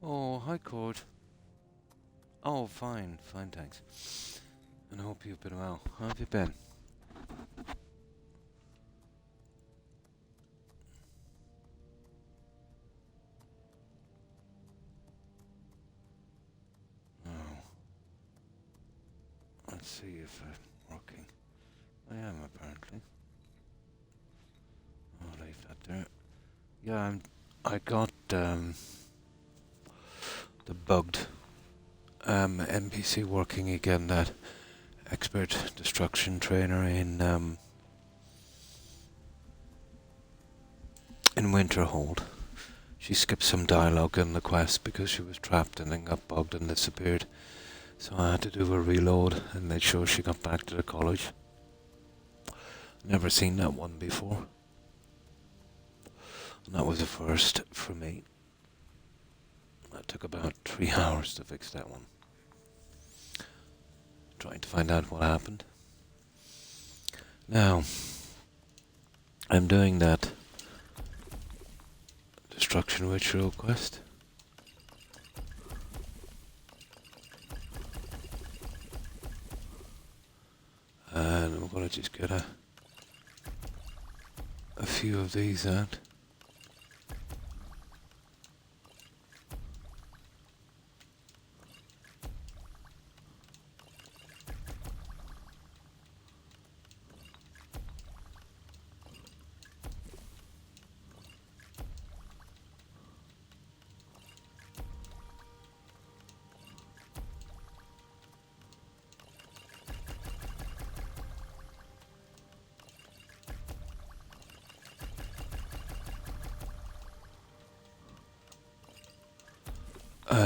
Oh, hi, Cord. Oh, fine, fine, thanks. And I hope you've been well. How have you been? Oh, let's see if I'm working. I am, apparently. I'll leave that there. Yeah, I got, the bugged, NPC working again, that expert destruction trainer in Winterhold. She skipped some dialogue in the quest because she was trapped and then got bugged and disappeared. So I had to do a reload and make sure she got back to the college. Never seen that one before. And that was a first for me. That took about 3 hours to fix that one. Trying to find out what happened. Now, I'm doing that destruction ritual quest. And I'm gonna just get a few of these out.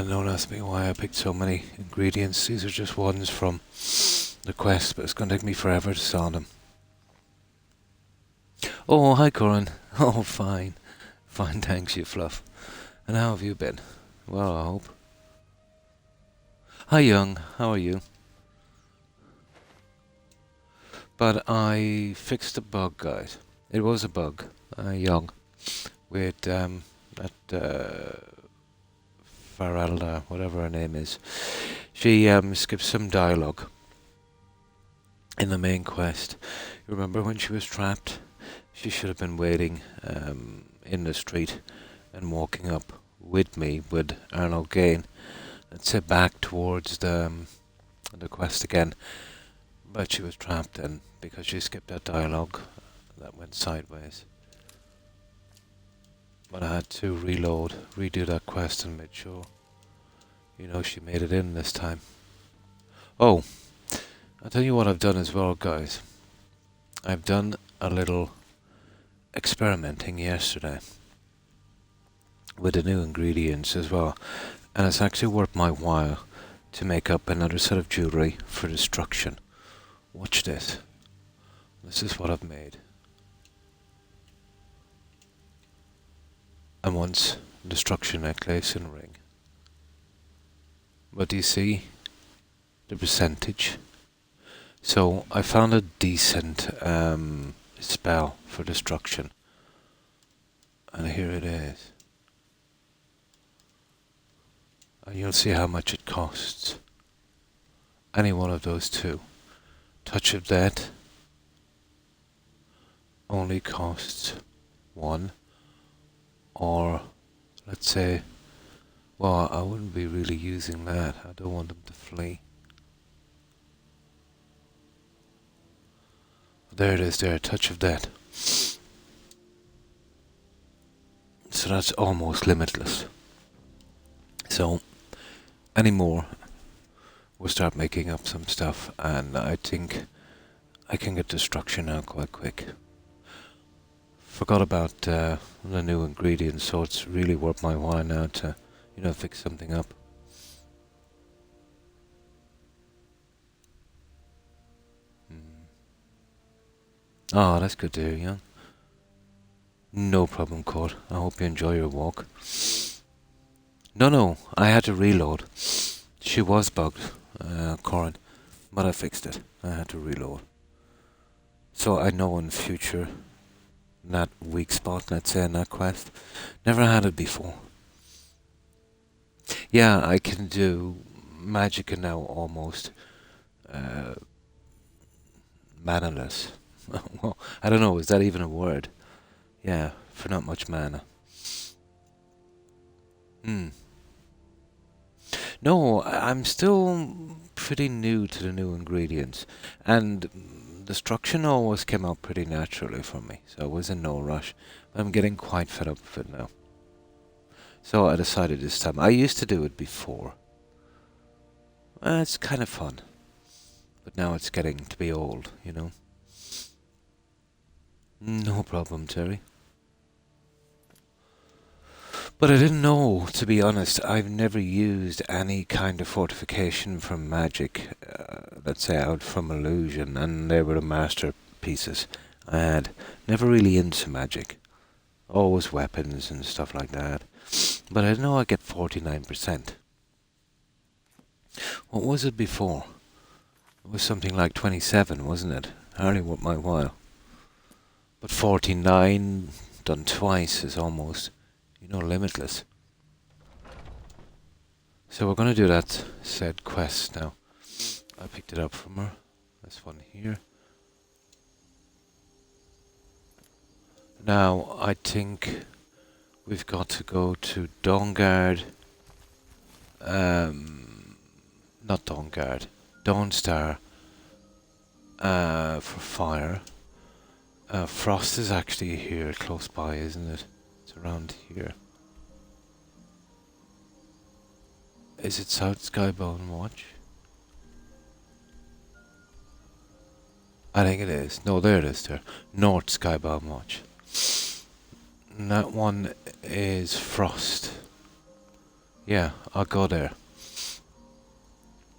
Don't ask me why I picked so many ingredients. These are just ones from the quest, but it's going to take me forever to sell them. Oh, hi, Corin. Oh, fine. Fine, thanks, you fluff. And how have you been? Well, I hope. Hi, Young. How are you? But I fixed a bug, guys. It was a bug. Young. With, that, Faralda, whatever her name is. She skipped some dialogue in the main quest. You remember when she was trapped? She should have been waiting in the street and walking up with me with Arnold Gain. Let's say back towards the quest again. But she was trapped then because she skipped that dialogue that went sideways. But I had to redo that quest and make sure, she made it in this time. Oh, I'll tell you what I've done as well, guys. I've done a little experimenting yesterday with the new ingredients as well. And it's actually worth my while to make up another set of jewelry for destruction. Watch this. This is what I've made. And once destruction necklace and ring. But do you see the percentage? So I found a decent spell for destruction. And here it is. And you'll see how much it costs. Any one of those two. Touch of Death only costs 1. Or, let's say, well, I wouldn't be really using that. I don't want them to flee. There it is there, Touch of Death. So that's almost limitless. So, any more, we'll start making up some stuff, and I think I can get destruction out quite quick. Forgot about the new ingredients, so it's really worth my while now to, fix something up. Oh, that's good to hear, yeah. No problem, Cord. I hope you enjoy your walk. No, I had to reload. She was bugged, Corin, but I fixed it. I had to reload. So I know in future, that weak spot, let's say, in that quest, never had it before. Yeah, I can do magic now almost uh, manaless. Well, I don't know, is that even a word? Yeah, for not much mana. Hmm. No, I'm still pretty new to the new ingredients, and destruction always came out pretty naturally for me, so I was in no rush. I'm getting quite fed up with it now. So I decided this time. I used to do it before. It's kind of fun, but now it's getting to be old, you know? No problem, Terry. But I didn't know, to be honest. I've never used any kind of fortification from magic, let's say out from illusion, and they were the masterpieces I had. Never really into magic. Always weapons and stuff like that. But I know I get 49%. What was it before? It was something like 27, wasn't it? Hardly worth my while. But 49 done twice is almost, limitless. So we're going to do that said quest now. I picked it up from her. This one here. Now, I think we've got to go to Dawnguard. Not Dawnguard. Dawnstar. For fire. Frost is actually here, close by, isn't it? It's around here. Is it South Skybound Watch? I think it is. No, there it is there. North Skybound Watch. And that one is Frost. Yeah, I'll go there.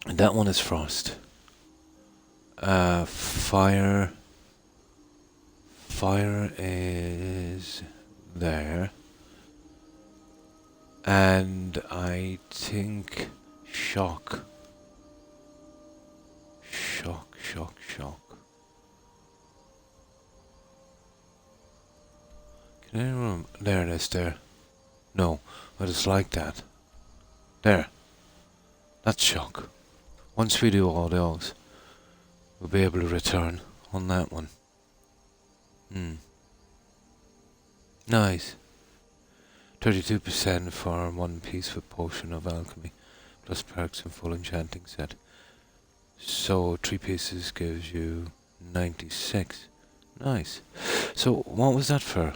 And that one is Frost. Fire. Fire is there. And I think shock. Shock. Can anyone... There it is, there. No, but it's like that. There. That's shock. Once we do all those, we'll be able to return on that one. Nice. 32% for one piece with Potion of Alchemy, plus perks and full enchanting set. So 3 pieces gives you 96. Nice. So what was that for?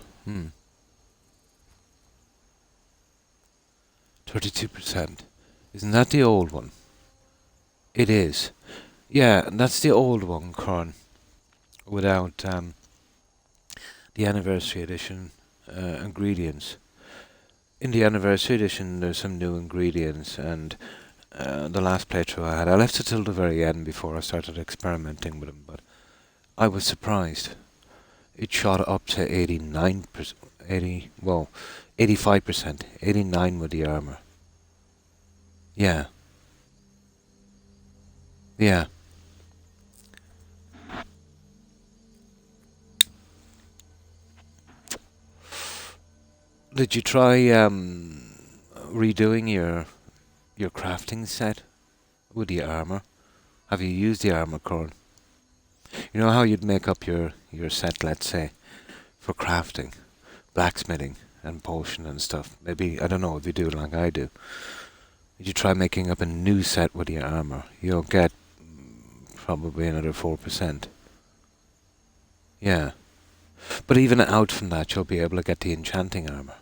32%. Isn't that the old one? It is. Yeah, that's the old one, Corn. Without the anniversary edition ingredients. In the anniversary edition, there's some new ingredients, and the last playthrough I had, I left it till the very end before I started experimenting with them, but I was surprised. It shot up to 89%, 85%, 89 with the armour. Yeah. Yeah. Did you try redoing your crafting set with the armour? Have you used the armour, Corn? You know how you'd make up your set, let's say, for crafting, blacksmithing and potion and stuff. Maybe, I don't know if you do like I do. Did you try making up a new set with your armour? You'll get probably another 4%. Yeah. But even out from that, you'll be able to get the enchanting armour.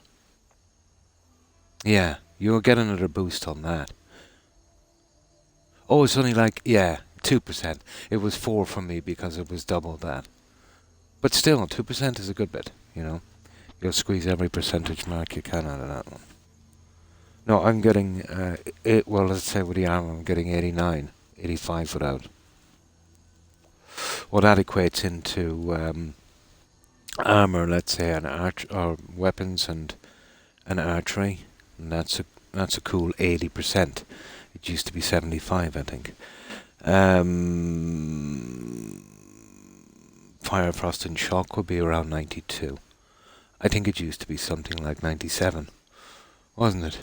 Yeah, you'll get another boost on that. Oh, it's only like, 2%. It was 4 for me because it was double that. But still, 2% is a good bit, You'll squeeze every percentage mark you can out of that one. No, I'm getting, let's say with the armor, I'm getting 89, 85 without. Well, that equates into armor, let's say, and or weapons and an archery, and that's a cool 80%. It used to be 75, I think. Fire, Frost and Shock would be around 92. I think it used to be something like 97, wasn't it?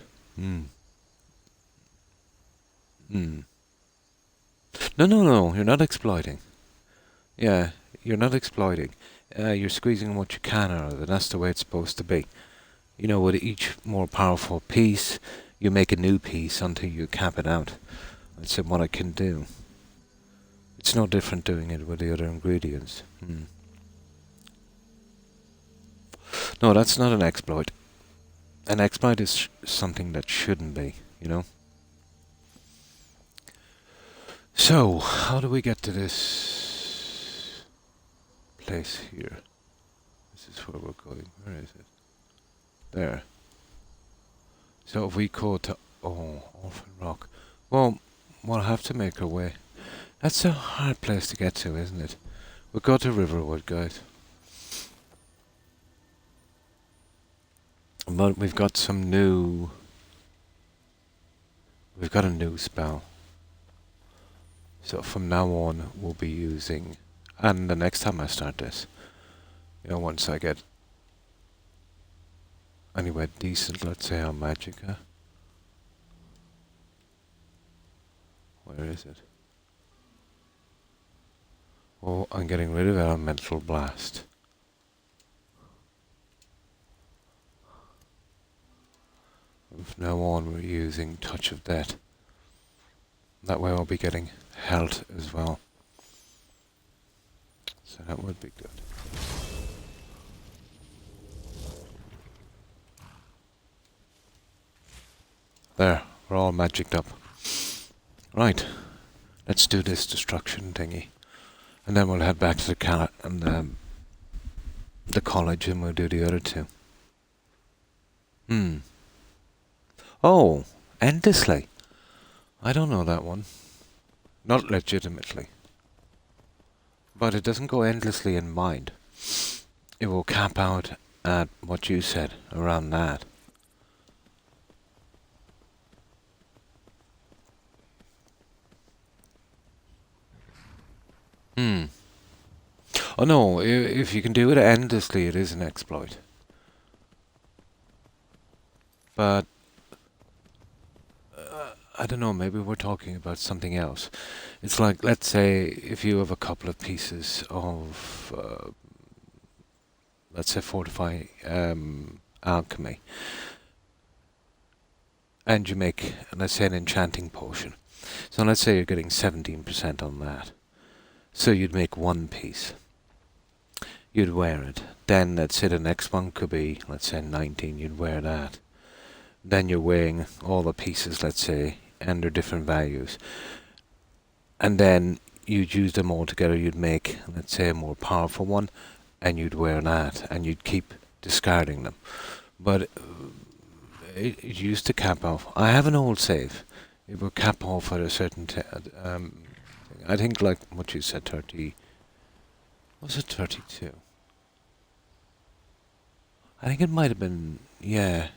Hmm. No, no, no. You're not exploiting. Yeah, you're not exploiting. You're squeezing what you can out of it. That's the way it's supposed to be. You know, with each more powerful piece, you make a new piece until you cap it out. That's what I can do. It's no different doing it with the other ingredients. Hmm. No, that's not an exploit. An exploit is something that shouldn't be, you know? So, how do we get to this place here? This is where we're going. Where is it? There. So if we go to... Oh, Orphan Rock. Well, we'll have to make our way. That's a hard place to get to, isn't it? We'll go to Riverwood, guys. But we've got some new... We've got a new spell. So from now on, we'll be using... And the next time I start this, you know, once I get anywhere decent, let's say on Magicka. Where is it? Oh, I'm getting rid of Elemental Blast. From now on, we're using Touch of Death. That way I'll be getting health as well. So that would be good. There, we're all magicked up. Right, let's do this destruction thingy. And then we'll head back to the college and we'll do the other two. Oh, endlessly. I don't know that one. Not legitimately. But it doesn't go endlessly in mind. It will cap out at what you said, around that. Oh no, if you can do it endlessly, it is an exploit. But I don't know, maybe we're talking about something else. It's like, let's say, if you have a couple of pieces of, let's say, fortify alchemy, and you make, let's say, an enchanting potion. So let's say you're getting 17% on that. So you'd make one piece. You'd wear it. Then let's say the next one could be, let's say 19, you'd wear that. Then you're weighing all the pieces, let's say, and their different values. And then you'd use them all together, you'd make, let's say, a more powerful one, and you'd wear that, and you'd keep discarding them. But it used to cap off. I have an old save. It would cap off at a certain I think like what you said, 30... Was it 32? I think it might have been... Yeah.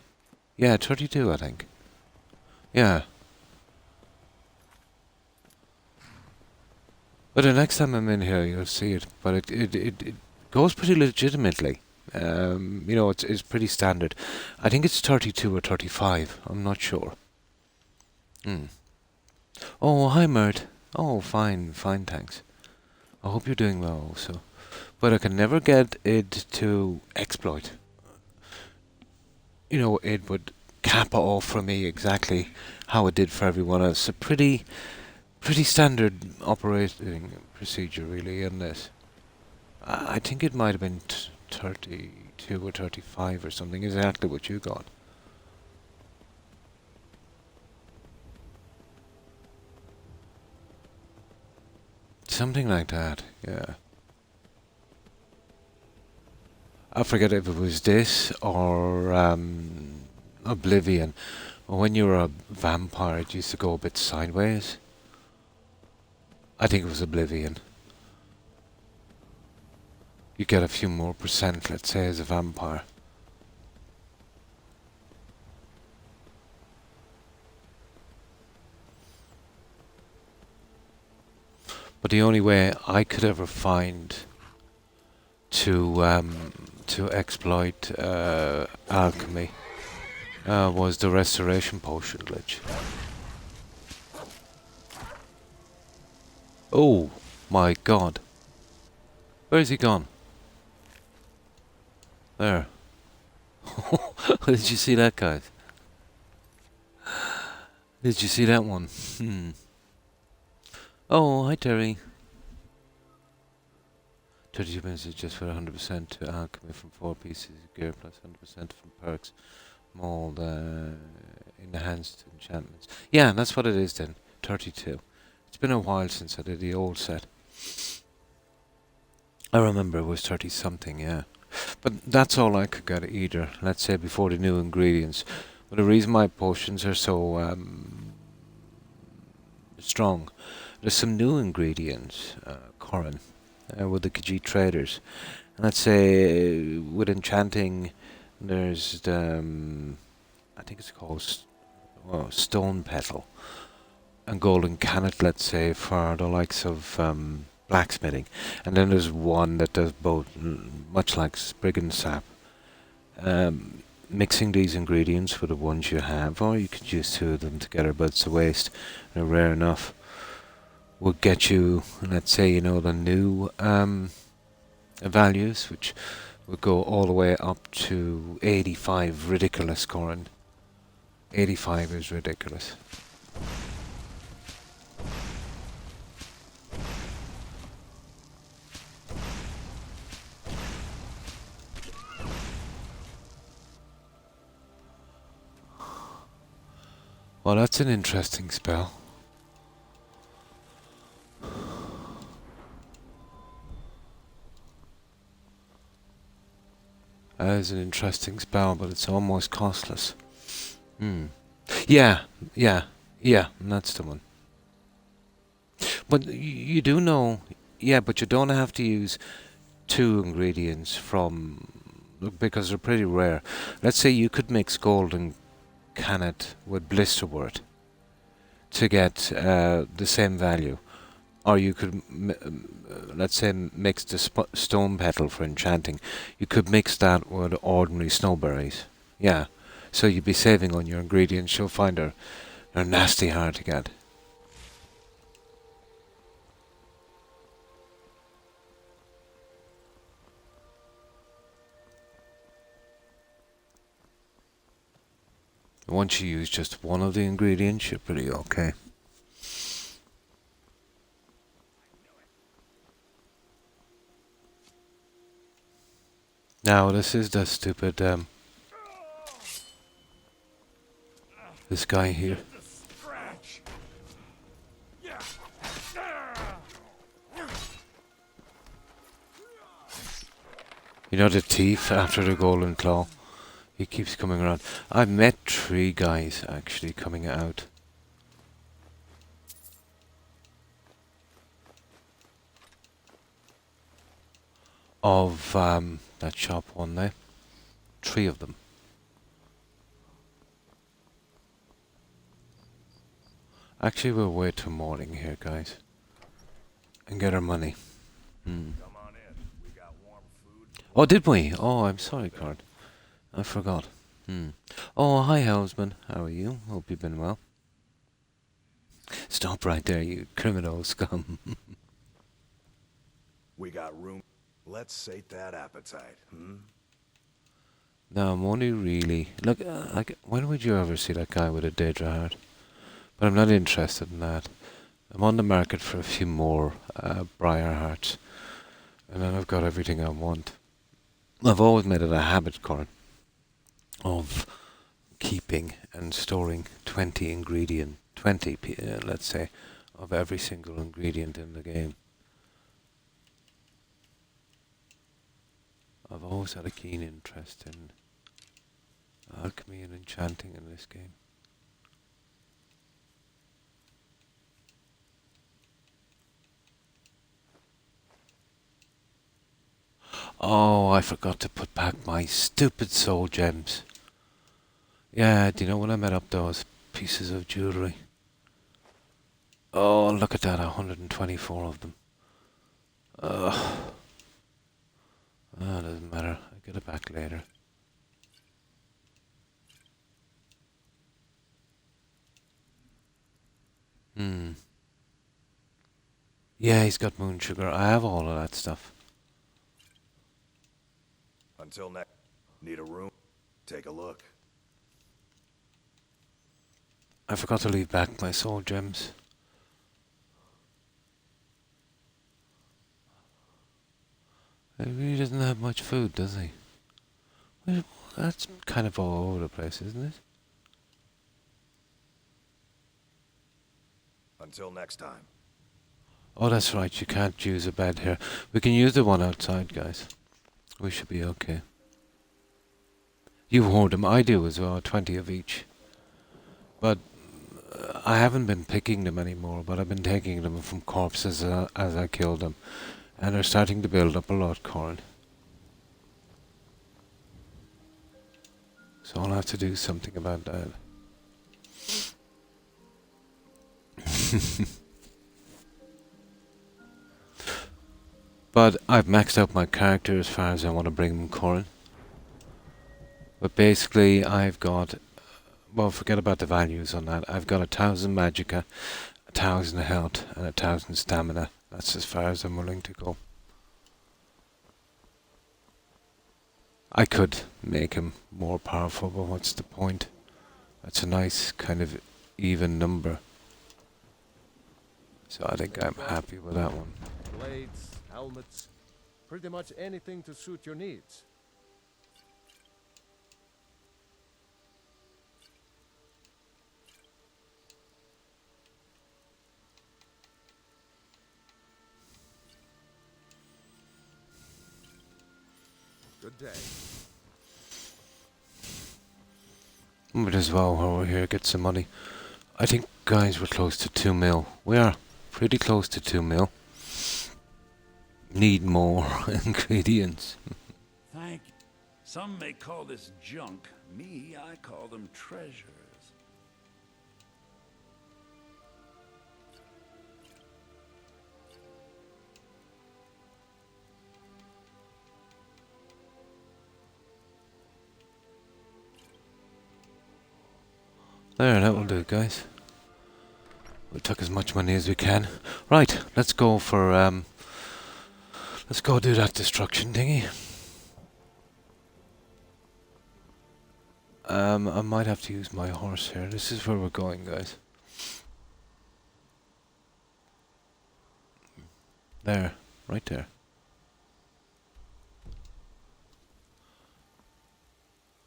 Yeah, 32, I think. Yeah. But the next time I'm in here, you'll see it. But it goes pretty legitimately. You know, it's pretty standard. I think it's 32 or 35. I'm not sure. Oh, hi, Mert. Oh, fine, thanks. I hope you're doing well also. But I can never get it to exploit. You know, it would cap off for me exactly how it did for everyone else. A pretty standard operating procedure, really, in this. I think it might have been 32 or 35 or something, exactly what you got. Something like that, yeah. I forget if it was this or Oblivion. When you were a vampire, it used to go a bit sideways. I think it was Oblivion. You get a few more percent, let's say, as a vampire. But the only way I could ever find to exploit alchemy was the restoration potion glitch. Oh my god. Where's he gone? There. Did you see that, guys? Did you see that one? Hmm. Oh, hi Terry. 32 minutes is just for 100% to alchemy from 4 pieces of gear plus 100% from perks. Mold enhanced enchantments. Yeah, that's what it is then. 32. It's been a while since I did the old set. I remember it was 30 something, yeah. But that's all I could get either, let's say before the new ingredients. But the reason my potions are so strong, there's some new ingredients, Corin, with the Khajiit traders. And let's say with enchanting, there's the, I think it's called stone petal and golden cannet, let's say, for the likes of blacksmithing. And then there's one that does both, much like brigand sap. Mixing these ingredients with the ones you have, or you could use 2 of them together, but it's a waste. They're rare enough. Would get you, let's say, you know, the new values, which would go all the way up to 85. Ridiculous, Corin. 85 is ridiculous. Well, that's an interesting spell. That is an interesting spell, but it's almost costless. Yeah, that's the one. But you do know, yeah, but you don't have to use 2 ingredients from, because they're pretty rare. Let's say you could mix golden cannet with blisterwort to get the same value. Or you could, let's say, mix the stone petal for enchanting. You could mix that with ordinary snowberries. Yeah. So you'd be saving on your ingredients. You'll find they're nasty hard to get. Once you use just one of the ingredients, you're pretty okay. Now, this is the stupid, this guy here. You know the thief after the golden claw? He keeps coming around. I've met 3 guys actually coming out. Of that shop one day. 3 of them. Actually, we'll wait till morning here, guys. And get our money. Come on in. We got warm food. Oh, did we? Oh, I'm sorry, Card. I forgot. Oh, hi, Houseman. How are you? Hope you've been well. Stop right there, you criminal scum. We got room. Let's sate that appetite, No, I'm only really... Look, like, when would you ever see that guy with a Daedra heart? But I'm not interested in that. I'm on the market for a few more Briar hearts. And then I've got everything I want. I've always made it a habit, Corin, of keeping and storing 20, let's say, of every single ingredient in the game. I've always had a keen interest in alchemy and enchanting in this game. Oh, I forgot to put back my stupid soul gems. Yeah, do you know when I met up those pieces of jewellery? Oh, look at that, 124 of them. Ugh. Oh, doesn't matter. I'll get it back later. Yeah, he's got moon sugar. I have all of that stuff. Until next. Need a room? Take a look. I forgot to leave back my soul gems. He really doesn't have much food, does he? Well, that's kind of all over the place, isn't it? Until next time. Oh, that's right. You can't use a bed here. We can use the one outside, guys. We should be okay. You hoard them. I do as well. 20 of each. But I haven't been picking them anymore, but I've been taking them from corpses as I kill them. And they're starting to build up a lot, Corin. So I'll have to do something about that. But I've maxed out my character as far as I want to bring them, Corin. But basically I've got... Well, forget about the values on that. I've got 1,000 magicka, 1,000 health, and 1,000 stamina. That's as far as I'm willing to go. I could make him more powerful, but what's the point? That's a nice kind of even number. So I think I'm happy with that one. Blades, helmets, pretty much anything to suit your needs. Good day. Might as well, while we're here, get some money. I think, guys, we're close to 2 mil. We are pretty close to 2 mil. Need more ingredients. Thank you. Some may call this junk. Me, I call them treasures. There, that will do, guys. We took as much money as we can. Right, let's go for, let's go do that destruction thingy. I might have to use my horse here. This is where we're going, guys. There, right there.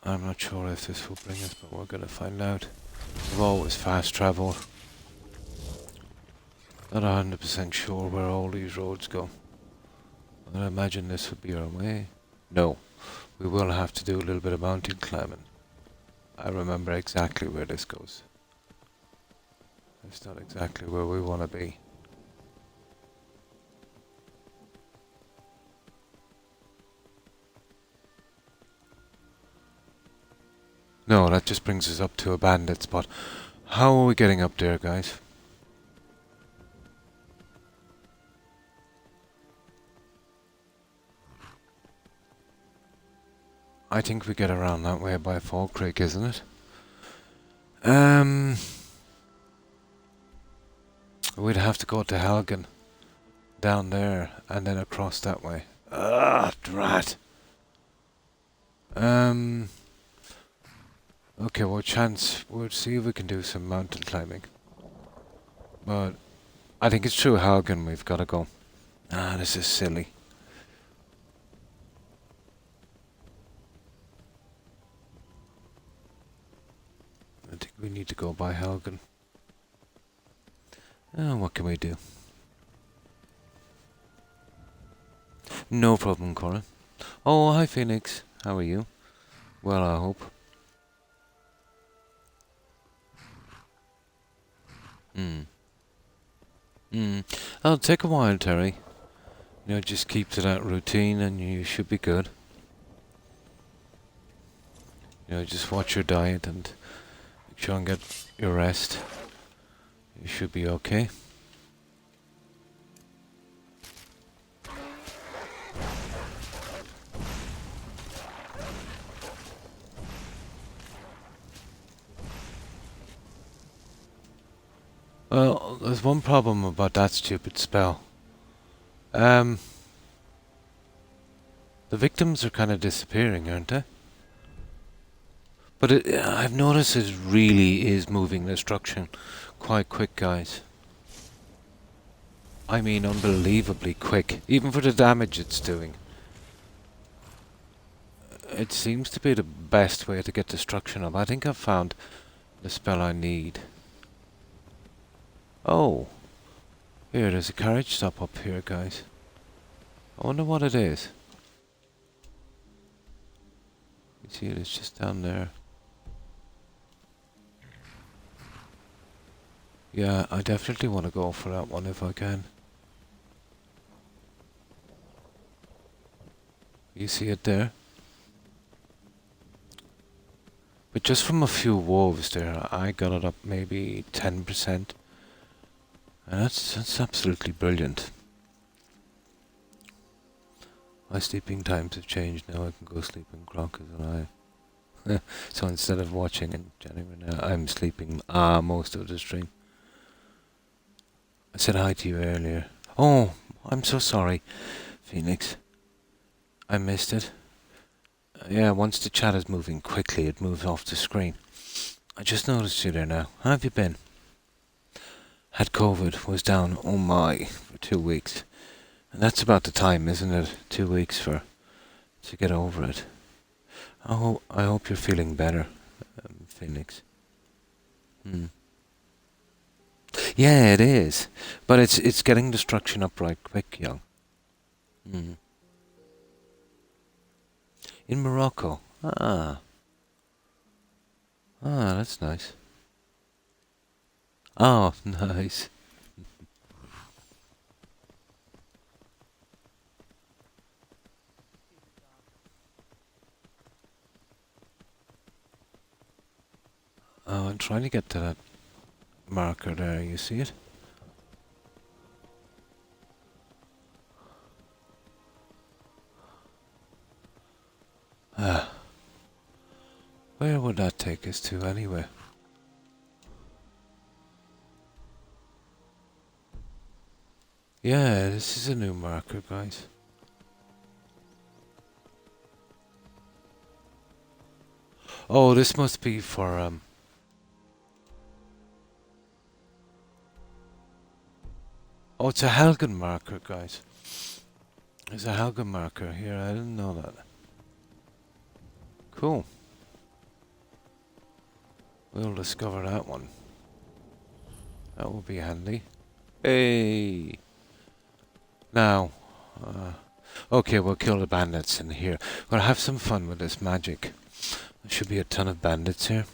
I'm not sure if this will bring us, but we're gonna find out. We've always fast travel. Not 100% sure where all these roads go. I imagine this would be our way. No, we will have to do a little bit of mountain climbing. I remember exactly where this goes. It's not exactly where we want to be. No, that just brings us up to a bandit spot. How are we getting up there, guys? I think we get around that way by Fall Creek, isn't it? We'd have to go to Helgen. Down there, and then across that way. Ah, drat! Okay, well, we'll see if we can do some mountain climbing. But I think it's through Helgen we've got to go. Ah, this is silly. I think we need to go by Helgen. Oh, what can we do? No problem, Cora. Oh, hi, Phoenix. How are you? Well, I hope. It'll take a while, Terry. You know, just keep to that routine and you should be good. You know, just watch your diet and make sure and get your rest. You should be okay. Well, there's one problem about that stupid spell. Um, the victims are kind of disappearing, aren't they? But I've noticed it really is moving destruction quite quick, guys. I mean, unbelievably quick, even for the damage it's doing. It seems to be the best way to get destruction up. I think I've found the spell I need. Oh, here, there's a carriage stop up here, guys. I wonder what it is. You see it, it's just down there. Yeah, I definitely want to go for that one if I can. You see it there? But just from a few wolves there, I got it up maybe 10%. And that's absolutely brilliant. My sleeping times have changed now. I can go sleep in Croc as an eye. So instead of watching in January now, I'm sleeping most of the stream. I said hi to you earlier. Oh, I'm so sorry, Phoenix. I missed it. Yeah, once the chat is moving quickly, it moves off the screen. I just noticed you there now. How have you been? Had COVID, was down, oh my, for 2 weeks. And that's about the time, isn't it? 2 weeks to get over it. I hope you're feeling better, Phoenix. Yeah, it is. But it's getting destruction up right quick, young. In Morocco. That's nice. Oh, nice. Oh, I'm trying to get to that marker there, you see it? Where would that take us to anyway? Yeah, this is a new marker, guys. Oh, this must be for, oh, it's a Helgen marker, guys. There's a Helgen marker here, I didn't know that. Cool. We'll discover that one. That will be handy. Hey! Now, okay, we'll kill the bandits in here. We'll have some fun with this magic. There should be a ton of bandits here.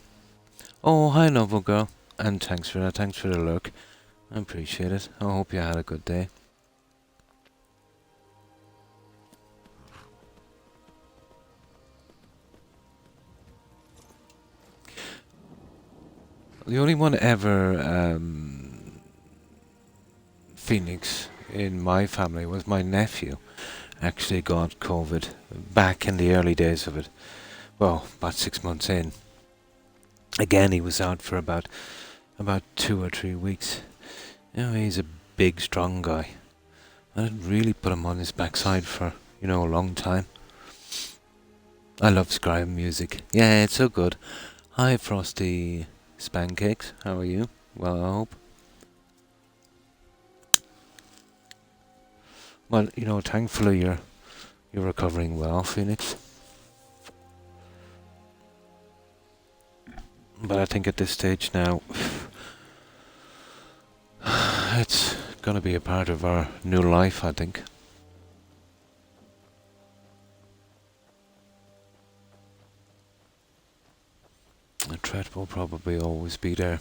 Oh, hi, Noble Girl. And thanks for that. Thanks for the lurk. I appreciate it. I hope you had a good day. The only one ever, Phoenix, in my family was my nephew. Actually got COVID back in the early days of it. Well, about 6 months in. Again, he was out for about 2 or 3 weeks. You know, he's a big, strong guy. I didn't really put him on his backside for, a long time. I love Skyrim music. Yeah, it's so good. Hi, Frosty Spancakes. How are you? Well, I hope. Well, thankfully you're recovering well, Phoenix. But I think at this stage now, it's gonna be a part of our new life, I think. The threat will probably always be there.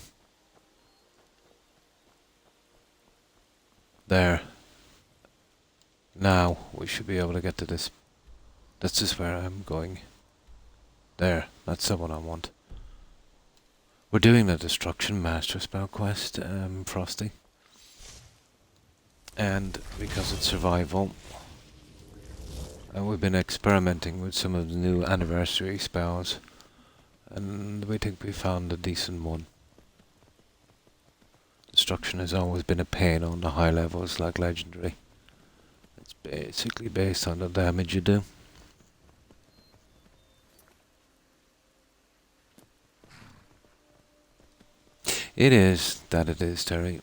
There. Now, we should be able to get to this. This is where I'm going. There, that's the one I want. We're doing the Destruction Master spell quest, Frosty. And because it's survival, and we've been experimenting with some of the new anniversary spells, and we think we found a decent one. Destruction has always been a pain on the high levels, like Legendary. basically based on the damage you do. It is that it is, Terry.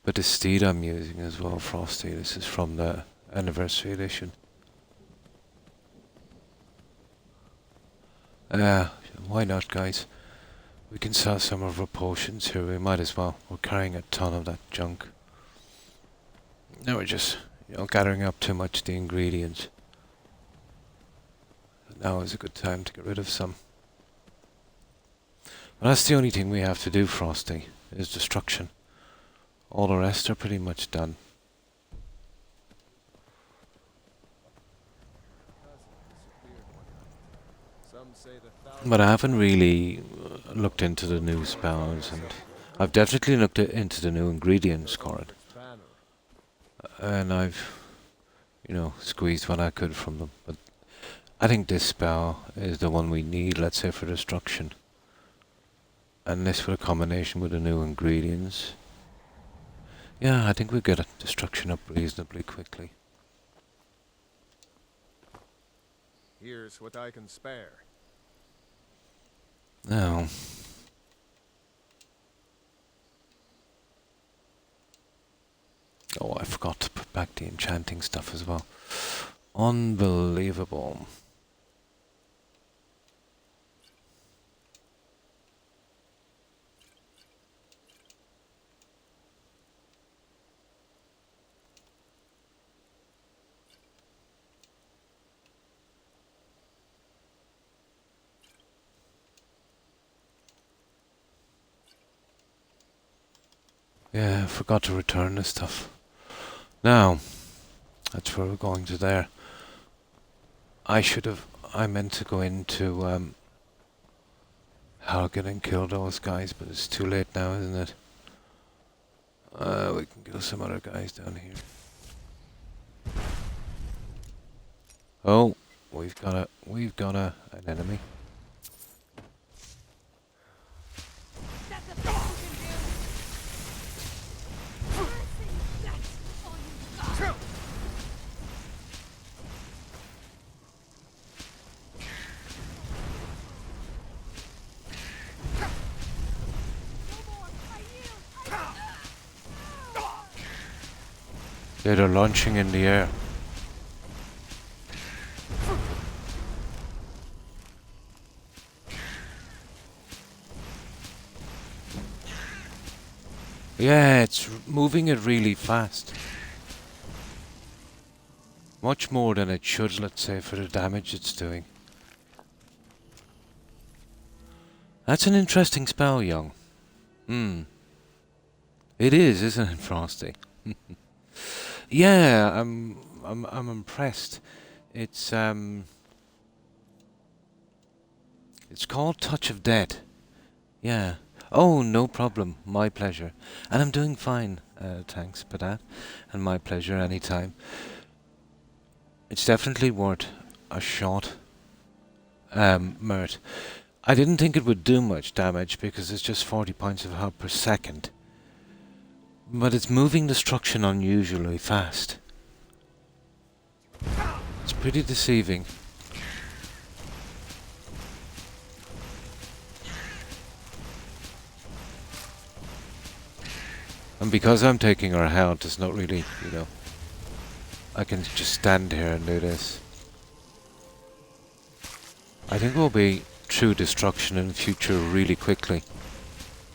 But the steed I'm using as well, Frosty, this is from the anniversary edition. Why not, guys? We can sell some of our potions here, we might as well. We're carrying a ton of that junk. Now we're just, gathering up too much of the ingredients. Now is a good time to get rid of some. But that's the only thing we have to do, Frosty, is destruction. All the rest are pretty much done. But I haven't really looked into the new spells, and I've definitely looked into the new ingredients, Corin. And I've, squeezed what I could from them. But I think this spell is the one we need, let's say, for destruction. And this with a combination with the new ingredients. Yeah, I think we'll get a destruction up reasonably quickly. Here's what I can spare. Now, oh, I forgot to put back the enchanting stuff as well. Unbelievable. Yeah, I forgot to return this stuff. Now, that's where we're going to there. I meant to go into Hargan and kill those guys, but it's too late now, isn't it? We can kill some other guys down here. Oh, we've got an enemy. Yeah, they're launching in the air. Yeah, it's moving it really fast. Much more than it should, let's say, for the damage it's doing. That's an interesting spell, young. It is, isn't it, Frosty? Yeah, I'm impressed. It's called Touch of Death. Yeah. Oh, no problem. My pleasure. And I'm doing fine. Thanks for that. And my pleasure anytime. It's definitely worth a shot. Mert. I didn't think it would do much damage because it's just 40 points of health per second. But it's moving destruction unusually fast. It's pretty deceiving. And because I'm taking her health, it's not really, I can just stand here and do this. I think we'll be through destruction in the future really quickly.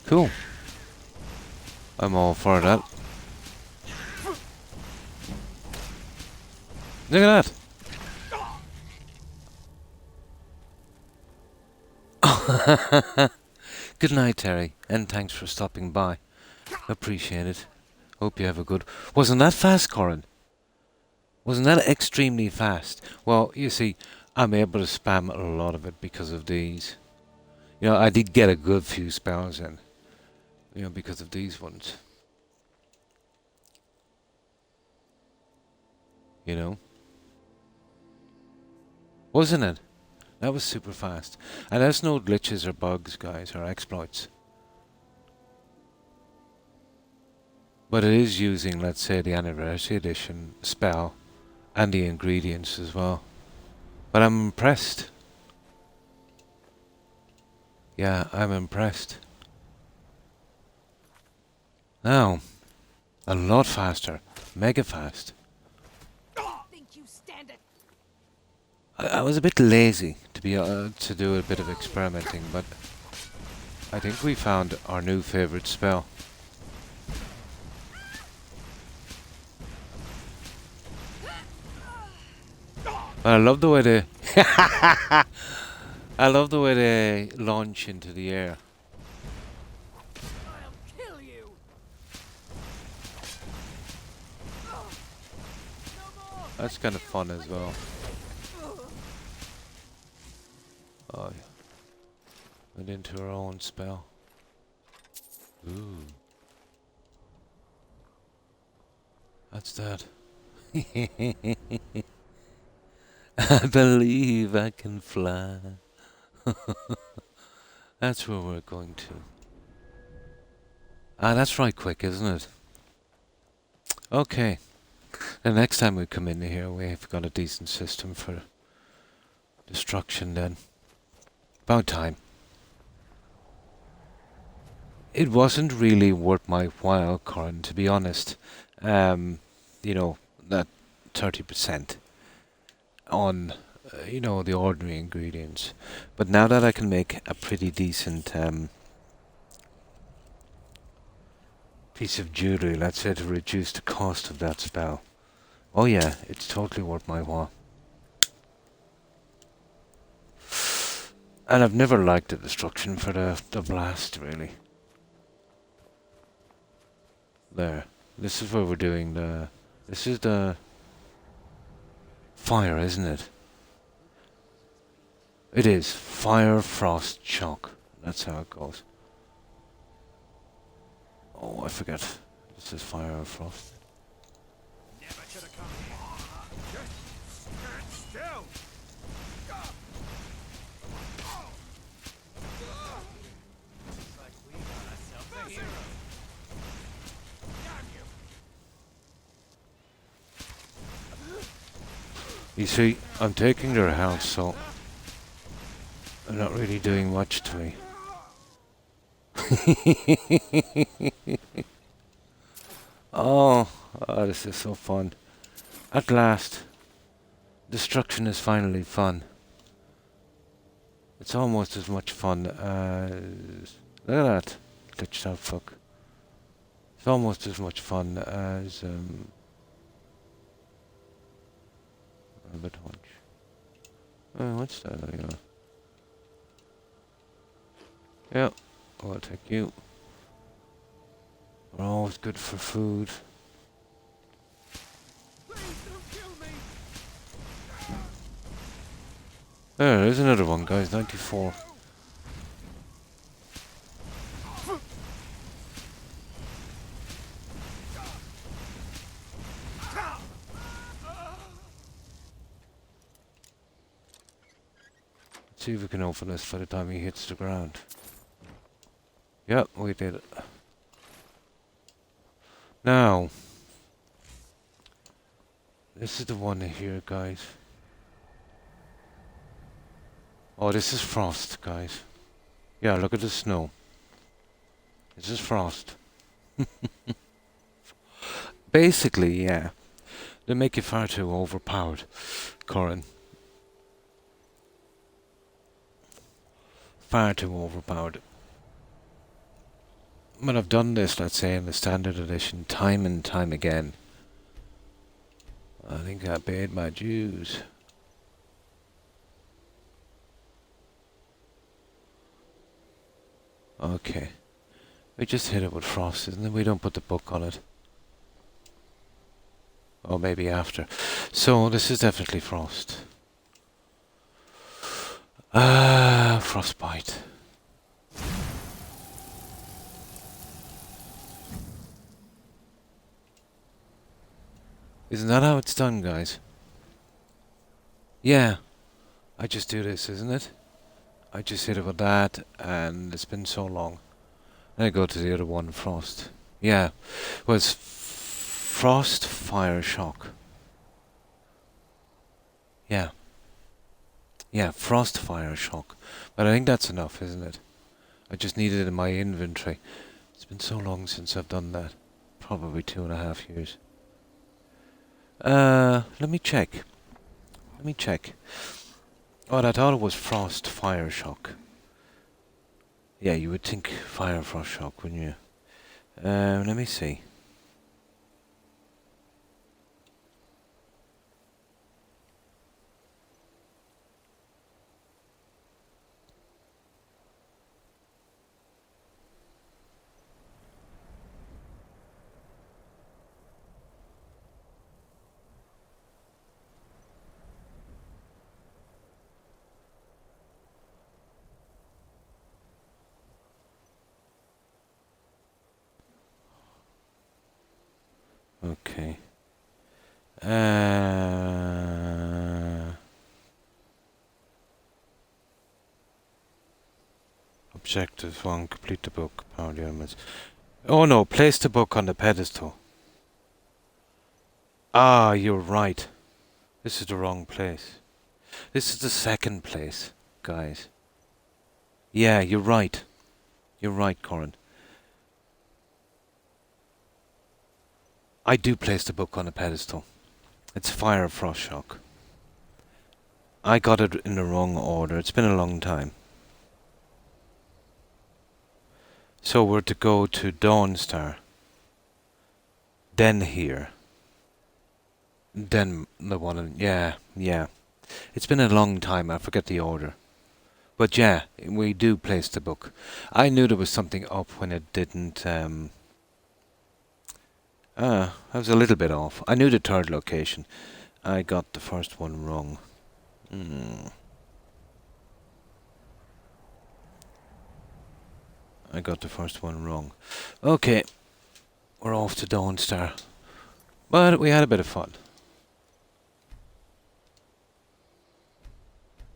Cool. I'm all for that. Look at that! Good night, Terry, and thanks for stopping by. Appreciate it. Hope you have a good... Wasn't that fast, Corin? Wasn't that extremely fast? Well, you see, I'm able to spam a lot of it because of these. I did get a good few spells in. Because of these ones. Wasn't it? That was super fast. And there's no glitches or bugs, guys, or exploits. But it is using, let's say, the Anniversary Edition spell and the ingredients as well. But I'm impressed. Yeah, I'm impressed. Now, a lot faster. Mega fast. Think you stand it? I was a bit lazy to do a bit of experimenting, but I think we found our new favorite spell. I love the way they I love the way they launch into the air. I'll kill you. That's kind of fun as well. Oh, yeah. Went into her own spell. Ooh. That's that. I believe I can fly. That's where we're going to. Ah, that's right quick, isn't it? Okay. The next time we come in here, we've got a decent system for destruction then. About time. It wasn't really worth my while, Corin, to be honest. You know, that 30% on, you know, the ordinary ingredients. But now that I can make a pretty decent piece of jewelry, let's say, to reduce the cost of that spell. Oh yeah, it's totally worth my while. And I've never liked the destruction for the blast, really. There. This is where we're doing the... This is the... fire, isn't it? It is. Fire, frost, shock. That's how it goes. Oh, I forget. This is fire or frost. Never should have come here. Just stand still. Looks like we got ourselves a hero. You see, I'm taking their house, so they're not really doing much to me. Oh, this is so fun. At last, destruction is finally fun. It's almost as much fun as... Look at that. Glitched out fuck. It's almost as much fun as... Rabbit hunch. Oh, what's that? There you go. Yep, I'll take you. We're always good for food. Please don't kill me. There's another one, guys. 94. See if we can open this by the time he hits the ground. Yep, we did it. Now, this is the one here, guys. Oh, this is frost, guys. Yeah, look at the snow. This is frost. Basically, yeah. They make you far too overpowered, Corin. Far too overpowered. But I've done this, let's say, in the standard edition time and time again. I think I paid my dues. Okay. We just hit it with frost, isn't it? We don't put the book on it. Or maybe after. So, this is definitely frost. Frostbite. Isn't that how it's done, guys? Yeah. I just do this, isn't it? I just hit it with that, and it's been so long. Then I go to the other one, frost. Yeah, was frost, fire, shock. Yeah, yeah, frost, fire, shock. But I think that's enough, isn't it? I just need it in my inventory. It's been so long since I've done that. Probably 2.5 years. Let me check. Let me check. Oh, I thought it was frost, fire, shock. Yeah, you would think fire, frost, shock, wouldn't you? Let me see. Okay. Objective 1, complete the book, power the elements. Oh no, place the book on the pedestal. Ah, you're right. This is the wrong place. This is the second place, guys. Yeah, you're right. You're right, Corin. I do place the book on a pedestal. It's Fire Frost Shock. I got it in the wrong order. It's been a long time. So we're to go to Dawnstar. Then here. Then the one in... Yeah. It's been a long time. I forget the order. But yeah, we do place the book. I knew there was something up when it didn't... I was a little bit off. I knew the third location. I got the first one wrong. I got the first one wrong. Okay. We're off to Dawnstar. But we had a bit of fun.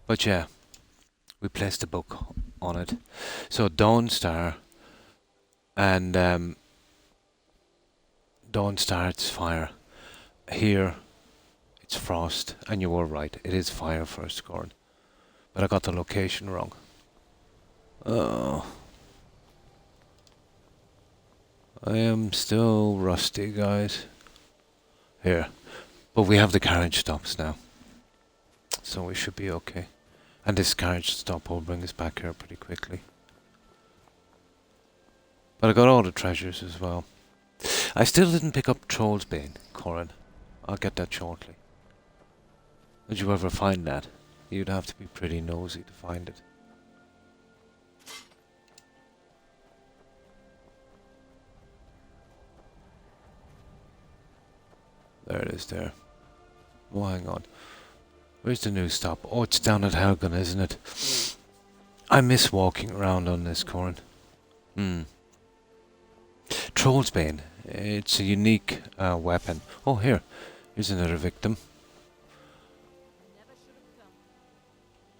But yeah, we placed the book on it. So Dawnstar and Dawnstar, it's fire. Here, it's frost. And you were right, it is fire first, Gordon. But I got the location wrong. Oh. I am still rusty, guys. Here. But we have the carriage stops now. So we should be okay. And this carriage stop will bring us back here pretty quickly. But I got all the treasures as well. I still didn't pick up Troll's Bane, Corin. I'll get that shortly. Did you ever find that? You'd have to be pretty nosy to find it. There it is there. Oh, hang on. Where's the new stop? Oh, it's down at Helgen, isn't it? I miss walking around on this, Corin. Troll's Bane. It's a unique weapon. Oh, here's another victim.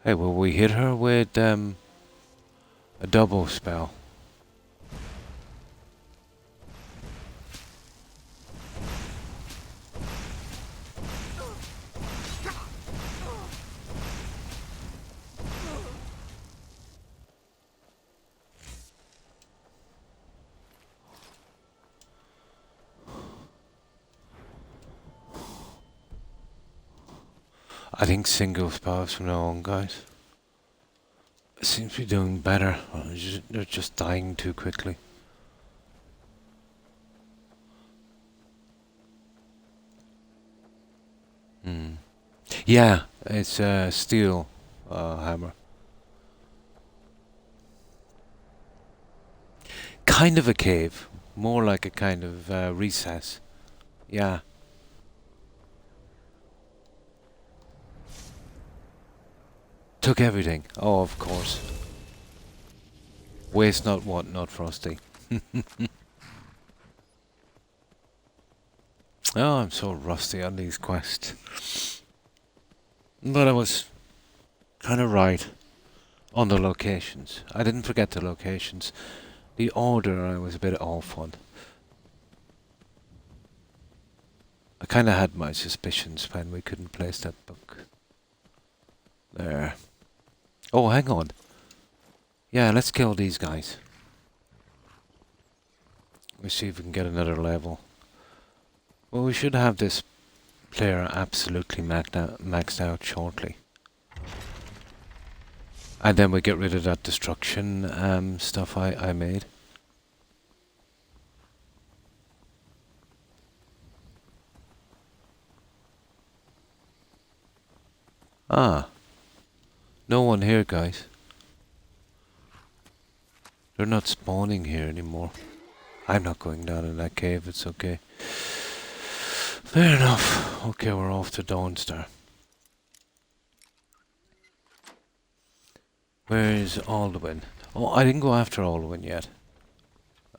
Hey, will we hit her with a double spell? I think single spells from now on, guys. Seems to be doing better. They're just dying too quickly. Yeah, it's a steel hammer. Kind of a cave. More like a kind of recess. Yeah. Took everything. Oh, of course. Waste not, want not, Frosty. Oh, I'm so rusty on these quests. But I was kind of right on the locations. I didn't forget the locations. The order I was a bit off on. I kind of had my suspicions when we couldn't place that book. There. Oh, hang on. Yeah, let's kill these guys. Let's see if we can get another level. Well, we should have this player absolutely maxed out shortly. And then we get rid of that destruction stuff I made. Ah. No one here, guys. They're not spawning here anymore. I'm not going down in that cave, it's okay. Fair enough. Okay, we're off to Dawnstar. Where's Alduin? Oh, I didn't go after Alduin yet.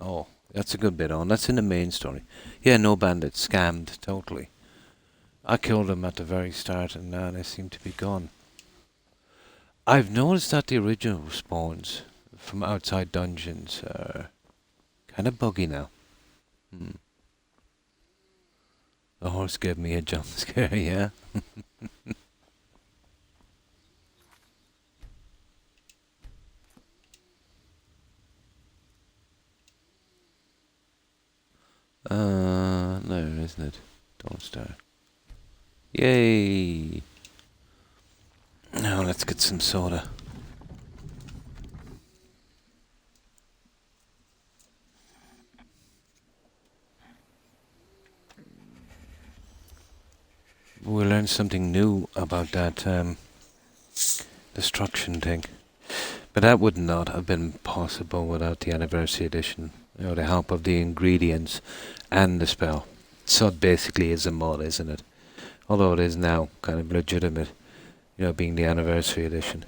Oh, that's a good bit on. That's in the main story. Yeah, no bandits. Scammed, totally. I killed them at the very start and now they seem to be gone. I've noticed that the original spawns from outside dungeons are kind of buggy now. The horse gave me a jump scare, yeah. There, isn't it? Don't start. Yay! Now let's get some soda. We learned something new about that destruction thing. But that would not have been possible without the anniversary edition. You know, the help of the ingredients and the spell. So it basically is a mod, isn't it? Although it is now kind of legitimate, you know, being the anniversary edition.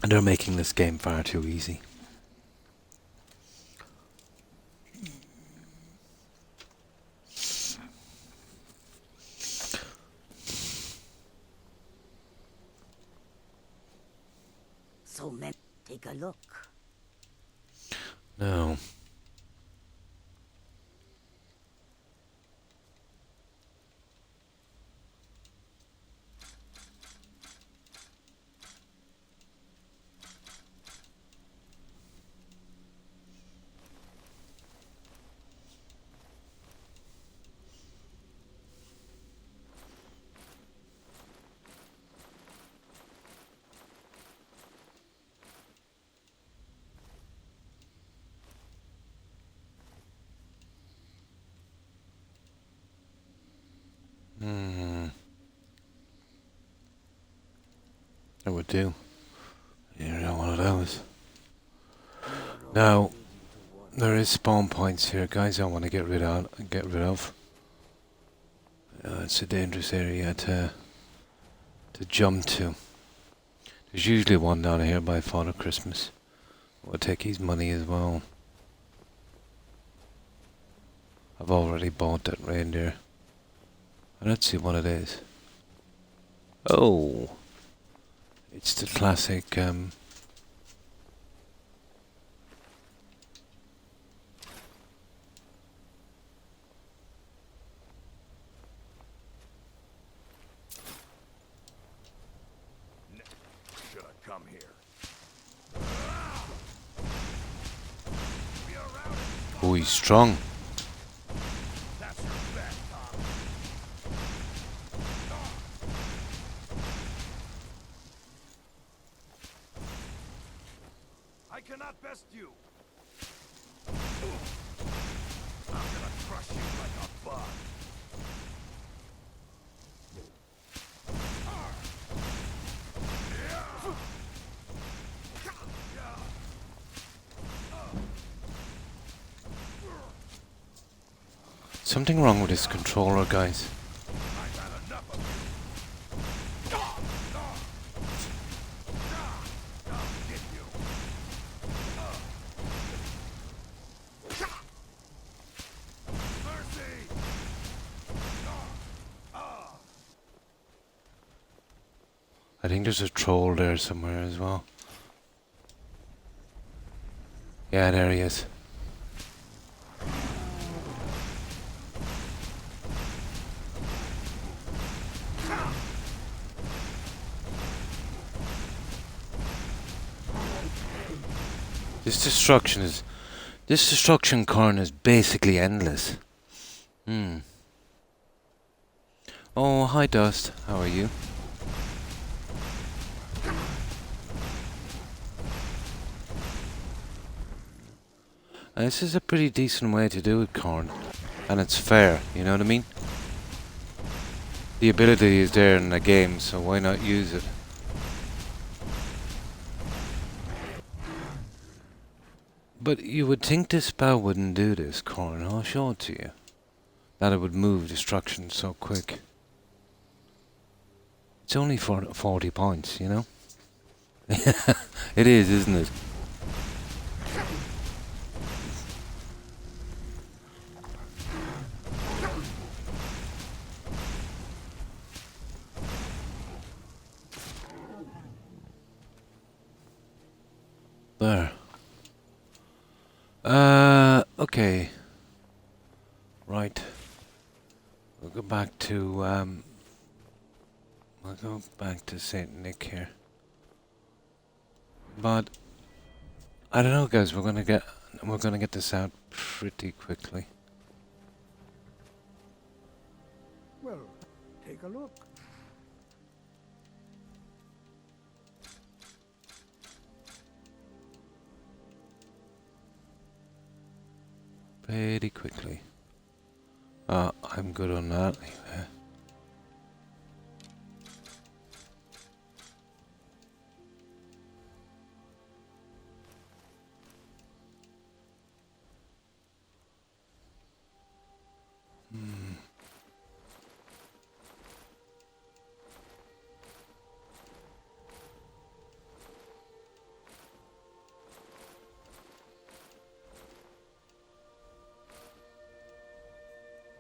And they're making this game far too easy. So let take a look. No. That would do. You know, one of those. Now, there is spawn points here, guys. I want to get rid of. It's a dangerous area to jump to. There's usually one down here by Father Christmas. We'll take his money as well. I've already bought that reindeer. Let's see what it is. Oh, it's the classic. Should have come here. Oh, he's strong. That's your bet, Tom. I cannot best you. I'm gonna crush you like a bug. Something wrong with this controller, guys. I've had enough of you. I'll get you. Mercy! I think there's a troll there somewhere as well. Yeah, there he is. This destruction corn is basically endless. Hmm. Oh, hi Dust. How are you? This is a pretty decent way to do it, corn. And it's fair, you know what I mean? The ability is there in the game, so why not use it? But you would think this spell wouldn't do this, corn. I'll show it to you. That it would move destruction so quick. It's only for 40 points, you know? It is, isn't it? There. Okay. Right. We'll go back to, we'll go back to Saint Nick here. But, I don't know guys, we're gonna get this out pretty quickly. Well, take a look. Pretty quickly. I'm good on that anyway.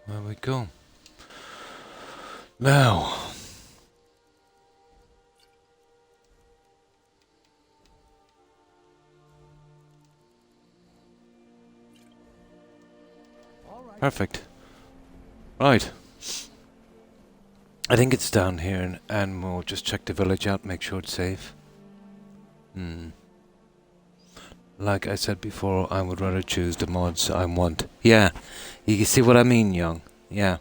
There we go. Now, All right. perfect. Right. I think it's down here, and we'll just check the village out, make sure it's safe. Like I said before, I would rather choose the mods I want. Yeah, you can see what I mean, young. Yeah.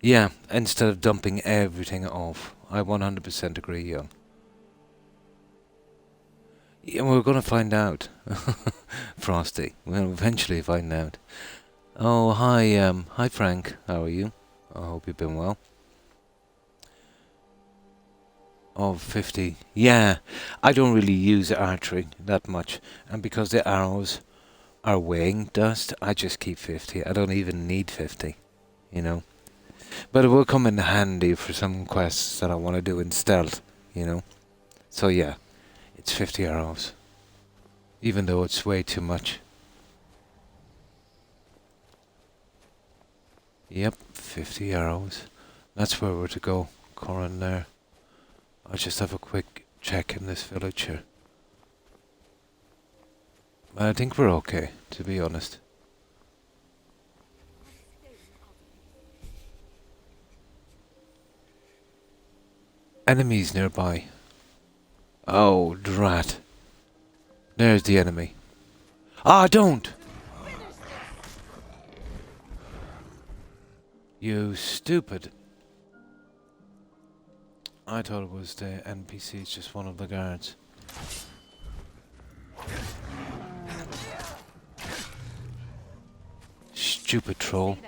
Yeah, instead of dumping everything off. I 100% agree, young. Yeah, we're gonna find out. Frosty. We'll eventually find out. Oh, hi Frank. How are you? I hope you've been well. Oh, 50. Yeah, I don't really use archery that much. And because the arrows are weighing dust, I just keep 50. I don't even need 50, you know. But it will come in handy for some quests that I want to do in stealth, you know. So yeah, it's 50 arrows. Even though it's way too much. Yep, 50 arrows. That's where we're to go. Corin there. I'll just have a quick check in this village here. I think we're okay, to be honest. Enemies nearby. Oh, drat. There's the enemy. Ah, don't! You stupid. I thought it was the NPC, it's just one of the guards. Stupid troll.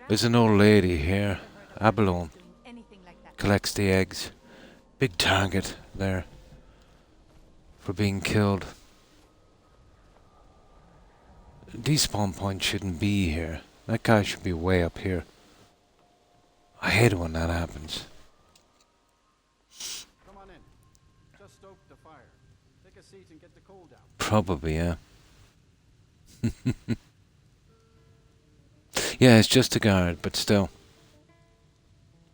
There's an old lady here, Abalone. Collects the eggs. Big target there for being killed. Despawn point shouldn't be here. That guy should be way up here. I hate it when that happens. Come on in. Just stoke the fire. Take a seat and get the coal down. Probably, yeah. Yeah, it's just a guard, but still.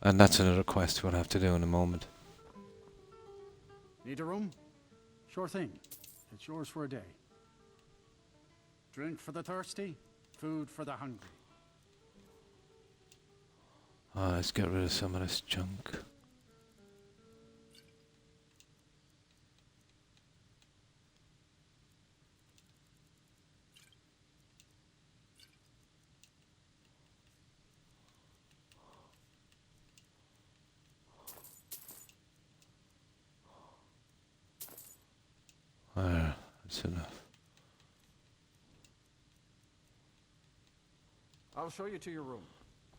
And that's another quest we'll have to do in a moment. Need a room? Sure thing. It's yours for a day. Drink for the thirsty, food for the hungry. Let's get rid of some of this junk. There, that's enough. I'll show you to your room.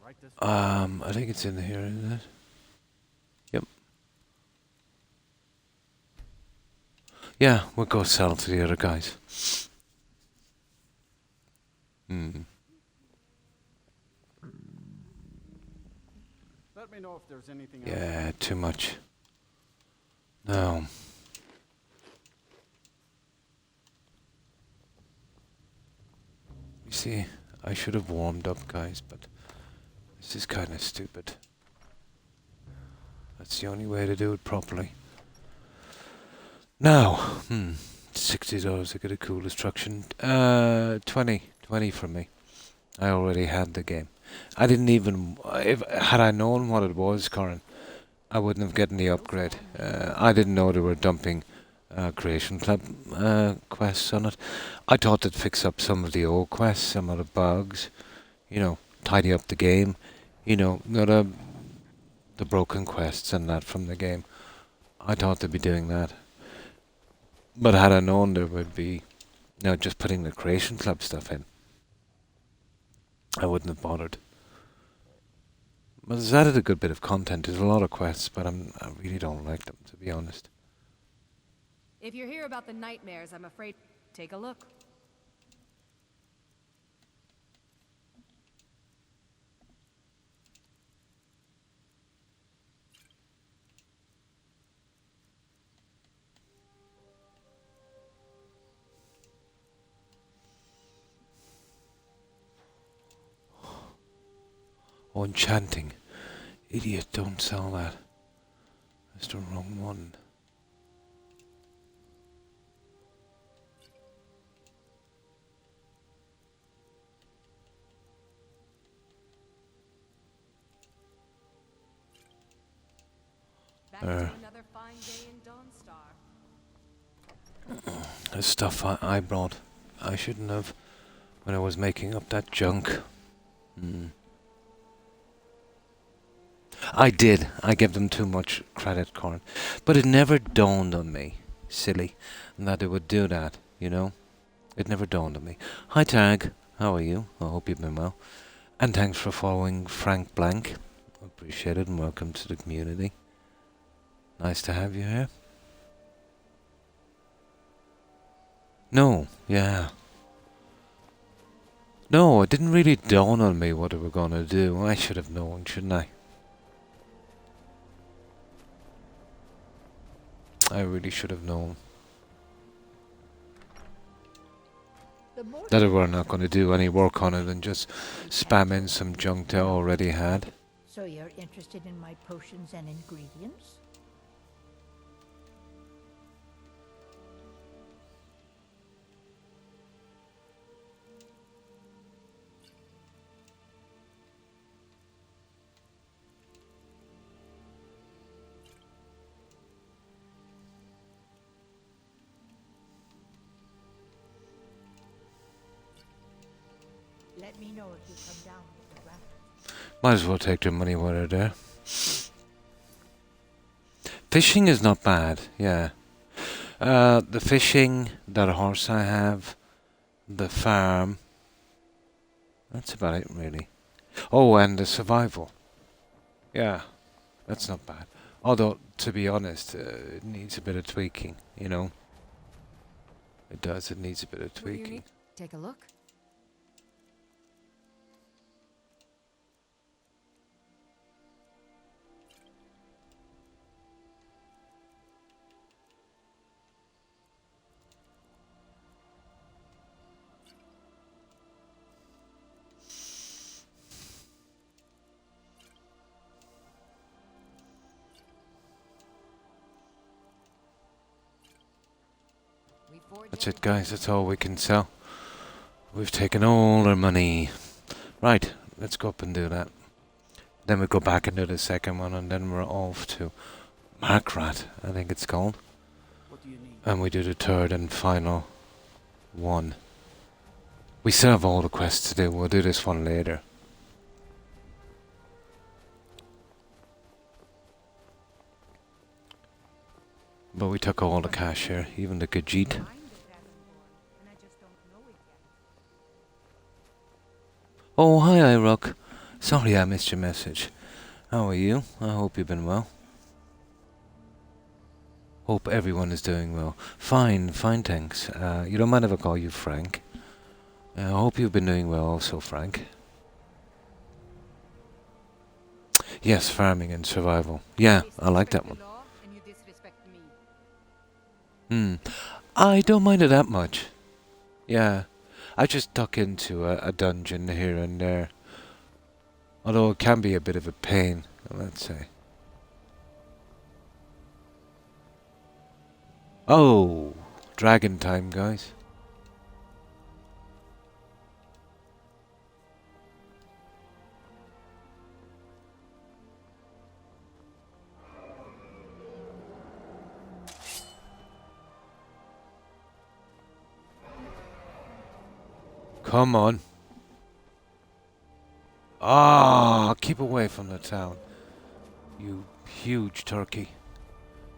Right this I think it's in here, isn't it? Yep. Yeah, we'll go sell to the other guys. Let me know if there's anything else. Yeah, too much. No. You see, I should have warmed up, guys, but this is kind of stupid. That's the only way to do it properly. Now, $60 to get a cool destruction. 20 from me. I already had the game. I didn't even, had I known what it was, Corin, I wouldn't have gotten the upgrade. I didn't know they were dumping Creation Club quests on it. I thought they'd fix up some of the old quests, some of the bugs, you know, tidy up the game, you know, the broken quests and that from the game. I thought they'd be doing that. But had I known there would be, you know, just putting the Creation Club stuff in, I wouldn't have bothered. But it's added a good bit of content. There's a lot of quests, but I really don't like them, to be honest. If you're here about the nightmares, I'm afraid... Take a look. Oh, enchanting. Idiot, don't sell that. That's the wrong one. Back to another fine day in Dawnstar. The stuff I brought. I shouldn't have when I was making up that junk. I did. I gave them too much credit, Corin. But it never dawned on me, silly, that they would do that, you know? It never dawned on me. Hi, Tag. How are you? I hope you've been well. And thanks for following Frank Blank. Appreciate it and welcome to the community. Nice to have you here. No, yeah. No, it didn't really dawn on me what they were going to do. I should have known, shouldn't I? I really should have known that they were not going to do any work on it and just spam in some junk they already had. So you're interested in my potions and ingredients? Let me know if you come down with the raft. Might as well take their money while they're there. Fishing is not bad, yeah. The fishing, that horse I have, the farm. That's about it, really. Oh, and the survival. Yeah, that's not bad. Although, to be honest, it needs a bit of tweaking, you know. It does, it needs a bit of What do you tweaking. need? Take a look. That's it, guys. That's all we can sell. We've taken all our money. Right, let's go up and do that. Then we go back and do the second one, and then we're off to Markrat, I think it's called. What do you need? And we do the third and final one. We still have all the quests to do. We'll do this one later. But we took all the cash here, even the Gajit. I'm the Dragonborn, and I just don't know it yet. Oh, hi, Irock. Sorry I missed your message. How are you? I hope you've been well. Hope everyone is doing well. Fine, thanks. You don't mind if I call you Frank? I hope you've been doing well also, Frank. Yes, farming and survival. Yeah, I like that one. I don't mind it that much. Yeah, I just duck into a dungeon here and there. Although it can be a bit of a pain, let's say. Oh, dragon time, guys. Come on. Ah, keep away from the town. You huge turkey.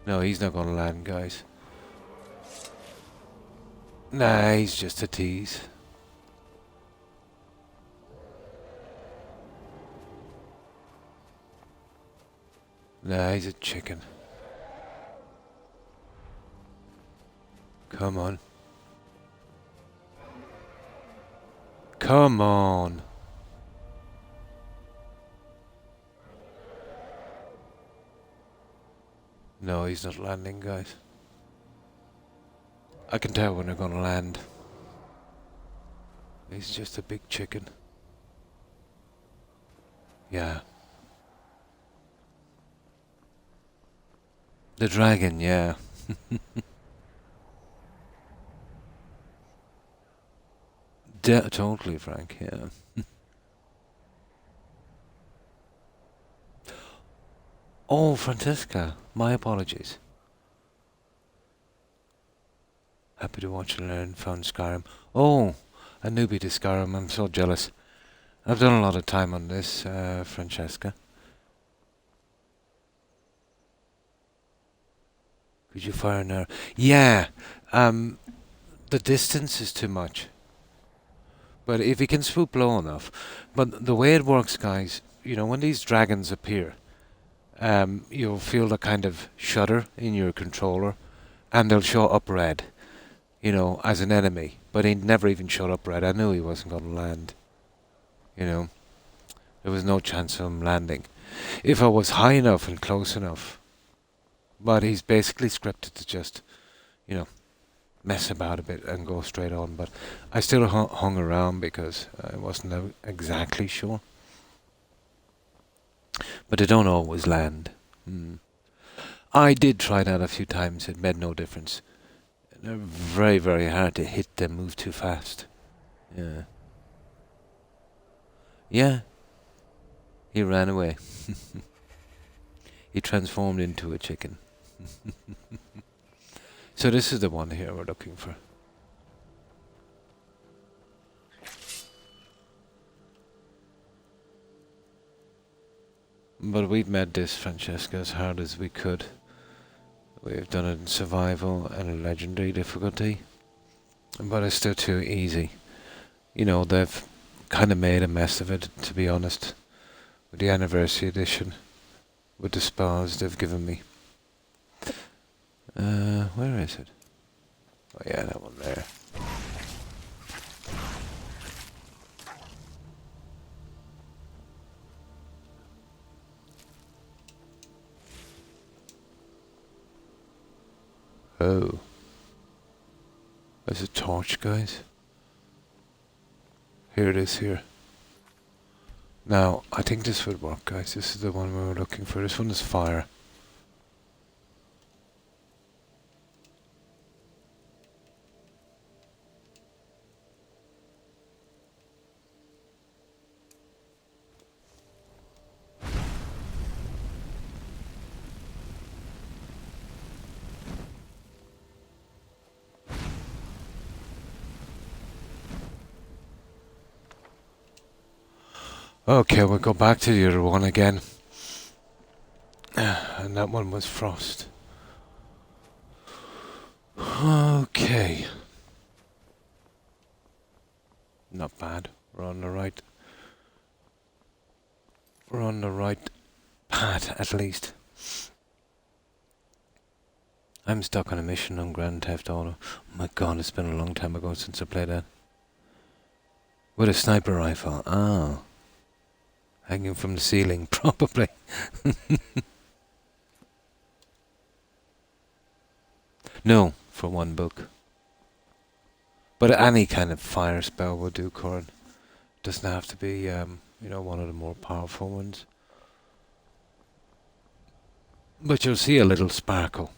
No, he's not gonna land, guys. Nah, he's just a tease. Nah, he's a chicken. Come on. Come on. No, he's not landing, guys. I can tell when they're gonna land. He's just a big chicken. Yeah. The dragon, yeah. Totally, Frank, yeah. Oh, Francesca, my apologies. Happy to watch and learn, found Skyrim. Oh, a newbie to Skyrim, I'm so jealous. I've done a lot of time on this, Francesca. Could you fire an arrow? Yeah, the distance is too much. But if you can swoop low enough. But the way it works, guys, you know, when these dragons appear, you'll feel the kind of shudder in your controller, and they'll show up red, you know, as an enemy. But he never even showed up red. I knew he wasn't going to land. You know, there was no chance of him landing. If I was high enough and close enough. But he's basically scripted to just, you know, mess about a bit and go straight on, but I still hung around because I wasn't exactly sure. But they don't always land. I did try that a few times. It made no difference. They're very, very hard to hit. They move too fast. Yeah. Yeah. He ran away. He transformed into a chicken. So this is the one here we're looking for. But we've made this, Francesca, as hard as we could. We've done it in survival and a legendary difficulty. But it's still too easy. You know, they've kind of made a mess of it, to be honest. With the anniversary edition. With the spars they've given me. Where is it? Oh yeah, that one there. Oh. There's a torch, guys. Here it is here. Now, I think this would work, guys. This is the one we were looking for. This one is fire. Okay, we'll go back to the other one again. And that one was frost. Okay. Not bad. We're on the right. We're on the right path, at least. I'm stuck on a mission on Grand Theft Auto. Oh my god, it's been a long time ago since I played that. With a sniper rifle. Ah. Hanging from the ceiling, probably. No, for one book. But any kind of fire spell will do, Corin. Doesn't have to be, one of the more powerful ones. But you'll see a little sparkle,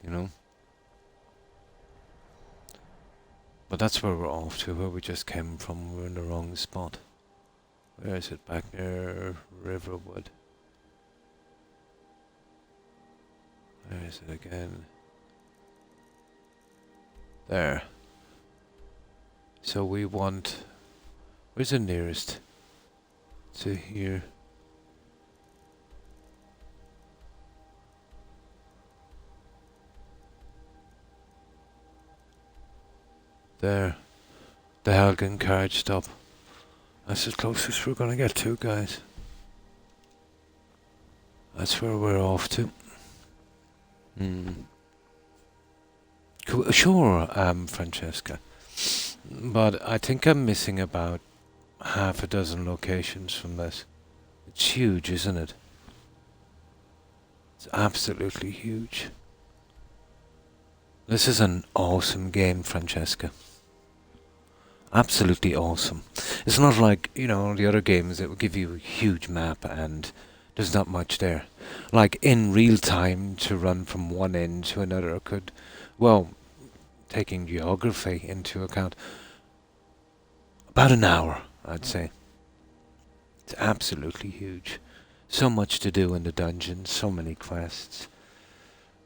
you know. But that's where we're off to, where we just came from. We're in the wrong spot. Where is it? Back near Riverwood. Where is it again? There. So we want... Where's the nearest to here? There. The Helgen carriage stop. That's as close as we're gonna get to, guys. That's where we're off to. Cool. Sure, Francesca. But I think I'm missing about half a dozen locations from this. It's huge, isn't it? It's absolutely huge. This is an awesome game, Francesca. Absolutely awesome. It's not like, the other games that will give you a huge map and there's not much there. Like in real time to run from one end to another could, well, taking geography into account, about an hour, I'd say. It's absolutely huge. So much to do in the dungeon, so many quests.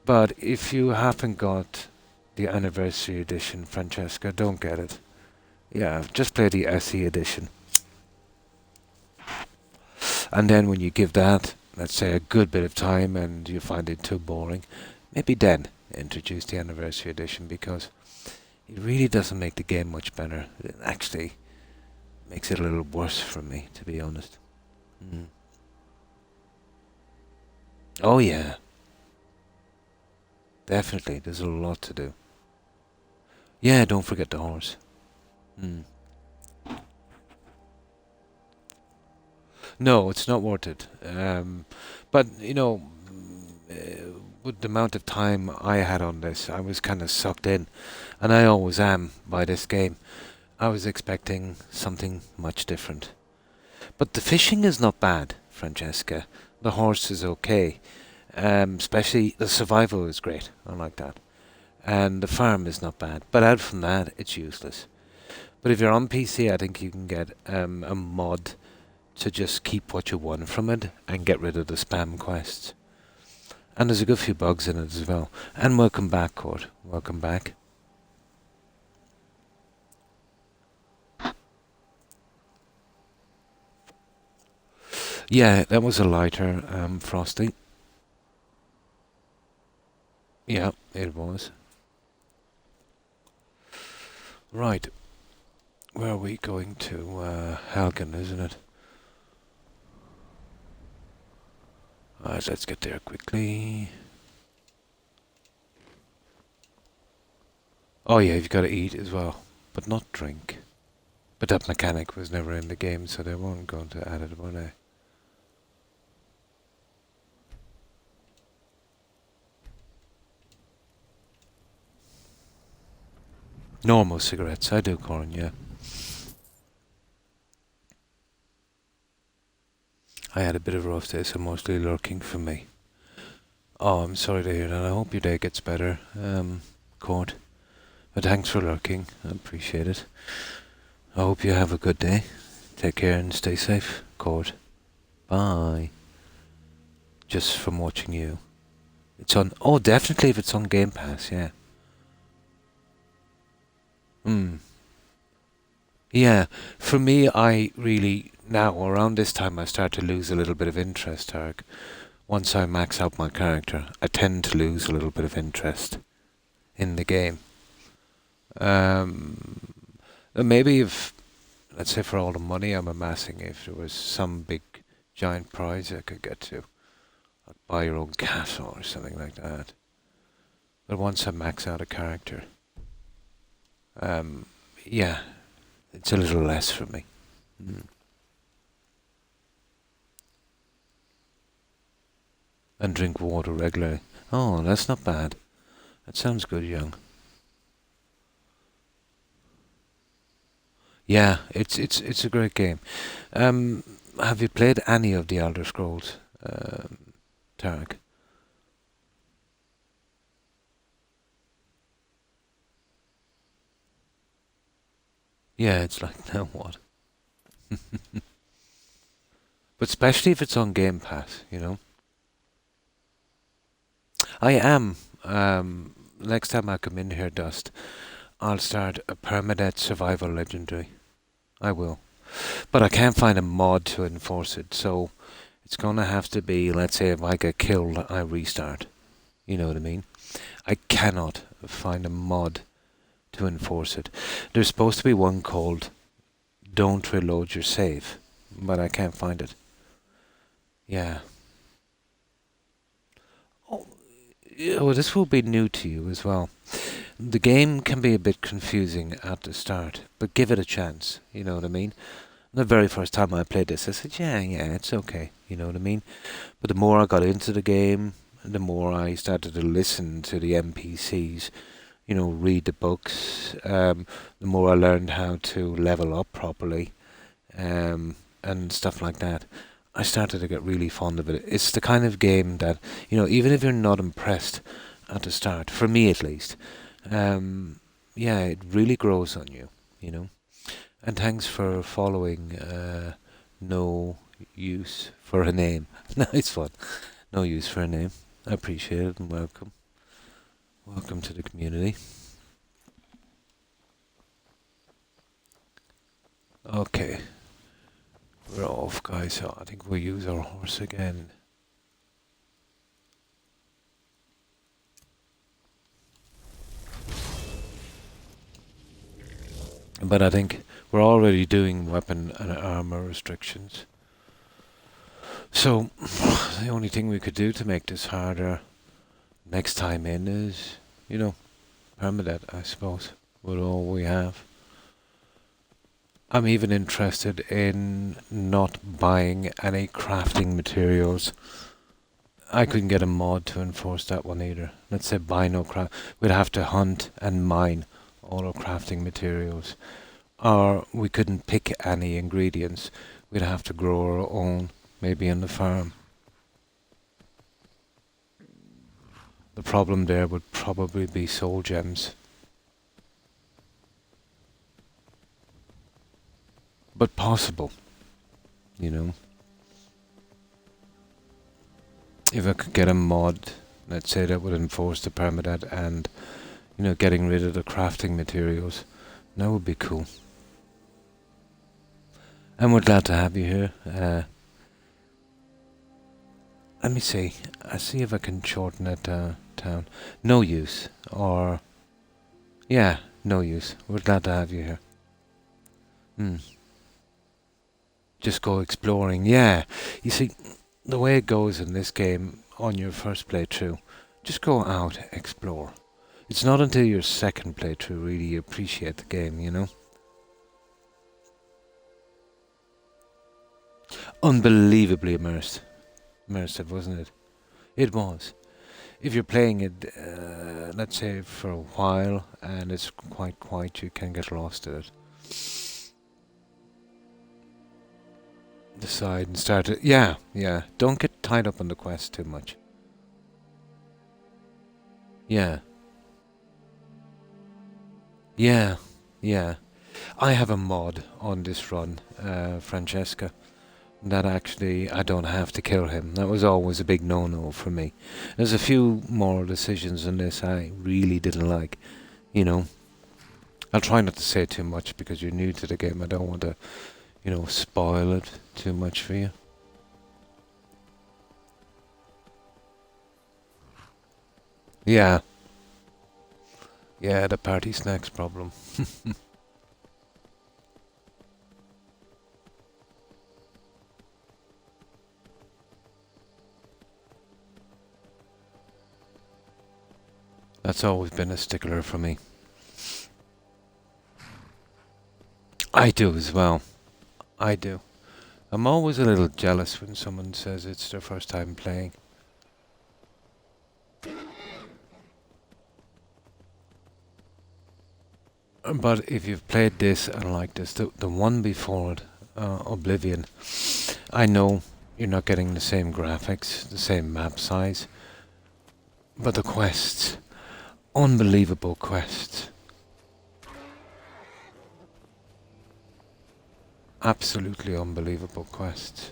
But if you haven't got the anniversary edition, Francesca, don't get it. Yeah, just play the SE edition. And then when you give that, let's say, a good bit of time and you find it too boring, maybe then introduce the anniversary edition, because it really doesn't make the game much better. It actually makes it a little worse for me, to be honest. Oh yeah. Definitely, there's a lot to do. Yeah, don't forget the horse. No, it's not worth it. But, with the amount of time I had on this, I was kind of sucked in. And I always am by this game. I was expecting something much different. But the fishing is not bad, Francesca. The horse is okay. Especially the survival is great. I like that. And the farm is not bad. But out from that, it's useless. But if you're on PC, I think you can get a mod to just keep what you want from it and get rid of the spam quests. And there's a good few bugs in it as well. And welcome back, Court. Welcome back. Yeah, that was a lighter Frosty. Yeah, it was. Right. Where are we going to? Helgen, isn't it? Alright, let's get there quickly. Oh yeah, you've got to eat as well, but not drink. But that mechanic was never in the game, so they weren't going to add it, were they? Normal cigarettes, I do, Corin, yeah. I had a bit of a rough day, so mostly lurking for me. Oh, I'm sorry to hear that. I hope your day gets better, Court. But thanks for lurking. I appreciate it. I hope you have a good day. Take care and stay safe, Court. Bye. Just from watching you. It's on... Oh, definitely if it's on Game Pass, yeah. Yeah, for me, I really now, around this time, I start to lose a little bit of interest, Tarek. Once I max out my character, I tend to lose a little bit of interest in the game. Maybe if, let's say for all the money I'm amassing, if there was some big giant prize I could get to, I'd buy your own castle or something like that. But once I max out a character, yeah, it's a little less for me. And drink water regularly. Oh, that's not bad. That sounds good, young. Yeah, it's a great game. Have you played any of the Elder Scrolls, Tarek? Yeah, it's like, now what? But especially if it's on Game Pass, you know. I am. Next time I come in here, Dust, I'll start a permadeath survival legendary. I will. But I can't find a mod to enforce it, so it's gonna have to be, let's say if I get killed, I restart. You know what I mean? I cannot find a mod to enforce it. There's supposed to be one called Don't Reload Your Save, but I can't find it. Yeah. Oh, this will be new to you as well. The game can be a bit confusing at the start, but give it a chance, you know what I mean? The very first time I played this, I said, yeah, it's okay, you know what I mean? But the more I got into the game, the more I started to listen to the NPCs, you know, read the books, the more I learned how to level up properly, and stuff like that. I started to get really fond of it. It's the kind of game that, you know, even if you're not impressed at the start, for me at least, yeah, it really grows on you, you know. And thanks for following No Use for a Name. Nice one. No Use for a Name. I appreciate it and welcome. Welcome to the community. Okay. We're off, guys, so I think we'll use our horse again. But I think we're already doing weapon and armour restrictions. So, the only thing we could do to make this harder next time in is, you know, permadeath, I suppose, with all we have. I'm even interested in not buying any crafting materials. I couldn't get a mod to enforce that one either. Let's say buy no craft. We'd have to hunt and mine all our crafting materials. Or we couldn't pick any ingredients. We'd have to grow our own, maybe in the farm. The problem there would probably be soul gems. But possible, you know. If I could get a mod, let's say, that would enforce the permadeath and, you know, getting rid of the crafting materials, that would be cool. And we're glad to have you here. Let me see. I see if I can shorten it down. No use, or yeah, no use. We're glad to have you here. Just go exploring. Yeah, you see, the way it goes in this game on your first playthrough, just go out, explore. It's not until your second playthrough really you appreciate the game, you know. Unbelievably immersive, wasn't it? It was. If you're playing it, let's say for a while, and it's quite quiet, you can get lost in it. Decide and start it. Yeah. Don't get tied up on the quest too much. Yeah. I have a mod on this run, Francesca, that actually I don't have to kill him. That was always a big no-no for me. There's a few moral decisions in this I really didn't like, you know. I'll try not to say too much because you're new to the game. I don't want to, you know, spoil it too much for you. Yeah. Yeah, the party snacks problem. That's always been a stickler for me. I do as well. I do. I'm always a little jealous when someone says it's their first time playing. But if you've played this and like this, the one before it, Oblivion, I know you're not getting the same graphics, the same map size, but the quests, unbelievable quests. Absolutely unbelievable quests.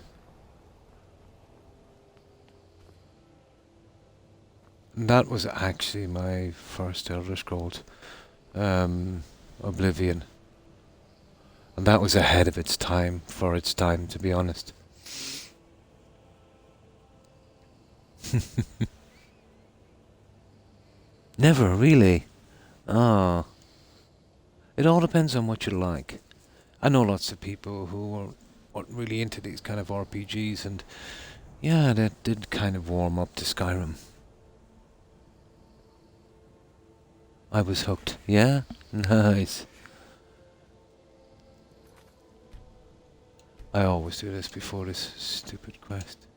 And that was actually my first Elder Scrolls, Oblivion. And that was ahead of its time, for its time, to be honest. Never, really. Ah. It all depends on what you like. I know lots of people who aren't really into these kind of RPGs, and yeah, that did kind of warm up to Skyrim. I was hooked. Yeah? Nice. I always do this before this stupid quest.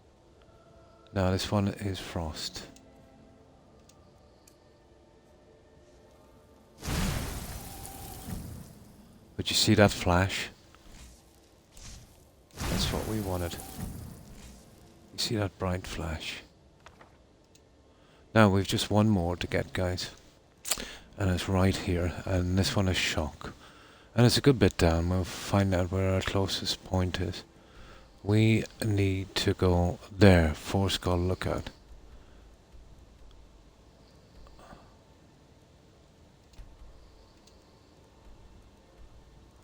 Now this one is Frost. But you see that flash? That's what we wanted. You see that bright flash? Now we've just one more to get, guys. And it's right here, and this one is Shock. And it's a good bit down. We'll find out where our closest point is. We need to go there, Four Skull Lookout.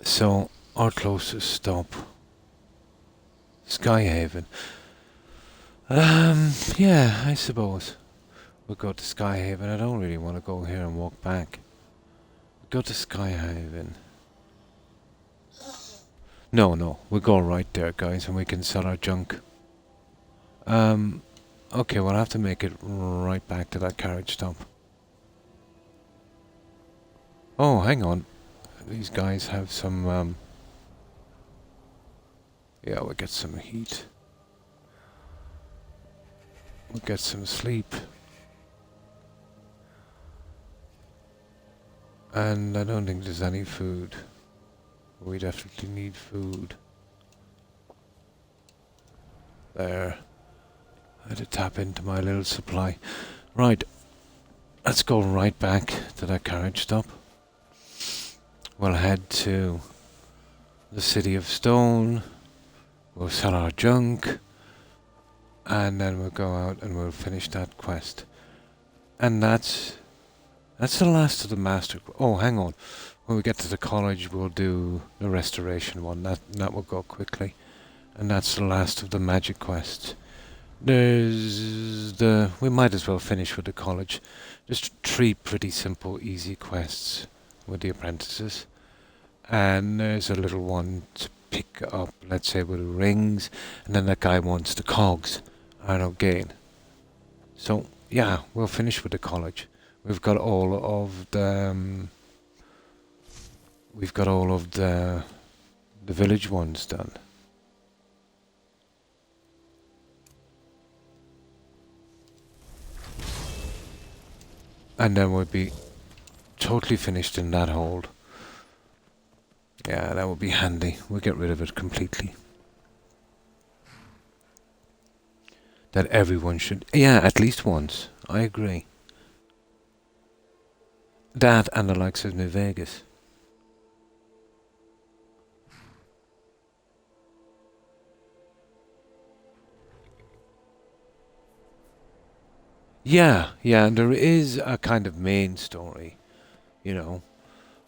So, our closest stop, Skyhaven. Yeah, I suppose we'll go to Skyhaven. I don't really want to go here and walk back. Go to Skyhaven. No, we'll go right there, guys, and we can sell our junk. Okay, we'll have to make it right back to that carriage stop. Oh, hang on. These guys have some, yeah, we'll get some heat. We'll get some sleep. And I don't think there's any food. We definitely need food. There. I had to tap into my little supply. Right. Let's go right back to that carriage stop. We'll head to the City of Stone. We'll sell our junk. And then we'll go out and we'll finish that quest. And that's the last of the master. Oh, hang on. When we get to the college, we'll do the restoration one. That will go quickly. And that's the last of the magic quests. We might as well finish with the college. Just 3 pretty simple, easy quests with the apprentices. And there's a little one to pick up, let's say, with rings. And then that guy wants the cogs. I don't gain. So, yeah, we'll finish with the college. We've got all of the... We've got all of the village ones done. And then we'll be totally finished in that hold. Yeah, that would be handy. We'll get rid of it completely. That everyone should... Yeah, at least once. I agree. That and the likes of New Vegas. Yeah, there is a kind of main story, you know,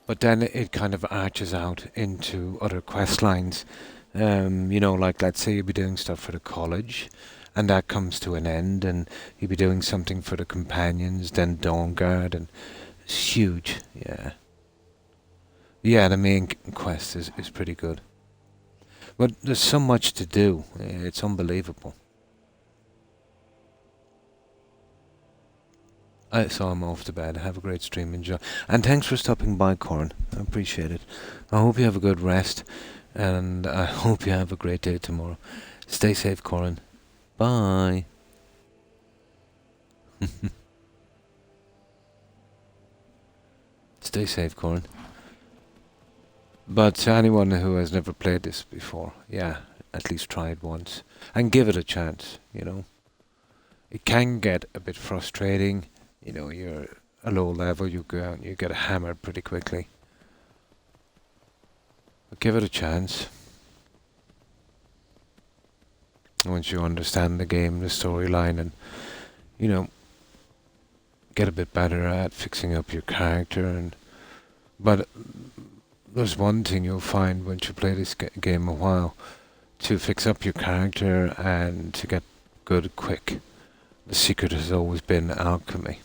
but then it kind of arches out into other quest lines You know, like let's say you'll be doing stuff for the college, and that comes to an end, and you'll be doing something for the companions, then Dawn Guard, and it's huge. Yeah. Yeah, the main quest is pretty good. But there's so much to do. It's unbelievable. So I'm off to bed. Have a great stream. Enjoy. And thanks for stopping by, Corin. I appreciate it. I hope you have a good rest. And I hope you have a great day tomorrow. Stay safe, Corin. Bye. Stay safe, Corin. But to anyone who has never played this before, yeah, at least try it once. And give it a chance, you know. It can get a bit frustrating. You know, you're a low level, you go out and you get hammered pretty quickly. But give it a chance. Once you understand the game, the storyline, and, you know, get a bit better at fixing up your character. And but there's one thing you'll find once you play this game a while, to fix up your character and to get good quick. The secret has always been alchemy.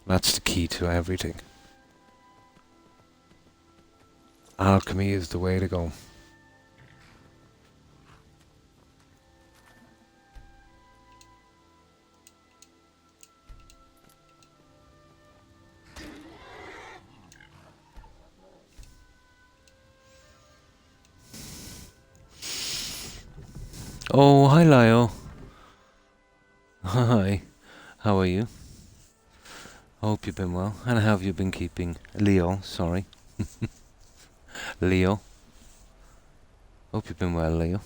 That's the key to everything. Alchemy is the way to go. Oh, hi Lyle. Hi. How are you? I hope you've been well. And how have you been keeping? Leo, sorry. Leo. Hope you've been well, Leo.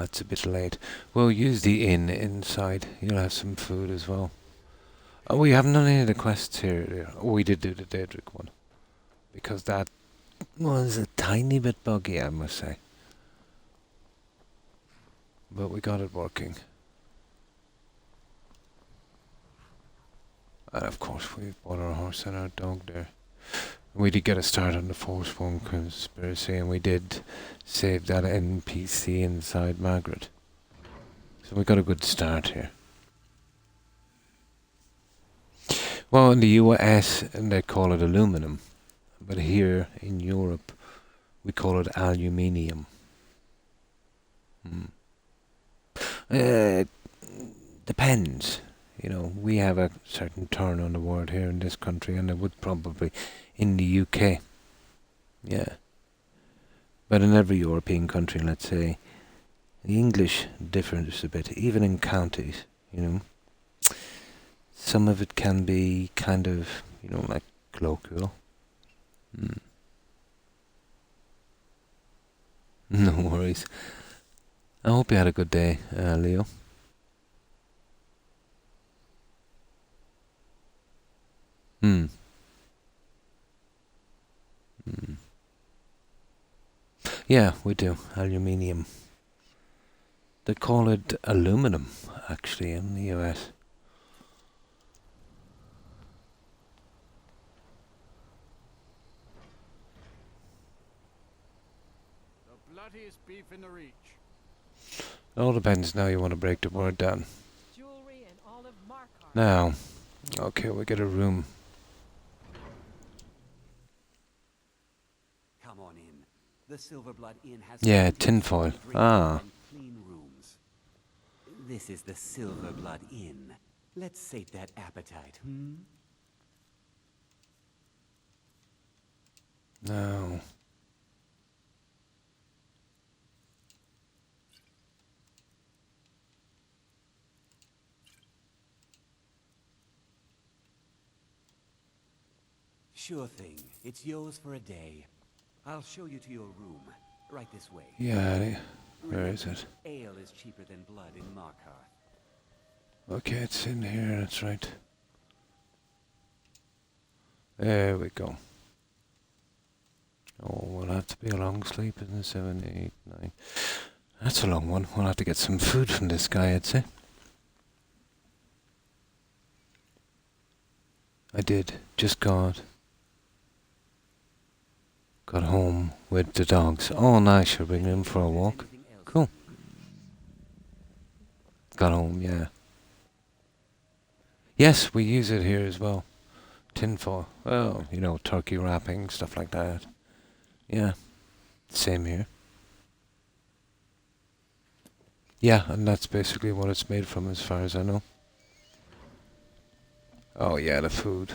It's a bit late. Well, use the inn inside. You'll have some food as well. Oh, we haven't done any of the quests here. Oh, we did do the Daedric one. Because that was a tiny bit buggy, I must say. But we got it working. And of course we've bought our horse and our dog there. We did get a start on the Forsworn conspiracy, and we did save that NPC inside Margaret. So we got a good start here. Well, in the US they call it aluminum, but here in Europe we call it aluminium. Depends. You know, we have a certain turn on the word here in this country, and it would probably in the UK. Yeah. But in every European country, let's say, the English differs a bit, even in counties, you know. Some of it can be kind of, you know, like colloquial. No worries. I hope you had a good day, Leo. Yeah, we do. Aluminium. They call it aluminum, actually, in the US. The bloodiest beef in the reach. It all depends now you want to break the word down. Jewelry and olive marker. Now, okay, we get a room. Come on in. The Silverblood Inn has Yeah, plenty of tinfoil. food, drink, Ah. and clean rooms. This is the Silverblood Inn. Let's sate that appetite, No. Sure thing. It's yours for a day. I'll show you to your room. Right this way. Yeah, where is it? Ale is cheaper than blood in Markarth. Okay, it's in here, that's right. There we go. Oh, we'll have to be a long sleep, isn't it? 7, 8, 9. That's a long one. We'll have to get some food from this guy, I'd say. I did. Just got got home with the dogs. Oh, nice. You're bringing them for a walk. Cool. Got home, yeah. Yes, we use it here as well. Tinfoil. Well, you know, turkey wrapping, stuff like that. Yeah. Same here. Yeah, and that's basically what it's made from as far as I know. Oh yeah, the food.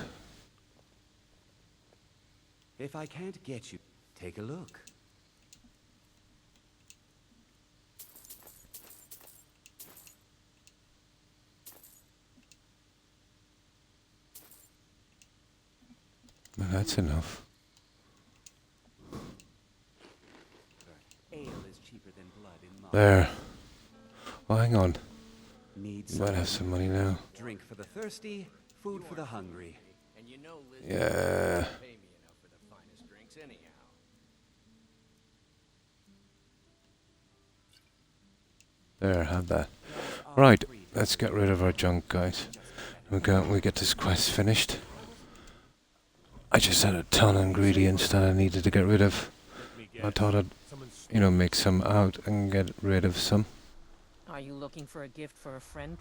If I can't get you, take a look. Well, that's enough. Ale is cheaper than blood in Mars. There. Well, hang on. Need You might have some money now. drink for the thirsty, food for the hungry. And you know Liz Yeah. doesn't pay me enough for the finest drinks anyhow. There, have that. Right, let's get rid of our junk, guys. We get this quest finished. I just had a ton of ingredients that I needed to get rid of. I thought I'd, you know, make some out and get rid of some. Are you looking for a gift for a friend?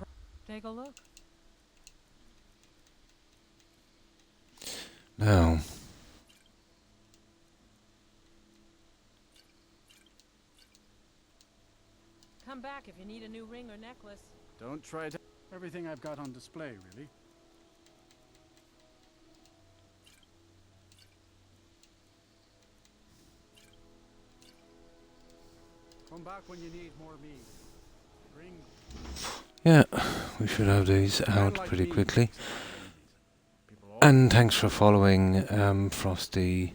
Take a look. Now, Come back if you need a new ring or necklace. Don't try to... Everything I've got on display, really. Come back when you need more meat. Bring... yeah, we should have these out pretty quickly. And thanks for following Frosty's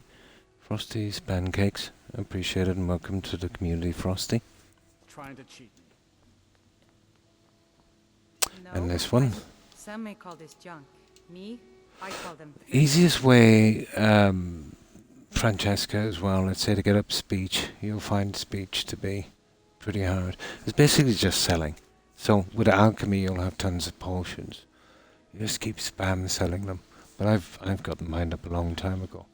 Pancakes. Appreciate it and welcome to the community, Frosty. Trying to cheat me. No, And this one. Some may call this junk. Me, I call them. Easiest way, Francesca, as well, let's say to get up speech, you'll find speech to be pretty hard. It's basically just selling. So with alchemy, you'll have tons of potions. You just keep spam selling them. But I've got them lined up a long time ago.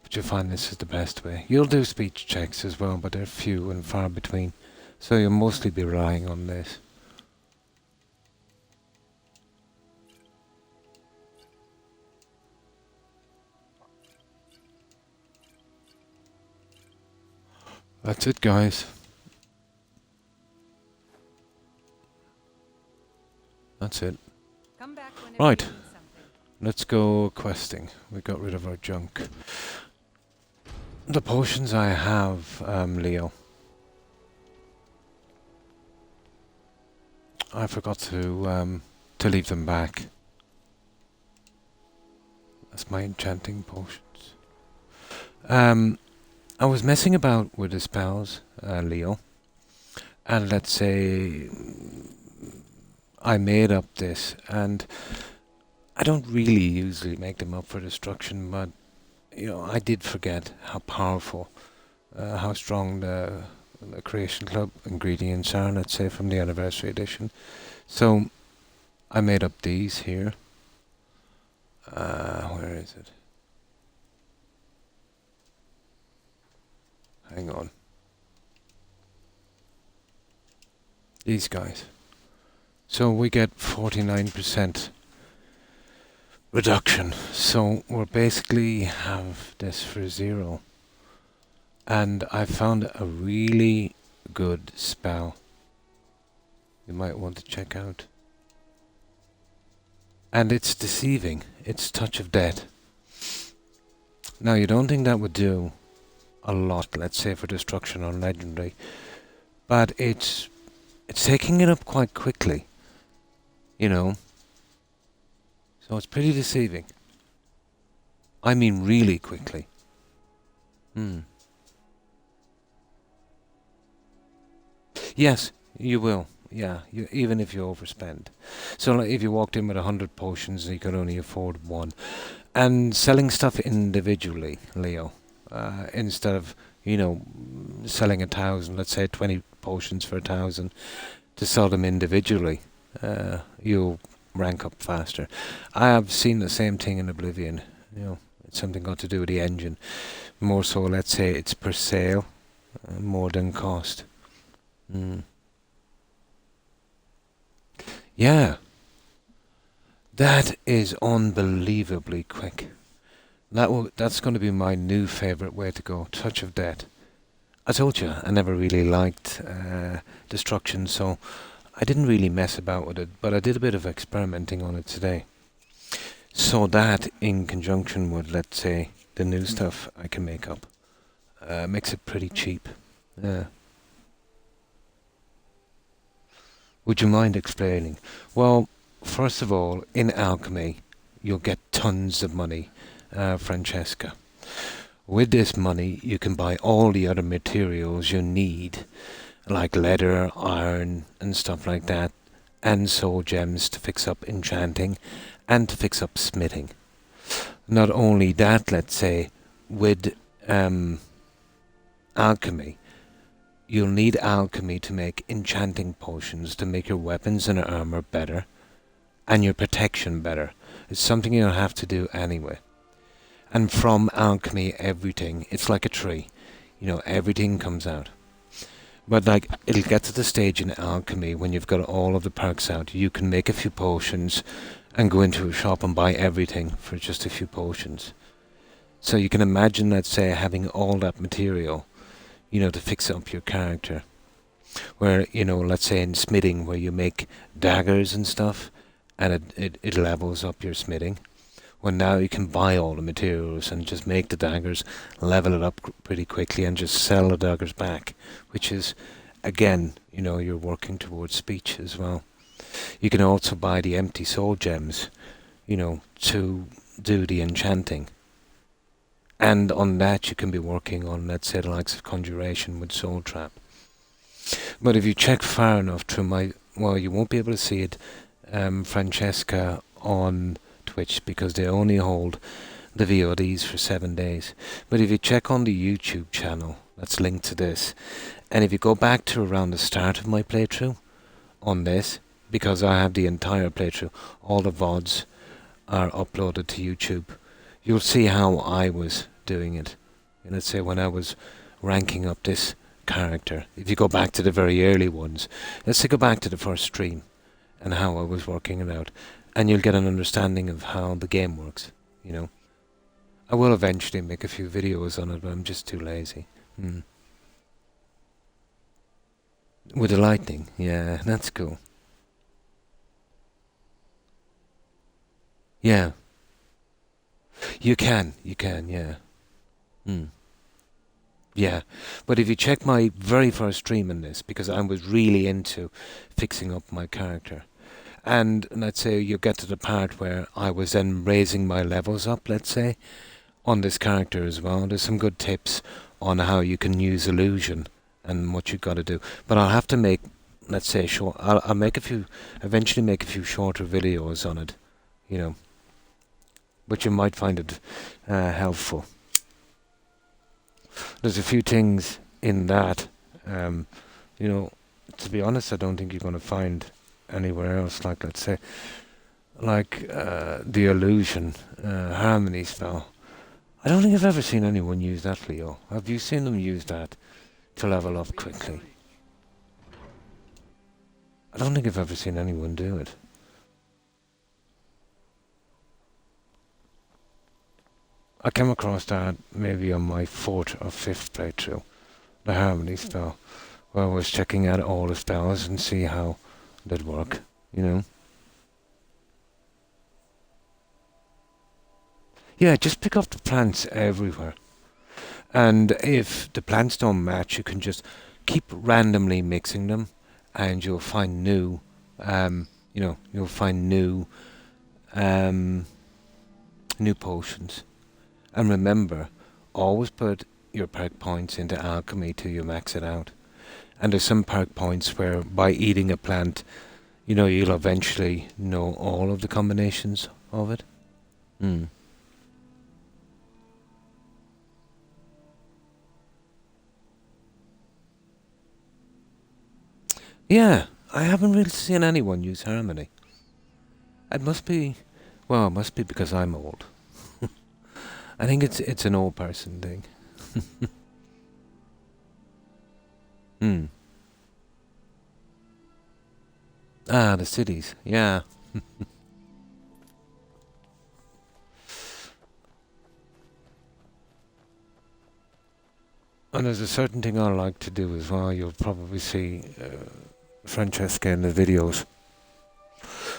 But you'll find this is the best way. You'll do speech checks as well, but they're few and far between. So you'll mostly be relying on this. That's it, guys. That's it. Come back whenever Right. you need something. Let's go questing. We got rid of our junk. The potions I have, Leo. I forgot to leave them back. That's my enchanting potions. I was messing about with the spells, Leo. And let's say I made up this, and I don't really usually make them up for destruction, but you know, I did forget how powerful, how strong the Creation Club ingredients are, let's say from the anniversary edition. So I made up these here. Where is it? Hang on. These guys. So we get 49% reduction. So we'll basically have this for 0. And I found a really good spell you might want to check out. And it's deceiving. It's Touch of Death. Now you don't think that would do a lot, let's say for destruction on legendary, but it's taking it up quite quickly, you know. So it's pretty deceiving. I mean really quickly. Yes, you will. Yeah, even if you overspend. So like, if you walked in with 100 potions and you could only afford one. And selling stuff individually, Leo, instead of, you know, selling 1,000, let's say 20 potions for 1,000, to sell them individually, you'll rank up faster. I have seen the same thing in Oblivion. You know, It's something got to do with the engine. More so, let's say it's per sale, more than cost. Yeah. That is unbelievably quick. That's going to be my new favourite way to go. Touch of Death. I told you, I never really liked Destruction, so I didn't really mess about with it, but I did a bit of experimenting on it today. So that, in conjunction with, let's say, the new stuff I can make up, makes it pretty cheap. Would you mind explaining? Well, first of all, in alchemy, you'll get tons of money, Francesca. With this money, you can buy all the other materials you need, like leather, iron, and stuff like that, and soul gems to fix up enchanting, and to fix up smithing. Not only that, let's say, with alchemy, you'll need alchemy to make enchanting potions to make your weapons and armor better, and your protection better. It's something you'll have to do anyway. And from alchemy, everything, it's like a tree. Everything comes out. But like, it'll get to the stage in alchemy when you've got all of the perks out. You can make a few potions and go into a shop and buy everything for just a few potions. So you can imagine, let's say, having all that material, to fix up your character. Where, let's say in smithing, where you make daggers and stuff, and it levels up your smithing. Well, now you can buy all the materials and just make the daggers, level it up pretty quickly, and just sell the daggers back, which is, again, you're working towards speech as well. You can also buy the empty soul gems, to do the enchanting. And on that you can be working on, let's say, the likes of conjuration with soul trap. But if you check far enough through you won't be able to see it, Francesca, on Twitch, because they only hold the VODs for 7 days. But if you check on the YouTube channel that's linked to this, and if you go back to around the start of my playthrough on this, because I have the entire playthrough, all the VODs are uploaded to YouTube, you'll see how I was doing it. And let's say when I was ranking up this character, if you go back to the very early ones, let's say go back to the first stream and how I was working it out, and you'll get an understanding of how the game works. I will eventually make a few videos on it, but I'm just too lazy. With the lightning, yeah, that's cool. Yeah. You can, yeah. Yeah, but if you check my very first stream in this, because I was really into fixing up my character, and let's say you get to the part where I was then raising my levels up, let's say, on this character as well. There's some good tips on how you can use illusion and what you've got to do. But I'll have to make, let's say, I'll eventually make a few shorter videos on it, But you might find it helpful. There's a few things in that, to be honest, I don't think you're going to find anywhere else, like, let's say, like the illusion harmony spell. I don't think I've ever seen anyone use that, Leo. Have you seen them use that to level up quickly? I don't think I've ever seen anyone do it. I came across that maybe on my 4th or 5th playthrough, the harmony spell, where I was checking out all the spells and see how they'd work, Yeah, just pick up the plants everywhere. And if the plants don't match, you can just keep randomly mixing them, and you'll find new, you'll find new potions. And remember, always put your perk points into alchemy till you max it out. And there's some perk points where by eating a plant, you'll eventually know all of the combinations of it. Yeah, I haven't really seen anyone use harmony. It must be because I'm old. I think it's an old person thing. Hmm. Ah, the cities. Yeah. And there's a certain thing I like to do as well. You'll probably see Francesca in the videos.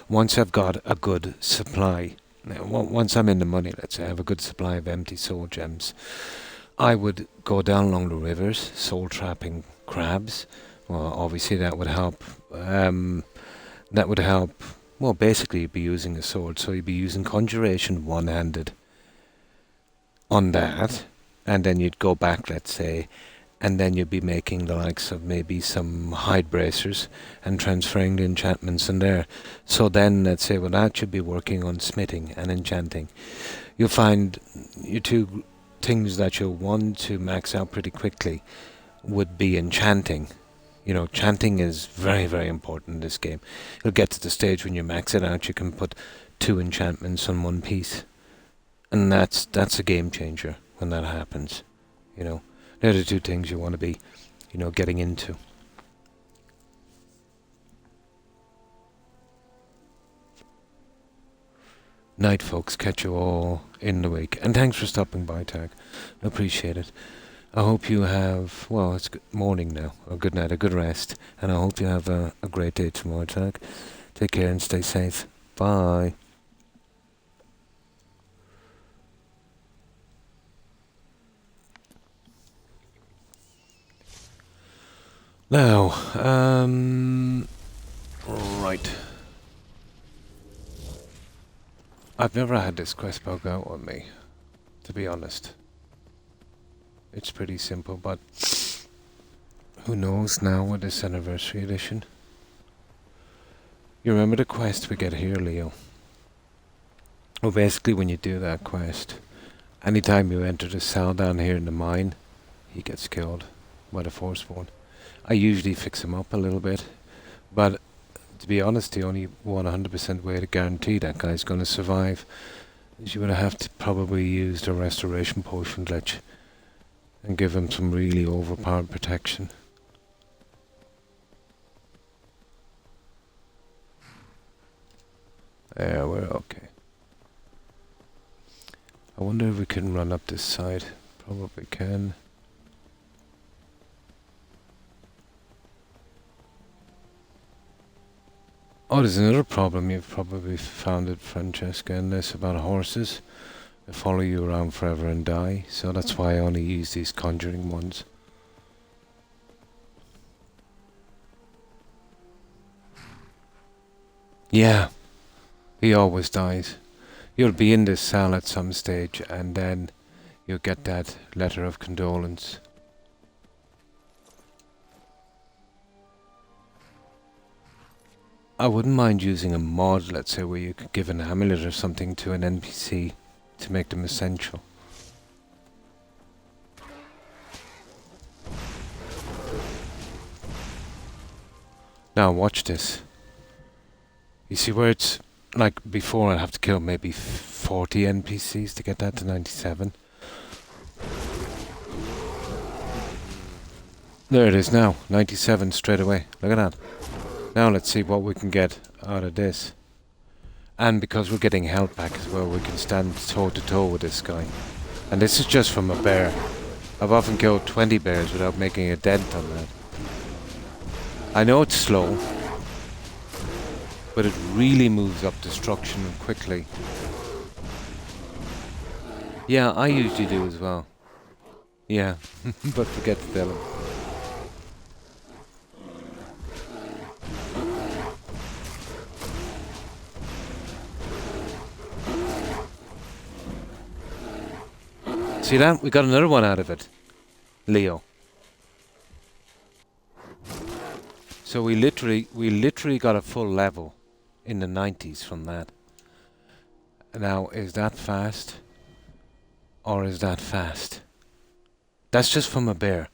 Once I've got a good supply, once I'm in the money, let's say I have a good supply of empty soul gems, I would go down along the rivers, soul trapping crabs. Well, obviously that would help. Well, basically you'd be using a sword, so you'd be using conjuration one-handed on that, and then you'd go back, let's say, and then you'd be making the likes of maybe some hide bracers and transferring the enchantments in there. So then, let's say, with that, you'd be working on smithing and enchanting. You'll find your two things that you'll want to max out pretty quickly would be enchanting. You know, chanting is very, very important in this game. You'll get to the stage when you max it out, you can put 2 enchantments on one piece. And that's a game changer when that happens. You know, they're the 2 things you want to be, you know, getting into. Night, folks. Catch you all in the week. And thanks for stopping by, Tag. Appreciate it. I hope you have, well, it's good morning now, or good night, a good rest. And I hope you have a great day tomorrow, Tag. Take care and stay safe. Bye. Now, right. I've never had this quest bug out on me, to be honest. It's pretty simple, but who knows now with this anniversary edition? You remember the quest we get here, Leo? Well, basically when you do that quest, anytime you enter the cell down here in the mine, he gets killed by the Forspawn. I usually fix him up a little bit, but to be honest, the only 100% way to guarantee that guy's going to survive is you would have to probably use the restoration potion glitch and give him some really overpowered protection. Yeah, we're okay. I wonder if we can run up this side. Probably can. Oh, there's another problem you've probably found it, Francesca, in this about horses. They follow you around forever and die, so that's why I only use these conjuring ones. Yeah, he always dies. You'll be in this cell at some stage, and then you'll get that letter of condolence. I wouldn't mind using a mod, let's say, where you could give an amulet or something to an NPC to make them essential. Now watch this. You see where it's, like before I'd have to kill maybe 40 NPCs to get that to 97. There it is now, 97 straight away. Look at that. Now let's see what we can get out of this. And because we're getting health back as well, we can stand toe to toe with this guy. And this is just from a bear. I've often killed 20 bears without making a dent on that. I know it's slow, but it really moves up destruction quickly. Yeah, I usually do as well. Yeah, but forget to tell him. See that? We got another one out of it. Leo. So we literally got a full level in the 90s from that. Now, is that fast? Or is that fast? That's just from a bear.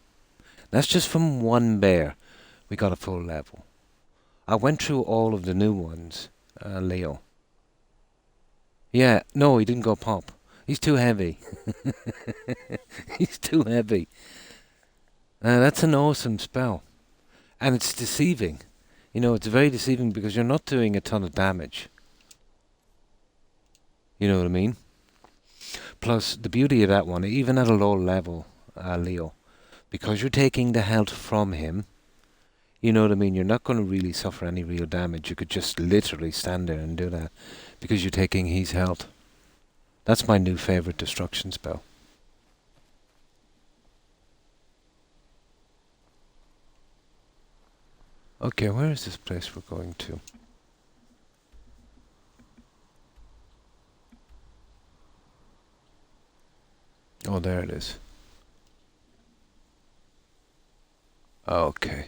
That's just from one bear. We got a full level. I went through all of the new ones, Leo. Yeah, no, he didn't go pop. He's too heavy. He's too heavy. That's an awesome spell. And it's deceiving. You know, it's very deceiving because you're not doing a ton of damage. You know what I mean? Plus, the beauty of that one, even at a low level, Leo, because you're taking the health from him, you know what I mean? You're not going to really suffer any real damage. You could just literally stand there and do that because you're taking his health. That's my new favourite destruction spell. Okay, where is this place we're going to? Oh, there it is. Okay.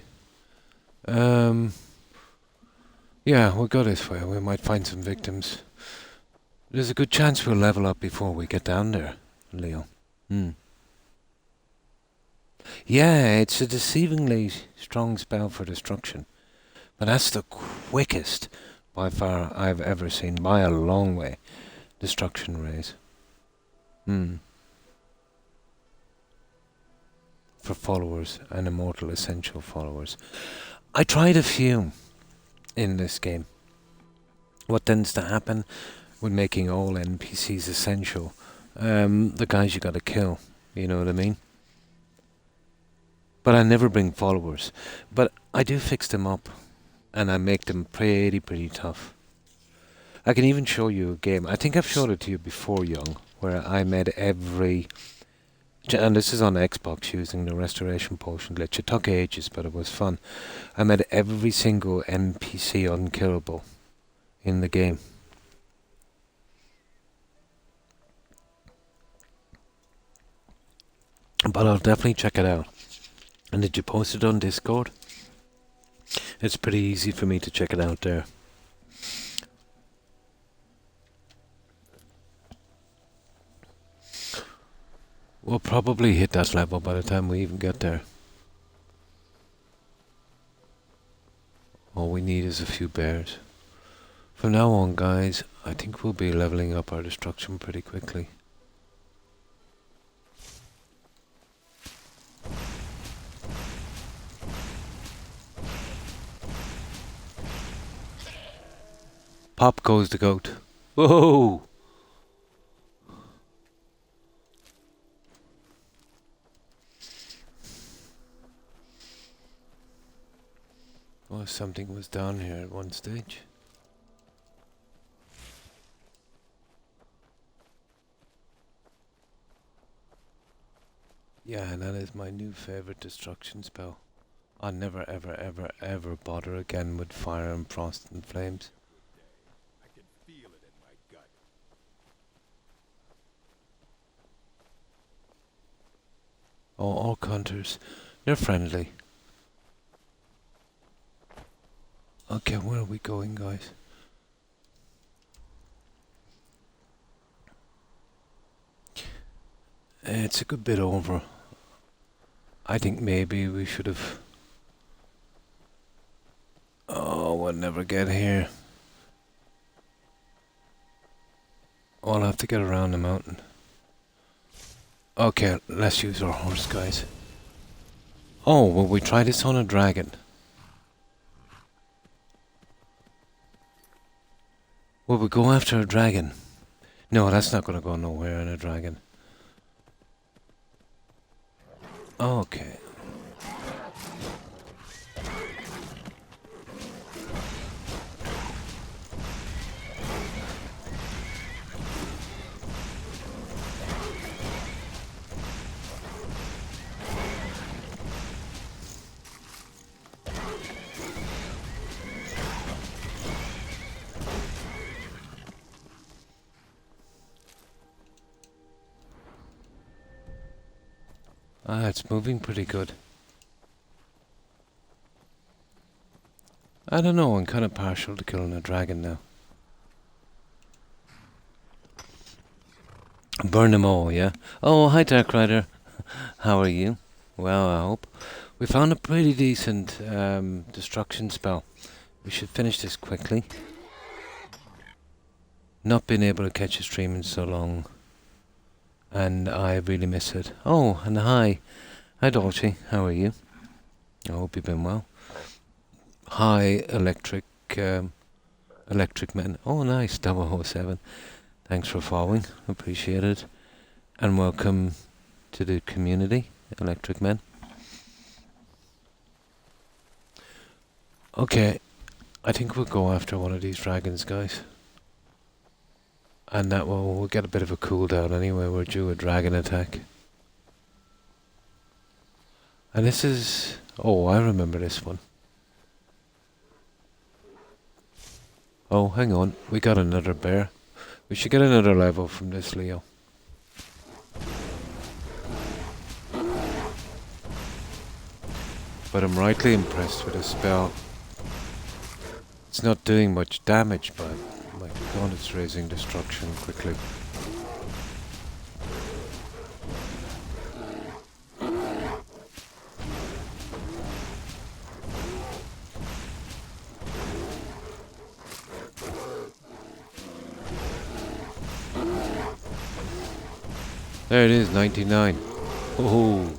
Yeah, we'll go this way. We might find some victims. There's a good chance we'll level up before we get down there, Leo. Yeah, it's a deceivingly strong spell for destruction. But that's the quickest, by far, I've ever seen, by a long way, destruction raise. For followers and immortal essential followers. I tried a few in this game. What tends to happen with making all NPCs essential, the guys you gotta kill, you know what I mean? But I never bring followers. But I do fix them up, and I make them pretty tough. I can even show you a game. I think I've showed it to you before, Young, where I made every... And this is on Xbox using the restoration potion glitch. It took ages, but it was fun. I made every single NPC unkillable in the game. But I'll definitely check it out. And did you post it on Discord? It's pretty easy for me to check it out there. We'll probably hit that level by the time we even get there. All we need is a few bears. From now on, guys, I think we'll be leveling up our destruction pretty quickly. Pop goes the goat. Whoa! Oh, something was down here at one stage. Yeah, and that is my new favourite destruction spell. I'll never ever bother again with fire and frost and flames. I can feel it in my gut. Oh, all hunters. They're friendly. Okay, where are we going, guys? It's a good bit over. I think maybe we should have... Oh, we'll never get here. I'll have to get around the mountain. Okay, let's use our horse, guys. Oh, will we try this on a dragon? Will we go after a dragon? No, that's not going to go nowhere in a dragon. Okay. Ah, it's moving pretty good. I don't know, I'm kind of partial to killing a dragon now. Burn them all, yeah? Oh, hi Dark Rider. How are you? Well, I hope. We found a pretty decent destruction spell. We should finish this quickly. Not been able to catch a stream in so long. and I really miss it. Oh, and hi. Hi, Dolce. How are you? I hope you've been well. Hi, Electric Men. Oh, nice, 007. Thanks for following. Appreciate it. And welcome to the community, Electric Men. Okay, I think we'll go after one of these dragons, guys. And that we'll get a bit of a cooldown anyway. We're due a dragon attack. And this is... Oh, I remember this one. Oh, hang on. We got another bear. We should get another level from this, Leo. But I'm rightly impressed with the spell. It's not doing much damage, but my god, it's raising destruction quickly. There it is, 99. Oh,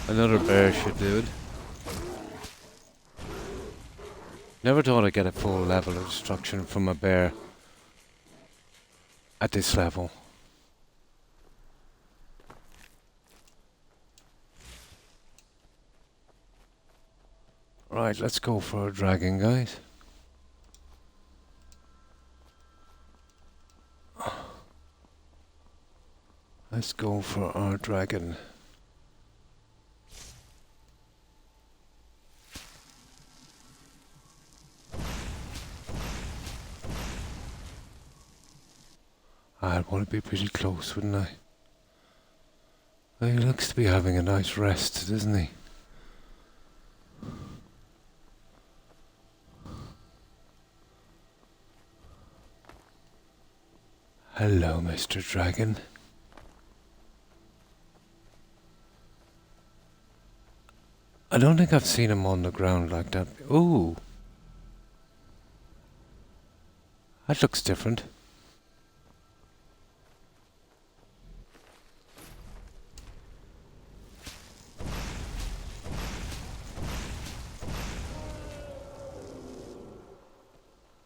another bear should do it. Never thought I'd get a full level of destruction from a bear at this level. Right, let's go for a dragon, guys. Let's go for our dragon. I'd want to be pretty close, wouldn't I? Well, he looks to be having a nice rest, doesn't he? Hello, Mr. Dragon. I don't think I've seen him on the ground like that. Ooh. That looks different.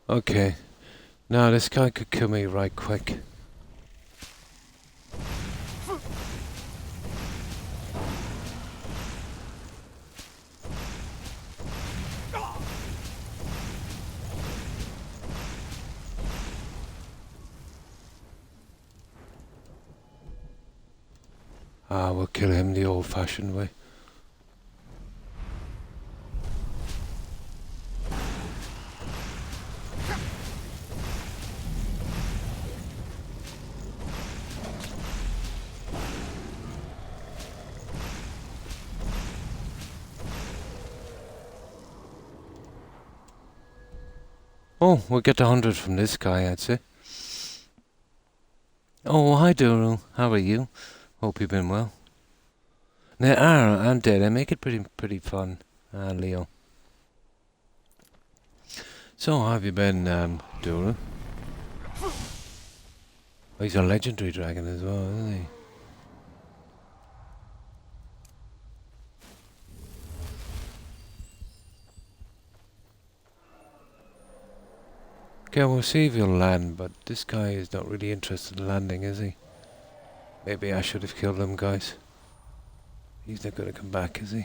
Okay. Now this guy could kill me right quick. Ah, we'll kill him the old-fashioned way. Oh, we'll get 100 from this guy, I'd say. Oh, hi Duru. How are you? Hope you've been well. I'm dead. I make it pretty fun, Leo. So, how have you been, Duru? Oh, he's a legendary dragon as well, isn't he? Okay, we'll see if he'll land, but this guy is not really interested in landing, is he? Maybe I should have killed him, guys. He's not going to come back, is he?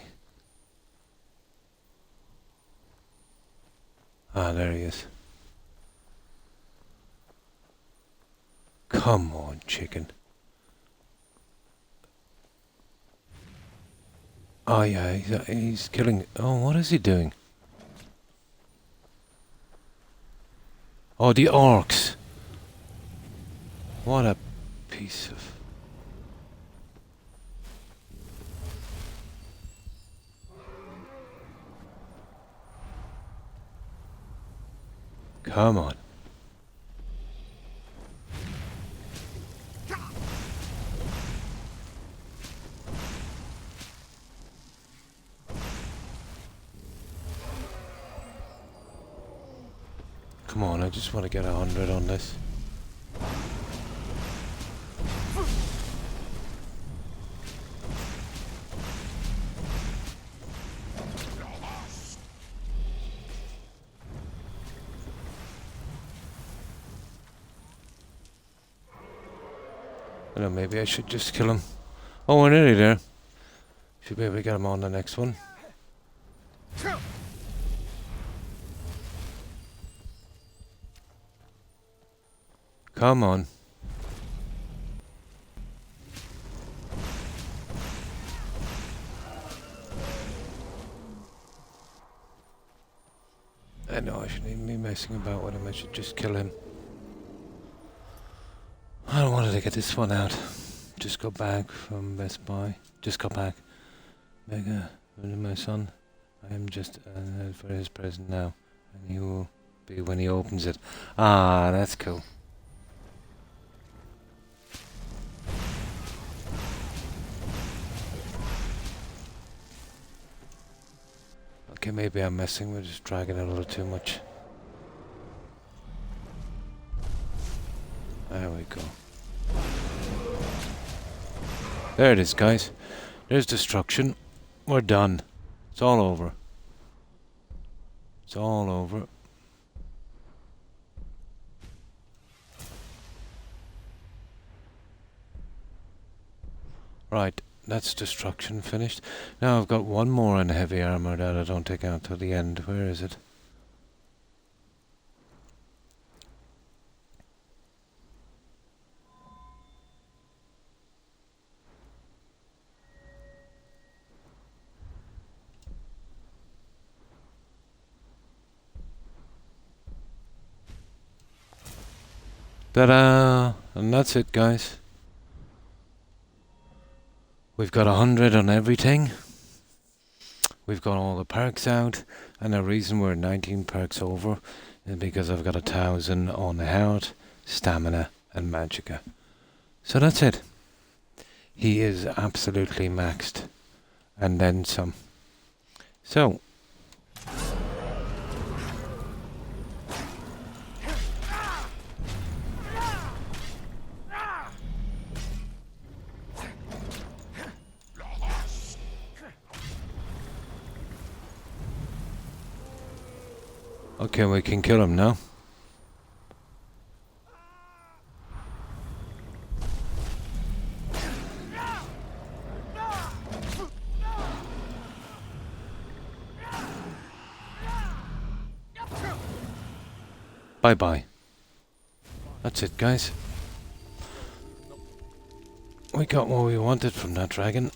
Ah, there he is. Come on, chicken. Oh yeah, he's killing... Oh, what is he doing? Oh, the orcs. What a piece of... Come on. Come on, I just want to get 100 on this. I don't know, maybe I should just kill him. Oh, we're nearly there. Should be able to get him on the next one. Come on. I know I shouldn't even be messing about with him. I should just kill him. I don't want to get this one out. Just go back from Best Buy. Just go back. Mega, my son. I am just for his present now. And he will be when he opens it. Ah, that's cool. Okay, maybe I'm messing. We're just dragging it a little too much. There we go. There it is, guys. There's destruction. We're done. It's all over. It's all over. Right. That's destruction finished. Now I've got one more in heavy armor that I don't take out till the end. Where is it? Ta-da! And that's it, guys. We've got 100 on everything. We've got all the perks out, and the reason we're 19 perks over is because I've got 1,000 on health, stamina, and magicka. So that's it. He is absolutely maxed, and then some. So. Okay, we can kill him now. Bye-bye. That's it, guys. We got what we wanted from that dragon.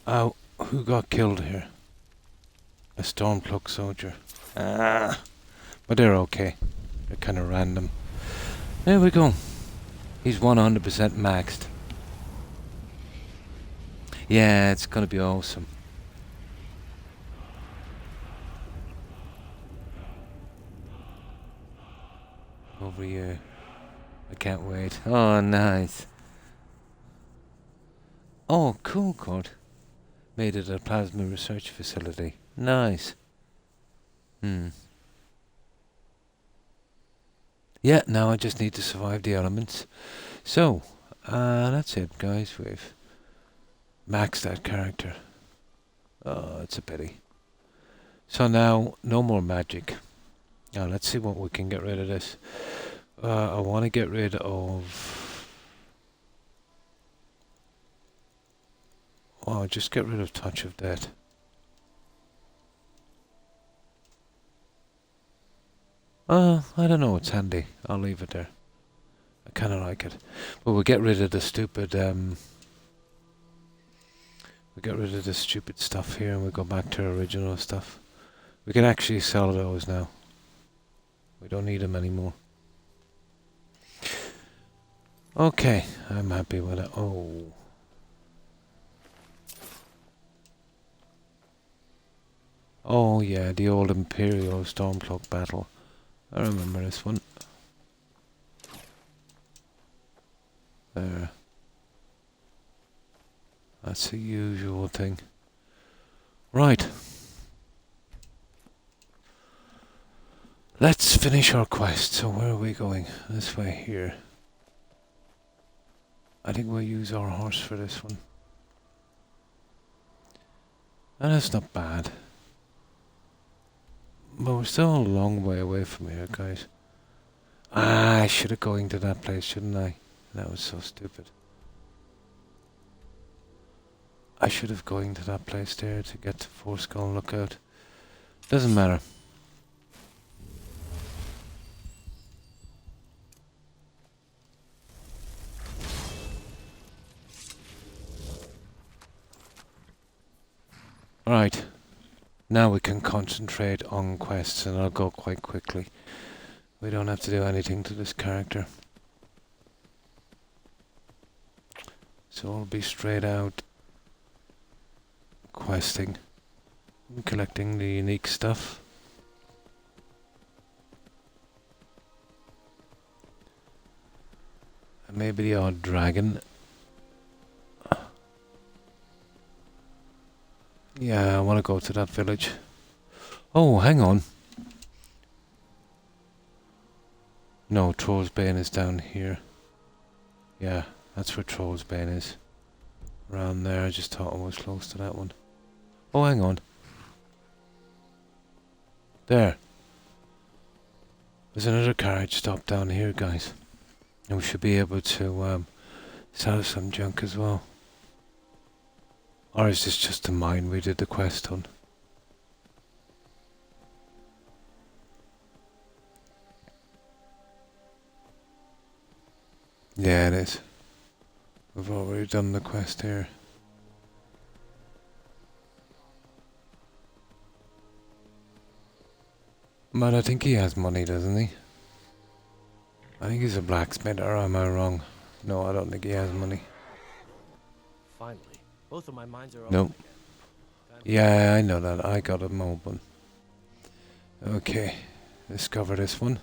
Oh, who got killed here? A Stormcloak soldier. Ah, but they're okay. They're kind of random. There we go. He's 100% maxed. Yeah, it's gonna be awesome. Over here. I can't wait. Oh, nice. Oh, cool, Cord. Made it a plasma research facility. Nice. Yeah, now I just need to survive the elements. So, that's it, guys. We've maxed that character. Oh, it's a pity. So now, no more magic. Now, let's see what we can get rid of this. I want to get rid of... Oh, just get rid of Touch of Death. I don't know, it's handy. I'll leave it there. I kind of like it. But we'll get rid of the stupid, we'll get rid of the stupid stuff here and we'll go back to original stuff. We can actually sell those now. We don't need them anymore. Okay, I'm happy with it. Oh. Oh yeah, the old Imperial Stormcloak battle. I remember this one. There. That's the usual thing. Right. Let's finish our quest. So where are we going? This way here. I think we'll use our horse for this one. And that's not bad. But we're still a long way away from here, guys. Ah, I should have going to that place, shouldn't I? That was so stupid. I should have going to that place there to get to Four Skull Lookout. Doesn't matter. Right. Now we can concentrate on quests and I'll go quite quickly. We don't have to do anything to this character. So I'll be straight out questing and collecting the unique stuff. And maybe the odd dragon. Yeah, I want to go to that village. Oh, hang on. No, Troll's Bane is down here. Yeah, that's where Troll's Bane is. Around there, I just thought I was close to that one. Oh, hang on. There. There's another carriage stop down here, guys. And we should be able to sell some junk as well. Or is this just the mine we did the quest on? Yeah, it is. We've already done the quest here. But I think he has money, doesn't he? I think he's a blacksmith, or am I wrong? No, I don't think he has money. Finally, both of my minds are Nope. Yeah, I know that. I got him open. Okay, discover this one.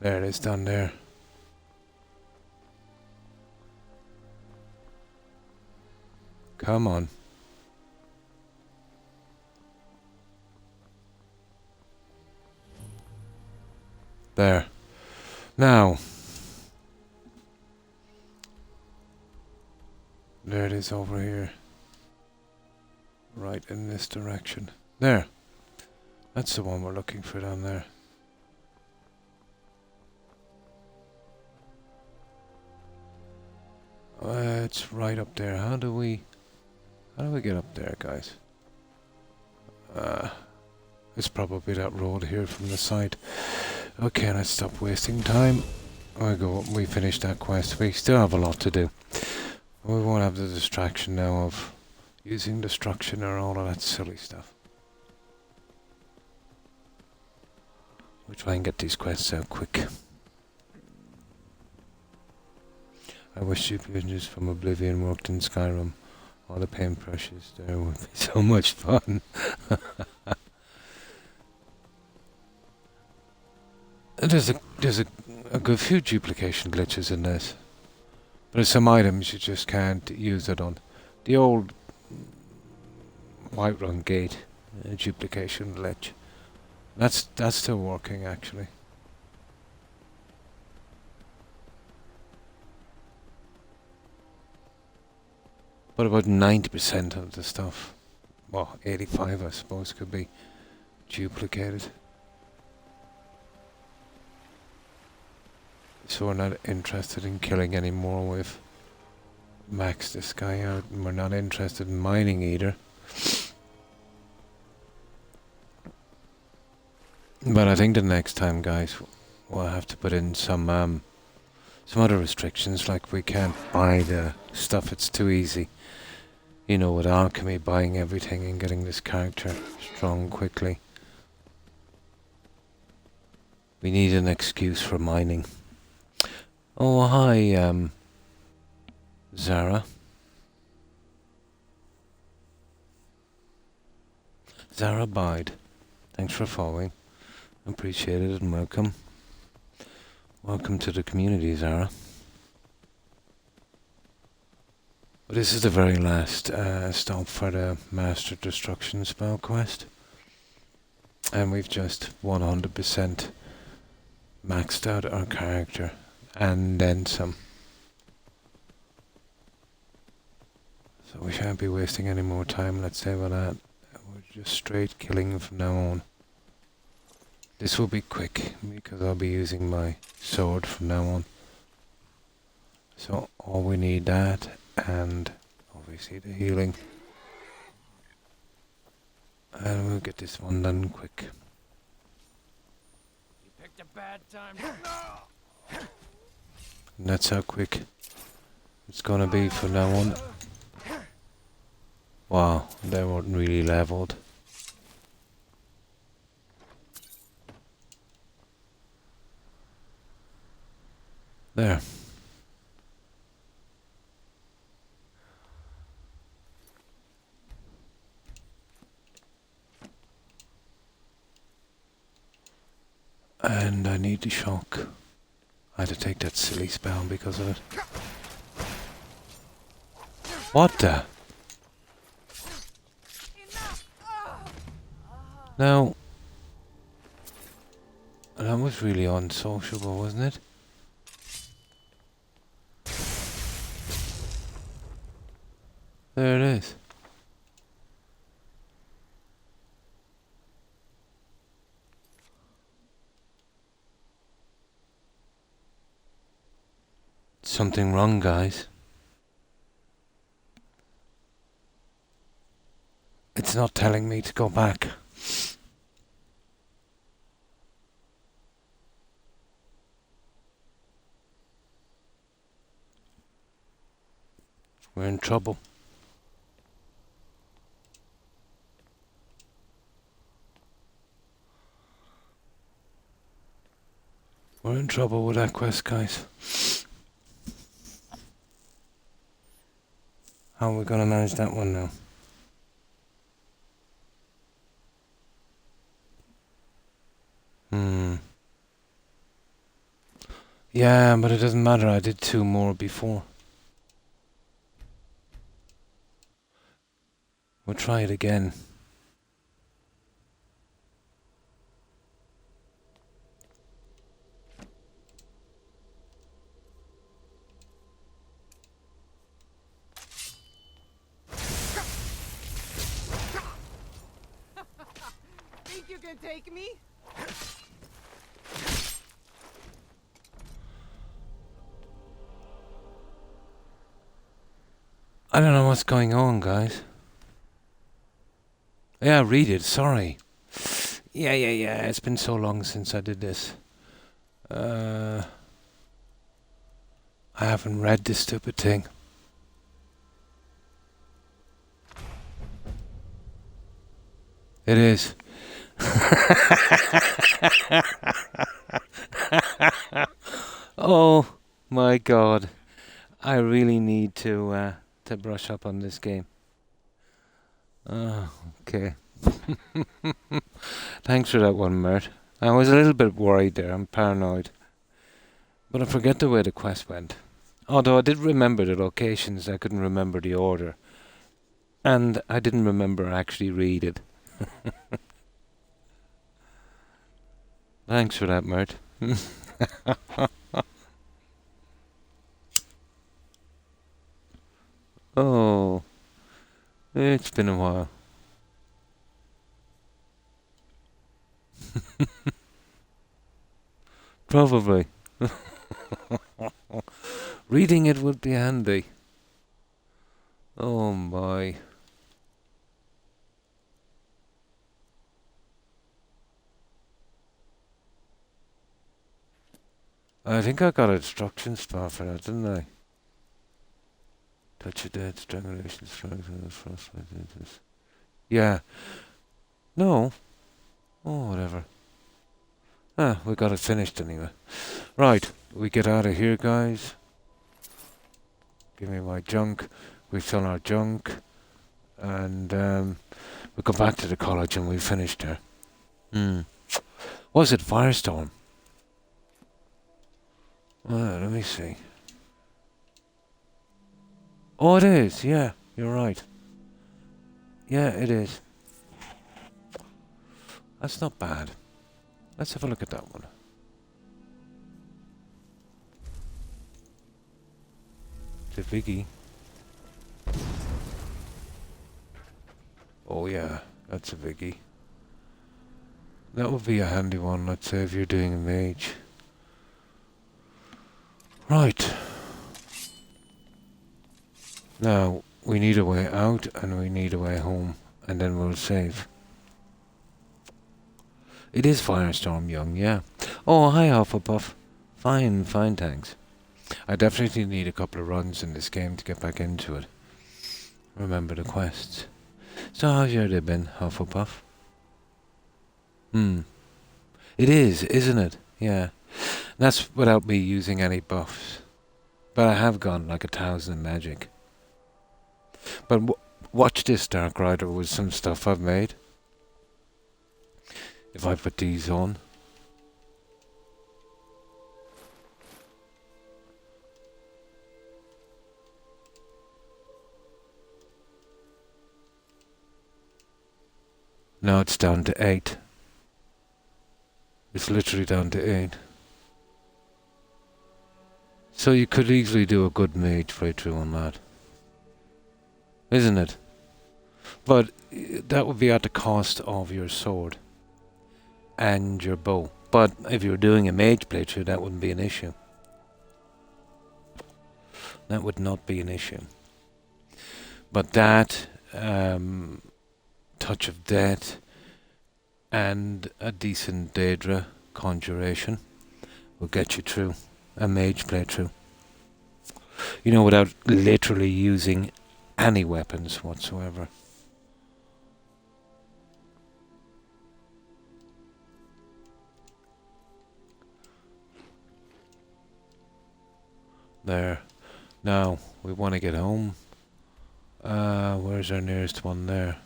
There it is down there. Come on. There. Now. There it is over here. Right in this direction. There. That's the one we're looking for down there. It's right up there. How do we get up there, guys? It's probably that road here from the side. Okay, let's stop wasting time. We finished that quest. We still have a lot to do. We won't have the distraction now of using destruction or all of that silly stuff. We'll try and get these quests out quick. I wish Supervisions from Oblivion worked in Skyrim. All the paintbrushes there would be so much fun. There's a good few duplication glitches in this. But there's some items you just can't use it on. The old Whiterun Gate duplication glitch. That's still working actually. But about 90% of the stuff, well, 85 I suppose, could be duplicated. So we're not interested in killing anymore. We've maxed this guy out, and we're not interested in mining either. But I think the next time, guys, we'll have to put in some other restrictions, like we can't buy the stuff. It's too easy. You know, with alchemy, buying everything and getting this character strong quickly. We need an excuse for mining. Oh, hi, Zara. Zara Bide. Thanks for following. Appreciate it and welcome. Welcome to the community, Zara. Well, this is the very last stop for the Master Destruction spell quest. And we've just 100% maxed out our character. And then some. So we shan't be wasting any more time, let's say, with that. We're just straight killing from now on. This will be quick because I'll be using my sword from now on. So all we need that and obviously the healing. And we'll get this one done quick. You picked a bad time. And that's how quick it's gonna be from now on. Wow, they weren't really leveled. There. And I need the shock. I had to take that silly spell because of it. What the? Now, that was really unsociable, wasn't it? There it is. Something wrong, guys. It's not telling me to go back. We're in trouble. We're in trouble with that quest, guys. How are we going to manage that one now? Yeah, but it doesn't matter. I did 2 more before. We'll try it again. Think you can take me? I don't know what's going on, guys. Yeah, read it. Sorry. Yeah. It's been so long since I did this. I haven't read this stupid thing. It is. Oh my god. I really need to brush up on this game. Oh, okay. Thanks for that one, Mert. I was a little bit worried there. I'm paranoid. But I forget the way the quest went. Although I did remember the locations, I couldn't remember the order. And I didn't remember actually read it. Thanks for that, Mert. Oh, it's been a while. Probably. Reading it would be handy. Oh my. I think I got a destruction spell for that, didn't I? Touch of death, strangulation, strength, frostbite. Yeah. No. Oh, whatever. Ah, we got it finished anyway. Right, we get out of here, guys. Give me my junk. We've done our junk. And we go back to the college and we finished there. Was it Firestorm? Let me see. Oh, it is. Yeah, you're right. Yeah, it is. That's not bad. Let's have a look at that one. It's a biggie. Oh yeah, that's a biggie. That would be a handy one, let's say, if you're doing a mage. Right. Now, we need a way out and we need a way home, and then we'll save. It is Firestorm Young, yeah. Oh, hi Hufflepuff. Fine, fine, thanks. I definitely need a couple of runs in this game to get back into it. Remember the quests. So how's your day been, Hufflepuff? It is, isn't it? Yeah. That's without me using any buffs. But I have gone like 1,000 in magic. But watch this, Dark Rider, with some stuff I've made. If I put these on. Now it's down to 8. It's literally down to 8. So you could easily do a good mage playthrough on that. Isn't it? But that would be at the cost of your sword. And your bow. But if you're doing a mage playthrough, that wouldn't be an issue. That would not be an issue. But that, Touch of Death, and a decent Daedra conjuration will get you through a mage playthrough. You know, without literally using any weapons whatsoever. There. Now, we want to get home. Where's our nearest one there?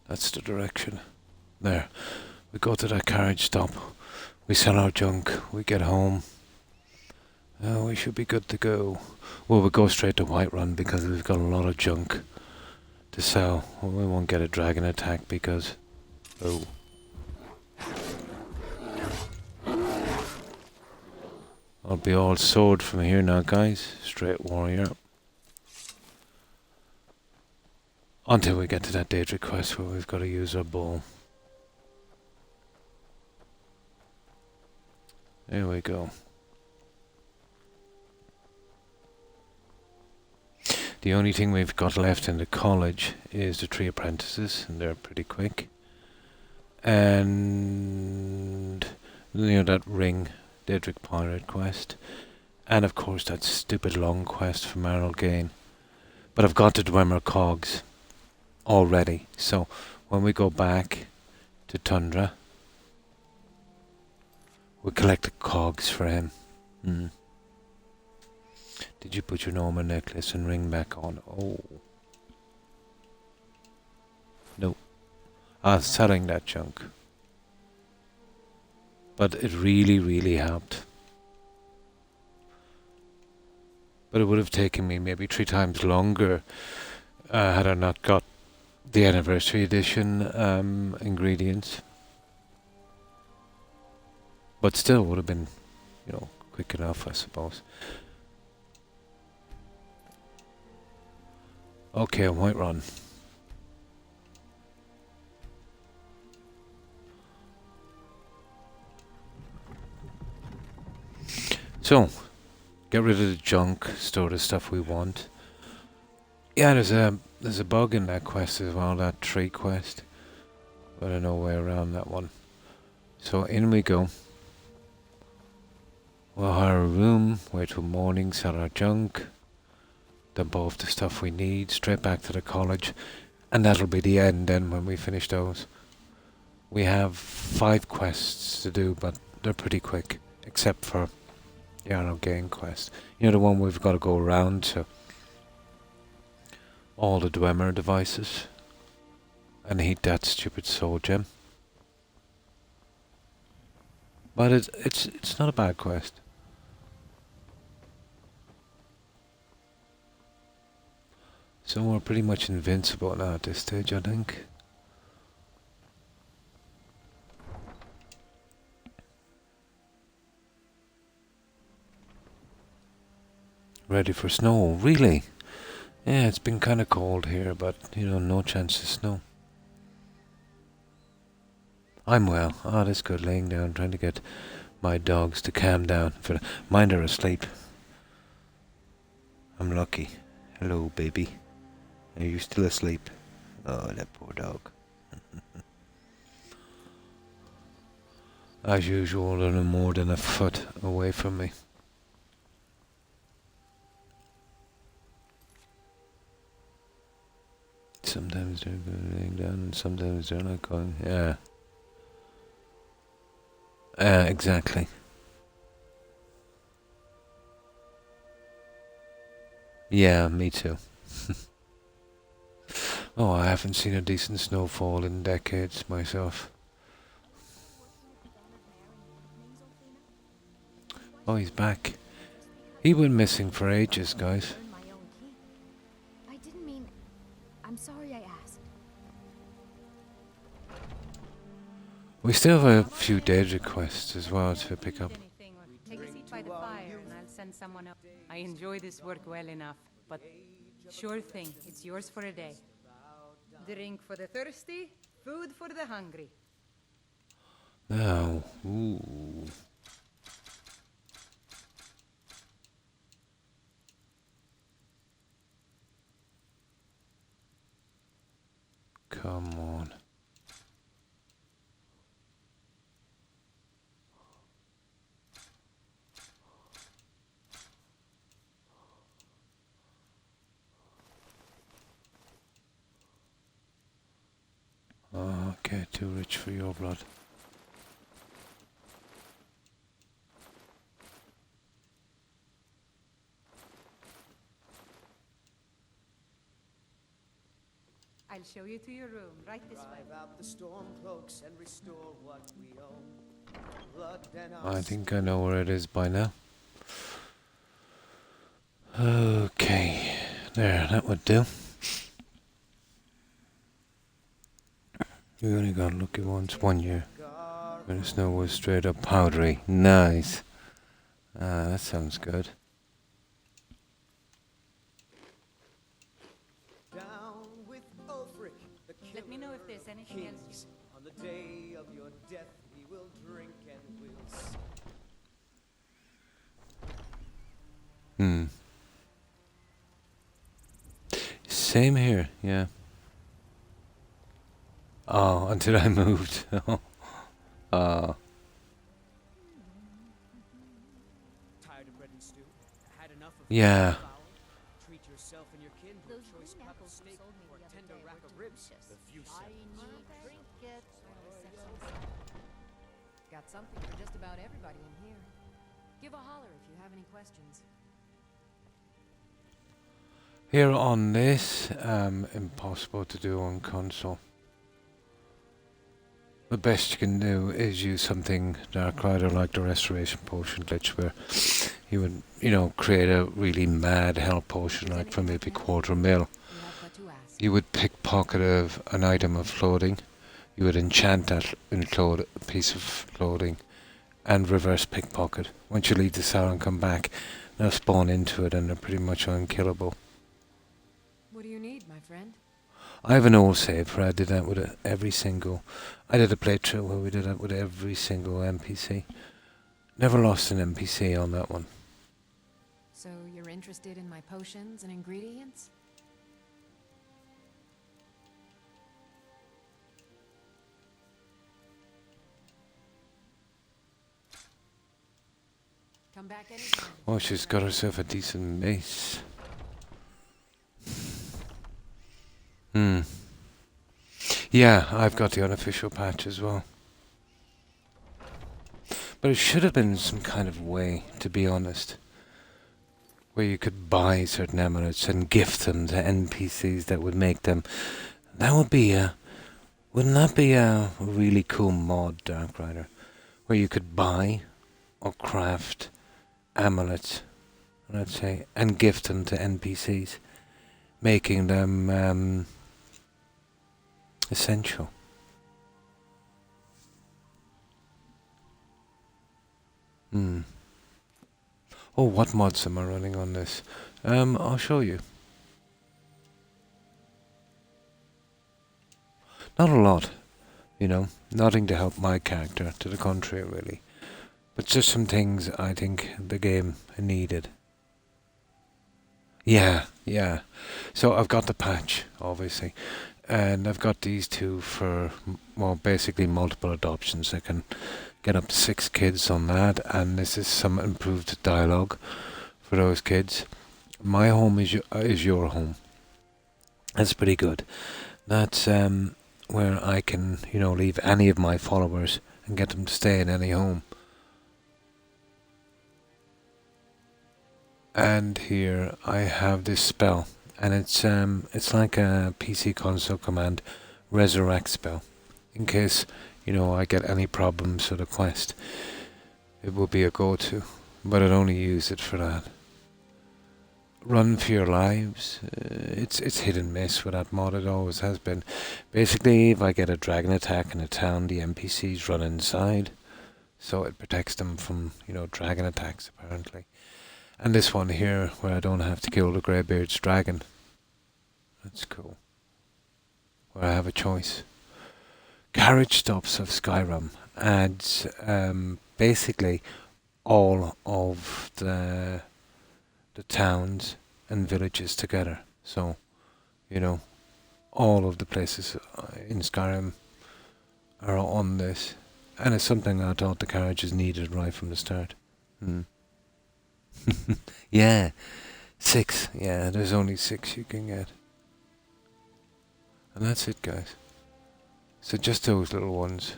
That's the direction. There. We go to that carriage stop. We sell our junk. We get home. We should be good to go. Well, we'll go straight to Whiterun because we've got a lot of junk to sell. Well, we won't get a dragon attack because... Oh. I'll be all sword from here now, guys. Straight warrior. Until we get to that Daedric quest where we've got to use our bow. There we go. The only thing we've got left in the college is the 3 apprentices, and they're pretty quick. And you know, that ring, Daedric Pirate quest. And of course that stupid long quest from Arlgain. But I've got the Dwemer cogs already, so when we go back to Tundra, we'll collect the cogs for him. Did you put your Norma necklace and ring back on? Oh. No. I was selling that junk. But it really, really helped. But it would have taken me maybe 3 times longer had I not got the anniversary edition ingredients. But still would have been, you know, quick enough, I suppose. Okay, I might run. So, get rid of the junk, store the stuff we want. Yeah, there's a bug in that quest as well, that tree quest. But I know way around that one. So in we go. We'll hire a room, wait till morning, sell our junk, dump off the stuff we need, straight back to the college, and that'll be the end then when we finish those. We have 5 quests to do, but they're pretty quick, except for the Arlgain quest. You know, the one we've got to go around to all the Dwemer devices and heat that stupid soul gem. But it's not a bad quest. So we're pretty much invincible now at this stage, I think. Ready for snow, really? Yeah, it's been kind of cold here, but, you know, no chance of snow. I'm well. Oh, that's good. Laying down, trying to get my dogs to calm down. Mine are asleep. I'm lucky. Hello, baby. Are you still asleep? Oh, that poor dog. As usual, they're no more than a foot away from me. Sometimes they're laying down and sometimes they're not going. Yeah. Exactly. Yeah, me too. Oh, I haven't seen a decent snowfall in decades myself. Oh, he's back. He went missing for ages, guys. I didn't mean... I'm sorry I asked. We still have a few dead requests as well to pick up. Take a seat by the fire and I'll send someone else. I enjoy this work well enough, but sure thing, it's yours for a day. Drink for the thirsty, food for the hungry. Now, ooh. Come on. Okay, too rich for your blood. I'll show you to your room, right this way. Drive out the storm cloaks and restore what we own. Blood and I think I know where it is by now. Okay, there, that would do. We only got lucky once 1 year. When the snow was straight up powdery. Nice. That sounds good. down with Ulfric, the Let me know if there's anything else kings. On the day of your death, we will drink and we'll Same here, yeah. Oh, until I moved. tired of bread and stew. Had enough of Yeah. fowl? Treat yourself and your kin to a choice cut of steak or a tender rack of ribs. The few Got something for just about everybody in here. Give a holler if you have any questions. Here on this, impossible to do on console. The best you can do is use something Dark Rider like the Restoration Potion glitch where you would, you know, create a really mad health potion like for maybe $250,000. You have but to ask. You would pickpocket of an item of clothing. You would enchant that in a piece of clothing and reverse pickpocket. Once you leave the cell and come back, they'll spawn into it and they're pretty much unkillable. What do you need, my friend? I have an old save where I did that with every single... I did a playthrough where we did that with every single NPC. Never lost an NPC on that one. So you're interested in my potions and ingredients? Come back anytime. Oh, she's got herself a decent mace. Yeah, I've got the unofficial patch as well. But it should have been some kind of way, to be honest, where you could buy certain amulets and gift them to NPCs that would make them. That would be a... Wouldn't that be a really cool mod, Dark Rider? Where you could buy or craft amulets, let's say, and gift them to NPCs, making them essential. Oh, what mods am I running on this? I'll show you. Not a lot, you know, nothing to help my character, to the contrary, really. But just some things I think the game needed. Yeah, yeah. So I've got the patch, obviously, and I've got these two for, well, basically multiple adoptions. I can get up to 6 kids on that, and this is some improved dialogue for those kids. My home is your home. That's pretty good. That's where I can, you know, leave any of my followers and get them to stay in any home. And here I have this spell, and it's like a PC console command, resurrect spell. In case, you know, I get any problems with the quest, it will be a go-to, but I'd only use it for that. Run for your lives. It's hit and miss with that mod. It always has been. Basically, if I get a dragon attack in a town, the NPCs run inside, so it protects them from, you know, dragon attacks apparently. And this one here, where I don't have to kill the Greybeard's dragon. That's cool. Where I have a choice. Carriage stops of Skyrim adds basically all of the towns and villages together. So, you know, all of the places in Skyrim are on this. And it's something I thought the carriages needed right from the start. Yeah, 6. Yeah, there's only 6 you can get. And that's it, guys. So just those little ones.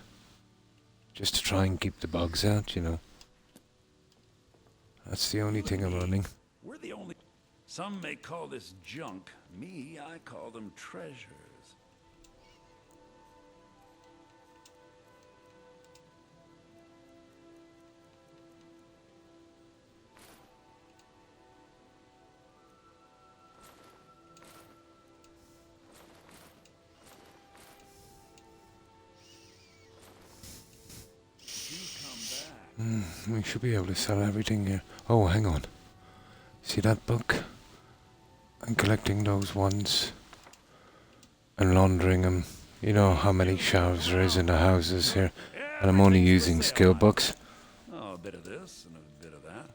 Just to try and keep the bugs out, you know. That's the only thing I'm running. We're the only... Some may call this junk. Me, I call them treasures. We should be able to sell everything here. Oh, hang on. See that book? I'm collecting those ones and laundering them. You know how many shelves there is in the houses here, and I'm only using skill books. Oh, a bit of this and a bit of that.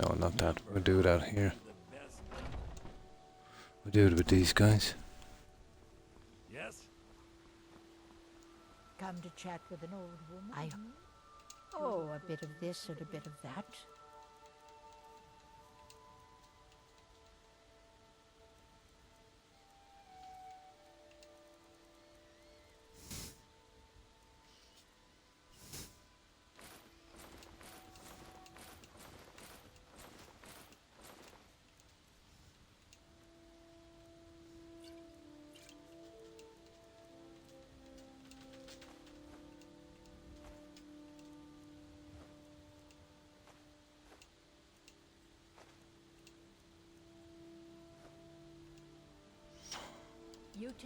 No, not that. We'll do that here. We'll do it with these guys. Yes? Come to chat with an old woman? Oh, a bit of this and a bit of that.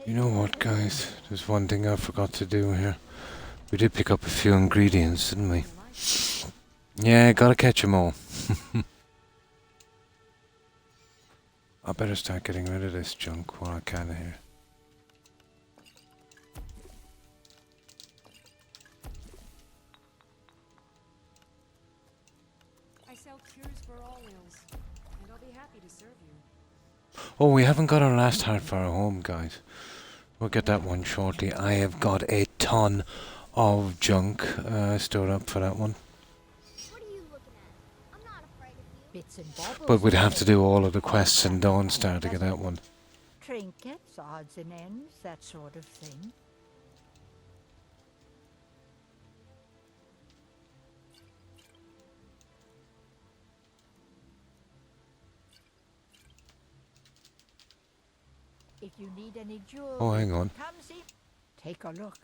You know what, guys? There's one thing I forgot to do here. We did pick up a few ingredients, didn't we? Yeah, gotta catch 'em all. I better start getting rid of this junk while I can here. I sell cures for all ills, and I'll be happy to serve you. Oh, we haven't got our last heart for our home, guys. We'll get that one shortly. I have got a ton of junk stored up for that one. What are you looking at? I'm not afraid of you. Bits and bobbles. But we'd have to do all of the quests in Dawnstar to get that one. Trinkets, odds and ends, that sort of thing. If you need any jewelry, Oh, hang on. come see. Take a look.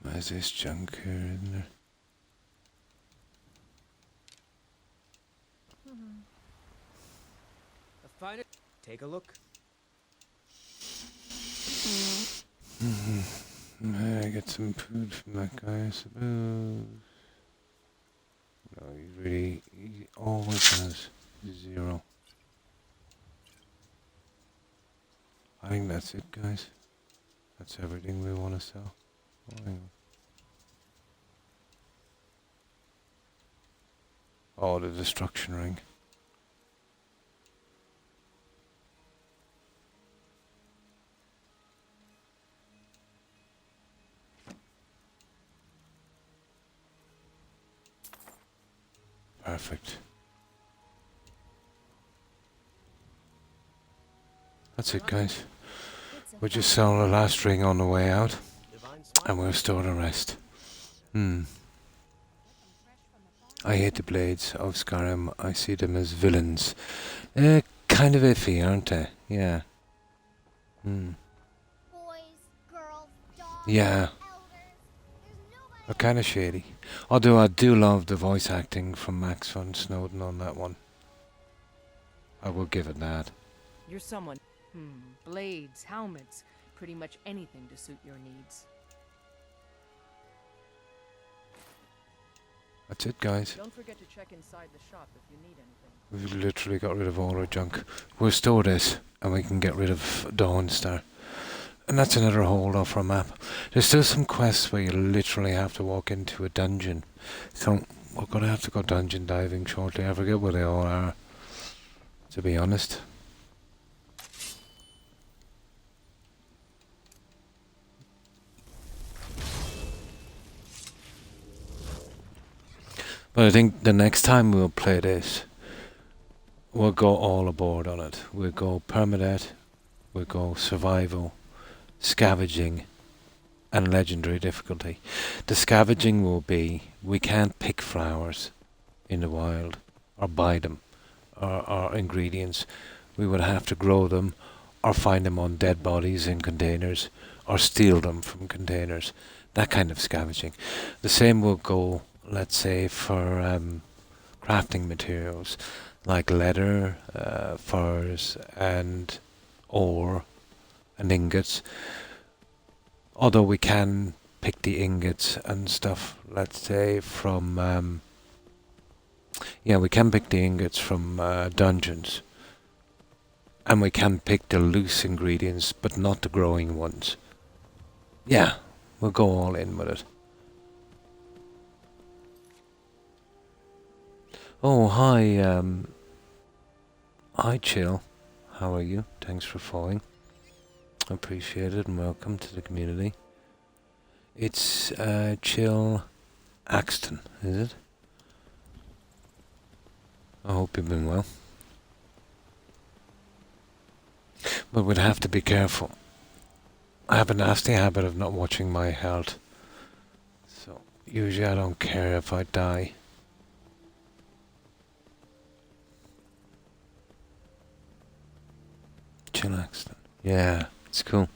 Where's this junk here, isn't there? Find it. Take a look. I get some food from that guy, I suppose. No, he always has 0. I think that's it, guys. That's everything we want to sell. Oh, hang on. Oh, the destruction ring. Perfect. That's it, guys. We'll just sell the last ring on the way out, and we'll store the rest. I hate the blades of Skyrim. I see them as villains. Kind of iffy, aren't they? Yeah. Boys, girls, dogs, Yeah. elders. There's nobody. They're kind of shady. Although I do love the voice acting from Max von Snowden on that one. I will give it that. You're someone. Blades, helmets, pretty much anything to suit your needs. That's it, guys. Don't forget to check inside the shop if you need anything. We've literally got rid of all our junk. We'll store this, and we can get rid of Dawnstar. And that's another hold off our map. There's still some quests where you literally have to walk into a dungeon. So we're going to have to go dungeon diving shortly. I forget where they all are, to be honest. But I think the next time we'll play this, we'll go all aboard on it. We'll go permadeath, we'll go survival, scavenging, and legendary difficulty. The scavenging will be, we can't pick flowers in the wild, or buy them, or ingredients. We would have to grow them, or find them on dead bodies in containers, or steal them from containers. That kind of scavenging. The same will go, let's say, for crafting materials like leather, furs, and ore and ingots. Although we can pick the ingots and stuff, let's say, from we can pick the ingots from dungeons, and we can pick the loose ingredients, but not the growing ones. Yeah, we'll go all in with it. Oh, hi, hi, Chill. How are you? Thanks for following. Appreciate it, and welcome to the community. It's, Chill Axton, is it? I hope you've been well. But we'd have to be careful. I have a nasty habit of not watching my health. So, usually I don't care if I die. Chillaxton. Yeah, it's cool.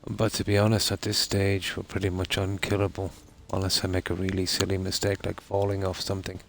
But to be honest, at this stage, we're pretty much unkillable. Unless I make a really silly mistake like falling off something.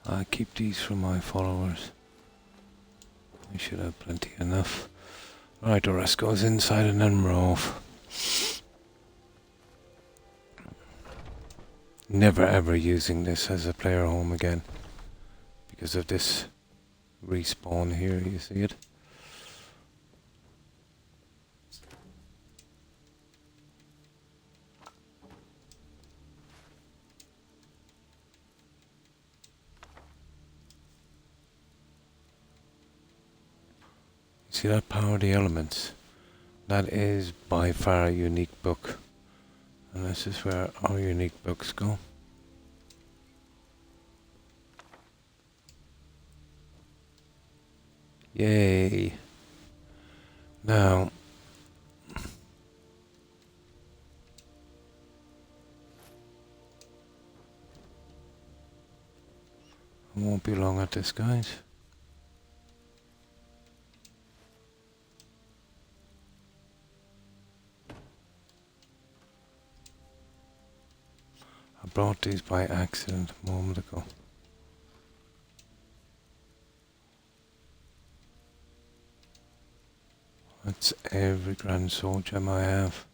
I keep these for my followers. I should have plenty enough. Right, the rest goes inside and then we're off. Never ever using this as a player home again. Because of this respawn here, you see it? See that Power of the Elements? That is by far a unique book. And this is where our unique books go. Yay! Now, Won't be long at this, guys. I brought these by accident a moment ago. That's every grand soul gem I have.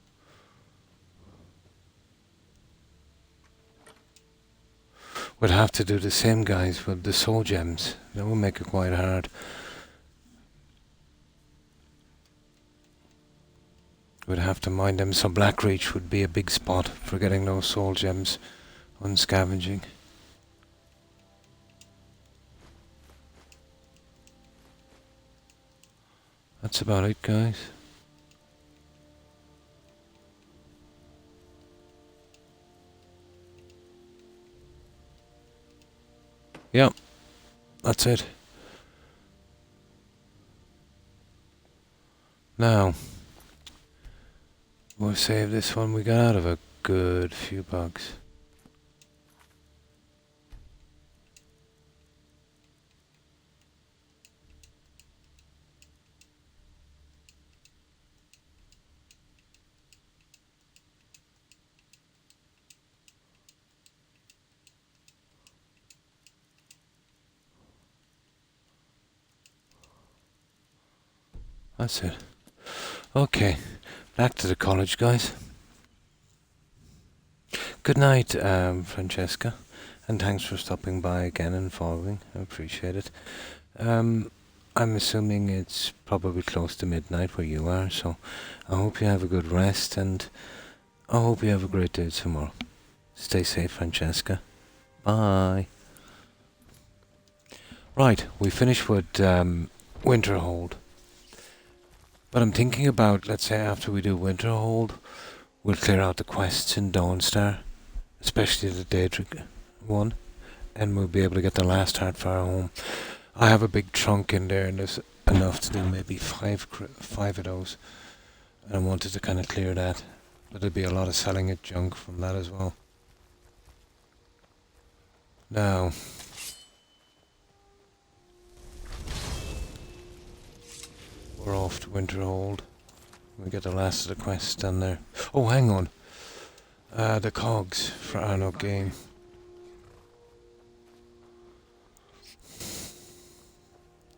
We'd have to do the same, guys, with the soul gems. That would make it quite hard. We'd have to mine them, so Blackreach would be a big spot for getting those soul gems on scavenging. That's about it, guys. Yep, that's it. Now, we'll save this one. We got out of a good few bugs. That's it. Okay, back to the college, guys. Good night, Francesca, and thanks for stopping by again and following. I appreciate it. I'm assuming it's probably close to midnight where you are, so I hope you have a good rest, and I hope you have a great day tomorrow. Stay safe, Francesca. Bye. Right, we finished with Winterhold. But I'm thinking about, let's say after we do Winterhold, we'll clear out the quests in Dawnstar, especially the Daedric one, and we'll be able to get the last Heartfire home. I have a big trunk in there, and there's enough to do maybe five of those. And I wanted to kind of clear that, but there'll be a lot of selling at junk from that as well. Now, we're off to Winterhold. We get the last of the quests done there. Oh, hang on. The cogs for Arno game.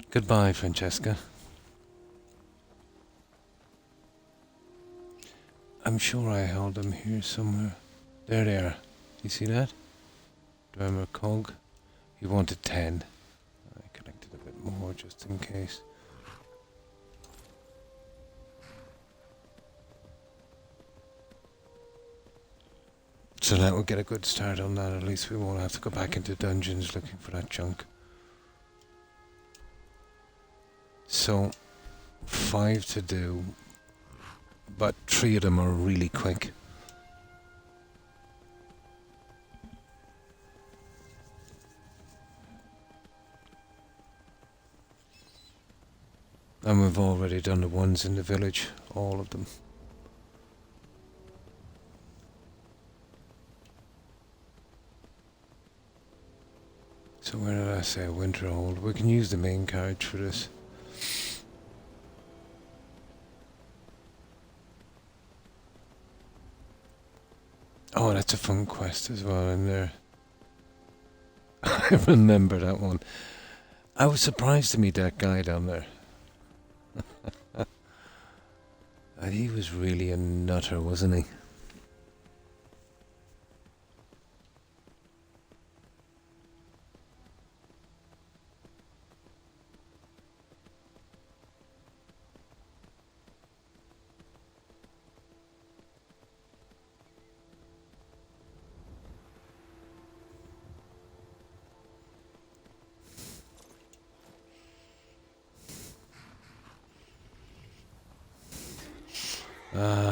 Goodbye, Francesca. I'm sure I held them here somewhere. There they are. You see that? Dwemer cog. He wanted 10. I collected a bit more just in case. So that will get a good start on that. At least we won't have to go back into dungeons looking for that junk. So, 5 to do, but 3 of them are really quick. And we've already done the ones in the village, all of them. So where did I say Winterhold? We can use the main carriage for this. Oh, that's a fun quest as well in there. I remember that one. I was surprised to meet that guy down there. And he was really a nutter, wasn't he?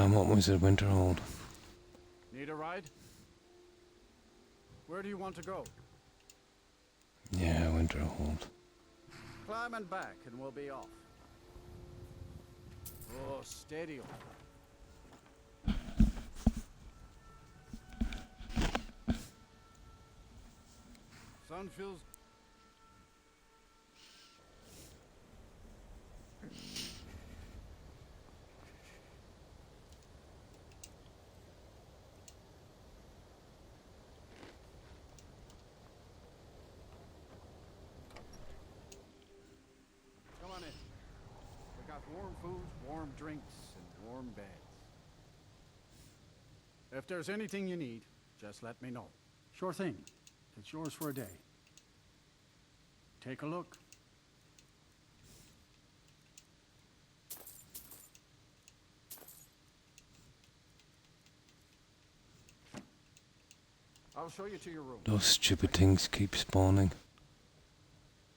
What was it, Winterhold? Need a ride? Where do you want to go? Yeah, Winterhold. Climb and back and we'll be off. Oh, steady on. Sun feels warm drinks and warm beds. If there's anything you need, just let me know. Sure thing. It's yours for a day. Take a look. I'll show you to your room. Those stupid things keep spawning.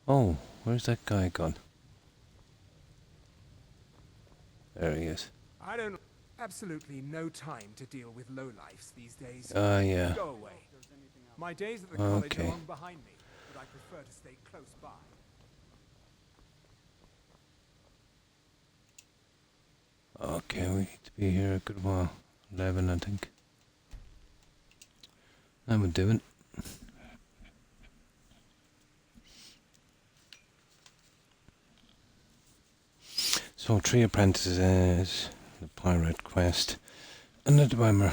Oh, where's that guy gone? There he is. I don't... Absolutely no time to deal with lowlifes these days. Yeah. Go away. My days at the college Okay. are long behind me, but I prefer to stay close by. Okay, we need to be here a good while. 11, I think. That would do it. So, 3 apprentices, the pirate quest, and the Dwemer.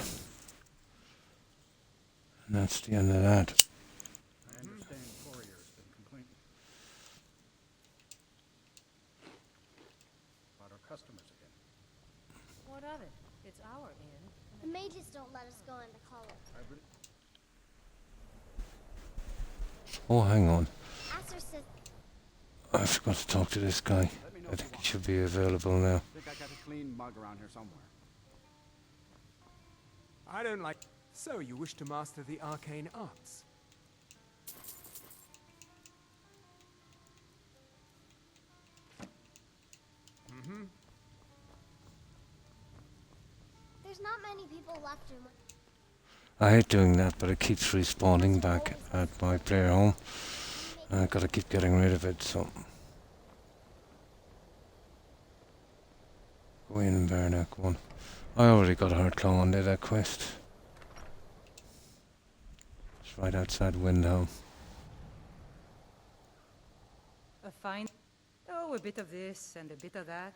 And that's the end of that. I understand courier's been complaining about our customers again. What of it? It's our inn. The mages don't let us go into college. Oh, hang on. Astor says I forgot to talk to this guy. I think he should be available now. I think I got a clean mug around here somewhere. I don't like... So, you wish to master the arcane arts? Mm-hmm. there's not many people left in... I hate doing that, but it keeps respawning back at my player home. And I gotta keep getting rid of it, so... Go in, Verna, go on. I already got her claw on that quest. It's right outside the window. A fine... Oh, a bit of this and a bit of that.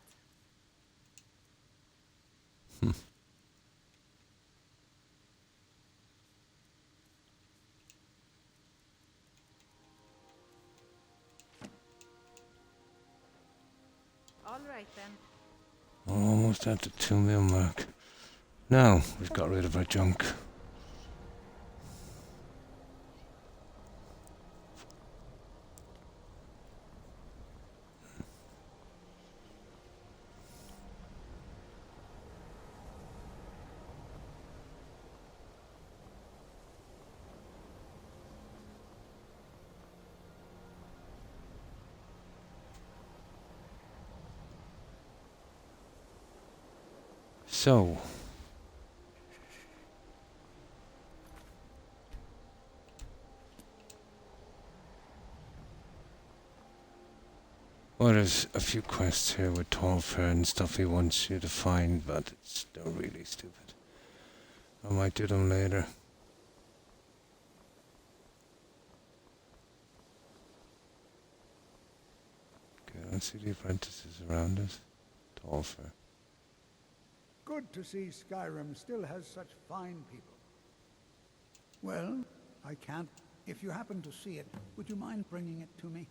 All right then. Almost at the 2 mil mark. Now, we've got rid of our junk. So, well, there's a few quests here with Tallfair and stuff he wants you to find, but it's they're really stupid. I might do them later. Okay, let's see the apprentices around us. Tallfair. Good to see Skyrim still has such fine people. Well, I can't. If you happen to see it, would you mind bringing it to me?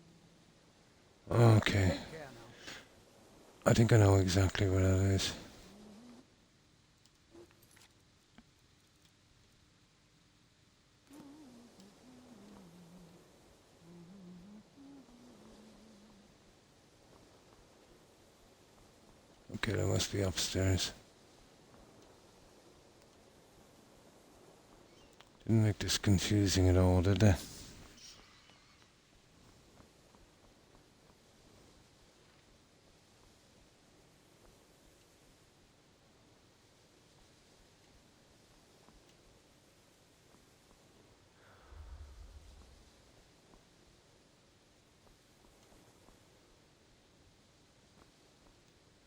Okay. Take care now. I think I know exactly where that is. Okay, that must be upstairs. Didn't make this confusing at all, did they?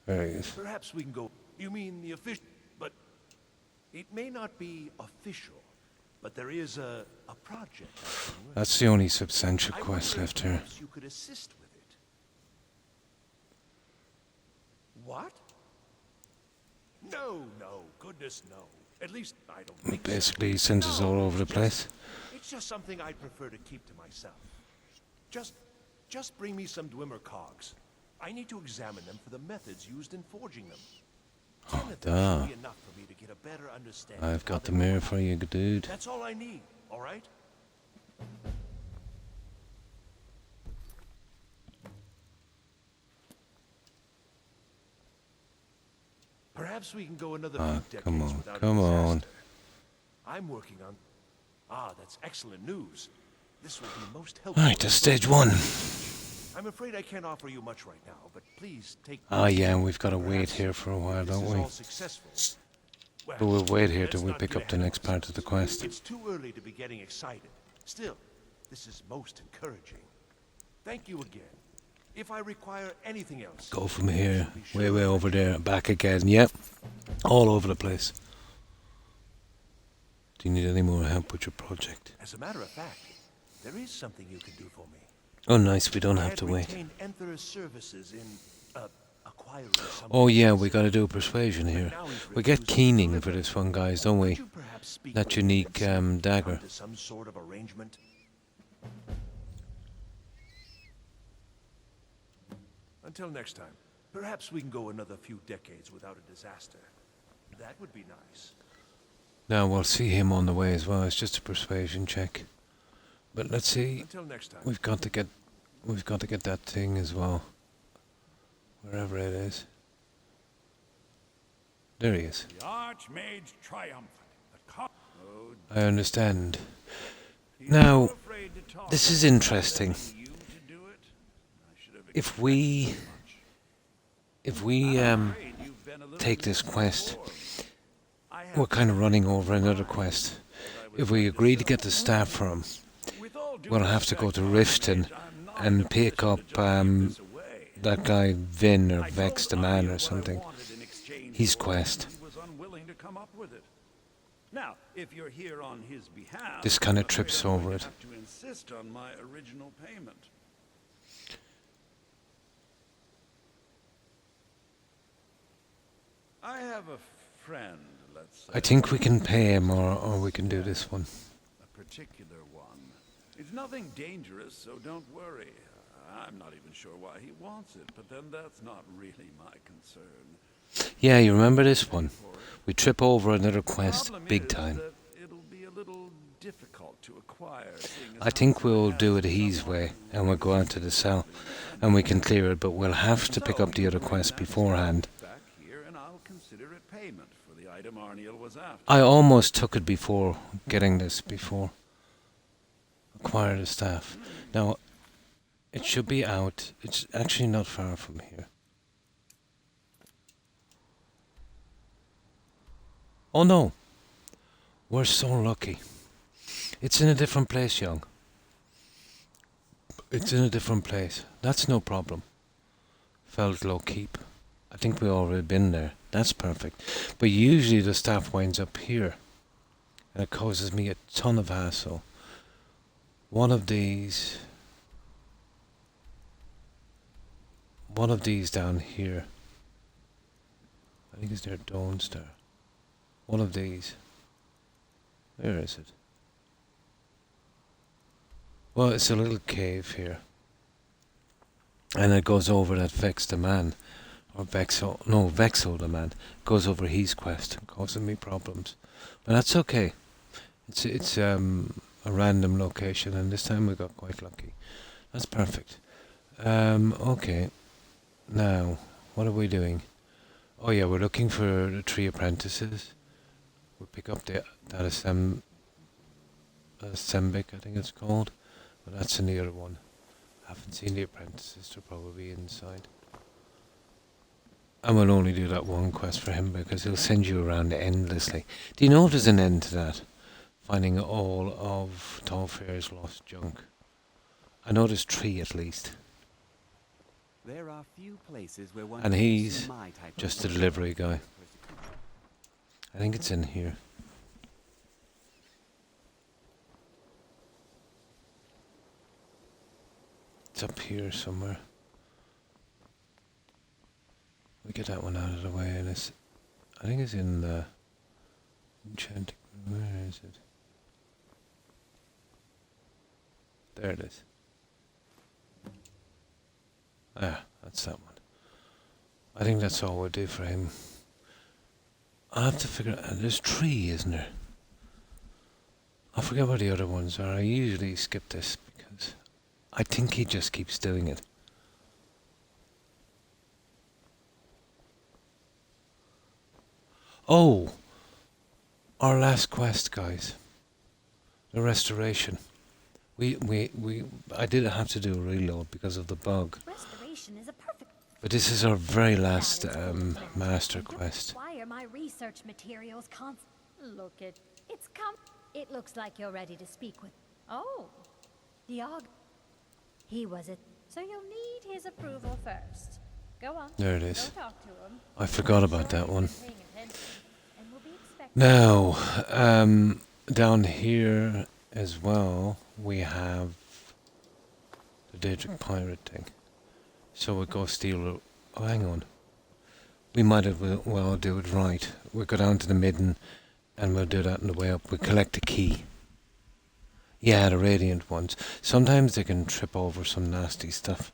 There he is. Perhaps we can go... You mean the official... But it may not be official, but there is a project. That's the only substantial quest left here. Perhaps you could assist with it. What? No, goodness no. At least I don't think Basically, he so. sends us all over the place. It's just something I'd prefer to keep to myself. Just bring me some Dwemer cogs. I need to examine them for the methods used in forging them. Oh, 10 of duh. them should be enough for me to get a better understanding. I've of how got the they mirror work. for you, dude. That's all I need, all right? Perhaps we can go another few decades come on, without come a disaster. on. I'm working on... that's excellent news. This will be most helpful. Alright, that's stage 1. I'm afraid I can't offer you much right now, but please take... Ah, yeah, and we've got to wait here for a while, This don't is we? all successful. Well, But we'll wait here till let's we not pick get up the ahead of next part of the ourselves. quest. It's too early to be getting excited. Still, this is most encouraging. Thank you again. If I require anything else... Go from here, way over there, back again. Yep, all over the place. Do you need any more help with your project? As a matter of fact, there is something you can do for me. Oh, nice, we don't I have had to wait. retained Enther's services in acquiring some... Oh yeah, we got to do persuasion here. We get keening for this one, guys, don't we? Could you perhaps speak That with him unique and see if we can dagger. come to some sort of arrangement? Until next time, perhaps we can go another few decades without a disaster. That would be nice. Now we'll see him on the way as well. It's just a persuasion check. But let's see. Until next time. We've got to get that thing as well. Wherever it is. There he is. The Archmage triumphant. Oh, I understand. he's Now, too afraid to talk. this is interesting. You to do it? I should have If we afraid you've been a little take this quest, misinformed. I have we're kind of running over another quest. If we agree to get the staff for him, with all due we'll have to go respect, to Riften I'm not in a and pick position up to just give this away. that guy Vin or I Vex the told Man Arya or what I something. wanted in exchange His for it, quest. and he was unwilling to come up with it. Now, if you're here on his behalf, This kinda I'm afraid trips I'm going over to it. have to insist on my original payment. I have a friend, let's say. I think we can pay him or we can do this one. A particular one. It's nothing dangerous, so don't worry. I'm not even sure why he wants it, but then that's not really my concern. Yeah, you remember this one? We trip over another quest Problem big is time. that it'll be a little difficult to acquire. seeing as I how think we'll has do it his way and we'll go out to the cell and we can clear it, but we'll have to pick up the other quest beforehand. back here, and I'll consider it payment for the item Arniel was after. I almost took it before getting this before. Acquire the staff. Now, it should be out. It's actually not far from here. Oh no! We're so lucky. It's in a different place, young. It's in a different place. That's no problem. Feldlow Keep. I think we already been there. That's perfect. But usually the staff winds up here. And it causes me a ton of hassle. One of these down here. I think it's near Dawnstar. One of these. Where is it? Well, it's a little cave here. And it goes over that Vex the Man. Or Vexel the Man. Goes over his quest, causing me problems. But that's okay. It's a random location, and this time we got quite lucky. That's perfect. Okay. Now, what are we doing? Oh yeah, we're looking for the 3 apprentices. We'll pick up that Sembic, I think it's called. But that's in the other one. Haven't seen the apprentices, they're probably inside. And we'll only do that one quest for him because he'll send you around endlessly. Do you know there's an end to that? Finding all of Tallfair's lost junk. I know there's 3 at least. There are few places where one And can he's see my type of just a work. delivery guy. I think it's in here. It's up here somewhere. We get that one out of the way, and I think it's in the enchanting. Where is it? There it is. Ah, that's that one. I think that's all we'll do for him. I'll have to figure out. There's 3, isn't there? I forget what the other ones are. I usually skip this because I think he just keeps doing it. Oh! Our last quest, guys. The restoration. I did have to do a reload because of the bug. Restoration is a perfect. But this is our very last master quest. Why are my research materials Look it. It's come. It looks like you're ready to speak with. Oh, Diog. He was it. So you'll need his approval first. Go on. There it is. Go talk to him. I forgot about that one. Paying attention, and we'll be expecting. Now, down here as well, we have the Daedric pirate thing. So we'll go steal. Oh, hang on. We might as well do it right. We'll go down to the midden, and we'll do that on the way up. We'll collect the key. Yeah, the radiant ones. Sometimes they can trip over some nasty stuff.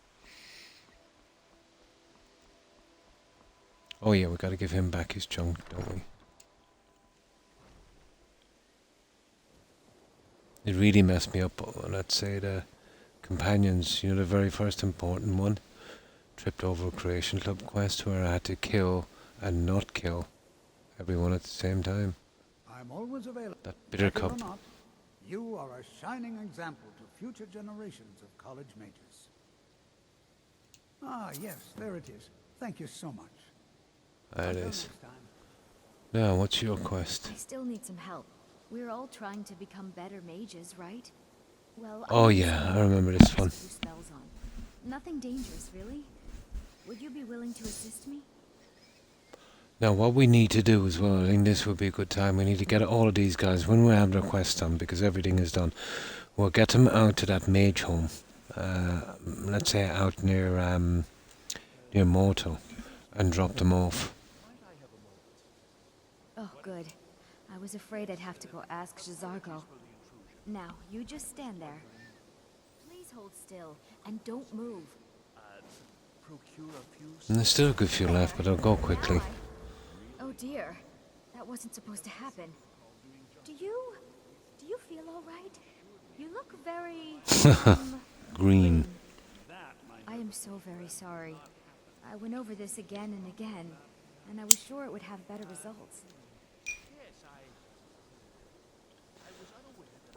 Oh yeah, we got to give him back his junk, don't we? It really messed me up. Let's say the companions, you know, the very first important one, tripped over a Creation Club quest where I had to kill and not kill everyone at the same time. I'm always available. That bitter Whether or cup. not, you are a shining example to future generations of college mages. Ah, yes, there it is. Thank you so much. There it Until is. next time. Now, what's your quest? I still need some help. We're all trying to become better mages, right? Well, Oh need yeah, someone I remember to this cast one. a few spells on. Nothing dangerous, really. Would you be willing to assist me? Now, what we need to do as well, I think this would be a good time, we need to get all of these guys, when we have their quests done, because everything is done, we'll get them out to that mage home. Let's say out near Mortal, and drop them off. Oh, good. I was afraid I'd have to go ask Jazargo. Now, you just stand there. Please hold still, and don't move. And there's still a good few left, but I'll go quickly. Oh dear. That wasn't supposed to happen. Do you feel all right? You look very... Green. I am so very sorry. I went over this again and again, and I was sure it would have better results.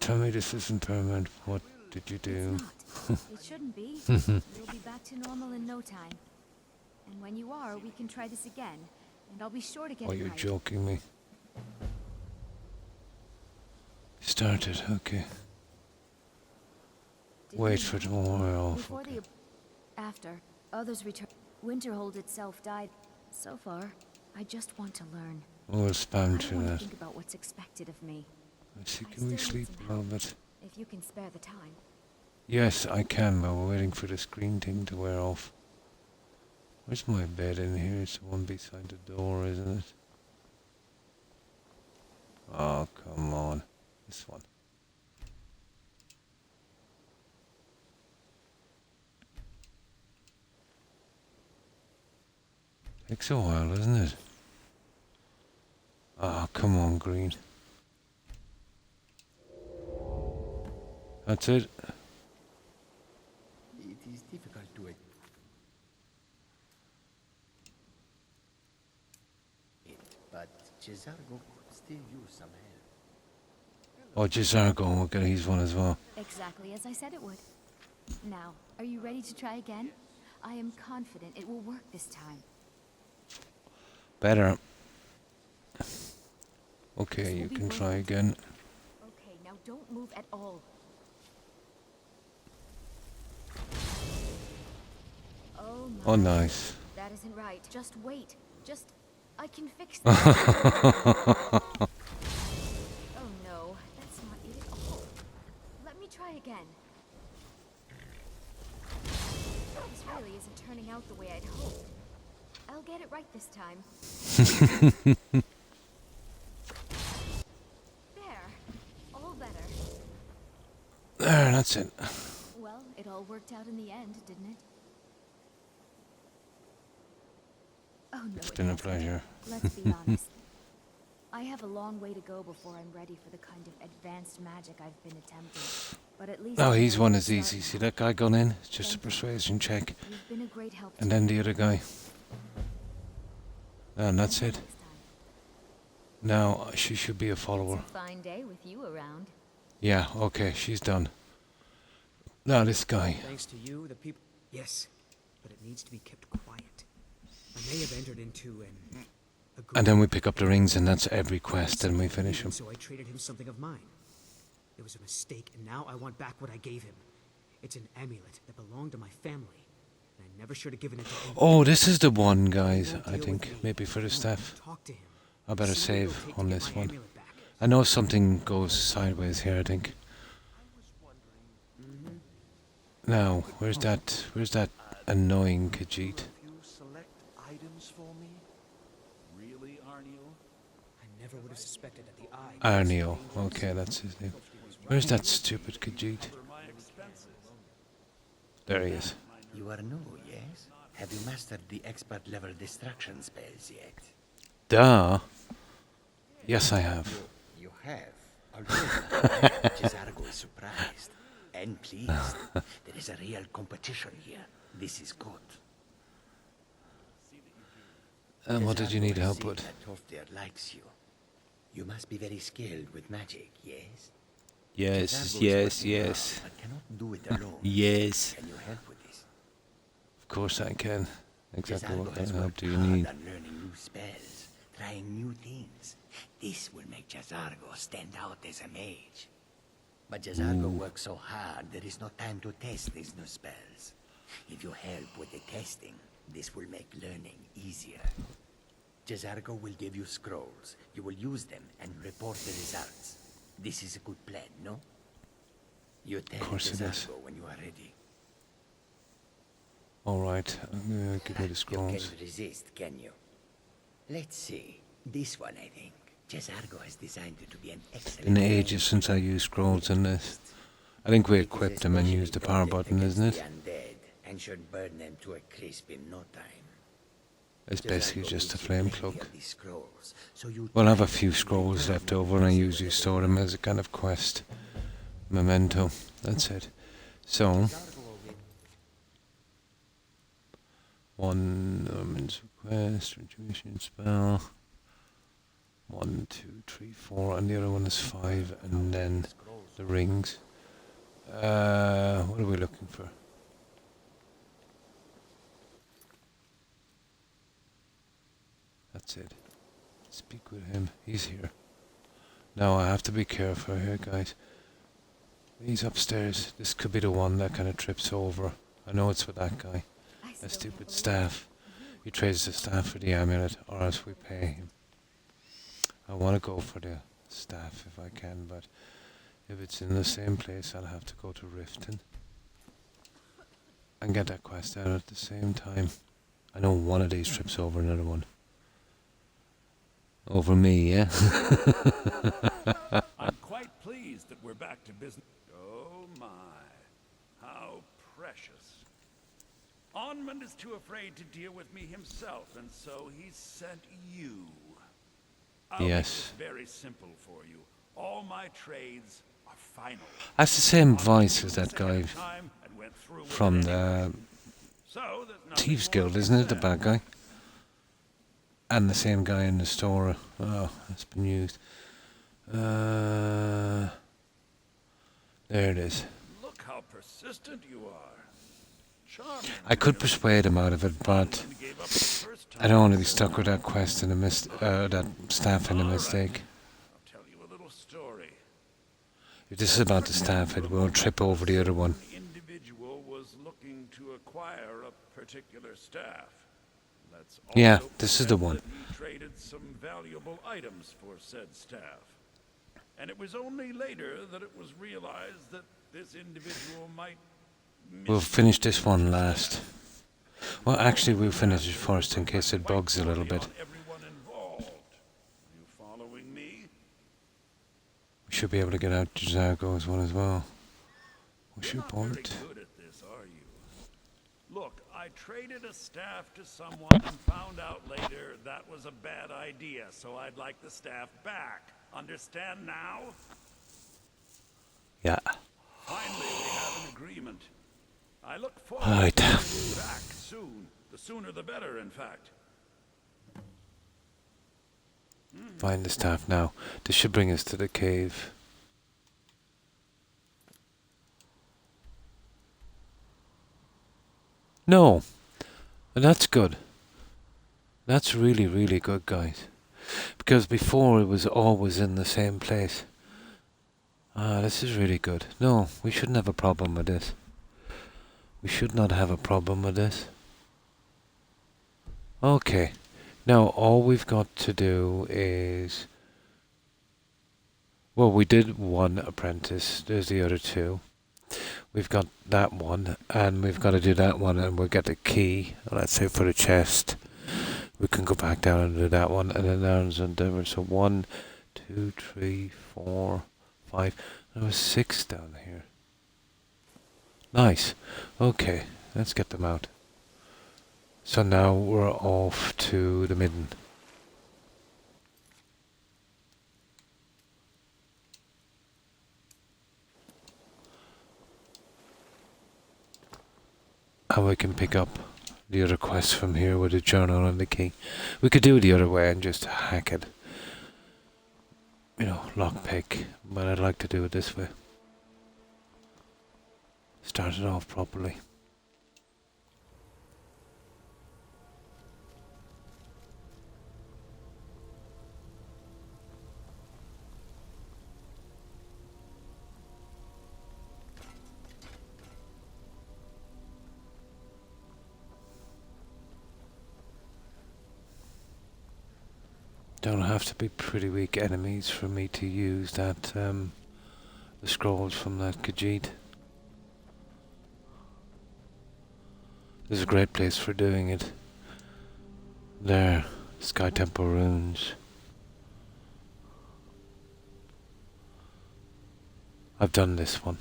Tell me this isn't permanent. What did you do? It's not. It shouldn't be. You'll be back to normal in no time. And when you are, we can try this again, and I'll be sure to get Oh, it you're right. joking me. Started, okay. Did Wait you for it to know? wear off. Before Okay. after, others return. Winterhold itself died. So far, I just want to learn. We'll I spam don't through want to that. think about what's expected of me. Let's see, I can we still sleep need a some little help, bit? if you can spare the time. Yes, I can, but we're waiting for this green thing to wear off. Where's my bed in here? It's the one beside the door, isn't it? Oh, come on. This one. Takes a while, doesn't it? Oh, come on, green. That's it. It is difficult to it, but Cesargo could still use some help. Oh, Jazargo, okay, he's one as well. Exactly as I said it would. Now, are you ready to try again? I am confident it will work this time. Better. Okay, This will you be can worth try it. again. Okay, now don't move at all. Oh my. Oh, nice. That isn't right. Just wait. I can fix this. Oh no, that's not it at all. Let me try again. This really isn't turning out the way I'd hoped. I'll get it right this time. There. All better. There, that's it. Well, it all worked out in the end, didn't it? Oh no, It's it been a hasn't. pleasure. Let's be honest. I have a long way to go before I'm ready for the kind of advanced magic I've been attempting. But at least Oh, I he's know one where is to easy. start See now. that guy gone in? It's just a Thank you. persuasion check. You've been a great help to And me. then the other guy. And that's Until it. next time. Now, she should be a follower. It's a fine day with you around. Yeah, okay, she's done. Now this guy. Thanks to you, the people... Yes, but it needs to be kept quiet. I may have entered into an... And then we pick up the rings and that's every quest and we finish him. So I traded him something of mine. It was a mistake, and now I want back what I gave him. It's an amulet that belonged to my family, and I never should have given it to anyone. Oh, this is the one, guys, I think. Maybe for the staff. Talk to him. I better See what it'll save take on to get this my one. amulet back. I know something goes sideways here, I think. Now, where's that annoying Khajiit? You select items for me? Really, Arniel? I never would have suspected that the eye... Arneo. Okay, that's his name. Where's that stupid Khajiit? There he is. You are new, yes? Have you mastered the expert level destruction spells yet? Duh. Yes, I have. You have. Although Cesargo is surprised and pleased. There is a real competition here. This is good. And what did you need Cesargo help sees with? that Toftir likes you. You must be very skilled with magic, yes? Yes, Cesargo is yes, working yes. hard, but cannot do it alone. Yes. Can you help with this? Of course I can. Exactly what Cesargo kind has of help worked do you hard need? on learning new spells, trying new things. This will make Cesargo stand out as a mage. But Cesargo works so hard, there is no time to test these new spells. If you help with the testing, this will make learning easier. Cesargo will give you scrolls. You will use them and report the results. This is a good plan, no? You tell course it is. Cesargo when you are ready. Alright, give me the You scrolls. can't resist, can you? Let's see. This one, I think. Cesargo has designed it to be an excellent... Been ages since I used scrolls in this. I think we equipped them and used the power button, isn't it? Undead, and should burn them to a crisp in no time. It's basically Cesargo just a gives you flame plenty cloak. of these scrolls, so you We'll have a try few to scrolls become left over and I usually store them as a kind of quest. Memento. That's it. So, one Norman's request, retribution spell. 1, 2, 3, 4, and the other one is 5, and then the rings. What are we looking for? That's it. Speak with him. He's here. Now I have to be careful here, guys. He's upstairs. This could be the one that kind of trips over. I know it's with that guy. That stupid staff. He trades the staff for the amulet, or else we pay him. I want to go for the staff if I can, but if it's in the same place, I'll have to go to Riften and get that quest out at the same time. I know one of these trips over another one. Over me, yeah? I'm quite pleased that we're back to business. Oh my, how precious. Onmund is too afraid to deal with me himself, and so he's sent you. I'll make Yes. this very simple for you. All my trades are final. That's the same voice as that guy Time and went through with from it the anyway. So there's nothing Thieves more Guild, to isn't it? The say. bad guy. And the same guy in the store. Oh, that's been used. There it is. Look how persistent you are. Charming. I could persuade him out of it, but Gave up the first time. I don't want to be stuck with that quest and that staff in a mistake. I'll tell you a little story. If this is about the staff, it will trip over the other one. An individual was looking to acquire a particular staff. Let's Yeah, also this is the pretend one. that he traded some valuable items for said staff. And it was only later that it was realized that this individual might We'll finish this one last. Well, actually, we'll finish it first in case it bugs a little bit. everyone involved. You following me? We should be able to get out Jazargo's one as well. What's your Not very point? good at this, are you? Look, I traded a staff to someone and found out later that was a bad idea, so I'd like the staff back. Understand now? Yeah. Finally, we have an agreement. I look forward Right. to getting you back soon. The sooner the better, in fact. Find the staff now. This should bring us to the cave. No. And that's good. That's really, really good, guys. Because before it was always in the same place. This is really good. No, we shouldn't have a problem with this. We should not have a problem with this. Okay. Now all we've got to do is... Well, we did one apprentice. There's the other two. We've got that one, and we've got to do that one, and we'll get the key, let's say for the chest. We can go back down and do that one, and then there's endeavor. So 1, 2, 3, 4, 5. There was 6 down here. Nice. Okay, let's get them out. So now we're off to the midden. And we can pick up the other quest from here with the journal and the key. We could do it the other way and just hack it. You know, lockpick. But I'd like to do it this way. Start it off properly. Don't have to be pretty weak enemies for me to use that, the scrolls from that Khajiit. This is a great place for doing it. There, Sky Temple runes. I've done this one.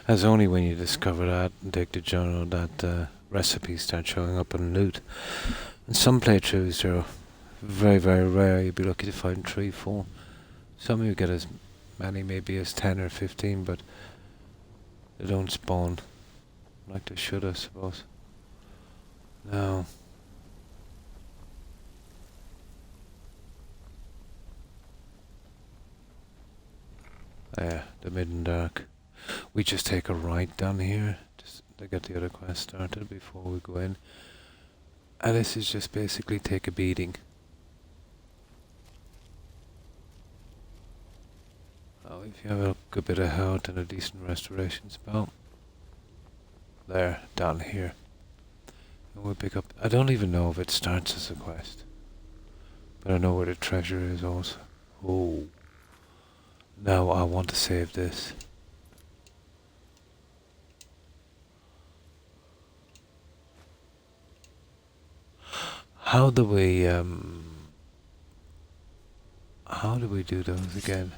It's only when you discover that and take the journal that recipes start showing up in loot. In some playthroughs they're very, very rare. You'd be lucky to find 3, 4. Some of you get as many maybe as 10 or 15, but they don't spawn like they should, I suppose. Now, yeah, the midden dark. We just take a right down here just to get the other quest started before we go in. And this is just basically take a beating. Oh, if you have a good bit of health and a decent restoration spell. There, down here. And we'll pick up... I don't even know if it starts as a quest. But I know where the treasure is also. Oh. Now I want to save this. How do we do those again?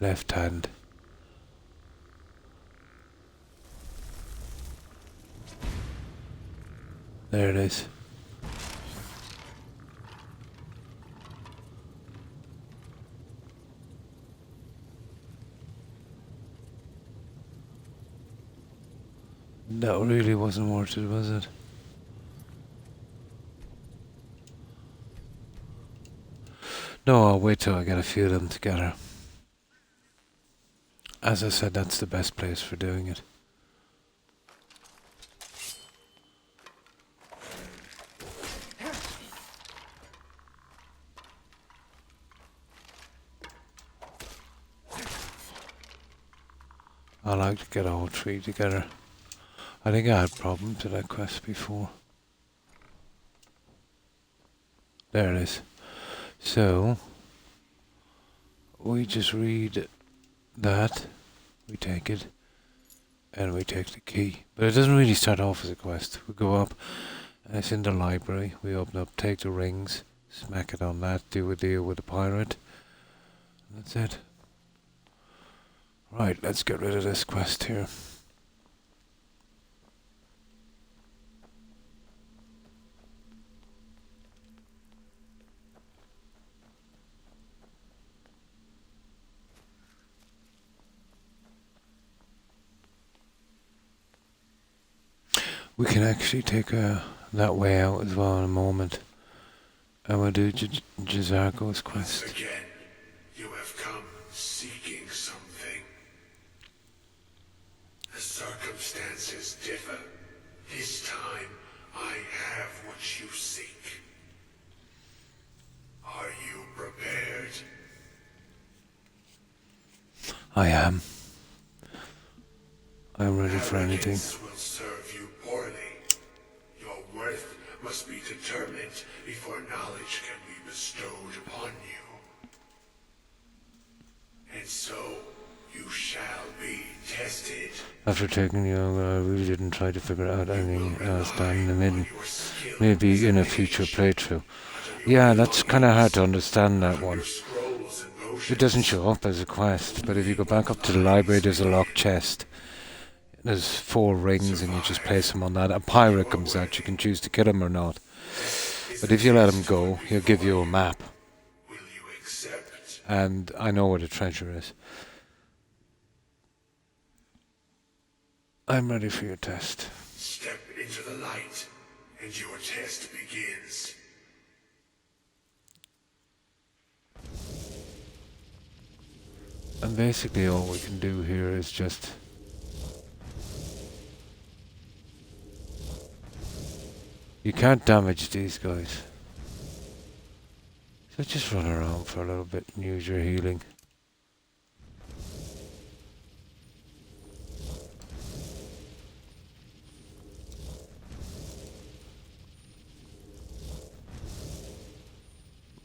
Left hand. There it is. That really wasn't worth it, was it? No, I'll wait till I get a few of them together. As I said, that's the best place for doing it. I like to get all 3 together. I think I had problems with that quest before. There it is. So, we just read that, we take it, and we take the key. But it doesn't really start off as a quest. We go up, And it's in the library. We open up, take the rings, smack it on that, do a deal with the pirate. And that's it. Right, let's get rid of this quest here. We can actually take that way out as well in a moment. And we'll do Jazargo's quest. Once again, you have come seeking something. The circumstances differ. This time, I have what you seek. Are you prepared? I am. I'm ready for anything. Arrogance will serve you poorly. Your worth must be determined before knowledge can be bestowed upon you. And so, you shall be tested. After taking you, I really didn't try to figure out anything else down in the middle. Maybe in a future playthrough. Yeah, that's kind of hard to understand, that one. It doesn't show up as a quest, but if you go back up to the library, there's a locked chest. There's 4 rings and you just place them on that. A pirate comes out, you can choose to kill him or not. But if you let him go, he'll give you a map. And I know where the treasure is. I'm ready for your test. Step into the light, and your test begins. And basically all we can do here is just... You can't damage these guys. So just run around for a little bit and use your healing.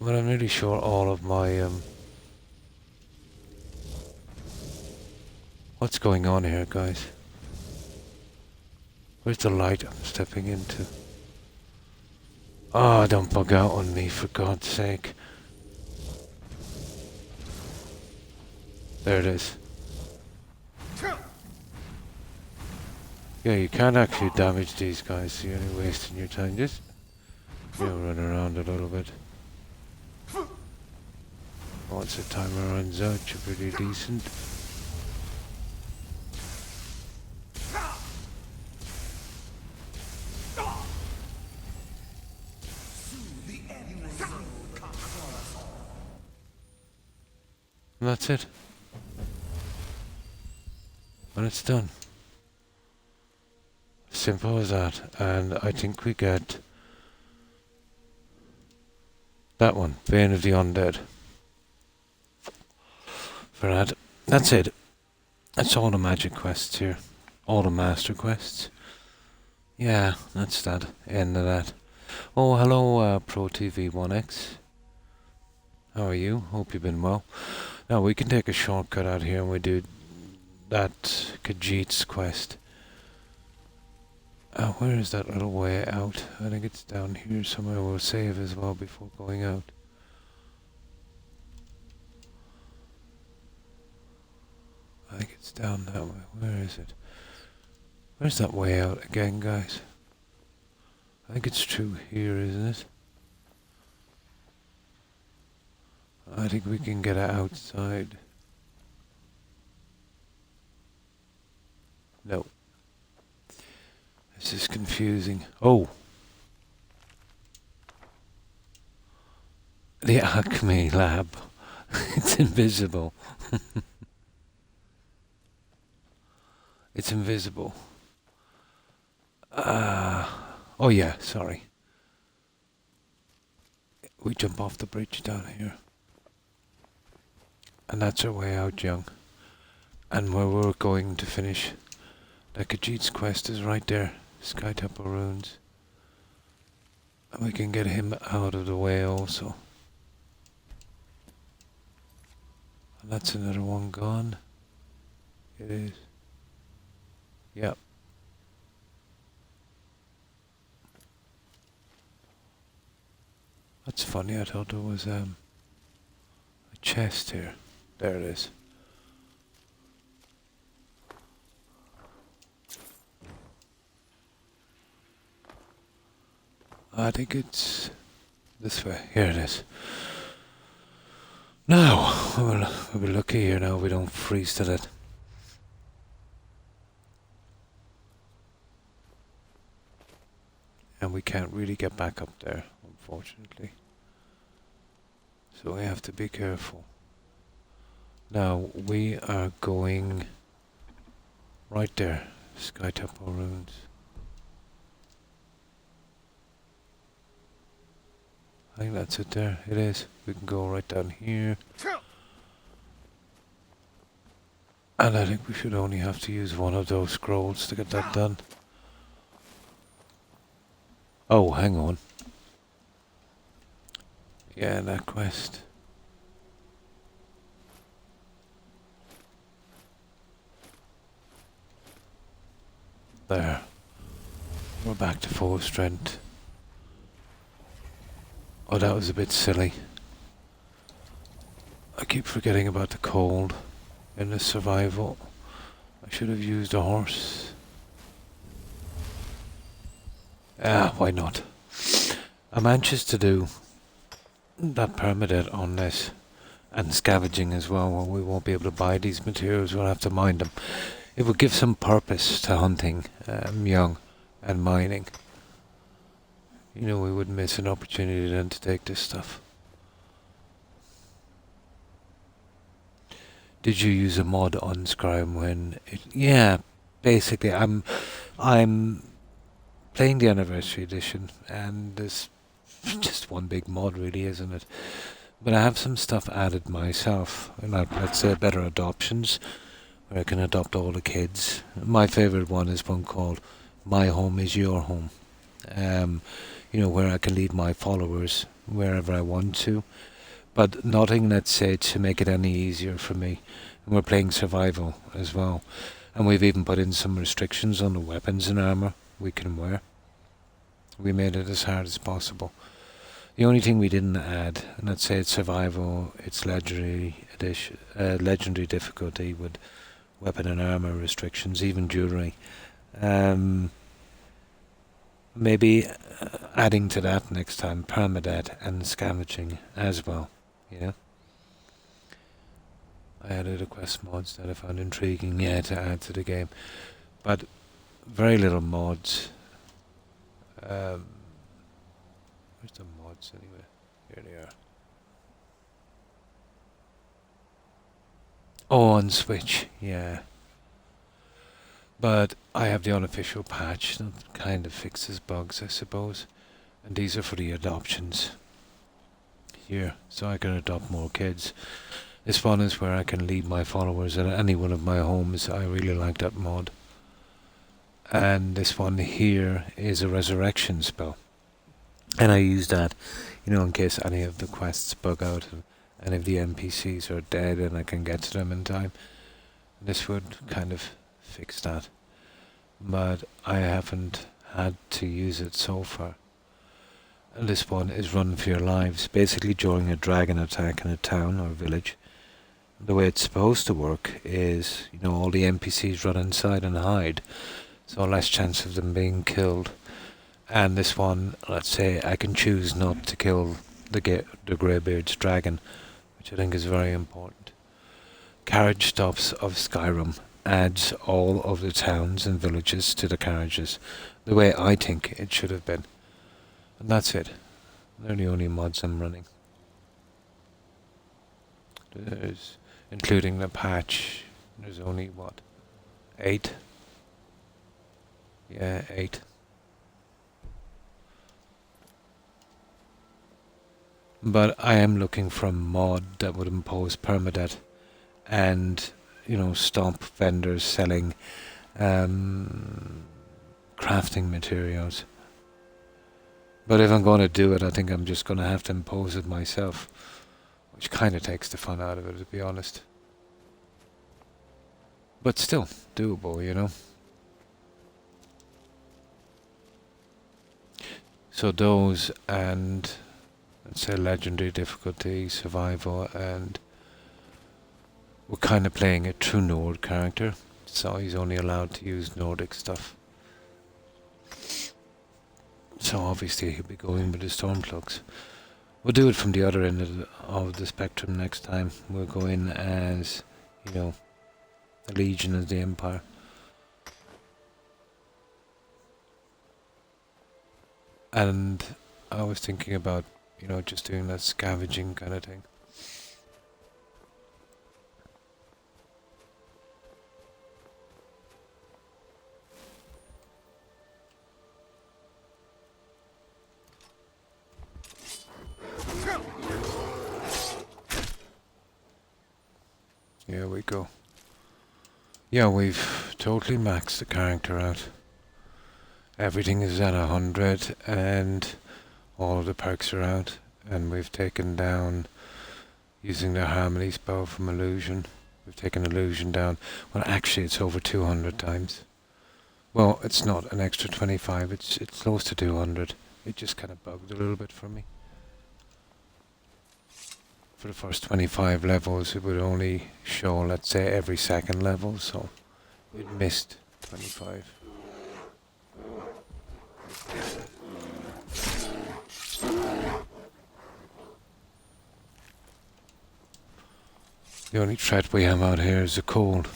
But I'm really sure all of my what's going on here, guys? Where's the light I'm stepping into? Oh, don't bug out on me, for God's sake. There it is. Yeah, you can't actually damage these guys, so you're only wasting your time. Just, run around a little bit. Once the timer runs out, you're pretty decent. And that's it. And it's done. Simple as that. And I think we get that one, Bane of the Undead. For that. That's it. That's all the magic quests here. All the master quests. Yeah, that's that. End of that. Oh, hello, Pro TV 1X. How are you? Hope you've been well. Now we can take a shortcut out here and we do that Khajiit's quest. Where is that little way out? I think it's down here somewhere. We'll save as well before going out. I think it's down that way. Where is it? Where's that way out again, guys? I think it's through here, isn't it? I think we can get it outside. No. This is confusing. Oh! The Alchemy Lab. It's invisible. It's invisible. Oh yeah, sorry. We jump off the bridge down here. And that's our way out, young. And where we're going to finish the Khajiit's quest is right there. Sky Temple Ruins. And we can get him out of the way also. And that's another one gone. It is. Yep. That's funny, I thought there was a chest here. There it is. I think it's this way. Here it is. Now, we'll be lucky here now we don't freeze to death. And we can't really get back up there, unfortunately. So we have to be careful. Now, we are going right there. Sky Temple Ruins. I think that's it there. It is. We can go right down here. And I think we should only have to use one of those scrolls to get that done. Oh, hang on. Yeah, that quest. There. We're back to full strength. Oh, that was a bit silly. I keep forgetting about the cold in the survival. I should have used a horse. Ah, why not? I'm anxious to do that permadeath on this. And scavenging as well. Well, we won't be able to buy these materials, we'll have to mine them. It would give some purpose to hunting, young, and mining. You know, we wouldn't miss an opportunity then to take this stuff. Did you use a mod on Skyrim when it... Yeah, basically, I'm playing the anniversary edition, and there's just one big mod really, isn't it? But I have some stuff added myself, like, let's say, better adoptions, where I can adopt all the kids. My favourite one is one called My Home is Your Home. You know, where I can lead my followers wherever I want to. But nothing, let's say, to make it any easier for me. And we're playing survival as well. And we've even put in some restrictions on the weapons and armour we can wear. We made it as hard as possible. The only thing we didn't add, and let's say it's survival, it's legendary edition, legendary difficulty with weapon and armour restrictions, even jewellery. Maybe adding to that next time, permadeath and scavenging as well, you know. I added a quest mods that I found intriguing, yeah, to add to the game. But very little mods. Where's the mods anyway? Here they are. Oh, on Switch, yeah. But I have the unofficial patch that kind of fixes bugs, I suppose. And these are for the adoptions. Here, so I can adopt more kids. This one is where I can lead my followers at any one of my homes. I really like that mod. And this one here is a resurrection spell. And I use that, you know, in case any of the quests bug out and any of the NPCs are dead and I can get to them in time. This would kind of fix that. But I haven't had to use it so far. And this one is run for your lives. Basically during a dragon attack in a town or village. The way it's supposed to work is, you know, all the NPCs run inside and hide. So less chance of them being killed. And this one, let's say, I can choose not to kill the Greybeard's dragon, which I think is very important. Carriage stops of Skyrim adds all of the towns and villages to the carriages, the way I think it should have been. And that's it. They're the only mods I'm running. There's, including the patch, there's only, what, 8? Yeah, 8. But I am looking for a mod that would impose permadeath and, you know, stop vendors selling crafting materials. But if I'm going to do it, I think I'm just going to have to impose it myself, which kind of takes the fun out of it, to be honest. But still, doable, you know. So those, and let's say legendary difficulty, survival, and we're kind of playing a true Nord character, so he's only allowed to use Nordic stuff. So obviously he'll be going with the Stormplugs. We'll do it from the other end of the spectrum next time. We'll go in as, you know, the Legion of the Empire. And I was thinking about, you know, just doing that scavenging kind of thing. Here we go. Yeah, we've totally maxed the character out. Everything is at 100 and all of the perks are out. And we've taken down, using the harmony spell from illusion, we've taken illusion down. Well, actually it's over 200 times. Well, it's not an extra 25, it's close to 200. It just kind of bugged a little bit for me. For the first 25 levels, it would only show, let's say, every second level, so it missed 25. The only threat we have out here is the cold.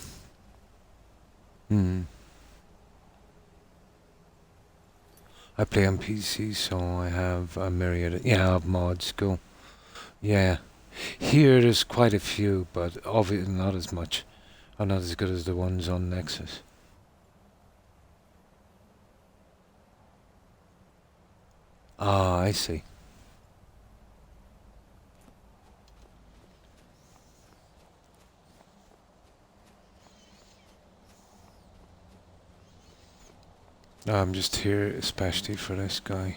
I play on PC, so I have a myriad. Yeah, I have mods. Go. Yeah. Here there's quite a few, but obviously not as much. Or not as good as the ones on Nexus. Ah, I see. I'm just here especially for this guy.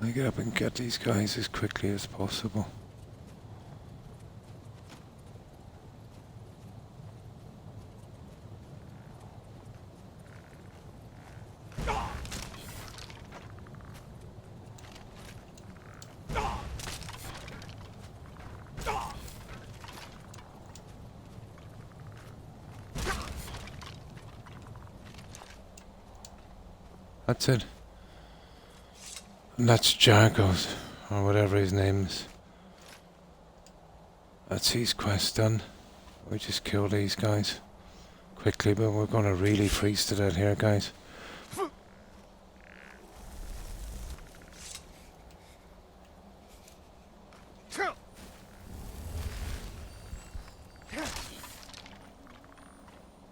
I get up and get these guys as quickly as possible. That's it. And that's Jargo's, or whatever his name is. That's his quest done. We just kill these guys quickly, but we're gonna really freeze to death here, guys.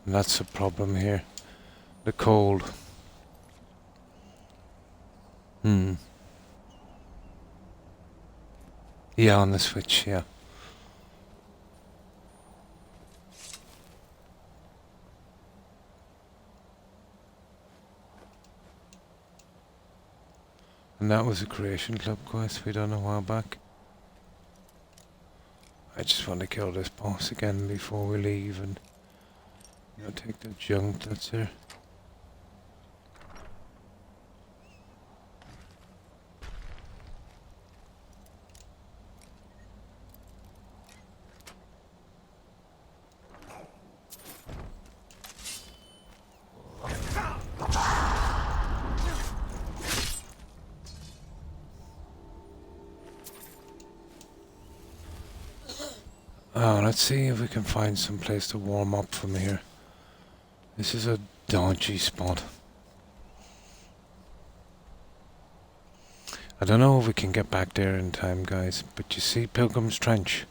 And that's the problem here. The cold. Yeah, on the Switch, yeah. And that was a Creation Club quest we done a while back. I just want to kill this boss again before we leave and, you know, take the junk that's there. Oh, let's see if we can find some place to warm up from here. This is a dodgy spot. I don't know if we can get back there in time, guys, but you see Pilgrim's Trench?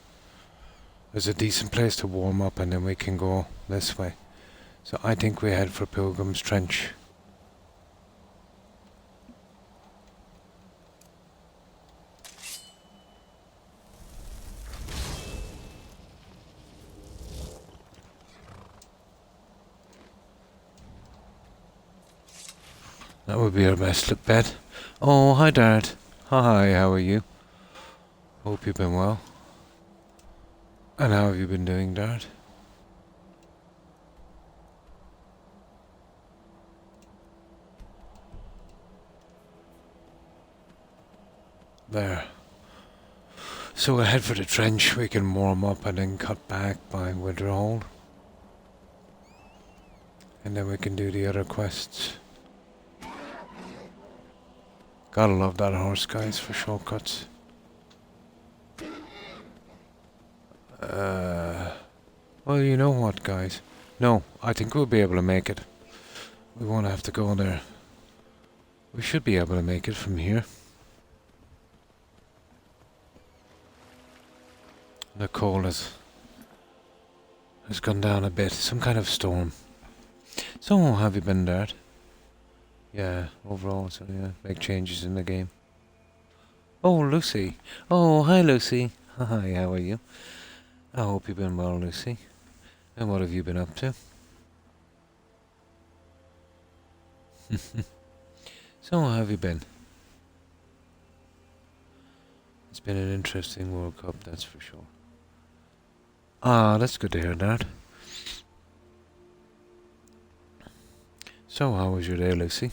There's a decent place to warm up and then we can go this way. So I think we head for Pilgrim's Trench. That would be our best bet. Oh, hi Dart. Hi, how are you? Hope you've been well. And how have you been doing, Dart? There. So we'll head for the trench. We can warm up and then cut back by Winterhold. And then we can do the other quests. Gotta love that horse, guys, for shortcuts. Well, you know what, guys? No, I think we'll be able to make it. We won't have to go there. We should be able to make it from here. The cold has gone down a bit. Some kind of storm. So, how have you been, Dart? Yeah, overall, so yeah, big changes in the game. Oh, Lucy. Oh, hi, Lucy. Hi, how are you? I hope you've been well, Lucy. And what have you been up to? So, how have you been? It's been an interesting World Cup, that's for sure. Ah, that's good to hear, Dad. So, how was your day, Lucy?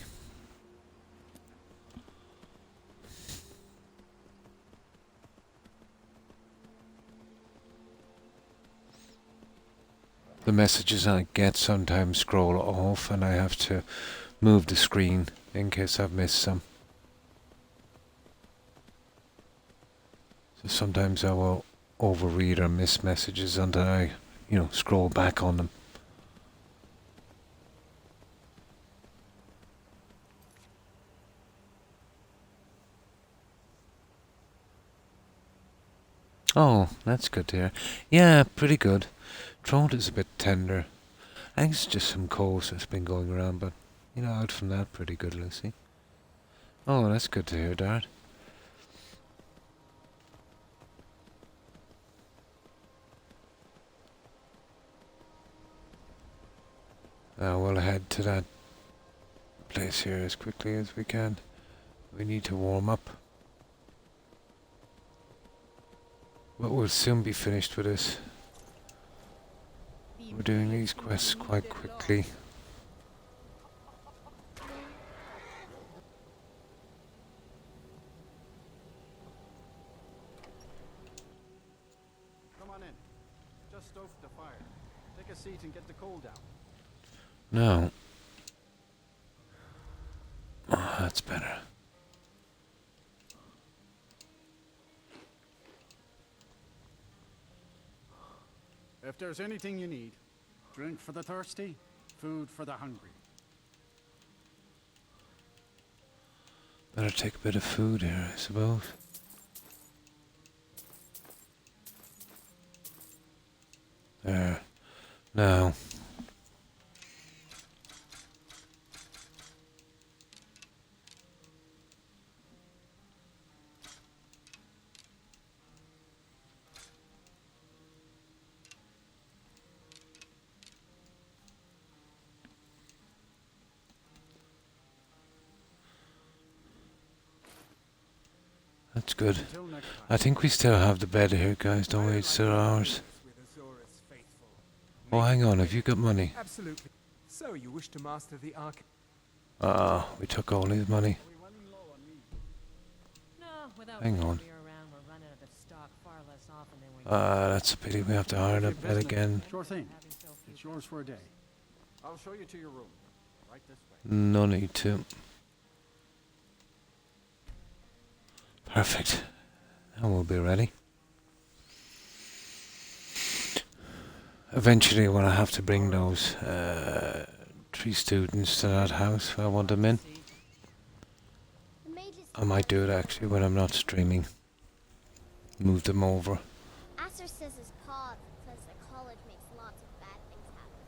The messages I get sometimes scroll off and I have to move the screen in case I've missed some. So sometimes I will overread or miss messages until I, scroll back on them. Oh, that's good to hear. Yeah, pretty good. Throat is a bit tender. I think it's just some colds that's been going around, but, out from that, pretty good, Lucy. Oh, that's good to hear, Dad. Now we'll head to that place here as quickly as we can. We need to warm up. But we'll soon be finished with this. We're doing these quests quite quickly. Come on in. Just stoke the fire. Take a seat and get the coal down. No. Oh, that's better. If there's anything you need, drink for the thirsty, food for the hungry. Better take a bit of food here, I suppose. There. Now. That's good. I think we still have the bed here, guys, don't we? It's still ours. Oh, hang on, have you got money? Absolutely. So you wish to master the arc? We took all his money. Hang on. That's a pity. We have to hire that bed again. Sure thing. It's yours for a day. I'll show you to your room. Right this way. No need to. Perfect. Now we'll be ready. Eventually when I have to bring those 3 students to that house if I want them in. I might do it actually when I'm not streaming. Move them over. Asher says his pa says the college makes lots of bad things happen.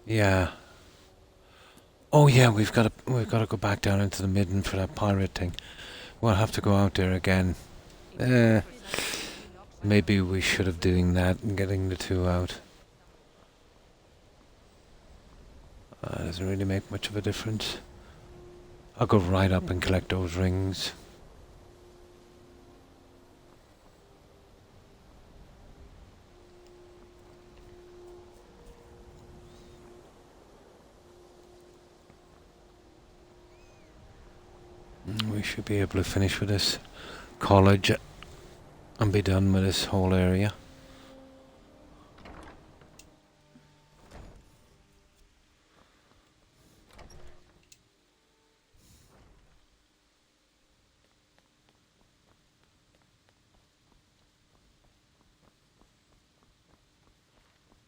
Yeah. Oh yeah, we've got to go back down into the midden for that pirate thing. We'll have to go out there again. Maybe we should have doing that and getting the 2 out. Doesn't really make much of a difference. I'll go right up and collect those rings. We should be able to finish with this college and be done with this whole area.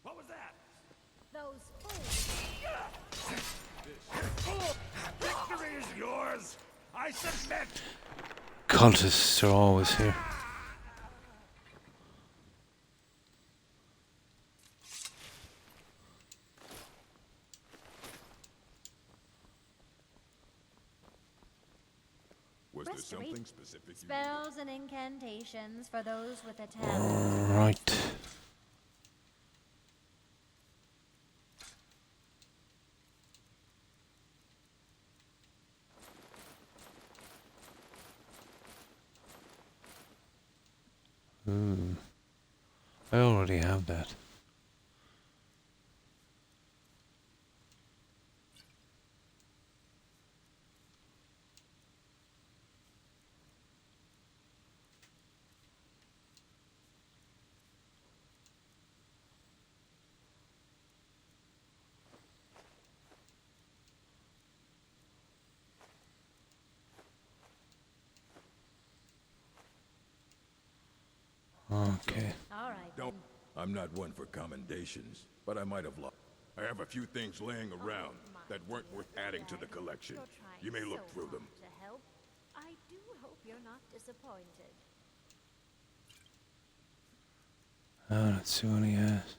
What was that? Those fools. Victory is yours. I submit. Cultists are always here. Was there something specific? Spells and incantations for those with a talent. Right. I already have that. Okay. All right. Don't. I'm not one for commendations, but I might have lost. I have a few things laying around that weren't worth adding to the collection. You may look through them. To help. I do hope you're not disappointed. Let's see what he has.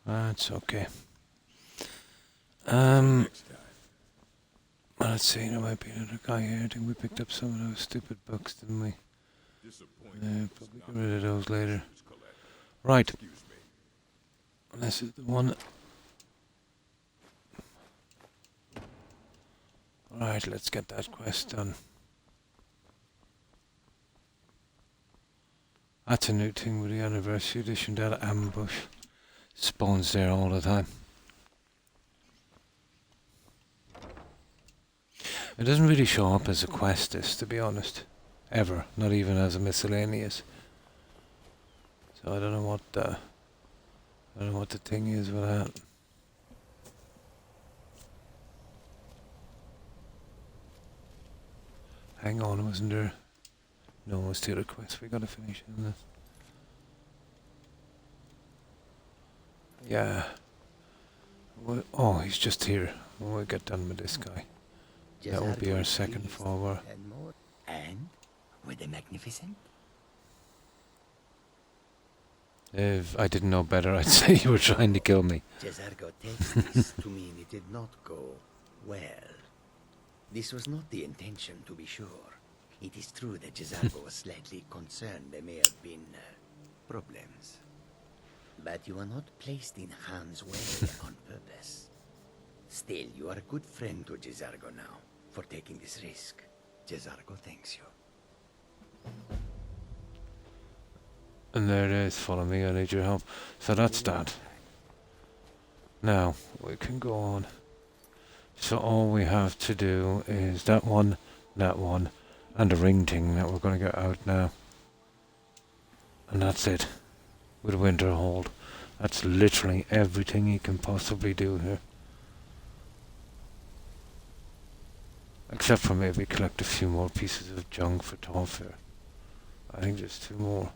That's okay. Let's see, there might be another guy here. I think we picked up some of those stupid books, didn't we? Probably get rid of those later. Right. This is the one. Right, let's get that quest done. That's a new thing with the anniversary edition, that ambush spawns there all the time. It doesn't really show up as a quest, this, to be honest. Ever. Not even as a miscellaneous. So I don't know what the thing is with that. Hang on, wasn't there? No, it's the other quest we gotta finish, isn't it? Yeah. Oh, he's just here. We'll get done with this guy. That will be our second follower. And were they magnificent? If I didn't know better, I'd say you were trying to kill me. Jezargo takes this to mean it did not go well. This was not the intention, to be sure. It is true that Jezargo was slightly concerned there may have been problems. But you are not placed in harm's way on purpose. Still, you are a good friend to Jezargo now, for taking this risk. Jezargo thanks you. And there it is, follow me, I need your help. So that's that. Now, we can go on. So all we have to do is that one, and the ring thing that we're going to get out now. And that's it. With Winterhold. That's literally everything you can possibly do here. Except for maybe collect a few more pieces of junk for Tallfair. I think there's 2 more.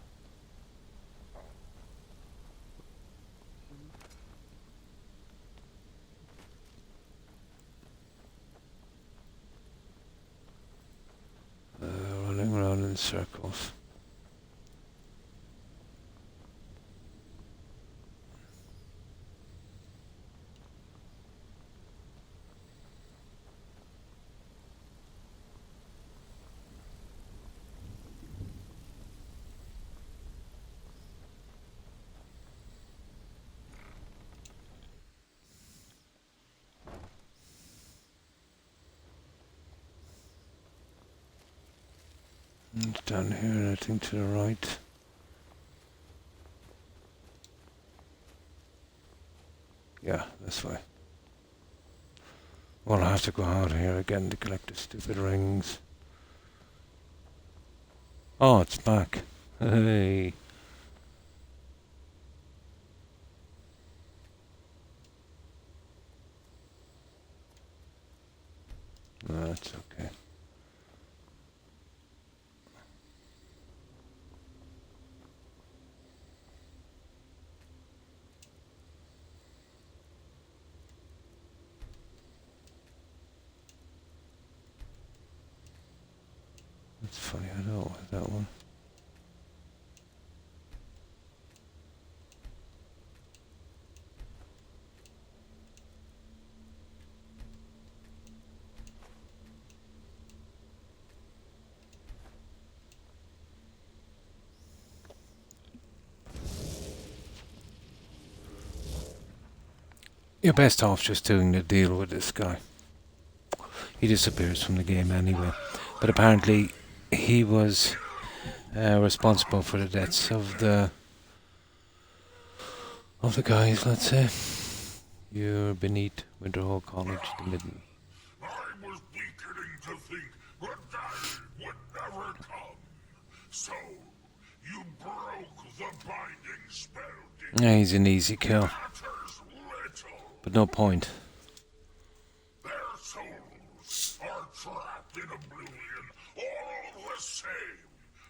Running around in circles. And down here, I think to the right. Yeah, this way. Well, I have to go out here again to collect the stupid rings. Oh, it's back. Hey. That's okay. That's funny, I don't like that one. You're best off just doing the deal with this guy. He disappears from the game anyway. But apparently he was responsible for the deaths of the guys, let's say. You're beneath Winterhall College, the Midden. I was beginning to think the day would never come. So, you broke the binding spell, did Yeah, he's an easy kill. matters little. But no point. Their souls are trapped in oblivion, all the same.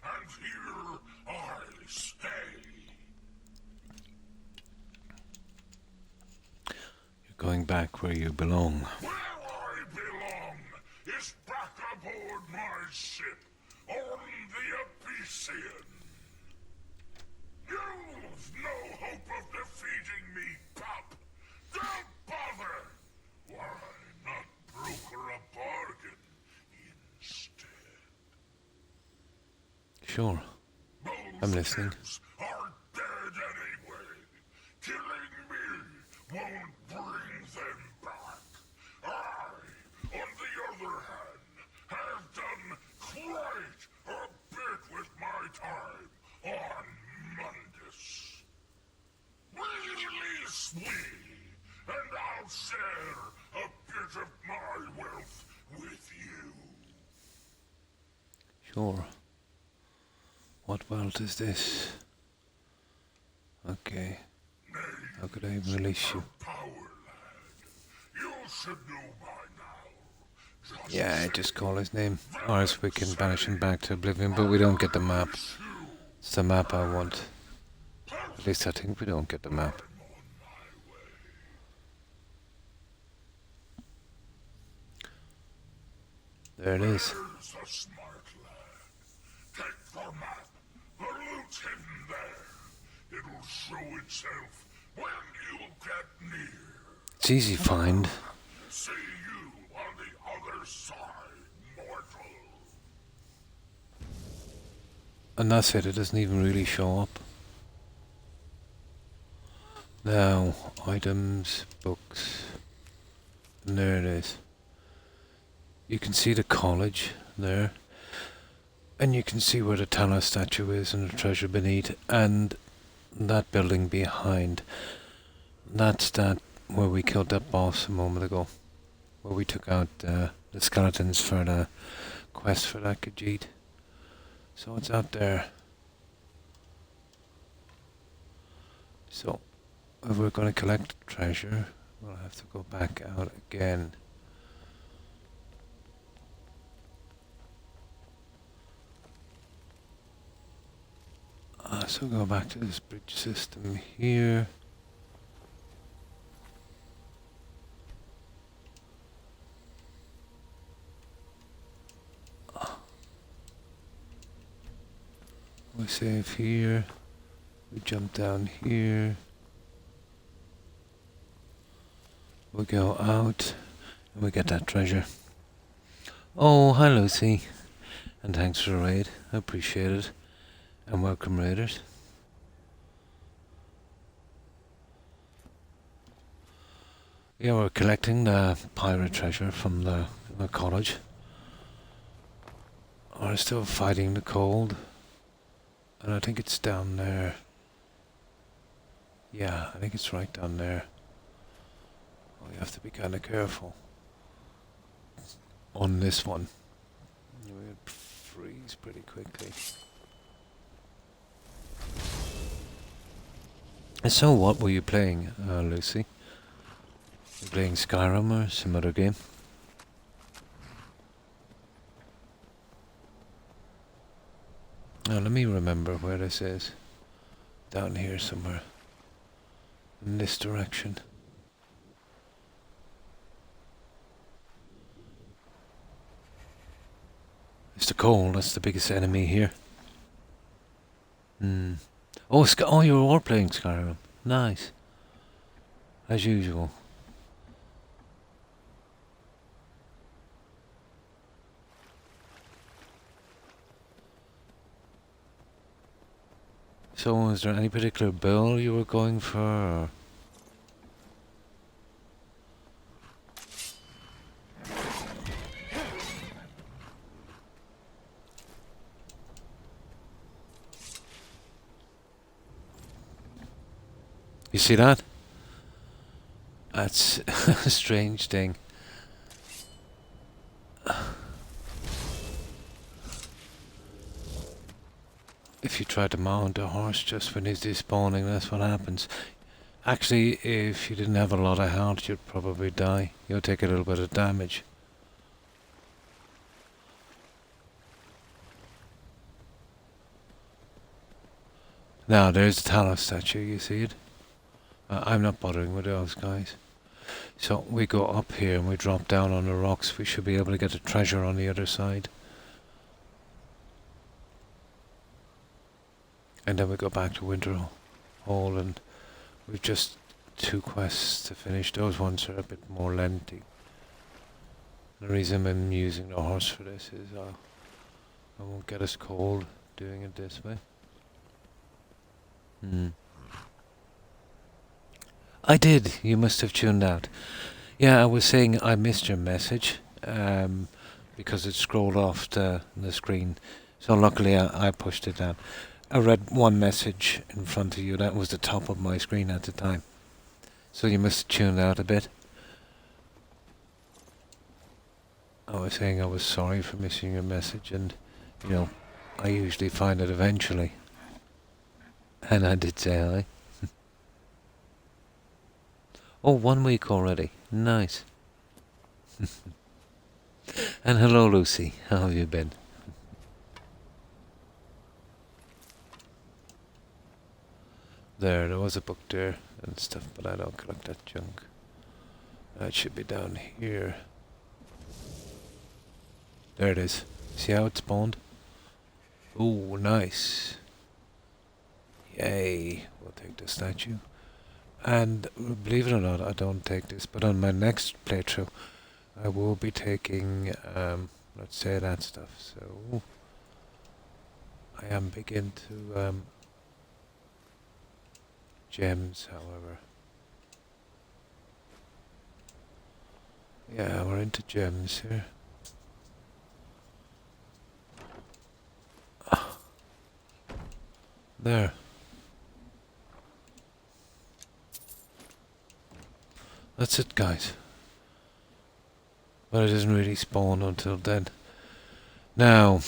And here I stay. You're going back where you belong. Where I belong is back aboard my ship on the Abyssian. You've no hope of defeating me, pup. Don't bother. Why not broker a bargain instead? Sure. I'm listening. Are dead anyway. Killing me won't bring them back. I, on the other hand, have done quite a bit with my time on Mundus. Release me, and I'll share a bit of my wealth with you. Sure. What wealth is this? Okay. How could I release you? You should know by now. Yeah, just call his name. Or else we can banish him back to oblivion, but we don't get the map. It's the map I want. At least I think we don't get the map. There it is. There's a smart lad. Take the map. The loot's hidden there. It'll show itself when you get near. It's easy find. See you on the other side, mortal. And that's it, it doesn't even really show up. Now, items, books, and there it is. You can see the college there, and you can see where the Talos statue is and the treasure beneath, and that building behind. That's that where we killed that boss a moment ago, where we took out the skeletons for the quest for that Khajiit. So it's out there. So if we're going to collect treasure, we'll have to go back out again. So go back to this bridge system here. We save here. We jump down here. We go out and we get that treasure. Oh, hi Lucy. And thanks for the raid. I appreciate it. And welcome raiders. Yeah, we're collecting the pirate treasure from the college. We're still fighting the cold. And I think it's down there. Yeah, I think it's right down there. Oh, you have to be kind of careful on this one. You will freeze pretty quickly. And so what were you playing, Lucy? You playing Skyrim or some other game? Now let me remember where this is. Down here somewhere. In this direction. It's the cold, that's the biggest enemy here. Oh, oh, you were all playing Skyrim. Nice. As usual. So, is there any particular build you were going for? Or? You see that? That's a strange thing. If you try to mount a horse just when he's despawning, that's what happens. Actually, if you didn't have a lot of health, you'd probably die. You'll take a little bit of damage. Now, there's the Talos statue, you see it? I'm not bothering with those guys. So we go up here and we drop down on the rocks. We should be able to get the treasure on the other side. And then we go back to Winterhold, and we've just 2 quests to finish. Those ones are a bit more lengthy. The reason I'm using the horse for this is I won't get as cold doing it this way. I did. You must have tuned out. Yeah, I was saying I missed your message because it scrolled off the screen. So luckily I pushed it down. I read one message in front of you. That was the top of my screen at the time. So you must have tuned out a bit. I was saying I was sorry for missing your message, and, you know, I usually find it eventually. And I did say hi. Oh, 1 week already. Nice. And hello, Lucy. How have you been? There was a book there and stuff, but I don't collect that junk. It should be down here. There it is. See how it spawned? Oh, nice. Yay. We'll take the statue. And believe it or not, I don't take this, but on my next playthrough, I will be taking, let's say, that stuff. So, I am big into gems, however. Yeah, we're into gems here. There. That's it, guys. But it doesn't really spawn until then. Now,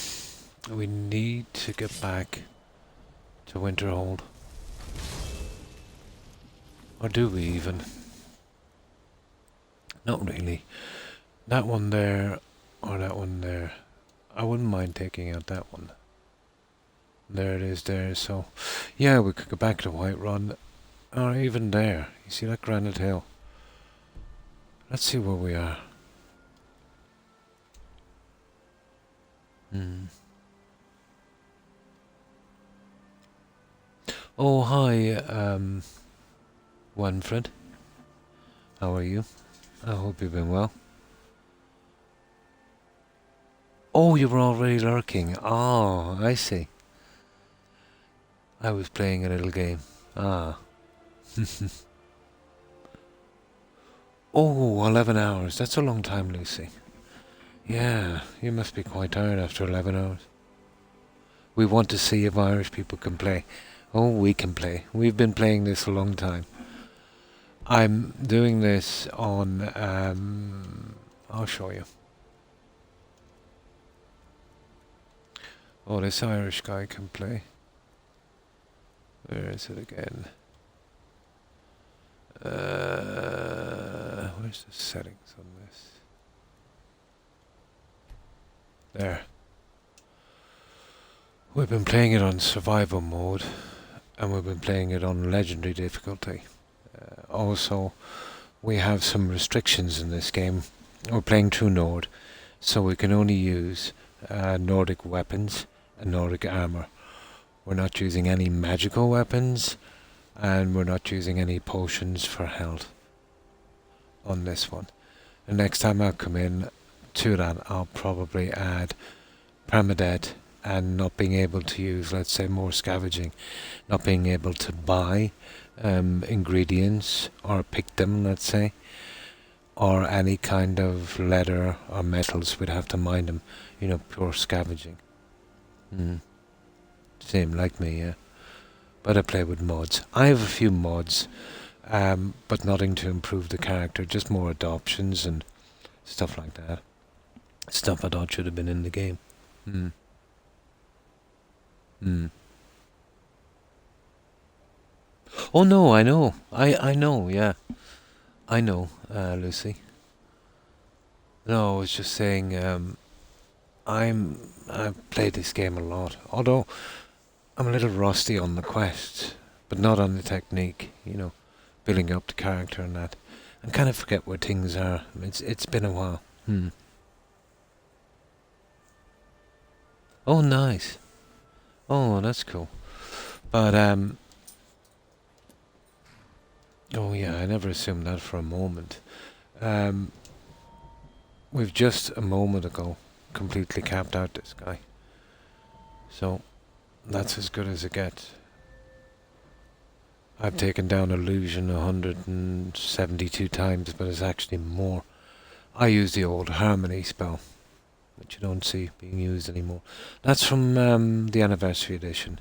we need to get back to Winterhold. Or do we even? Not really. That one there, or that one there. I wouldn't mind taking out that one. There it is there, so... Yeah, we could go back to Whiterun. Or even there. You see that Granite Hill? Let's see where we are. Oh, hi, Winfred. How are you? I hope you've been well. Oh, you were already lurking. Oh, I see. I was playing a little game. Ah. Oh, 11 hours. That's a long time, Lucy. Yeah, you must be quite tired after 11 hours. We want to see if Irish people can play. Oh, we can play. We've been playing this a long time. I'm doing this on, I'll show you. Oh, this Irish guy can play. Where is it again? Where's the settings on this? There. We've been playing it on survival mode, and we've been playing it on legendary difficulty. Also, we have some restrictions in this game. We're playing True Nord, so we can only use Nordic weapons and Nordic armour. We're not using any magical weapons, and we're not using any potions for health on this one. The next time I come in to that, I'll probably add permadeath and not being able to use, let's say, more scavenging, not being able to buy ingredients or pick them, let's say, or any kind of leather or metals. We'd have to mine them, pure scavenging. Same like me, yeah. But I play with mods. I have a few mods, but nothing to improve the character, just more adoptions and stuff like that. Stuff I thought should have been in the game. Oh no, I know. I know, yeah. I know, Lucy. No, I was just saying, I've played this game a lot, although I'm a little rusty on the quests, but not on the technique, building up the character and that. I kind of forget where things are. It's been a while. Oh, nice. Oh, that's cool. But, oh yeah, I never assumed that for a moment. We've just a moment ago completely capped out this guy. So, that's as good as it gets. I've taken down Illusion 172 times, but it's actually more. I use the old Harmony spell, which you don't see being used anymore. That's from the Anniversary Edition.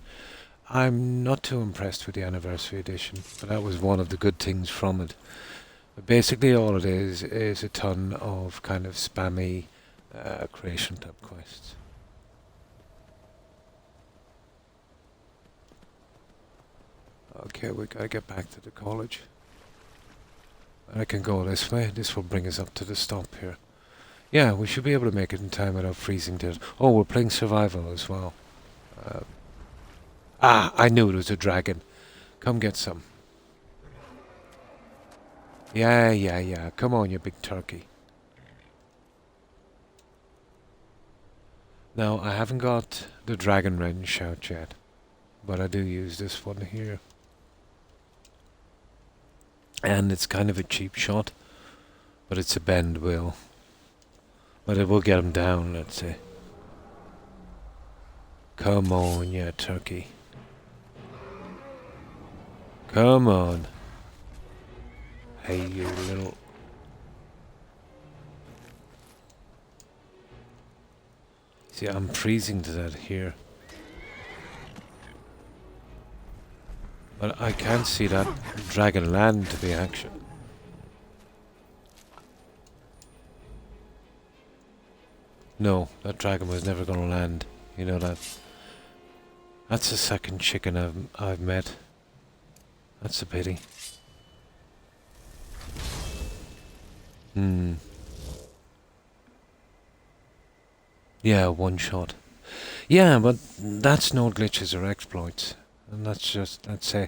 I'm not too impressed with the Anniversary Edition, but that was one of the good things from it. But basically all it is a ton of kind of spammy creation type quests. Okay, we gotta get back to the college. I can go this way. This will bring us up to the stop here. Yeah, we should be able to make it in time without freezing to it. Oh, we're playing survival as well. I knew it was a dragon. Come get some. Yeah. Come on, you big turkey. Now, I haven't got the dragon wrench shout yet, but I do use this one here. And it's kind of a cheap shot, but it's a bend wheel. But it will get him down, let's say. Come on, you turkey. Come on. Hey, you little... See, I'm freezing to that here. But I can't see that dragon land to be action. No, that dragon was never going to land. You know that. That's the second chicken I've met. That's a pity. Yeah, one shot. Yeah, but that's no glitches or exploits. And that's just, let's say,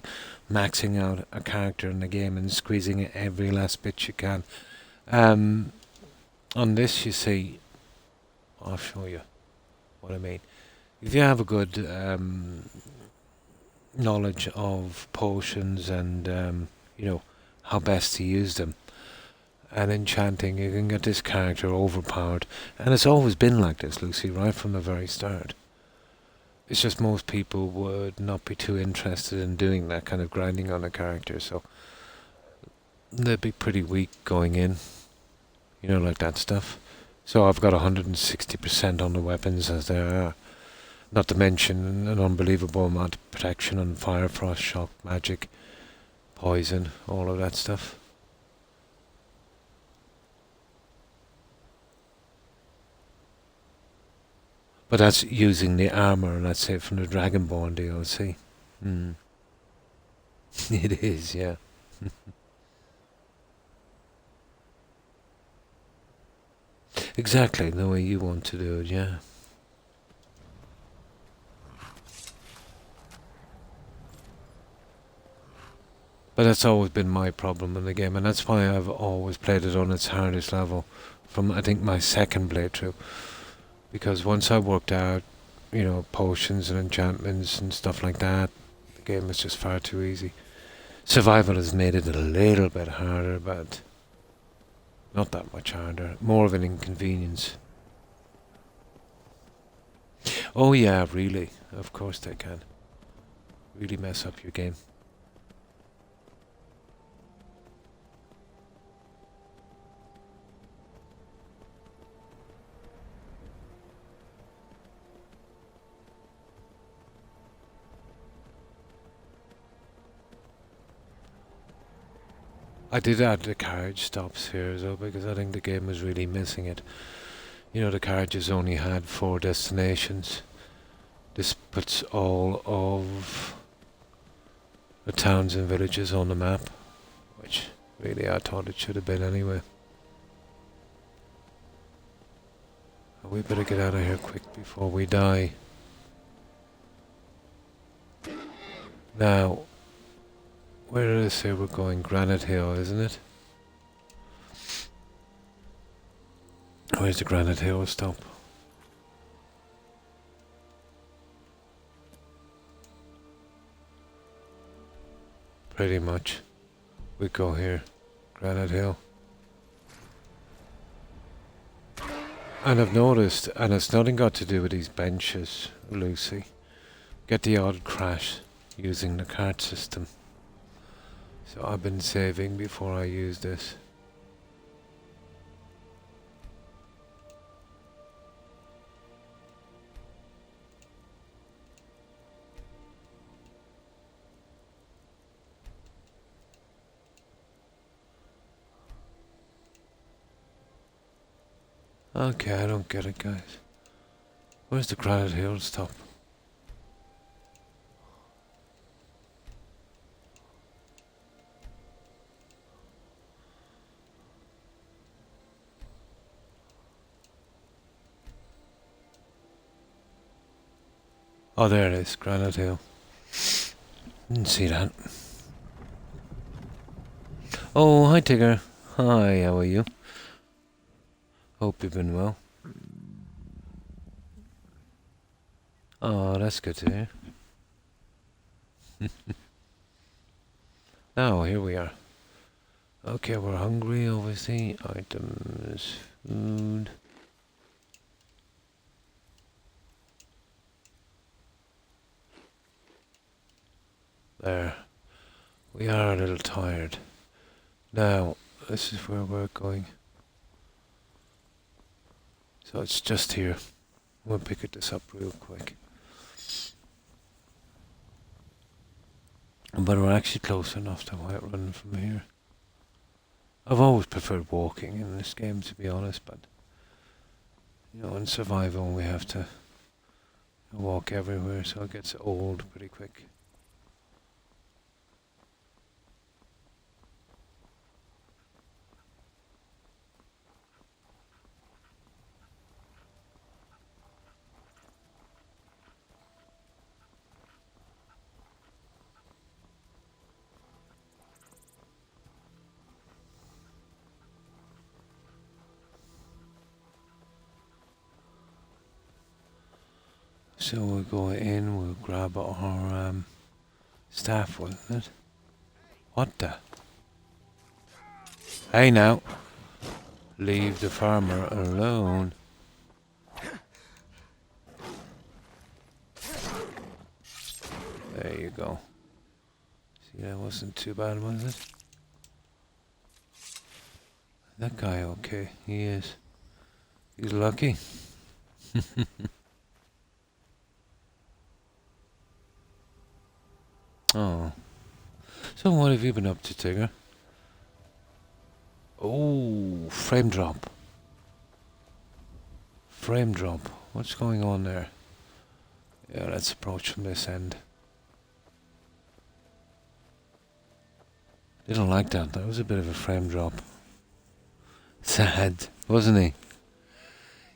maxing out a character in the game and squeezing every last bit you can. On this, you see, I'll show you what I mean. If you have a good knowledge of potions and, how best to use them, and enchanting, you can get this character overpowered. And it's always been like this, Lucy, right from the very start. It's just most people would not be too interested in doing that kind of grinding on a character, so they'd be pretty weak going in. Like that stuff. So I've got 160% on the weapons as they are. Not to mention an unbelievable amount of protection on fire, frost, shock, magic, poison, all of that stuff. But that's using the armour, let's say, from the Dragonborn DLC. It is, yeah. Exactly the way you want to do it, yeah. But that's always been my problem in the game, and that's why I've always played it on its hardest level from, I think, my second playthrough. Because once I worked out, you know, potions and enchantments and stuff like that, the game is just far too easy. Survival has made it a little bit harder, but not that much harder. More of an inconvenience. Oh yeah, really. Of course they can. Really mess up your game. I did add the carriage stops here as well because I think the game was really missing it. You know, the carriages only had 4 destinations. This puts all of the towns and villages on the map, which really I thought it should have been anyway. We better get out of here quick before we die. Now, where did I say we're going? Granite Hill, isn't it? Where's the Granite Hill stop? Pretty much. We go here. Granite Hill. And I've noticed, and it's nothing got to do with these benches, Lucy. Get the odd crash using the cart system. So I've been saving before I use this. Okay, I don't get it, guys. Where's the Granite Hill stop? Oh, there it is, Granite Hill. Didn't see that. Oh, hi Tigger. Hi, how are you? Hope you've been well. Oh, that's good to hear. Now, here we are. Okay, we're hungry, obviously. Items, food. There. We are a little tired. Now, this is where we're going. So it's just here. We'll pick this up real quick. But we're actually close enough to Whiterun from here. I've always preferred walking in this game, to be honest, but you know, in survival we have to walk everywhere, so it gets old pretty quick. So we'll go in, we'll grab our staff, wasn't it? What the? Hey now! Leave the farmer alone. There you go. See, that wasn't too bad, was it? That guy okay? He is. He's lucky. Oh. So what have you been up to, Tigger? Oh, frame drop. Frame drop. What's going on there? Yeah, let's approach from this end. Didn't like that. That was a bit of a frame drop. Sad, wasn't he?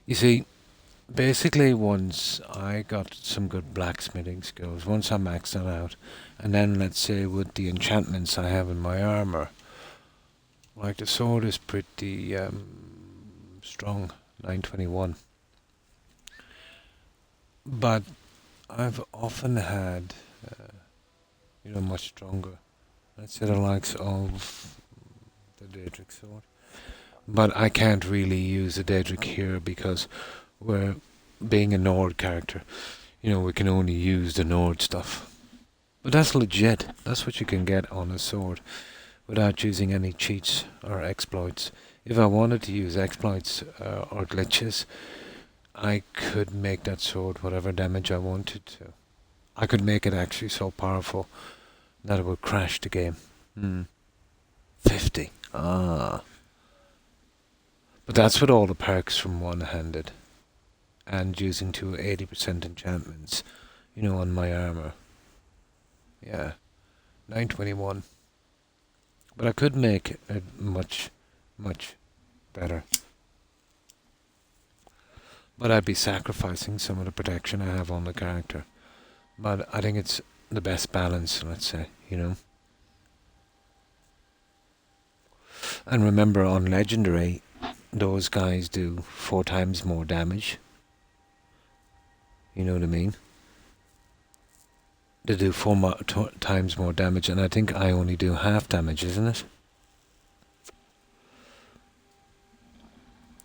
You see, basically once I got some good blacksmithing skills, once I maxed that out, and then let's say with the enchantments I have in my armour, like the sword is pretty strong, 921. But I've often had, much stronger. Let's say the likes of the Daedric sword. But I can't really use the Daedric here because we're being a Nord character. We can only use the Nord stuff. But that's legit. That's what you can get on a sword without using any cheats or exploits. If I wanted to use exploits or glitches, I could make that sword whatever damage I wanted to. I could make it actually so powerful that it would crash the game. 50. Ah. But that's with all the perks from one-handed. And using 80% enchantments, on my armour. Yeah. 921. But I could make it much, much better. But I'd be sacrificing some of the protection I have on the character. But I think it's the best balance, let's say, And remember, on Legendary, those guys do 4 times more damage. You know what I mean? They do 4 times more damage, and I think I only do half damage, isn't it?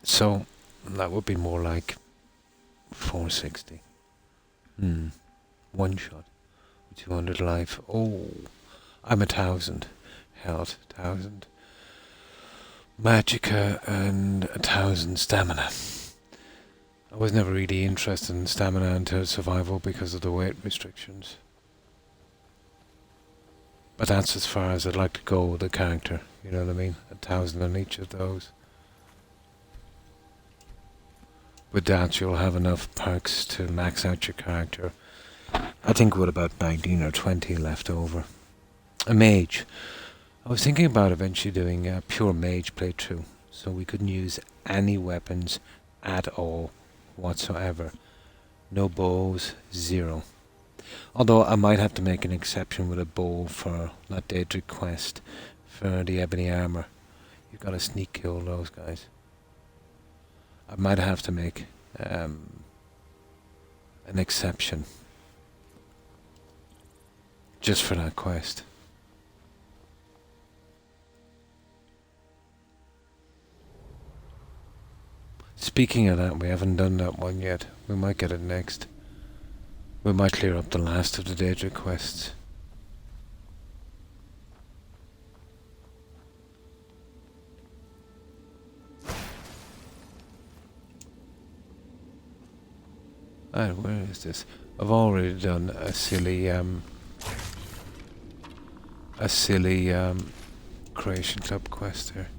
So, that would be more like 460. One shot. 200 life. Oh, I'm 1,000 health, 1,000 magicka, and 1,000 stamina. I was never really interested in stamina until survival because of the weight restrictions. But that's as far as I'd like to go with the character, you know what I mean? 1,000 on each of those. With that, you'll have enough perks to max out your character. I think with about 19 or 20 left over. A mage. I was thinking about eventually doing a pure mage playthrough, so we couldn't use any weapons at all whatsoever. No bows, 0. Although I might have to make an exception with a bow for that Daedric quest for the ebony armor. You've got to sneak kill those guys. I might have to make an exception just for that quest. Speaking of that, we haven't done that one yet. We might get it next. We might clear up the last of the Daedric quests. Alright, where is this? I've already done a silly Creation Club quest here.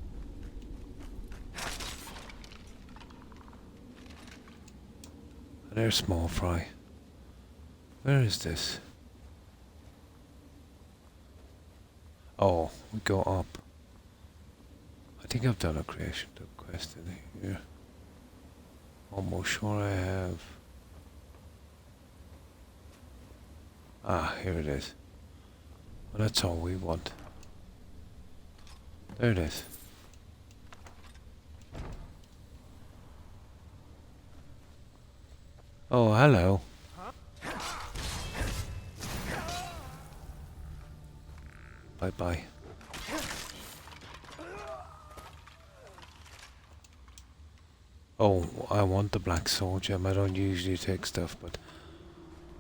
There's small fry. Where is this? Oh, we go up. I think I've done a Creation Club quest in here. Almost sure I have. Ah, here it is. Well, that's all we want. There it is. Oh, hello. Bye-bye. Oh, I want the black soul gem. I don't usually take stuff, but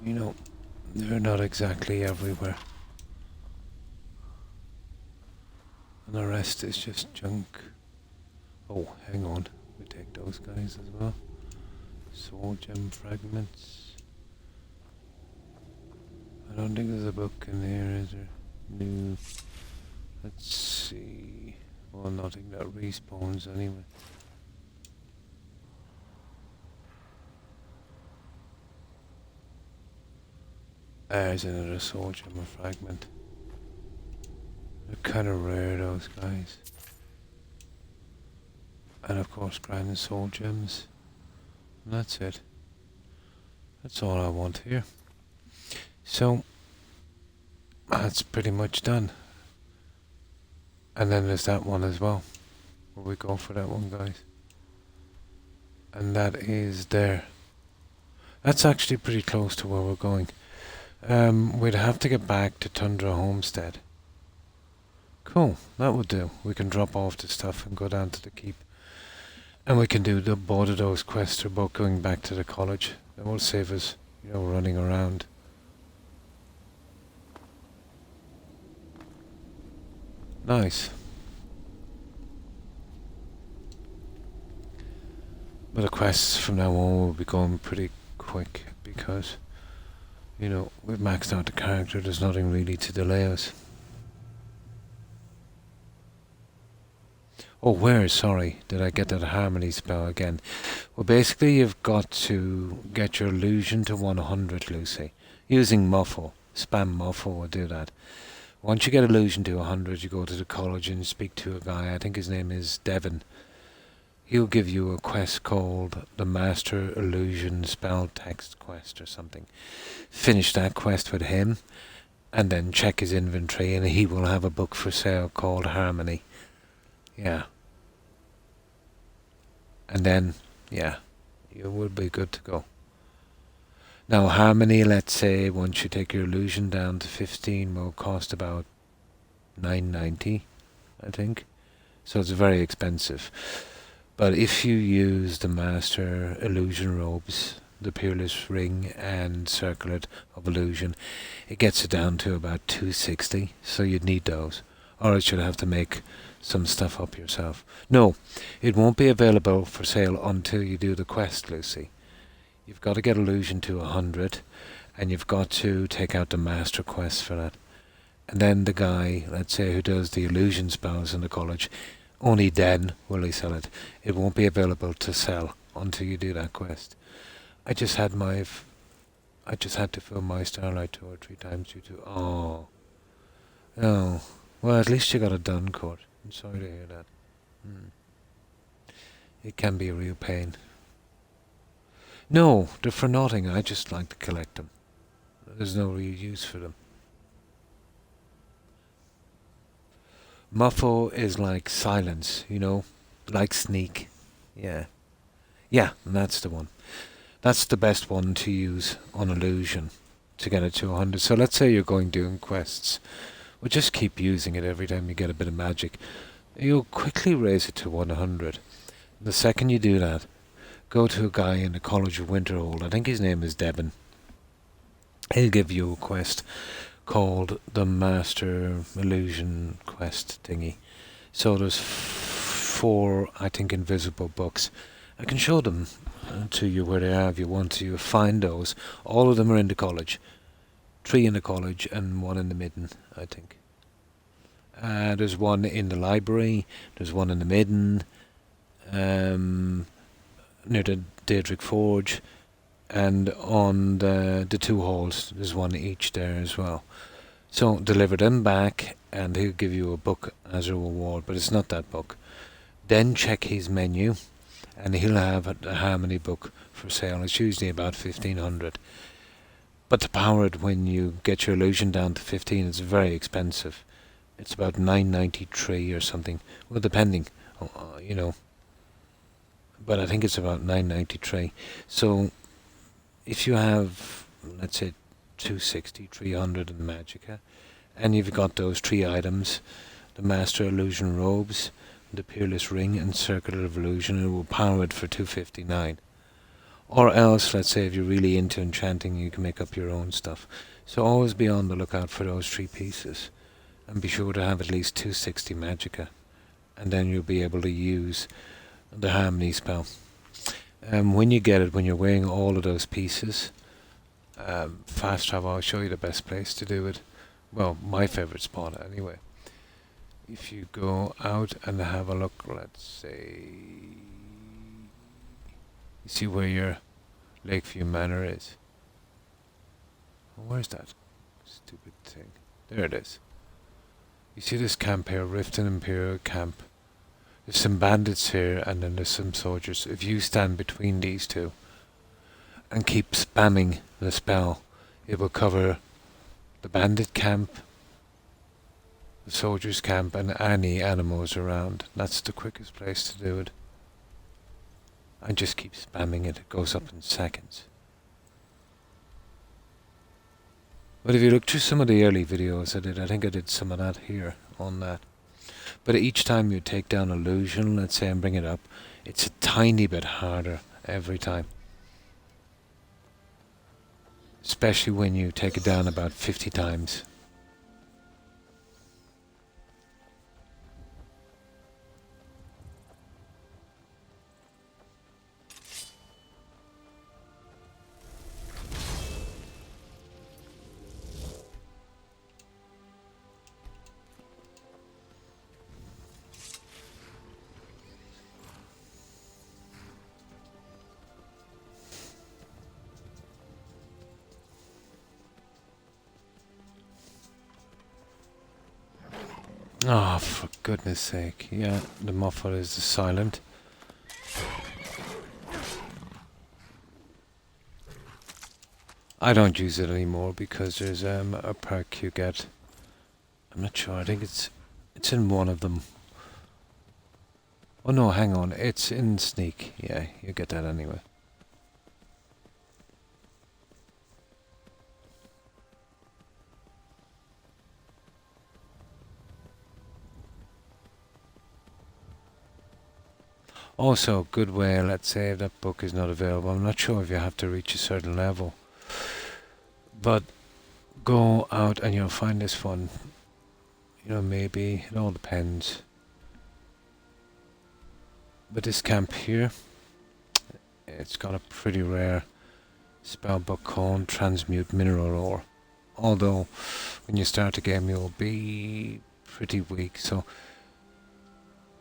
they're not exactly everywhere. And the rest is just junk. Oh, hang on. We take those guys as well. Soul gem fragments. I don't think there's a book in here, is there? No. Let's see. Well, nothing that respawns anyway. There's another soul gem fragment. They're kind of rare, those guys. And of course, grinding soul gems. And that's it. That's all I want here. So, that's pretty much done. And then there's that one as well. Will we go for that one, guys? And that is there. That's actually pretty close to where we're going. We'd have to get back to Tundra Homestead. Cool, that would do. We can drop off the stuff and go down to the keep. And we can do both of those quests about going back to the college. That will save us, running around. Nice. But the quests from now on will be going pretty quick because, we've maxed out the character. There's nothing really to delay us. Oh, where? Sorry, did I get that harmony spell again? Well, basically you've got to get your illusion to 100, Lucy. Using Muffle. Spam Muffle will do that. Once you get illusion to 100, you go to the college and speak to a guy. I think his name is Devon. He'll give you a quest called the Master Illusion Spell Text Quest or something. Finish that quest with him and then check his inventory and he will have a book for sale called Harmony. Yeah. And then, yeah, you will be good to go. Now, Harmony, let's say, once you take your illusion down to 15, will cost about $9.90, I think. So it's very expensive. But if you use the Master Illusion Robes, the Peerless Ring and Circlet of Illusion, it gets it down to about $2.60. So you'd need those. Or else you'll have to make some stuff up yourself. No, it won't be available for sale until you do the quest, Lucy. You've got to get illusion to 100, and you've got to take out the master quest for that. And then the guy, let's say, who does the illusion spells in the college, only then will he sell it. It won't be available to sell until you do that quest. I just had to fill my Starlight Tour 3 times due to... Oh. Well, at least you got it done, Court. I'm sorry to hear that. It can be a real pain. No, they're for nothing. I just like to collect them. There's no real use for them. Muffle is like silence, like sneak. Yeah. Yeah, that's the one. That's the best one to use on illusion to get it to 100. So let's say you're doing quests. Well, just keep using it every time you get a bit of magic. You'll quickly raise it to 100. The second you do that, go to a guy in the College of Winterhold. I think his name is Devon. He'll give you a quest called the Master Illusion Quest thingy. So there's 4, I think, invisible books. I can show them to you where they are if you want to. Find those. All of them are in the college. 3 in the college and 1 in the midden, I think. There's 1 in the library, there's 1 in the midden, near the Daedric Forge, and on the 2 halls, there's 1 each there as well. So deliver them back and he'll give you a book as a reward, but it's not that book. Then check his menu and he'll have a Harmony book for sale. It's usually about 1500. But to power it when you get your illusion down to 15, it's very expensive. It's about $9.93 or something. Well, depending, But I think it's about $9.93. So if you have, let's say, 260, 300 in Magicka, and you've got those 3 items, the Master Illusion Robes, the Peerless Ring, and Circular of Illusion, it will power it for $2.59. Or else, let's say, if you're really into enchanting, you can make up your own stuff. So always be on the lookout for those 3 pieces. And be sure to have at least 260 Magicka. And then you'll be able to use the harmony spell. When you get it, when you're weighing all of those pieces, fast travel, I'll show you the best place to do it. Well, my favourite spot anyway. If you go out and have a look, let's say, you see where your Lakeview Manor is. Where's that stupid thing? There it is. You see this camp here, Riften Imperial Camp. There's some bandits here and then there's some soldiers. If you stand between these two and keep spamming the spell, it will cover the bandit camp, the soldiers camp, and any animals around. That's the quickest place to do it. And just keep spamming it. It goes up in seconds. But if you look through some of the early videos I did, I think I did some of that here on that. But each time you take down illusion, let's say, and bring it up, it's a tiny bit harder every time. Especially when you take it down about 50 times. Oh, for goodness sake. Yeah, the muffler is silent. I don't use it anymore because there's a perk you get. I'm not sure, I think it's in one of them. Oh no, hang on, it's in Sneak. Yeah, you get that anyway. Also, good way, let's say if that book is not available, I'm not sure if you have to reach a certain level. But go out and you'll find this one. You know, maybe, it all depends. But this camp here, it's got a pretty rare spell book called Transmute Mineral Ore. Although, when you start the game you'll be pretty weak, so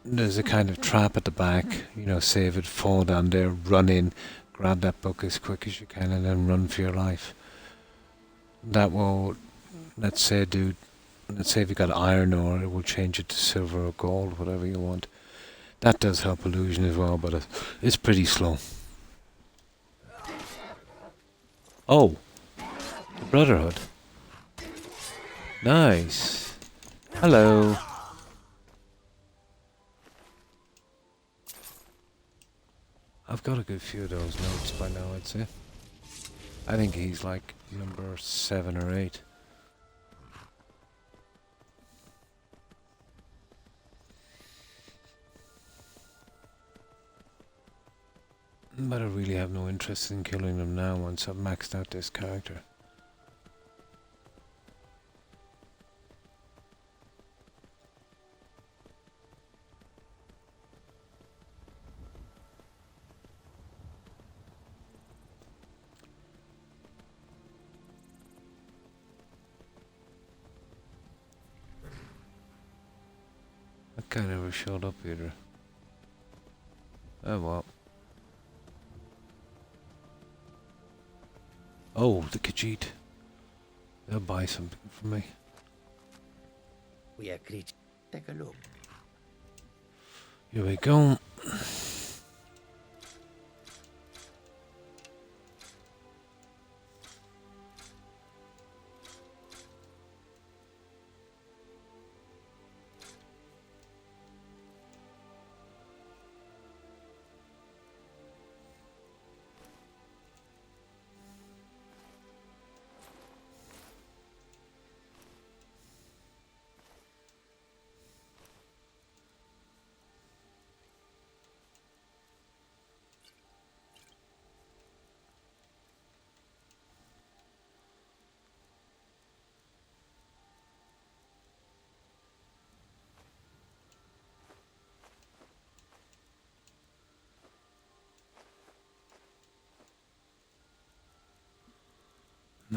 there's a kind of trap at the back, you know, save it, fall down there, run in, grab that book as quick as you can and then run for your life. That will, let's say if you got iron ore, it will change it to silver or gold, whatever you want. That does help illusion as well, but it's pretty slow. Oh, the Brotherhood. Nice. Hello. I've got a good few of those notes by now, I'd say. I think he's like number 7 or 8. But I really have no interest in killing them now once I've maxed out this character. That guy never showed up either. Oh well. Oh, the Khajiit. They'll buy something from me. We are creatures. Take a look. Here we go.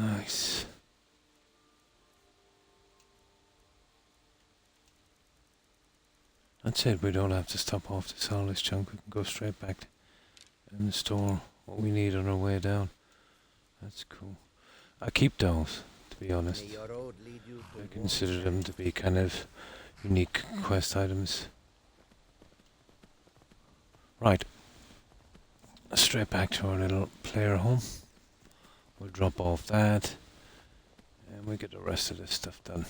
Nice. That's it, we don't have to stop off to sell this junk, we can go straight back and store what we need on our way down. That's cool. I keep those, to be honest. I consider them to be kind of unique quest items. Right. Straight back to our little player home. We'll drop off that. And we get the rest of this stuff done.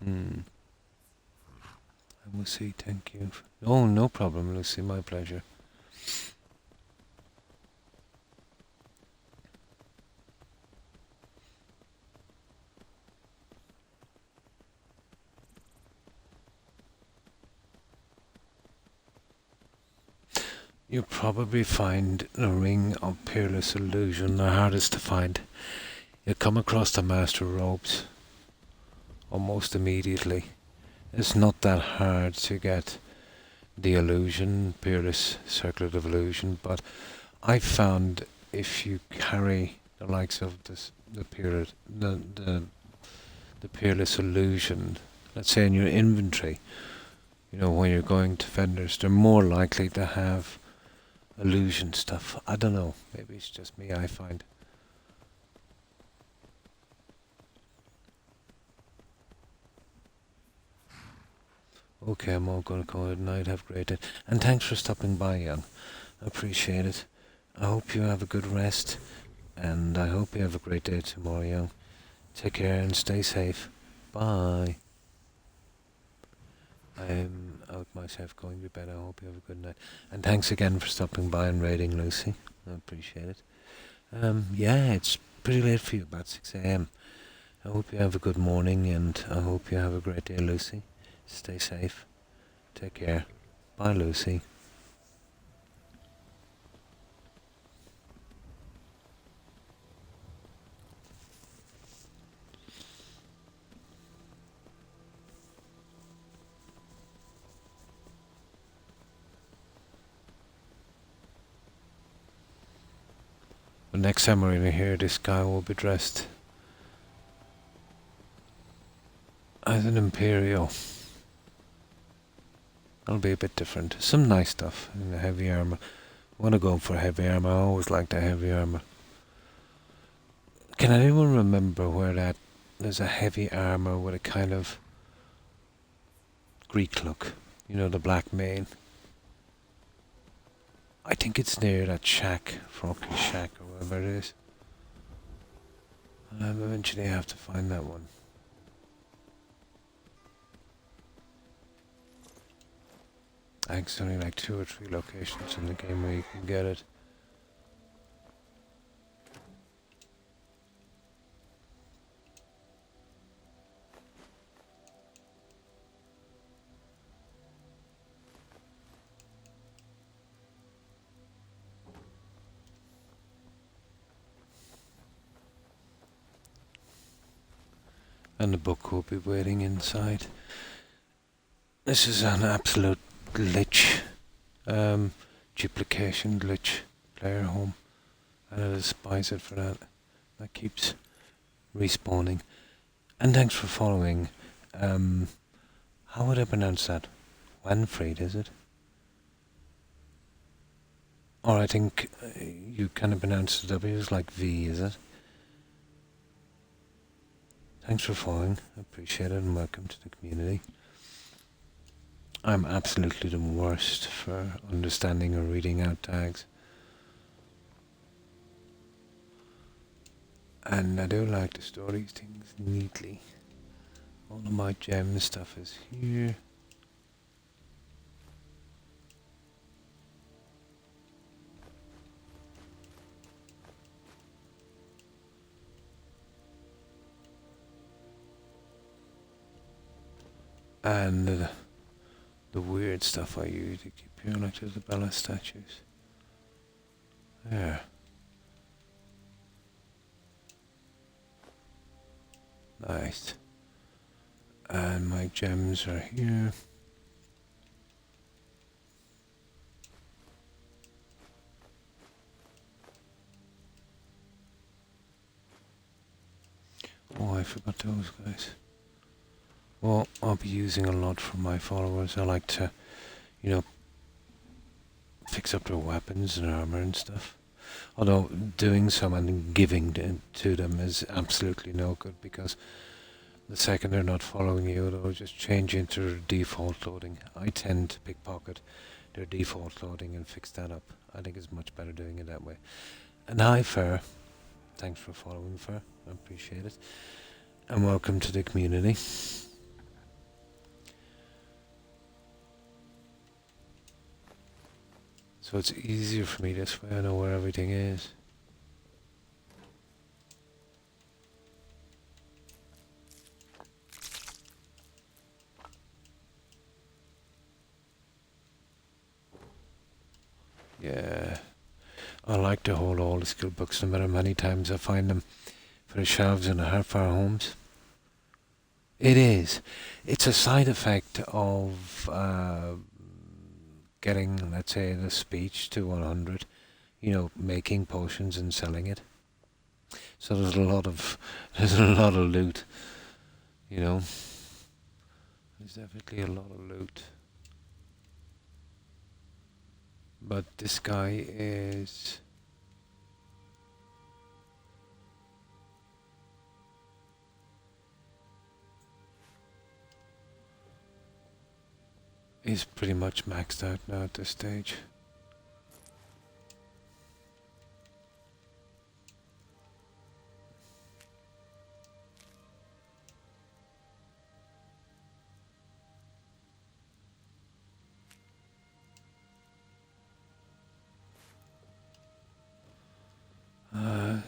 And Lucy, thank you. Oh, no problem, Lucy, my pleasure. You'll probably find the Ring of Peerless Illusion the hardest to find. You'll come across the Master Robes almost immediately. It's not that hard to get the illusion, Peerless Circlet of Illusion, but I found if you carry the likes of this, the Peerless Illusion, let's say in your inventory, you know, when you're going to vendors, they're more likely to have illusion stuff. I don't know. Maybe it's just me, I find. Okay, I'm all going to call it a night. Have a great day. And thanks for stopping by, Young. I appreciate it. I hope you have a good rest. And I hope you have a great day tomorrow, Young. Take care and stay safe. Bye. I'm out myself going to bed. I hope you have a good night. And thanks again for stopping by and raiding Lucy. I appreciate it. Yeah, it's pretty late for you, about 6 a.m. I hope you have a good morning and I hope you have a great day, Lucy. Stay safe. Take care. Bye, Lucy. The next time we're in here, this guy will be dressed as an Imperial. That'll be a bit different. Some nice stuff in the heavy armor. I want to go for heavy armor. I always like the heavy armor. Can anyone remember where there's a heavy armor with a kind of Greek look? You know, the black mane. I think it's near that shack, Froggy Shack or whatever it is. I'll eventually have to find that one. I think it's only like 2 or 3 locations in the game where you can get it. And the book will be waiting inside. This is an absolute glitch, duplication glitch, player home, and I despise it for that. That keeps respawning. And thanks for following. How would I pronounce that? Wanfried, is it? Or I think you kind of pronounce the W's like V, is it? Thanks for following. I appreciate it and welcome to the community. I'm absolutely the worst for understanding or reading out tags. And I do like to store these things neatly. All of my gem stuff is here. And the weird stuff I use to keep here, like the Bella statues. There. Nice. And my gems are here. forgot those guys. Well, I'll be using a lot from my followers. I like to, you know, fix up their weapons and armor and stuff. Although doing some and giving to them is absolutely no good, because the second they're not following you, they'll just change into their default loading. I tend to pickpocket their default loading and fix that up. I think it's much better doing it that way. And hi, Fer. Thanks for following, Fer. I appreciate it. And welcome to the community. So it's easier for me this way. I know where everything is. Yeah. I like to hold all the skill books, no matter how many times I find them for the shelves in the Hellfire homes. It is. It's a side effect of getting, let's say, the speech to 100, you know, making potions and selling it. So there's a lot of loot, you know. There's definitely a lot of loot. But this guy is... he's pretty much maxed out now at this stage.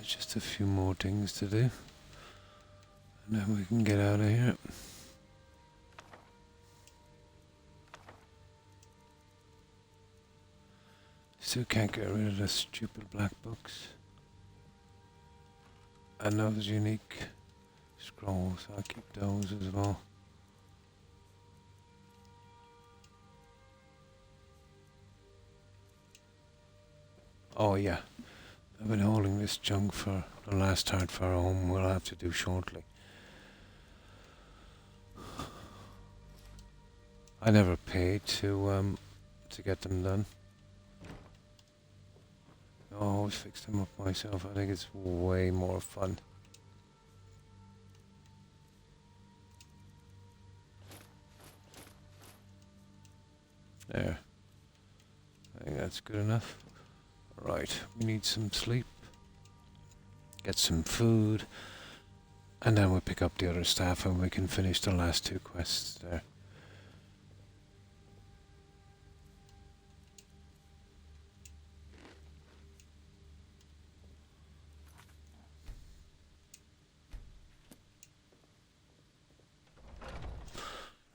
Just a few more things to do, and then we can get out of here. Still can't get rid of the stupid black books and those unique scrolls. I'll keep those as well. Oh yeah, I've been holding this junk for the last Hardfire home. We'll have to do shortly. I never paid to get them done. I always fix them up myself. I think it's way more fun. There. I think that's good enough. Right, we need some sleep. Get some food. And then we'll pick up the other staff and we can finish the last two quests there.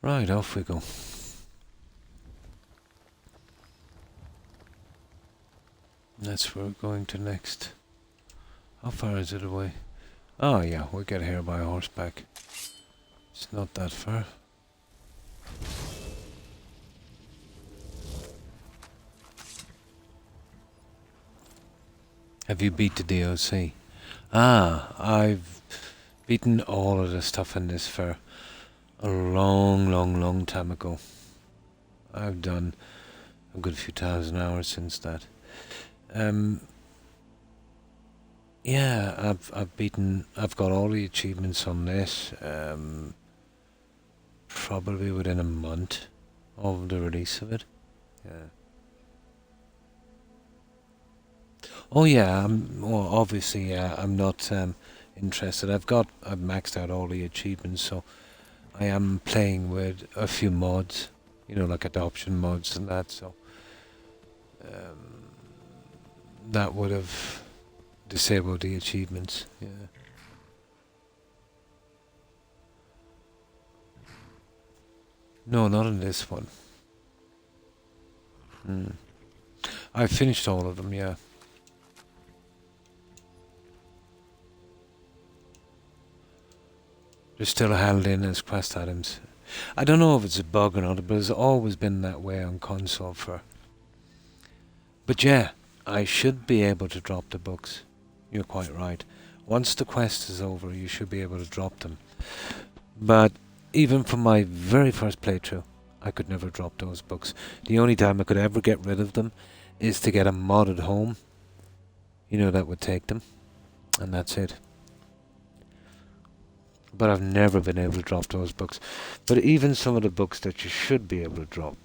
Right, off we go. That's where we're going to next. How far is it away? Oh yeah, we'll get here by horseback. It's not that far. Have you beat the DLC? Ah, I've beaten all of the stuff in this for a long time ago. I've done a good few thousand hours since that. Yeah, I've got all the achievements on this, probably within a month of the release of it. Yeah. Oh yeah, well obviously I'm not interested. I've maxed out all the achievements, so I am playing with a few mods, you know, like adoption mods and that, so that would have disabled the achievements, yeah. No, not in this one. I've finished all of them, yeah. They're still held in as quest items. I don't know if it's a bug or not, but it's always been that way on console for... But yeah, I should be able to drop the books. You're quite right. Once the quest is over, you should be able to drop them. But even from my very first playthrough, I could never drop those books. The only time I could ever get rid of them is to get a modded home, you know, that would take them, and that's it. But I've never been able to drop those books. But even some of the books that you should be able to drop,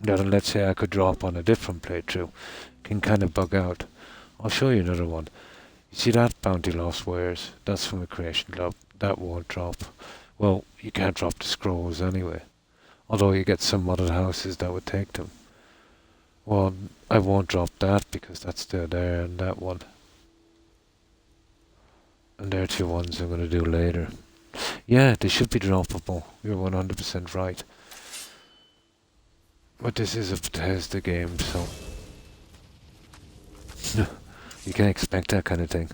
that let's say I could drop on a different playthrough, can kind of bug out. I'll show you another one. You see that Bounty Lost Wares? That's from the Creation Club. That won't drop. Well, you can't drop the scrolls anyway. Although you get some modded houses that would take them. Well, I won't drop that because that's still there, and that one. And they're two ones I'm going to do later. Yeah, they should be droppable. You're 100% right. But this is a Bethesda game, so you can expect that kind of thing.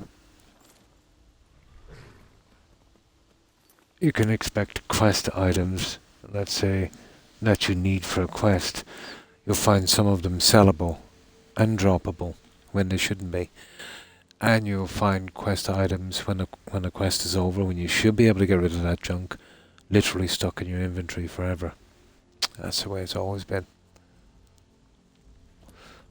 You can expect quest items, let's say, that you need for a quest. You'll find some of them sellable and droppable when they shouldn't be. And you'll find quest items when the quest is over, when you should be able to get rid of that junk, literally stuck in your inventory forever. That's the way it's always been.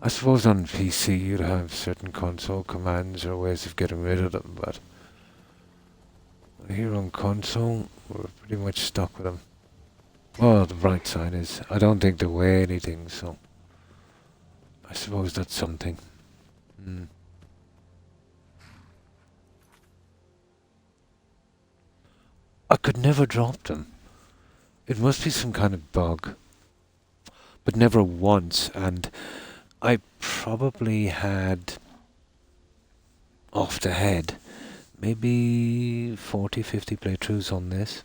I suppose on PC you'd have certain console commands or ways of getting rid of them, but here on console, we're pretty much stuck with them. Well, the bright side is, I don't think they weigh anything, so I suppose that's something. I could never drop them. It must be some kind of bug. But never once, and I probably had, off the head, maybe 40, 50 playthroughs on this.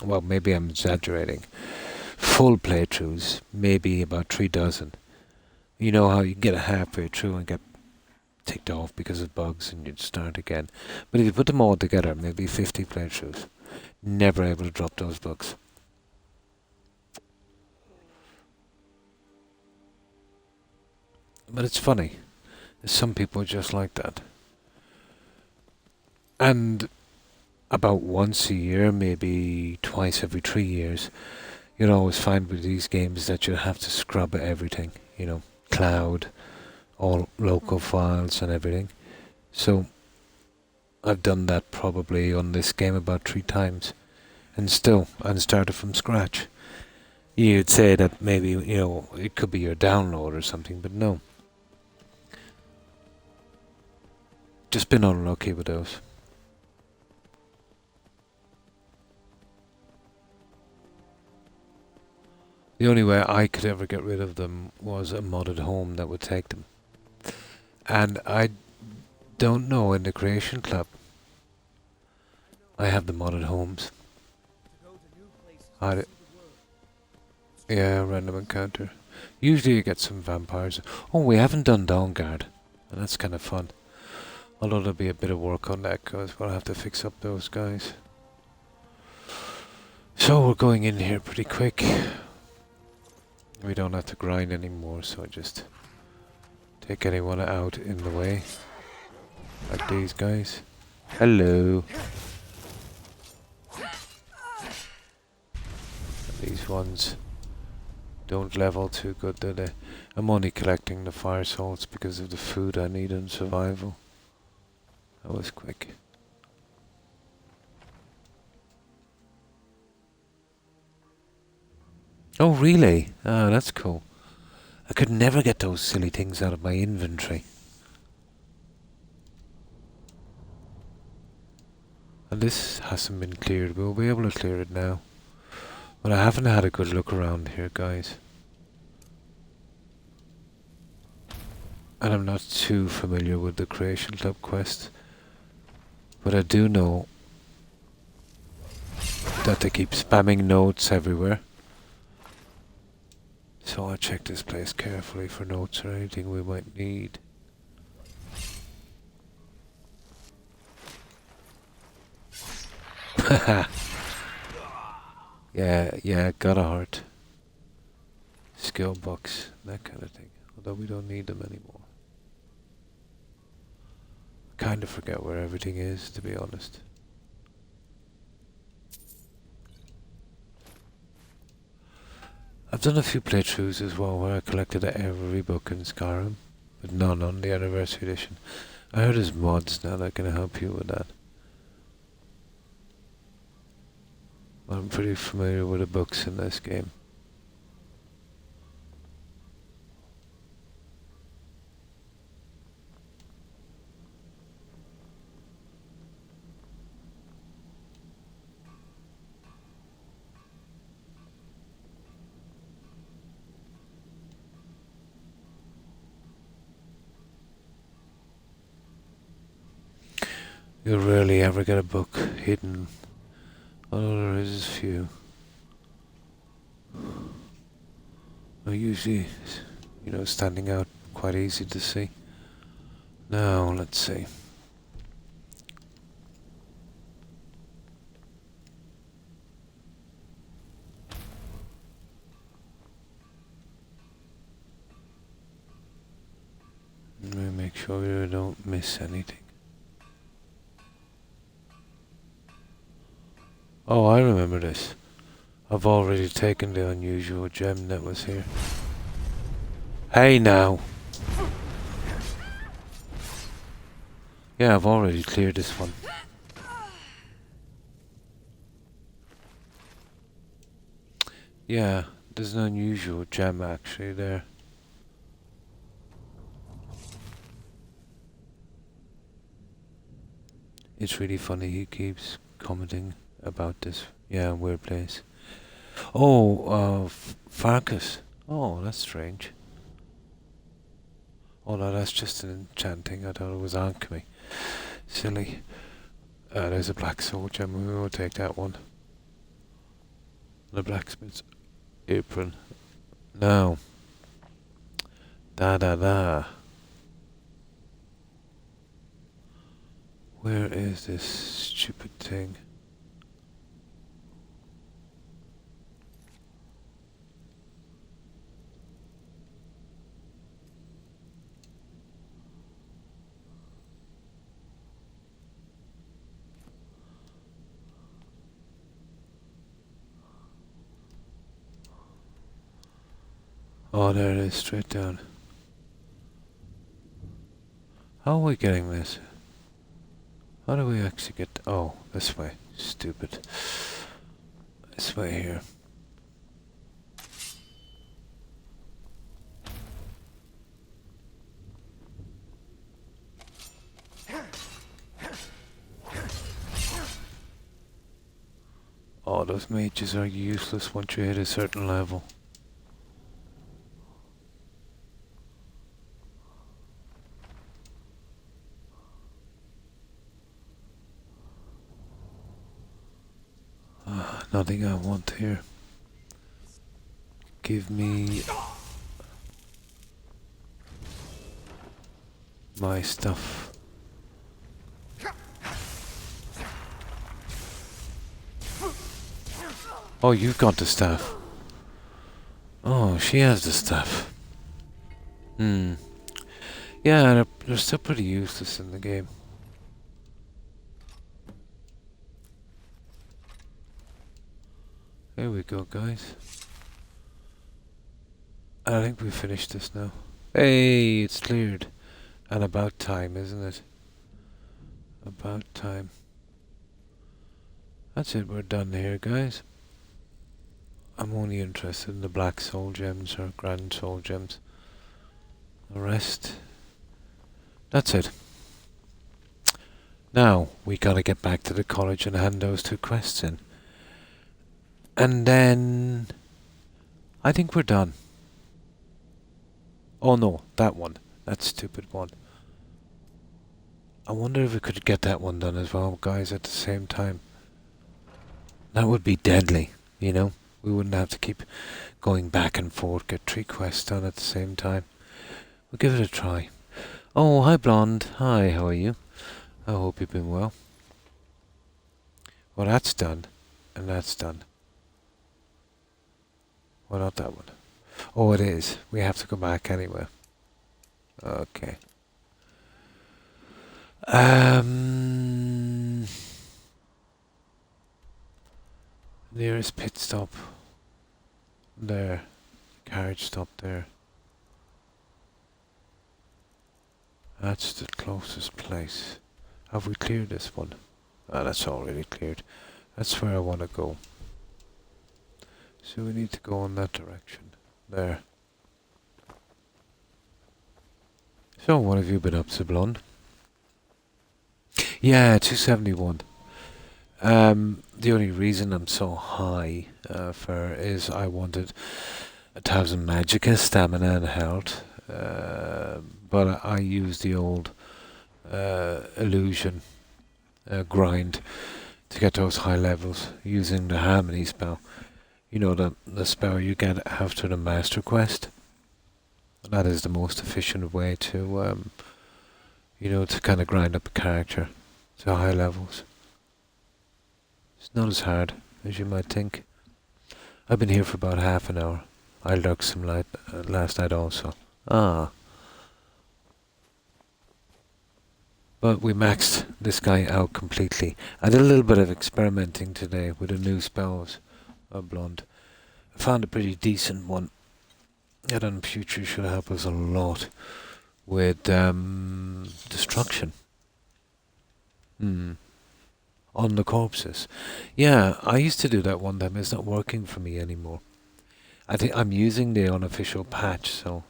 Well, maybe I'm exaggerating. Full playthroughs, maybe about 3 dozen. You know how you get a halfway through and get ticked off because of bugs and you'd start again. But if you put them all together, maybe 50 playthroughs. Never able to drop those books. But it's funny. Some people are just like that. And about once a year, maybe twice every 3 years, you'll always find with these games that you have to scrub everything. You know, cloud, all local files and everything. So I've done that probably on this game about 3 times. And still, I started from scratch. You'd say that maybe, you know, it could be your download or something, but no. Just been unlucky with those. The only way I could ever get rid of them was a modded home that would take them. And I don't know, in the Creation Club, I have the modded homes. Yeah, random encounter. Usually you get some vampires. Oh, we haven't done Dawnguard, and that's kind of fun. Although there'll be a bit of work on that, because we'll have to fix up those guys. So we're going in here pretty quick. We don't have to grind anymore, so just take anyone out in the way. Like these guys. Hello. These ones don't level too good, do they? I'm only collecting the fire salts because of the food I need in survival. That was quick. Oh, really? Ah, that's cool. I could never get those silly things out of my inventory. And this hasn't been cleared. We'll be able to clear it now. But I haven't had a good look around here, guys. And I'm not too familiar with the Creation Club quest. But I do know that they keep spamming notes everywhere. So I'll check this place carefully for notes or anything we might need. Yeah, got a heart. Skill bucks, that kind of thing. Although we don't need them anymore. Kind of forget where everything is, to be honest. I've done a few playthroughs as well where I collected every book in Skyrim, but none on the Anniversary Edition. I heard there's mods now that can help you with that. I'm pretty familiar with the books in this game. You'll rarely ever get a book hidden, although there is a few. They're usually, you know, standing out, quite easy to see. Now, let's see. Let me make sure you don't miss anything. Oh, I remember this. I've already taken the unusual gem that was here. Hey now! Yeah, I've already cleared this one. Yeah, there's an unusual gem actually there. It's really funny, he keeps commenting about this. Yeah, weird place. Oh, Farkas. Oh, that's strange. Oh no, that's just an enchanting. I thought it was alchemy. Silly. There's a black soul gem. We will take that one. The blacksmith's apron. Now. Da. Where is this stupid thing? Oh, there it is, straight down. How are we getting this? How do we actually get... Oh, this way. Stupid. This way here. Oh, those mages are useless once you hit a certain level. Nothing I want here. Give me my stuff. Oh, you've got the staff. Oh, she has the staff. Yeah, they're still pretty useless in the game. There we go, guys. I think we finished this now. Hey, it's cleared. And about time, isn't it? About time. That's it, we're done here, guys. I'm only interested in the black soul gems or grand soul gems. The rest... That's it. Now, we gotta get back to the college and hand those 2 quests in. And then... I think we're done. Oh no, that one. That stupid one. I wonder if we could get that one done as well, guys, at the same time. That would be deadly, you know? We wouldn't have to keep going back and forth, get 3 quests done at the same time. We'll give it a try. Oh, hi Blonde. Hi, how are you? I hope you've been well. Well, that's done. And that's done. Well, not that one. Oh, it is. We have to go back anyway. Okay. Nearest pit stop. There. Carriage stop there. That's the closest place. Have we cleared this one? Ah, that's already cleared. That's where I want to go. So we need to go in that direction. There. So, what have you been up to, Blonde? Yeah, 271. The only reason I'm so high for is I wanted 1,000 magicka, stamina and health. But I used the old illusion grind to get those high levels using the harmony spell. You know, the spell you get after the master quest. That is the most efficient way to, you know, to kind of grind up a character to high levels. It's not as hard as you might think. I've been here for about half an hour. I lurked some light last night also. Ah. But we maxed this guy out completely. I did a little bit of experimenting today with the new spells of Blonde. I found a pretty decent one. That in future should help us a lot with destruction. On the corpses. Yeah, I used to do that one time. It's not working for me anymore. I think I'm using the unofficial patch, so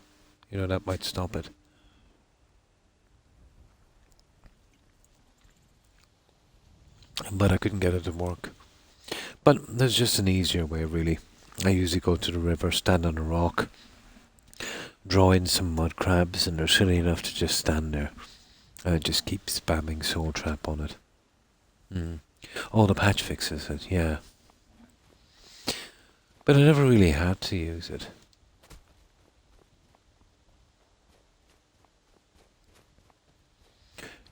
you know that might stop it. But I couldn't get it to work. But there's just an easier way, really. I usually go to the river, stand on a rock, draw in some mud crabs, and they're silly enough to just stand there. And I just keep spamming Soul Trap on it. Oh, the patch fixes it, yeah. But I never really had to use it.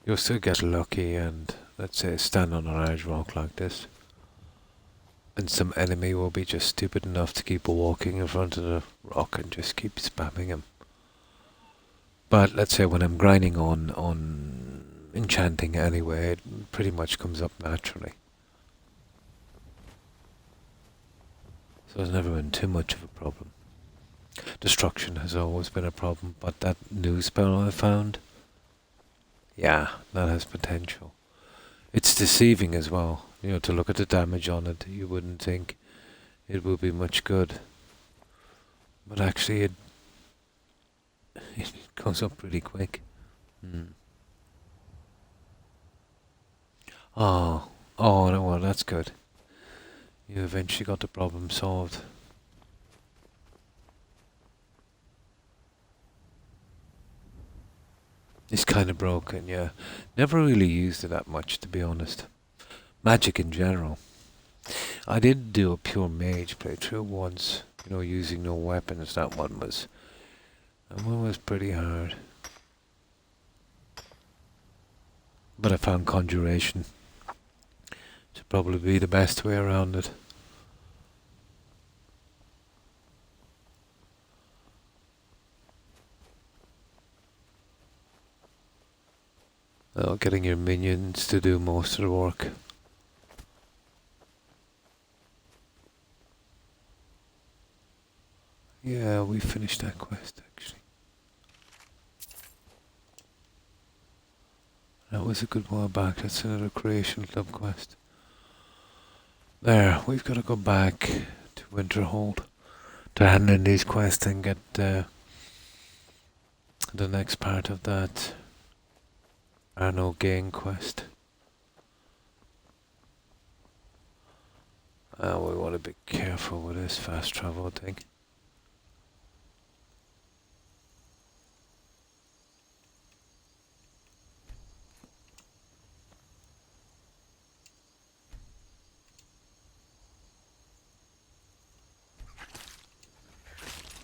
You'll still get lucky and, let's say, stand on a large rock like this. And some enemy will be just stupid enough to keep walking in front of the rock and just keep spamming him. But let's say when I'm grinding on enchanting anyway, it pretty much comes up naturally. So it's never been too much of a problem. Destruction has always been a problem, but that new spell I found, yeah, that has potential. It's deceiving as well. You know, to look at the damage on it, you wouldn't think it would be much good. But actually it goes up pretty quick. Oh, no, well, that's good. You eventually got the problem solved. It's kind of broken, yeah. Never really used it that much, to be honest. Magic in general. I did do a pure mage playthrough once, you know, using no weapons. That one was pretty hard. But I found conjuration to probably be the best way around it. Oh, getting your minions to do most of the work. Yeah, we finished that quest actually. That was a good while back. That's another Creation Club quest. There, we've got to go back to Winterhold to hand in these quests and get the next part of that Arno Gain quest. We want to be careful with this fast travel thing.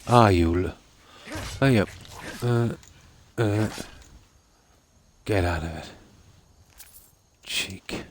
You'll... Oh, yep. Get out of it. Cheek.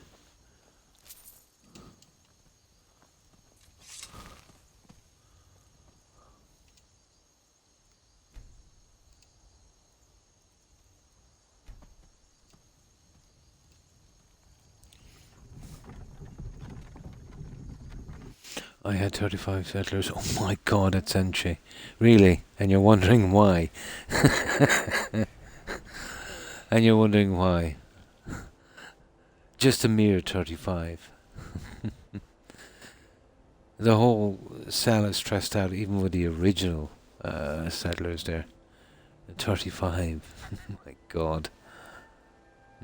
I had 35 settlers. Oh my god, it's Enchi. Really? And you're wondering why? And you're wondering why? Just a mere 35. The whole cell is stressed out, even with the original settlers there. 35. My god.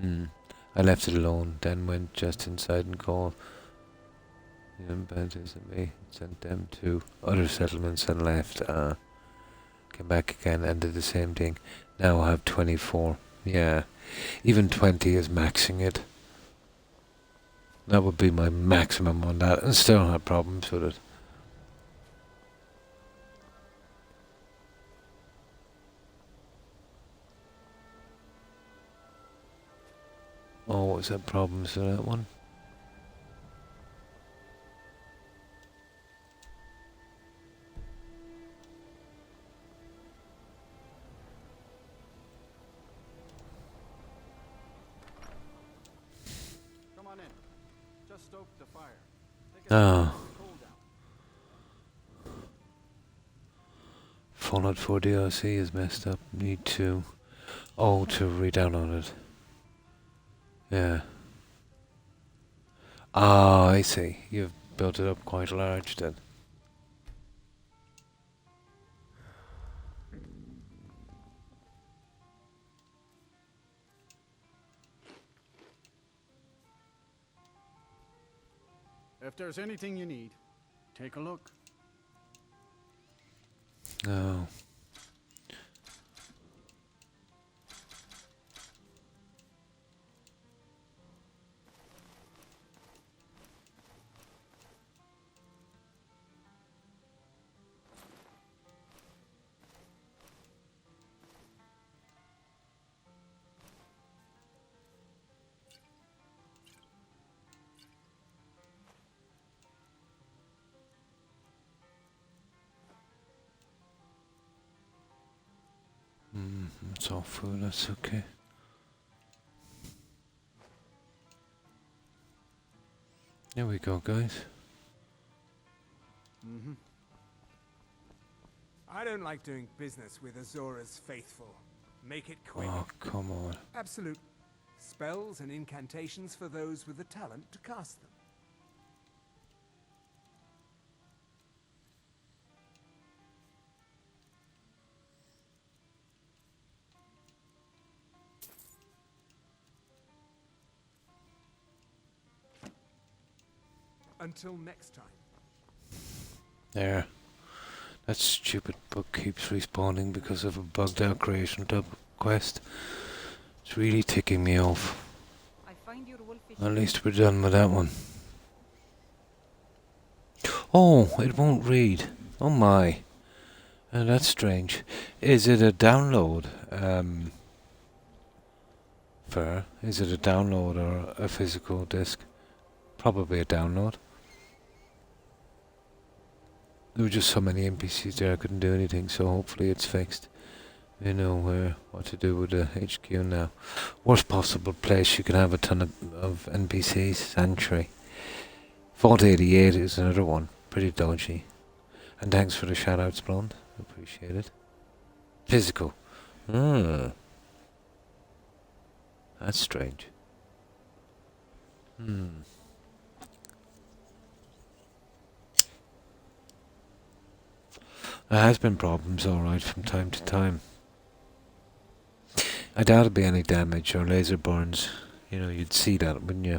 I left it alone, then went just inside and called the Benters and me, sent them to other settlements and left. Came back again and did the same thing. Now I have 24. Yeah, even 20 is maxing it. That would be my maximum on that, and still have problems with it. Always had problems with that one. Come on in. Just stoke the fire. Oh. Fallout 4 DLC is messed up. Need to... Oh, to re-download it. Yeah. Ah, I see. You've built it up quite large then. If there's anything you need, take a look. Oh. It's all food, that's okay. There we go, guys. I don't like doing business with Azora's faithful. Make it quick. Oh, come on. Absolute. Spells and incantations for those with the talent to cast them. Until next time. There. That stupid book keeps respawning because of a bugged out creation quest. It's really ticking me off. At least we're done with that one. Oh, it won't read. Oh my. That's strange. Is it a download? Is it a download or a physical disc? Probably a download. There were just so many NPCs there I couldn't do anything, so hopefully it's fixed. We know what to do with the HQ now. Worst possible place you can have a ton of NPCs. Sanctuary. Vault 88 is another one. Pretty dodgy. And thanks for the shoutouts, Blonde. Appreciate it. Physical. That's strange. There has been problems, alright, from time to time. I doubt it'd be any damage or laser burns. You know, you'd see that, wouldn't you?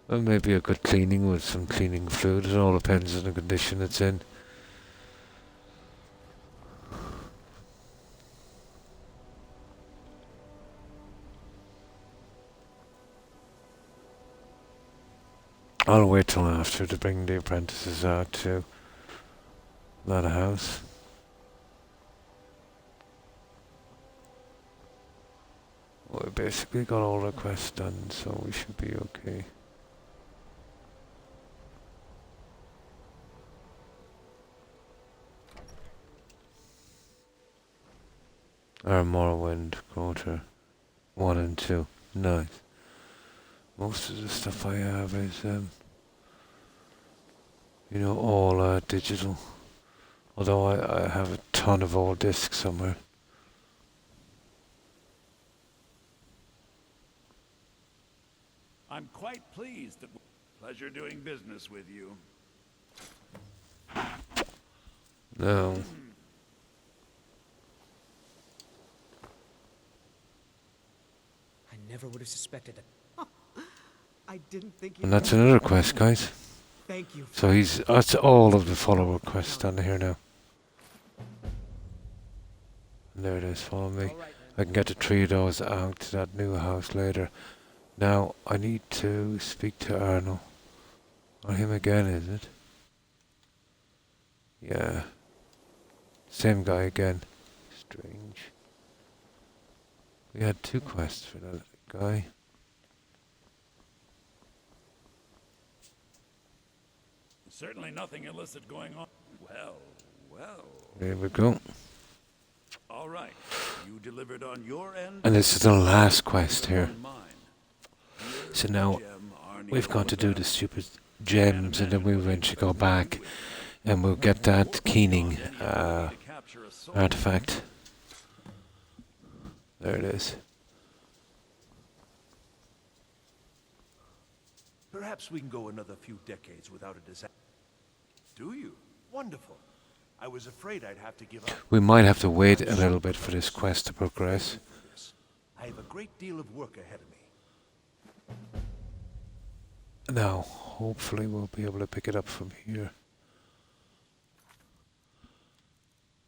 Well, maybe a good cleaning with some cleaning fluid. It all depends on the condition it's in. I'll wait till after to bring the apprentices out to that house. We basically got all the quests done, so we should be okay. Our Morrowind quarter. 1 and 2. Nice. Most of the stuff I have is, you know, all digital. Although I have a ton of old discs somewhere. I'm quite pleased that pleasure doing business with you. No. I never would have suspected it. I didn't think. And that's another quest, guys. Thank you. So that's all of the follower quests down here now. And there it is, follow me. I can get the 3 of those out to that new house later. Now, I need to speak to Arnold. Or him again, is it? Yeah. Same guy again. Strange. We had 2 quests for that guy. Certainly nothing illicit going on. Well, well. There we go. All right. You delivered on your end. And this is the last quest here. So now we've got to do the stupid gems, and then we eventually go back and we'll get that keening artifact. There it is. Perhaps we can go another few decades without a disaster. Do you? Wonderful. I was afraid I'd have to give up. We might have to wait a little bit for this quest to progress. I have a great deal of work ahead of me. Now, hopefully we'll be able to pick it up from here.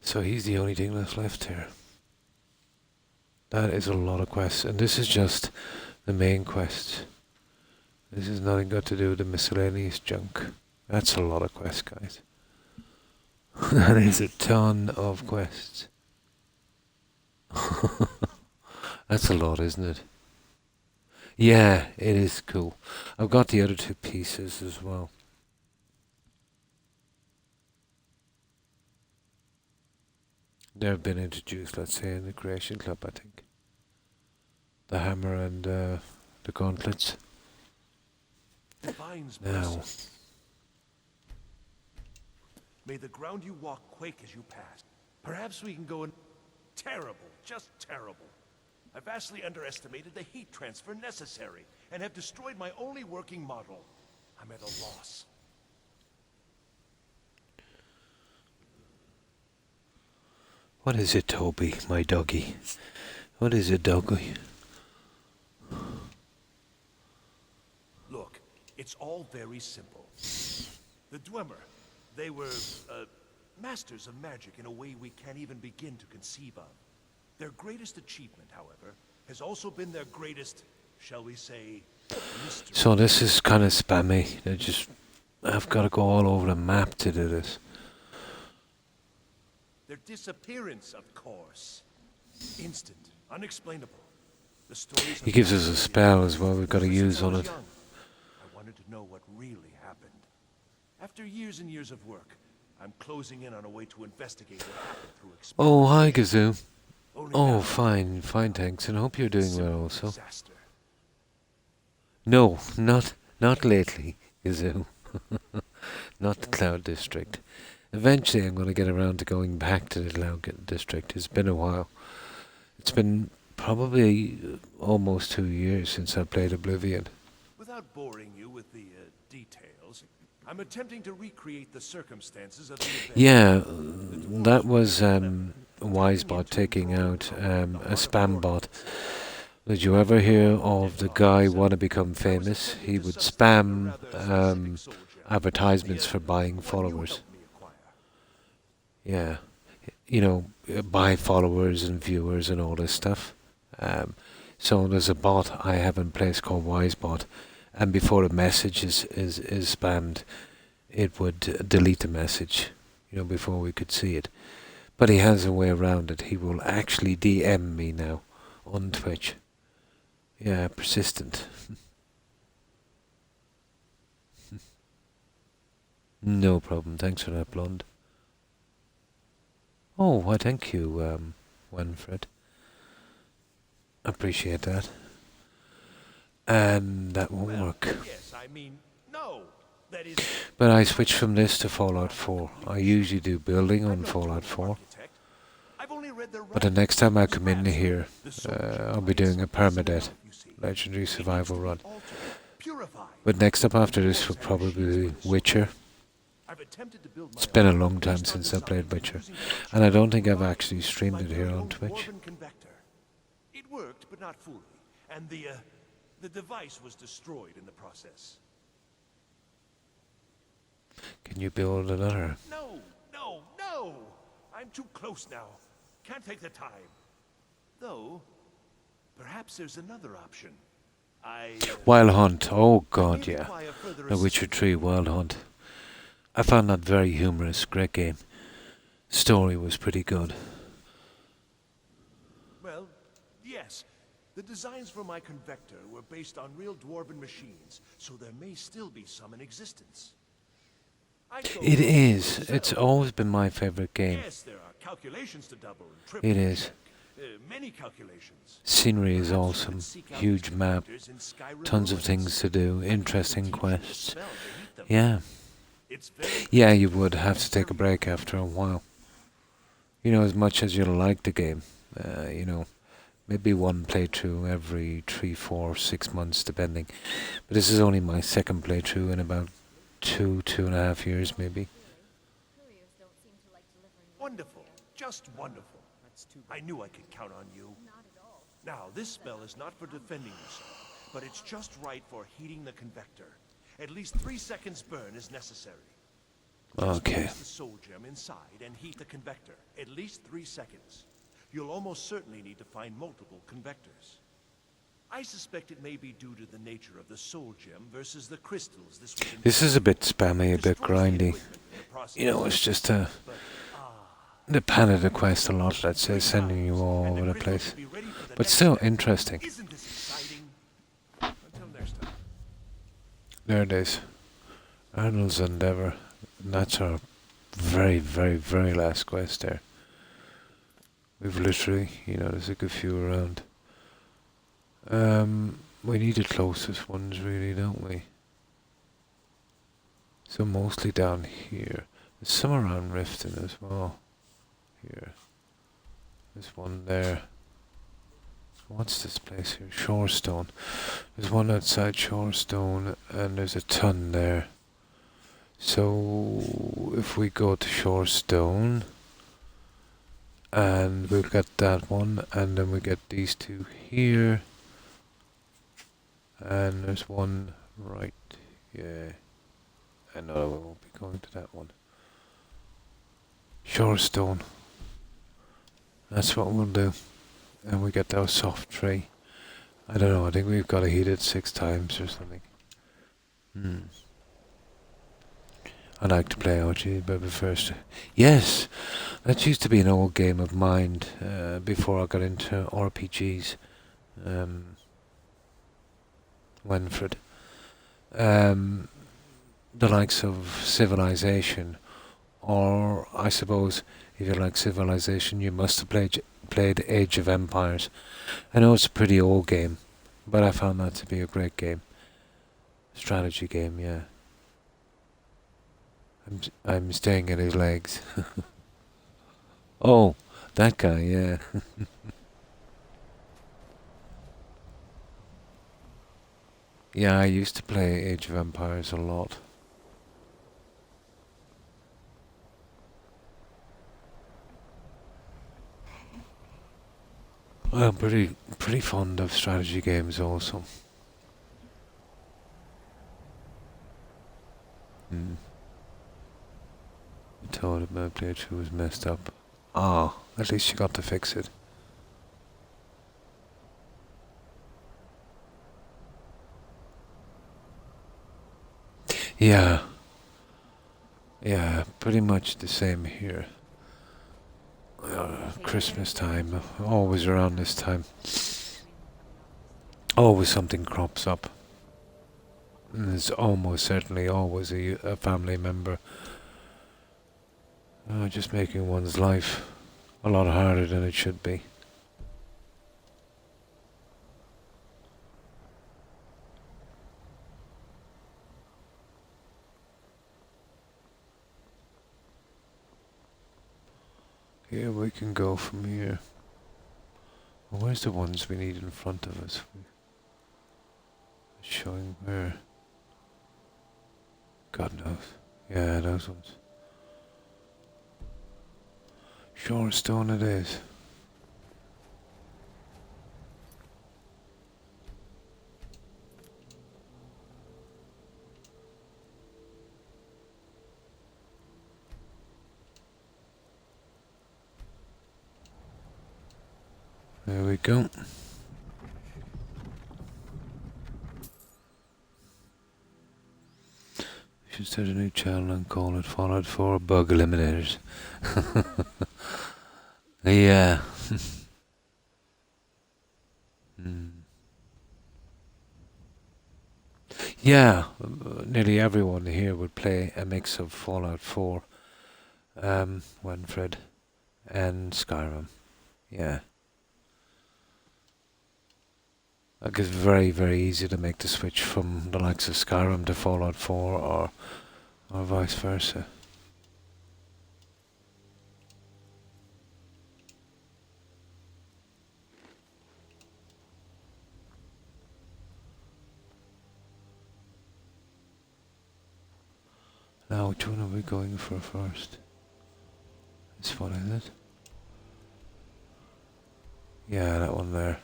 So he's the only thing that's left here. That is a lot of quests, and this is just the main quest. This has nothing got to do with the miscellaneous junk. That's a lot of quests, guys. That is a ton of quests. That's a lot, isn't it? Yeah, it is cool. I've got the other 2 pieces as well. They've been introduced, let's say, in the Creation Club, I think. The hammer and the gauntlets. Now. May the ground you walk quake as you pass. Perhaps we can go in... Terrible, just terrible. I vastly underestimated the heat transfer necessary, and have destroyed my only working model. I'm at a loss. What is it, Toby, my doggy? What is it, doggy? Look, it's all very simple. The Dwemer, they were, masters of magic in a way we can't even begin to conceive of. Their greatest achievement, however, has also been their greatest, shall we say, mystery. So this is kind of spammy. I've got to go all over the map to do this. Their disappearance, of course. Instant, unexplainable. The stories He gives us a spell as well we've got to use on it. I wanted to know what really happened. After years and years of work, I'm closing in on a way to investigate what happened through experience. Oh, hi, Gazoo. Oh, fine, thanks, and I hope you're doing well also. No, not lately, Gazoo. Not the Cloud District. Eventually I'm going to get around to going back to the Cloud District. It's been a while. It's been probably almost 2 years since I played Oblivion. Without boring you with the details, I'm attempting to recreate the circumstances of the event. Yeah, that was Wisebot taking out a spam bot. Did you ever hear of the guy who want to become famous? He would spam advertisements for buying followers. Yeah, you know, buy followers and viewers and all this stuff. So there's a bot I have in place called Wisebot, and before a message is spammed, it would delete the message, you know, before we could see it. But he has a way around it. He will actually DM me now on Twitch. Yeah, persistent. No problem. Thanks for that, Blonde. Oh, why thank you, Winfred. appreciate that. And that won't work. Yes, I mean, no. That is. But I switched from this to Fallout 4. I usually do building on Fallout 4. But the next time I come in here, I'll be doing a permadeath legendary survival run. But next up after this will probably be Witcher. It's been a long time since I played Witcher, and I don't think I've actually streamed it here on Twitch. It worked, but not fully, and the device was destroyed in the process. Can you build another? No, no, no! I'm too close now. Can't take the time. Though, perhaps there's another option. Wild Hunt. Oh god, yeah. The Witcher 3 Wild Hunt. I found that very humorous. Great game. Story was pretty good. Well, yes. The designs for my convector were based on real dwarven machines, so there may still be some in existence. It is. It's always been my favorite game. Yes, there are calculations to double and triple. It is. Many calculations. Scenery is awesome. Huge map. Tons of things to do. Interesting quests. Yeah. Yeah, you would have to take a break after a while. You know, as much as you like the game, you know, maybe one playthrough every 3, 4, 6 months, depending. But this is only my second playthrough in about 2.5 years, maybe. Wonderful, just wonderful. I knew I could count on you. Now, this spell is not for defending yourself, but it's just right for heating the convector. At least 3 seconds burn is necessary. Okay. Place the soul gem inside and heat the convector. At least 3 seconds. You'll almost certainly need to find multiple convectors. I suspect it may be due to the nature of the soul gem versus the crystals This is a bit spammy, a bit grindy. You know, it's just the pan of the quest a lot, let's say, sending you all over the place. But still interesting. There it is. Arnold's Endeavour. And that's our very, very, very last quest there. We've literally, you know, there's a good few around. We need the closest ones really, don't we? So mostly down here. There's some around Riften as well. Here. There's one there. What's this place here? Shorestone. There's one outside Shorestone and there's a ton there. So if we go to Shorestone and we'll get that one and then we get these two here. And there's one right, yeah. I know I won't be going to that one. Shorestone. That's what we'll do. And we get our soft tray. I don't know, I think we've got to heat it 6 times or something. I like to play OG, but first. Yes! That used to be an old game of mine before I got into RPGs. Wenfred. The likes of Civilization, or I suppose if you like Civilization you must have played Age of Empires. I know it's a pretty old game, but I found that to be a great game. Strategy game, yeah. I'm staring at his legs. Oh, that guy, yeah. Yeah, I used to play Age of Empires a lot. I'm pretty fond of strategy games also. I told him my playthrough was messed up. Ah, at least you got to fix it. Yeah. Yeah, pretty much the same here. Christmas time, always around this time. Always something crops up. And there's almost certainly always a family member. Just making one's life a lot harder than it should be. Here we can go from here. Well, where's the ones we need in front of us? Showing where? God knows. Yeah, those ones. Shorestone it is. There we go. Should start a new channel and call it Fallout 4 Bug Eliminators. Yeah. Yeah, nearly everyone here would play a mix of Fallout 4, Winfred, and Skyrim. Yeah. Like it's very, very easy to make the switch from the likes of Skyrim to Fallout 4 or vice versa. Now, which one are we going for first? This one, is it? Yeah, that one there.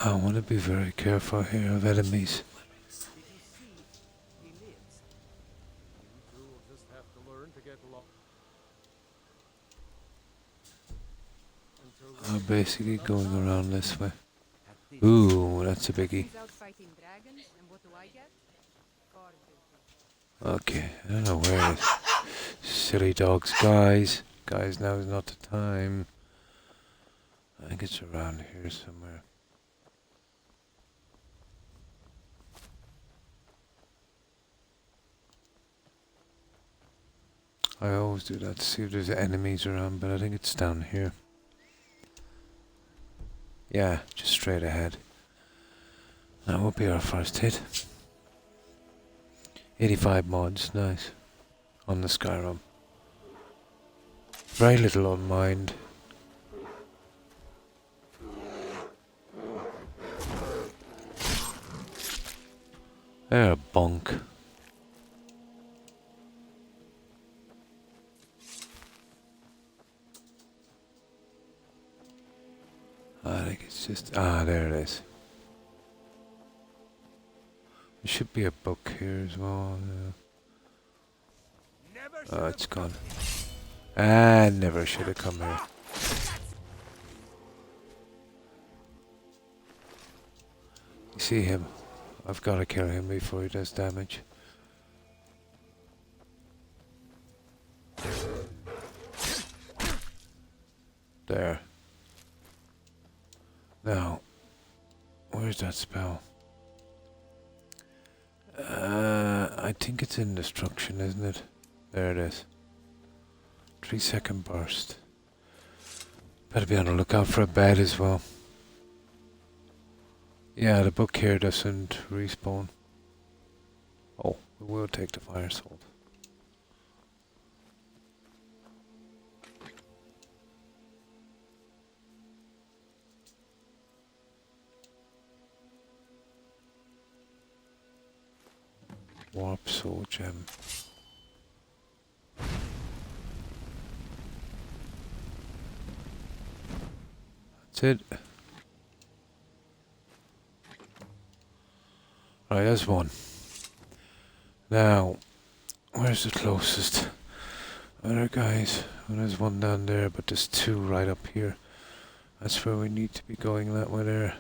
I want to be very careful here of enemies. I'm basically going around this way. Ooh, that's a biggie. Okay, I don't know where it is. Silly dogs, guys. Guys, now is not the time. I think it's around here somewhere. I always do that to see if there's enemies around, but I think it's down here. Yeah, just straight ahead. That will be our first hit. 85 mods, nice. On the Skyrim. Very little on mind. They're a bonk. I think it's just... Ah, there it is. There should be a book here as well. Oh, it's gone. I never should have come here. You see him? I've got to kill him before he does damage. There. Now, where's that spell? I think it's in destruction, isn't it? There it is. 3-second burst. Better be on the lookout for a bed as well. Yeah, the book here doesn't respawn. Oh, we will take the fire salt. Warp soul gem. That's it. Right, there's one. Now, where's the closest? Other guys. Well, there's one down there, but there's two right up here. That's where we need to be going, that way there.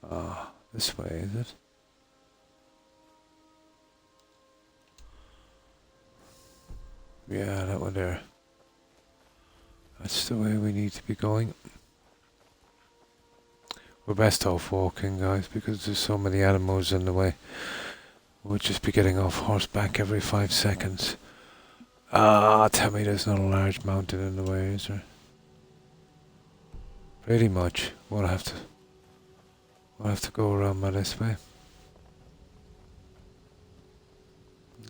Ah, this way, is it? Yeah, that one there. That's the way we need to be going. We're best off walking, guys, because there's so many animals in the way. We'll just be getting off horseback every 5 seconds. Ah, tell me there's not a large mountain in the way, is there? Pretty much. We'll have to go around by this way.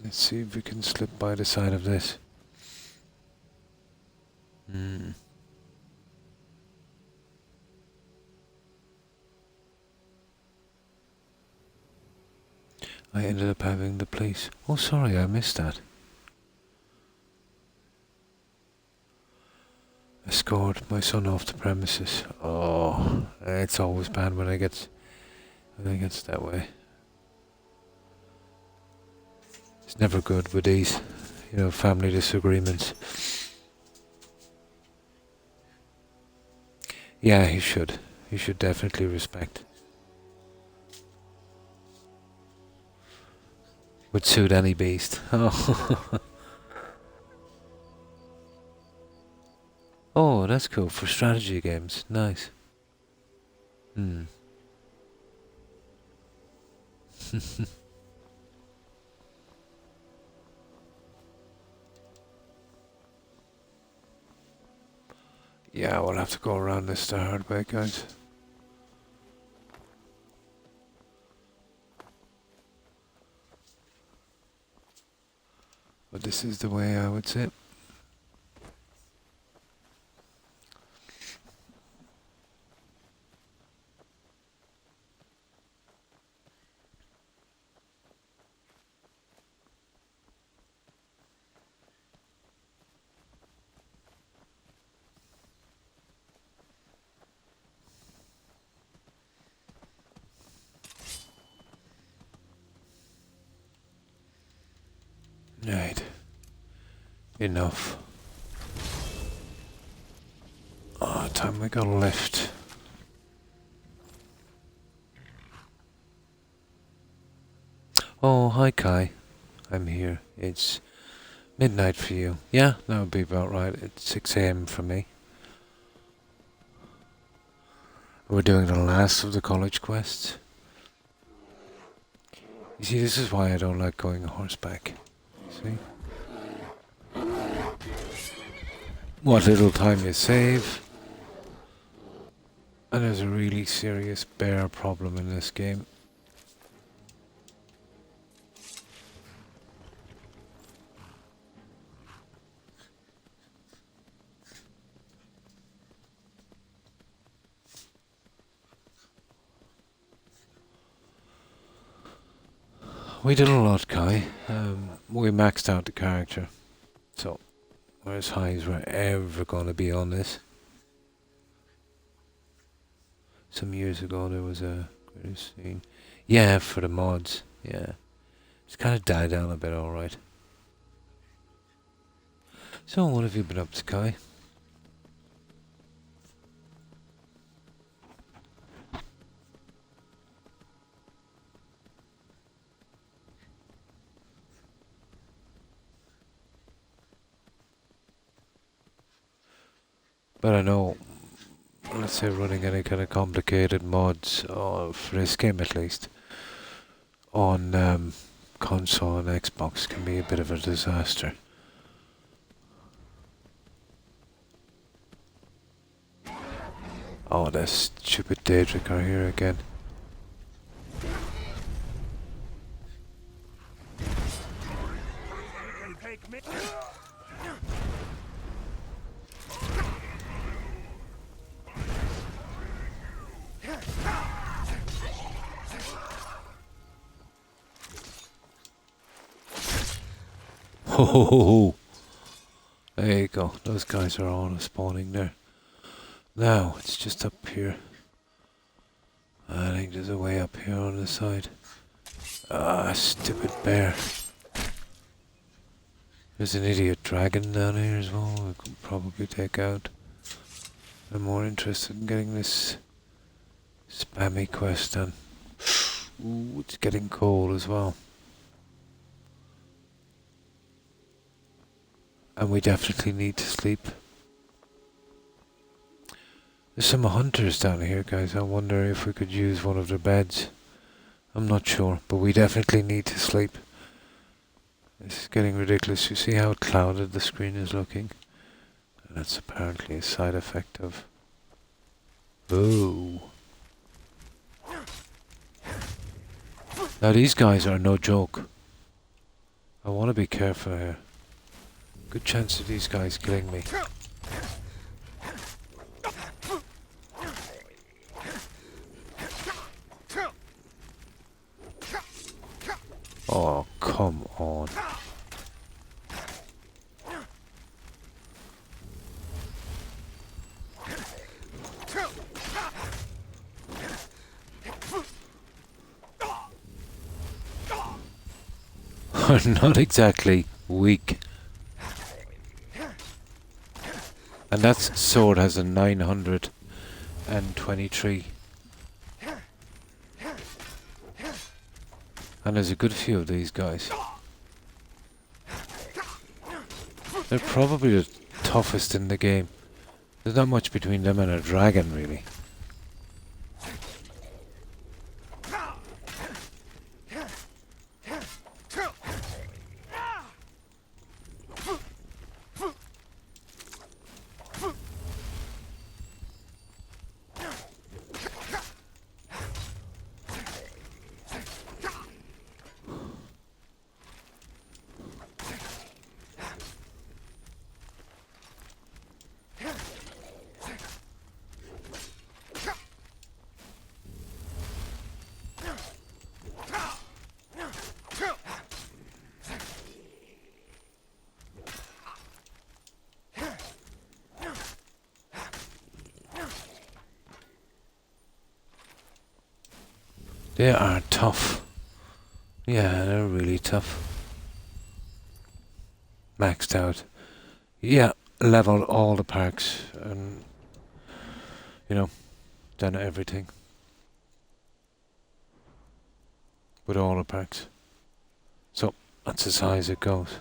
Let's see if we can slip by the side of this. I ended up having the police. Oh, sorry, I missed that. Escort my son off the premises. Oh, it's always bad when it gets that way. It's never good with these, family disagreements. Yeah, he should. He should definitely respect. Would suit any beast. Oh. Oh, that's cool for strategy games. Nice. Yeah, we'll have to go around this the hard way, guys. But this is the way, I would say. Right. Enough. Oh, time we got a lift. Oh, hi Kai. I'm here. It's midnight for you. Yeah, that would be about right. It's 6 AM for me. We're doing the last of the college quests. You see, this is why I don't like going horseback. See? What little time you save. And there's a really serious bear problem in this game. We did a lot, Kai. We maxed out the character. So, we're as high as we're ever going to be on this. Some years ago there was a greater scene. Yeah, for the mods. Yeah. It's kind of died down a bit, alright. So, what have you been up to, Kai? But I know, let's say running any kind of complicated mods, for this game at least, on console and Xbox can be a bit of a disaster. Oh, that stupid Daedric are here again. Ho ho ho ho! There you go. Those guys are all spawning there. Now, it's just up here. I think there's a way up here on the side. Ah, stupid bear. There's an idiot dragon down here as well we could probably take out. I'm more interested in getting this spammy quest done. Ooh, it's getting cold as well. And we definitely need to sleep. There's some hunters down here, guys. I wonder if we could use one of their beds. I'm not sure, but we definitely need to sleep. This is getting ridiculous. You see how clouded the screen is looking? That's apparently a side effect of... Oh. Now these guys are no joke. I want to be careful here. Good chance of these guys killing me. Oh, come on. Not exactly weak. And that sword has a 923. And there's a good few of these guys. They're probably the toughest in the game. There's not much between them and a dragon, really. They are tough. Yeah, they're really tough. Maxed out. Yeah, leveled all the parks and, you know, done everything. With all the parks. So, that's as high as it goes.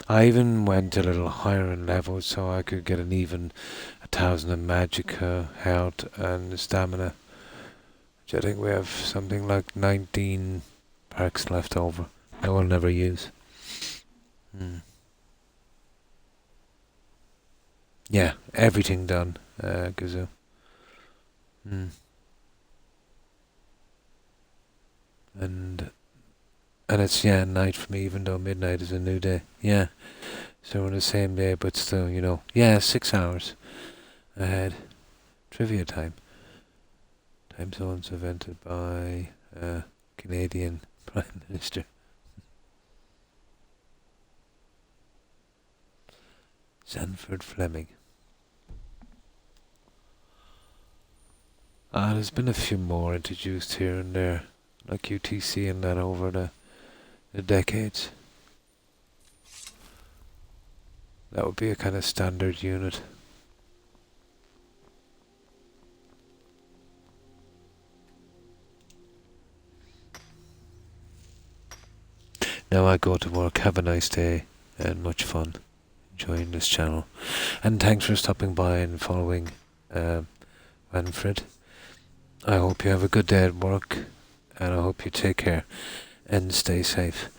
I even went a little higher in levels so I could get an even 1,000 in magic health and stamina. I think we have something like 19 perks left over that we'll never use. Yeah, everything done, Gazoo. And it's, yeah, night for me, even though midnight is a new day. Yeah, so we're on the same day, but still, you know. Yeah, 6 hours ahead. Trivia time. Time zones invented by Canadian Prime Minister. Sanford Fleming. There's been a few more introduced here and there, like UTC and that over the decades. That would be a kind of standard unit. Now I go to work. Have a nice day and much fun enjoying this channel. And thanks for stopping by and following Manfred. I hope you have a good day at work and I hope you take care and stay safe.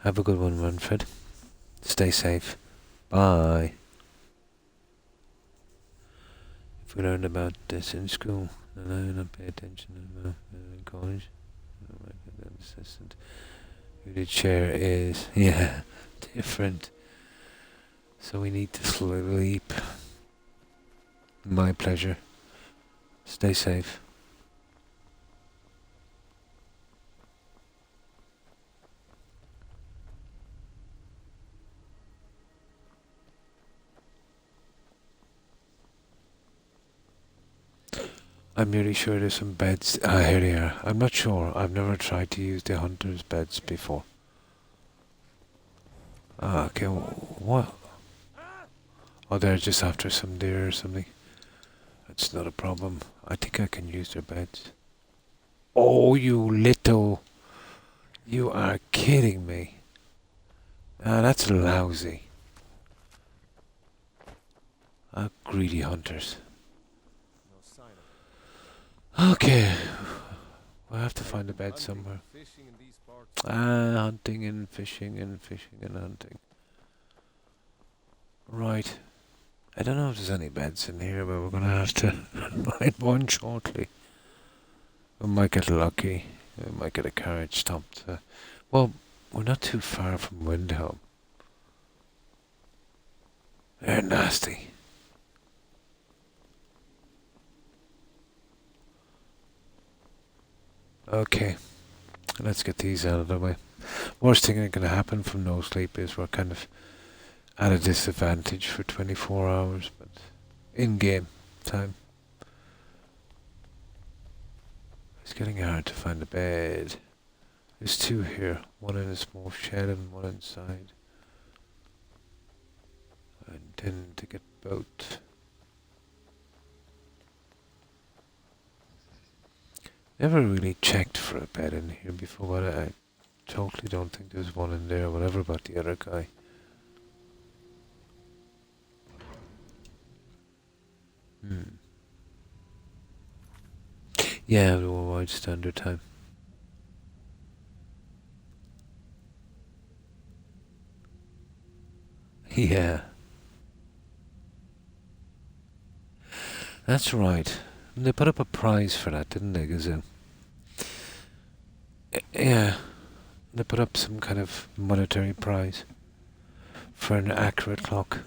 Have a good one, Manfred. Stay safe. Bye. If we learned about this in school, then I would not pay attention in college. Oh my God, assistant. The chair is, yeah, different. So we need to sleep. My pleasure. Stay safe. I'm nearly sure there's some beds. Here they are. I'm not sure. I've never tried to use the hunter's beds before. Okay, what? Oh, they're just after some deer or something. That's not a problem. I think I can use their beds. Oh, you little... You are kidding me. That's lousy. Greedy hunters. Okay. I have to find a bed somewhere. Hunting and fishing and fishing and hunting. Right. I don't know if there's any beds in here, but we're gonna have to find one shortly. We might get lucky. We might get a carriage stopped. Well, we're not too far from Windhelm. They're nasty. Okay, let's get these out of the way. Worst thing that can happen from no sleep is we're kind of at a disadvantage for 24 hours, but in-game time. It's getting hard to find a bed. There's two here, one in a small shed and one inside. I intend to get both. Never really checked for a bed in here before, but I totally don't think there's one in there, whatever about the other guy. Yeah, the worldwide standard time. Yeah. That's right. They put up a prize for that, didn't they, Gazoo? Yeah. They put up some kind of monetary prize for an accurate clock.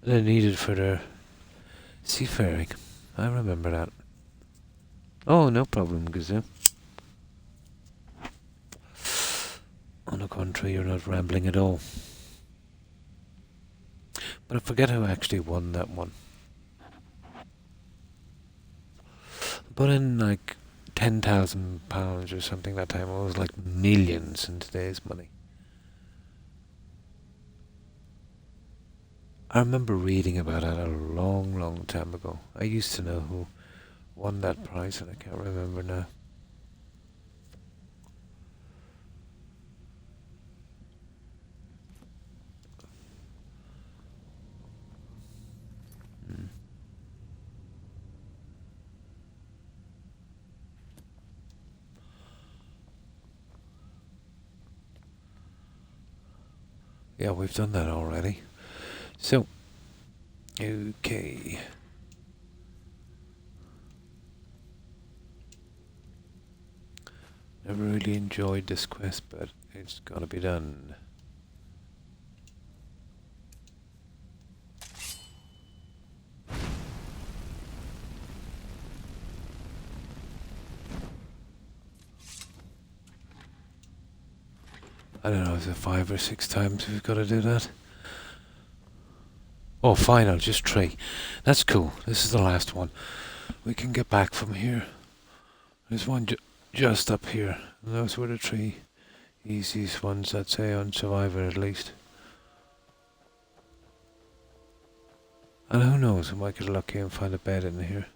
They needed for their seafaring. I remember that. Oh, no problem, Gazoo. On the contrary, you're not rambling at all. But I forget who actually won that one. Put in like £10,000 or something that time. It was like millions in today's money. I remember reading about it a long, long time ago. I used to know who won that prize and I can't remember now. Yeah, we've done that already. So, okay. Never really enjoyed this quest, but it's gotta be done. I don't know, is it 5 or 6 times we've got to do that? Oh, fine, I'll just try. That's cool. This is the last one. We can get back from here. There's one just up here. And those were the 3 easiest ones, I'd say, on Survivor at least. And who knows, we might get lucky and find a bed in here.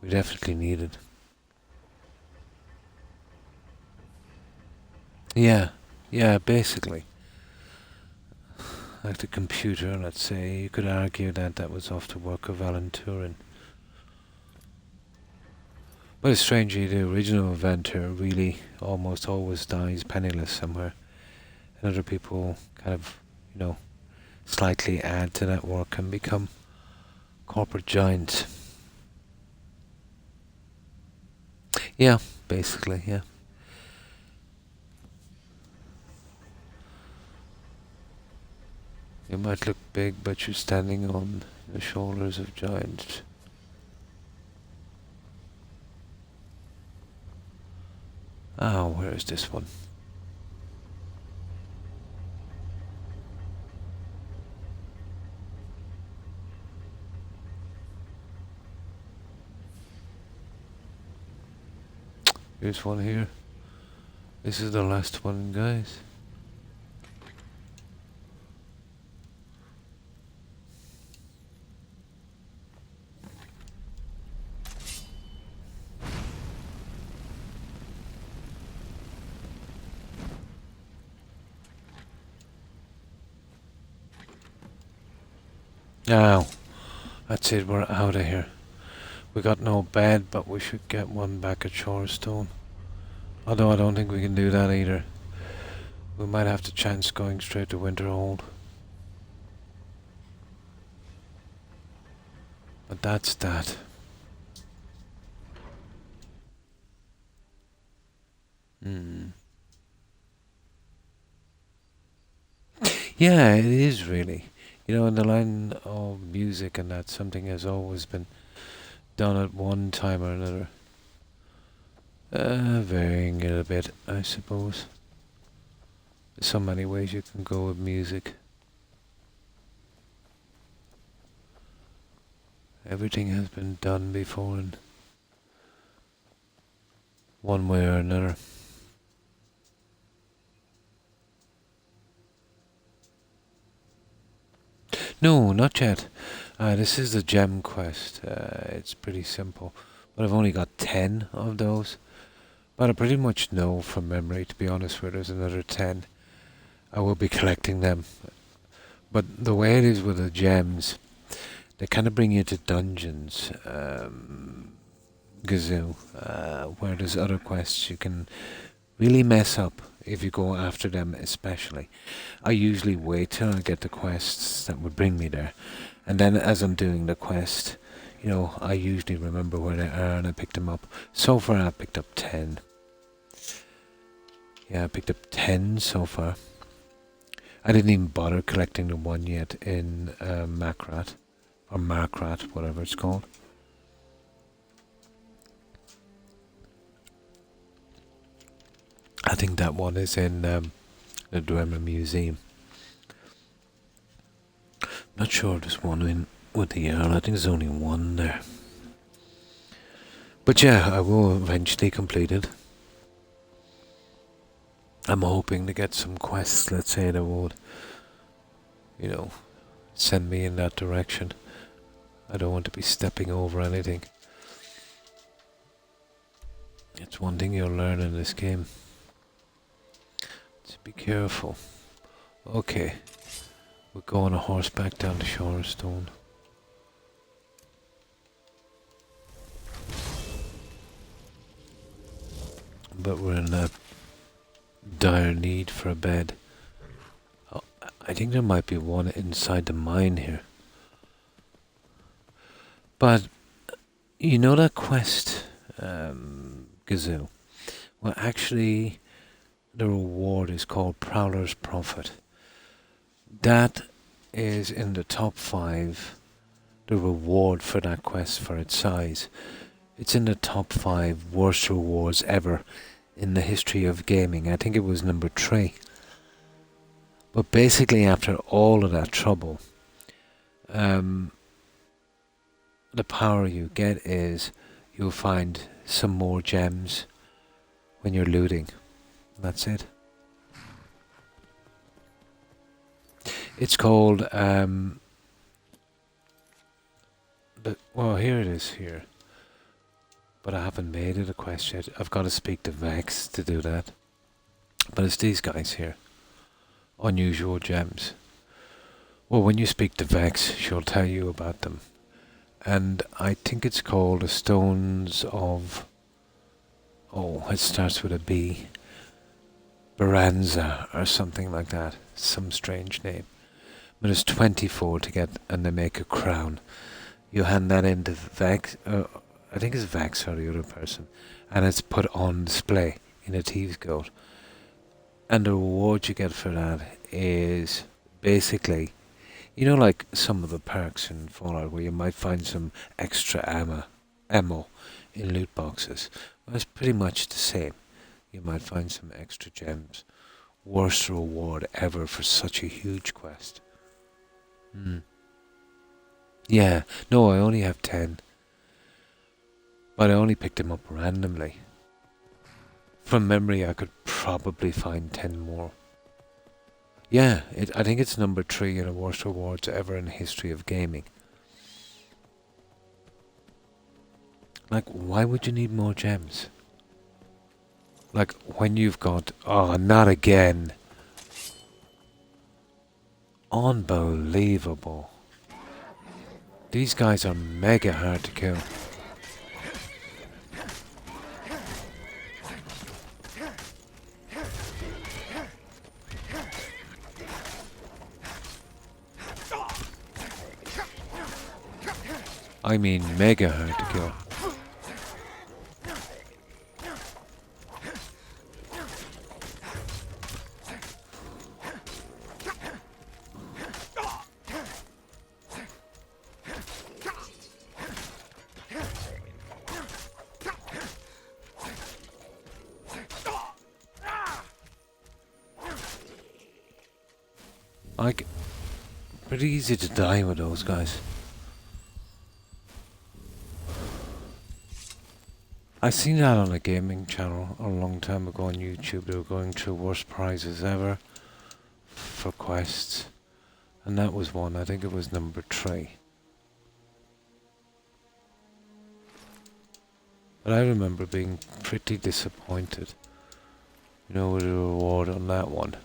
We definitely need it. Yeah, basically. Like the computer, let's say, you could argue that that was off the work of Alan Turing. But it's strangely, the original inventor really almost always dies penniless somewhere. And other people kind of, you know, slightly add to that work and become corporate giants. Yeah, basically, yeah. You might look big, but you're standing on the shoulders of giants. Oh, where is this one? Here's one here. This is the last one, guys. Now, that's it, we're out of here. We got no bed, but we should get one back at Shorestone. Although I don't think we can do that either. We might have to chance going straight to Winterhold. But that's that. Yeah, it is really. You know, in the line of music and that, something has always been done at one time or another. Varying it a bit, I suppose. There's so many ways you can go with music. Everything has been done before in one way or another. No, not yet. This is the gem quest. It's pretty simple. But I've only got 10 of those. But I pretty much know from memory, to be honest, where there's another 10. I will be collecting them. But the way it is with the gems, they kind of bring you to dungeons, Gazoo, where there's other quests you can really mess up if you go after them especially. I usually wait till I get the quests that would bring me there. And then as I'm doing the quest, you know, I usually remember where they are and I pick them up. So far I picked up 10. Yeah, I picked up 10 so far. I didn't even bother collecting the one yet in Makrat. Or Markrat, whatever it's called. I think that one is in the Dwemer Museum. Not sure there's one in with the Earl. I think there's only one there. But yeah, I will eventually complete it. I'm hoping to get some quests, let's say, that would, you know, send me in that direction. I don't want to be stepping over anything. It's one thing you'll learn in this game. Just be careful. Okay. We'll go on a horseback down to Shorestone. But we're in a dire need for a bed. Oh, I think there might be one inside the mine here. But, you know that quest, Gazoo? Well, actually, the reward is called Prowler's Prophet. That is in the top 5, the reward for that quest for its size. It's in the top 5 worst rewards ever in the history of gaming. I think it was number 3. But basically after all of that trouble, the power you get is you'll find some more gems when you're looting. That's it. It's called, well, here it is here. But I haven't made it a quest yet. I've got to speak to Vex to do that. But it's these guys here. Unusual gems. Well, when you speak to Vex, she'll tell you about them. And I think it's called the Stones of... Oh, it starts with a B. Baranza or something like that. Some strange name. But it's 24 to get, and they make a crown. You hand that in to Vex, I think it's Vex or the other person, and it's put on display in a thieves' goat. And the reward you get for that is basically, you know, like some of the perks in Fallout where you might find some extra ammo in loot boxes. Well, it's pretty much the same. You might find some extra gems. Worst reward ever for such a huge quest. Yeah, no, I only have 10. But I only picked them up randomly. From memory, I could probably find 10 more. Yeah, I think it's number 3 in the worst rewards ever in the history of gaming. Like, why would you need more gems? Like, when you've got... Oh, not again. Unbelievable. These guys are mega hard to kill. I mean mega hard to kill. Like, pretty easy to die with those guys. I seen that on a gaming channel a long time ago on YouTube. They were going through worst prizes ever for quests, and that was one. I think it was number 3. But I remember being pretty disappointed, you know, with the reward on that one.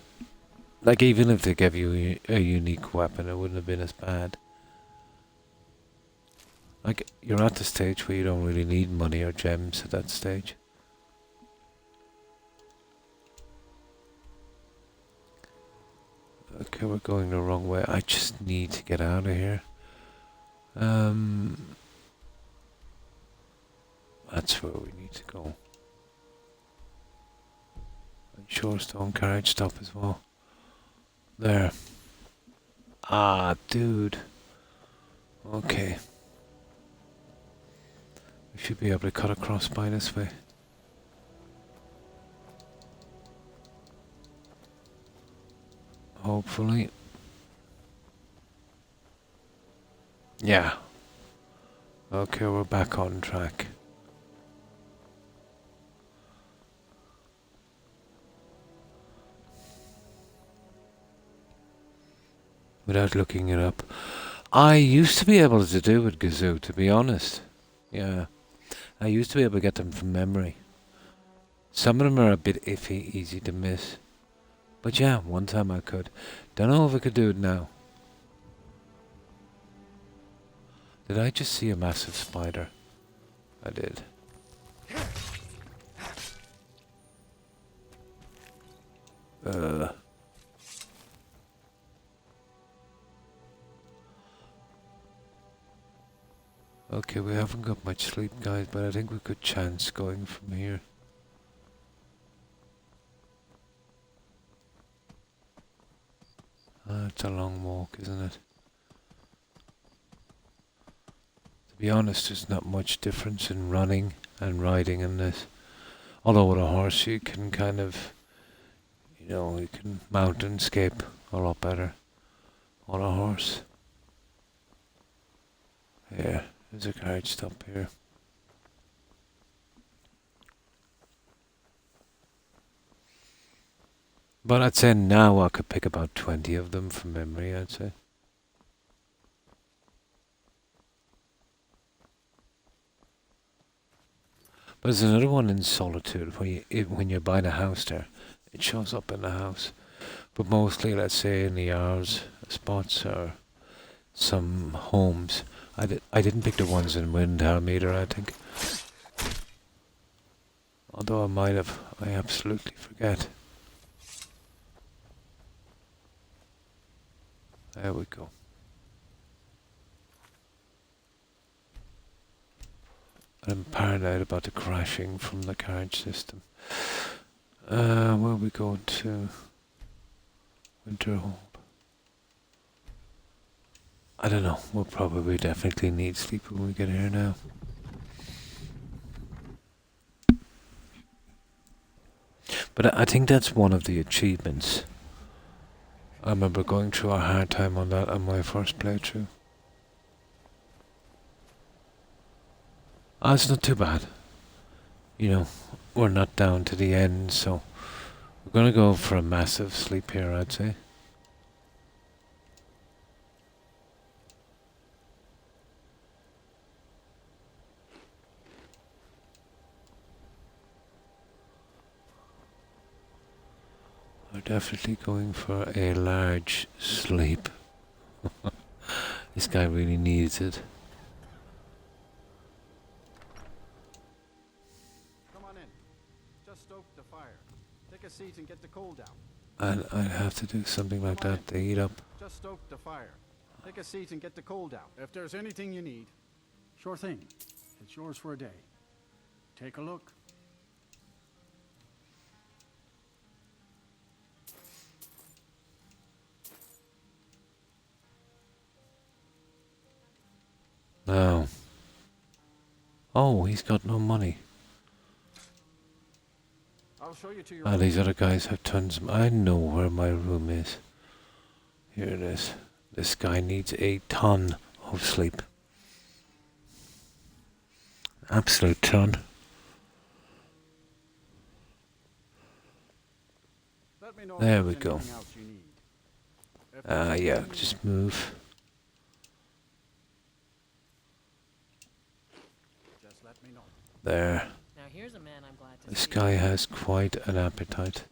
Like, even if they gave you a unique weapon, it wouldn't have been as bad. Like, you're at the stage where you don't really need money or gems at that stage. Okay, we're going the wrong way. I just need to get out of here. That's where we need to go. And Shorestone carriage stop as well. There. Ah, dude. Okay. We should be able to cut across by this way. Hopefully. Yeah. Okay, we're back on track. Without looking it up. I used to be able to do with Gazoo, to be honest. Yeah. I used to be able to get them from memory. Some of them are a bit iffy, easy to miss. But yeah, one time I could. Don't know if I could do it now. Did I just see a massive spider? I did. Okay, we haven't got much sleep, guys, but I think we could chance going from here. It's a long walk, isn't it? To be honest, there's not much difference in running and riding in this. Although with a horse you can kind of, you know, you can mountainscape a lot better on a horse. Yeah. There's a carriage stop here. But I'd say now I could pick about 20 of them from memory, I'd say. But there's another one in Solitude where when you're buying a house there, it shows up in the house. But mostly, let's say, in the yards, spots, or some homes. I didn't pick the ones in Windhelm either, I think. Although I might have. I absolutely forget. There we go. I'm paranoid about the crashing from the carriage system. Where are we going to? Winterhold. I don't know. We'll probably definitely need sleep when we get here now. But I think that's one of the achievements. I remember going through a hard time on that on my first playthrough. It's not too bad. You know, we're not down to the end, so we're gonna go for a massive sleep here, I'd say. We're definitely going for a large sleep. This guy really needs it. Come on in. Just stoke the fire. Take a seat and get the coal down. And I'd have to do something like that to heat up. Just stoke the fire. Take a seat and get the coal down. If there's anything you need, Sure thing. It's yours for a day. Take a look. No. Oh, he's got no money. I'll show you to your Ah, room. these other guys have tons of... I know where my room is. Here it is. This guy needs a ton of sleep. Absolute ton. Let me know if There there's we go. anything else you need. If there's Yeah, anything you just need, move. just let me know. There. Now here's a man I'm glad to This see. guy has quite an appetite.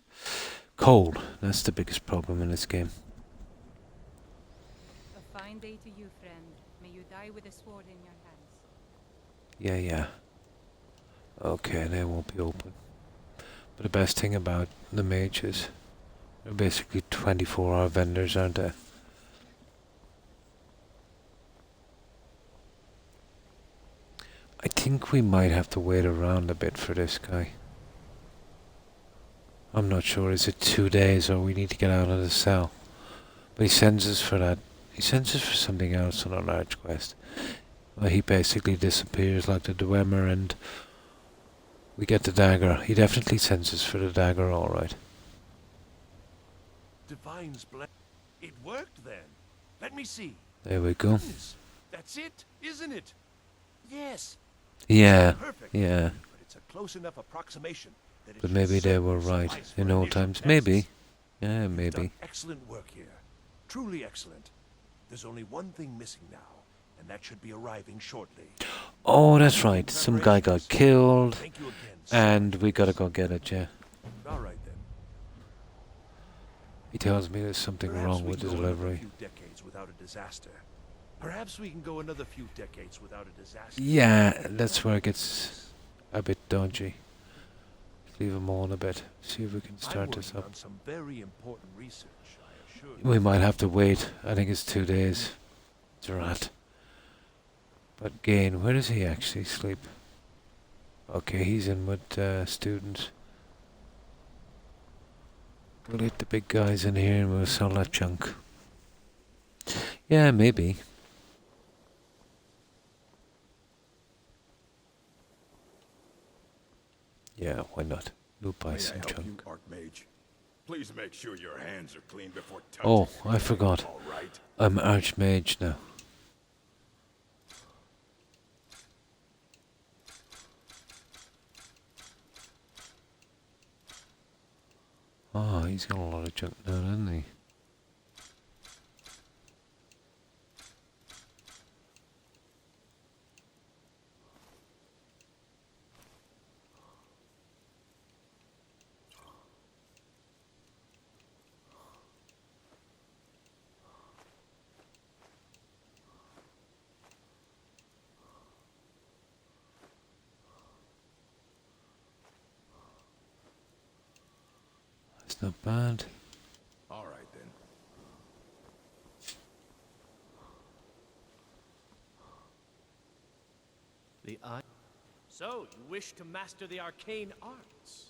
Cold. That's the biggest problem in this game. A fine day to you, friend. May you die with a sword in your hands. Yeah. Okay, they won't be open. But the best thing about the mages, they're basically 24-hour vendors, aren't they? I think we might have to wait around a bit for this guy. I'm not sure, is it 2 days or we need to get out of the cell? But he sends us for that. He sends us for something else on a large quest. Well, he basically disappears like the Dwemer and we get the dagger. He definitely sends us for the dagger, alright. Divine's bless. It worked then. Let me see. There we go. Goodness, that's it, isn't it? Yes. Yeah, Perfect. yeah. But it's a close enough approximation that it But should maybe they certainly were right suffice in for old initial times. tests. Maybe. Yeah, You've maybe. done excellent work here. Truly excellent. There's only one thing missing now, and that should be arriving shortly. Oh, that's right. Some guy got killed. Thank you again, sir. And we gotta go get it, yeah. All right then. He tells me there's something Perhaps wrong we with the can go another delivery. few decades without a disaster. Perhaps we can go another few decades without a disaster. Yeah, that's where it gets a bit dodgy. Leave them on a bit. See if we can start this I'm working up. on some very important research, I assure you. We might have to wait. I think it's 2 days. It's a rat. But Gain, where does he actually sleep? Okay, he's in with students. We'll hit the big guys in here and we'll sell that junk. Yeah, maybe. Yeah, why not? We'll buy May some I help junk. you, Archmage? Please make sure your hands are clean before touching. Oh, I forgot. All right. I'm Archmage now. Oh, he's got a lot of junk now, doesn't he? That's not bad. All right then. The eye. So, you wish to master the arcane arts?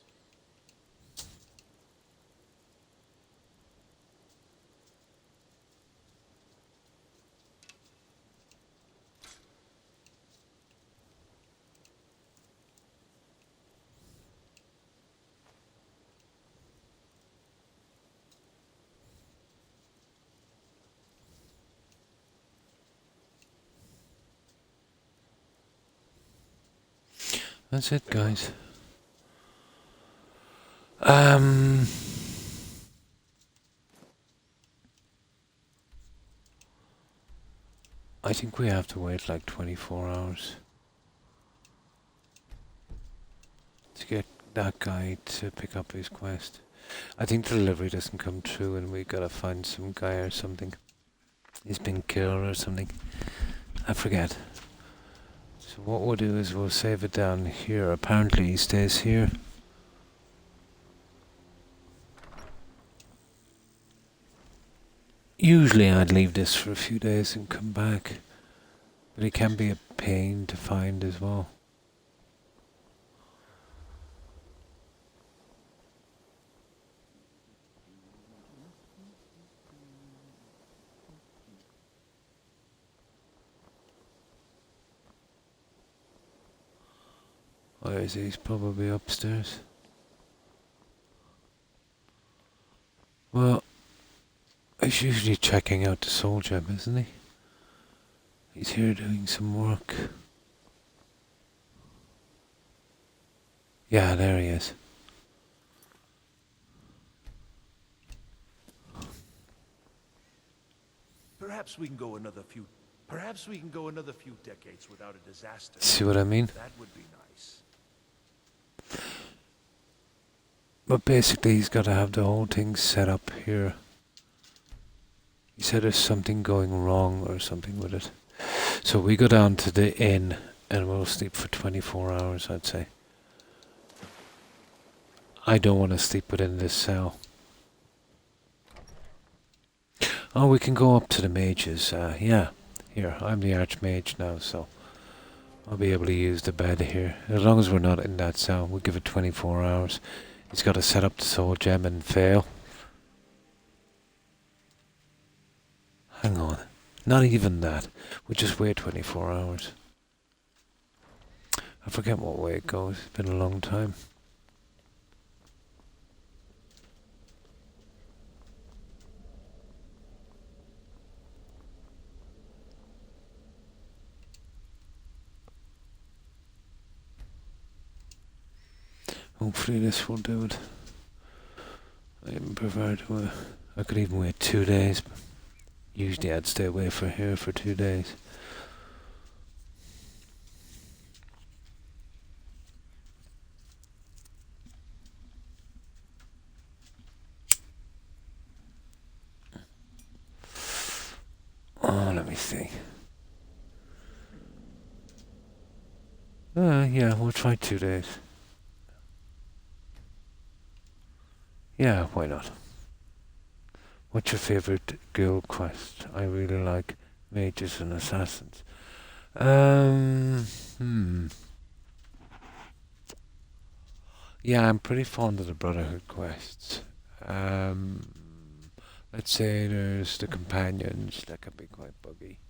That's it, guys. I think we have to wait like 24 hours to get that guy to pick up his quest. I think the delivery doesn't come true and we gotta find some guy or something. He's been killed or something. I forget. So what we'll do is we'll save it down here. Apparently he stays here. Usually I'd leave this for a few days and come back. But he can be a pain to find as well. Where is he? He's probably upstairs. Well, he's usually checking out the soul gem, isn't he? He's here doing some work. Yeah, there he is. Perhaps we can go another few decades without a disaster. See what I mean? That would be nice. But basically he's got to have the whole thing set up here. He said there's something going wrong or something with it. So we go down to the inn and we'll sleep for 24 hours, I'd say. I don't want to sleep within this cell. Oh, we can go up to the mages. Yeah, here, I'm the archmage now, so I'll be able to use the bed here. As long as we're not in that cell, we'll give it 24 hours. He's got to set up the soul gem and fail. Hang on. Not even that. We'll just wait 24 hours. I forget what way it goes. It's been a long time. Hopefully this will do it. I even prefer to, I could even wait 2 days. But usually I'd stay away from here for 2 days. Oh, let me see. Yeah, we'll try 2 days. Yeah, why not? What's your favourite guild quest? I really like mages and assassins. Yeah, I'm pretty fond of the Brotherhood quests. Let's say there's the companions, that can be quite buggy.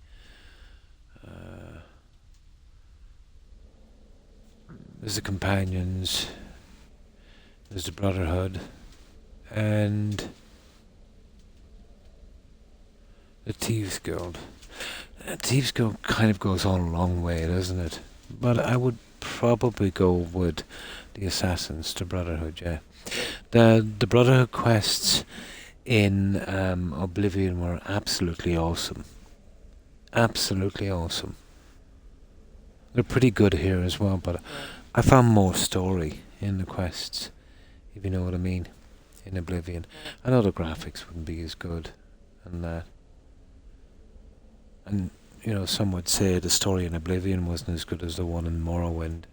There's the companions, there's the Brotherhood, and the Thieves Guild. Thieves Guild kind of goes on a long way, doesn't it? But I would probably go with the Assassins, the Brotherhood, yeah. The Brotherhood quests in Oblivion were absolutely awesome. Absolutely awesome. They're pretty good here as well, but I found more story in the quests, if you know what I mean, in Oblivion. I know the graphics wouldn't be as good and that. And, you know, some would say the story in Oblivion wasn't as good as the one in Morrowind.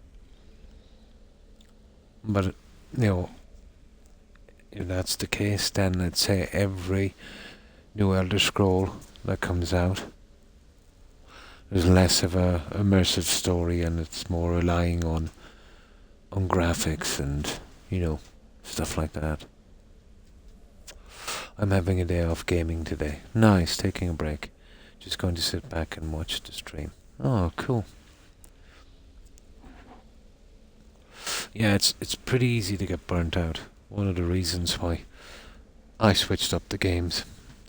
But, you know, if that's the case, then let's say every new Elder Scroll that comes out, there's less of a immersive story and it's more relying on graphics and, you know, stuff like that. I'm having a day off gaming today. Nice, taking a break. Just going to sit back and watch the stream. Oh, cool. Yeah, it's pretty easy to get burnt out. One of the reasons why I switched up the games.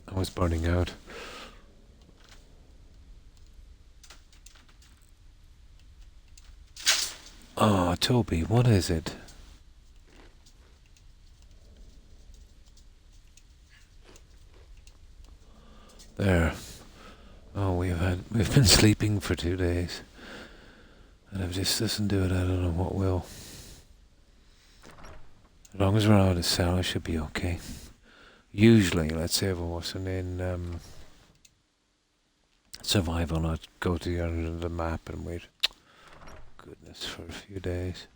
I was burning out. Oh, Toby, what is it? There. Oh, we've been sleeping for 2 days. And if this doesn't do it, I don't know what will. As long as we're out of the cell, I should be okay. Usually, let's say if I wasn't in survival, I'd go to the other end of the map and wait. Goodness, for a few days.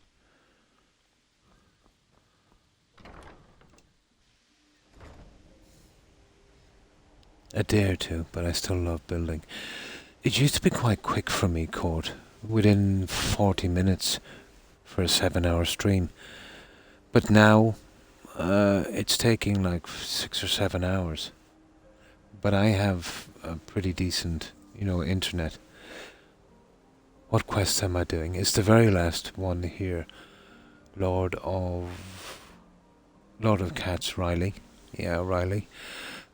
A day or two, but I still love building. It used to be quite quick for me, Court. Within 40 minutes for a 7-hour stream. But now, it's taking like 6 or 7 hours. But I have a pretty decent, internet. What quest am I doing? It's the very last one here. Lord of Cats, Riley. Yeah, Riley.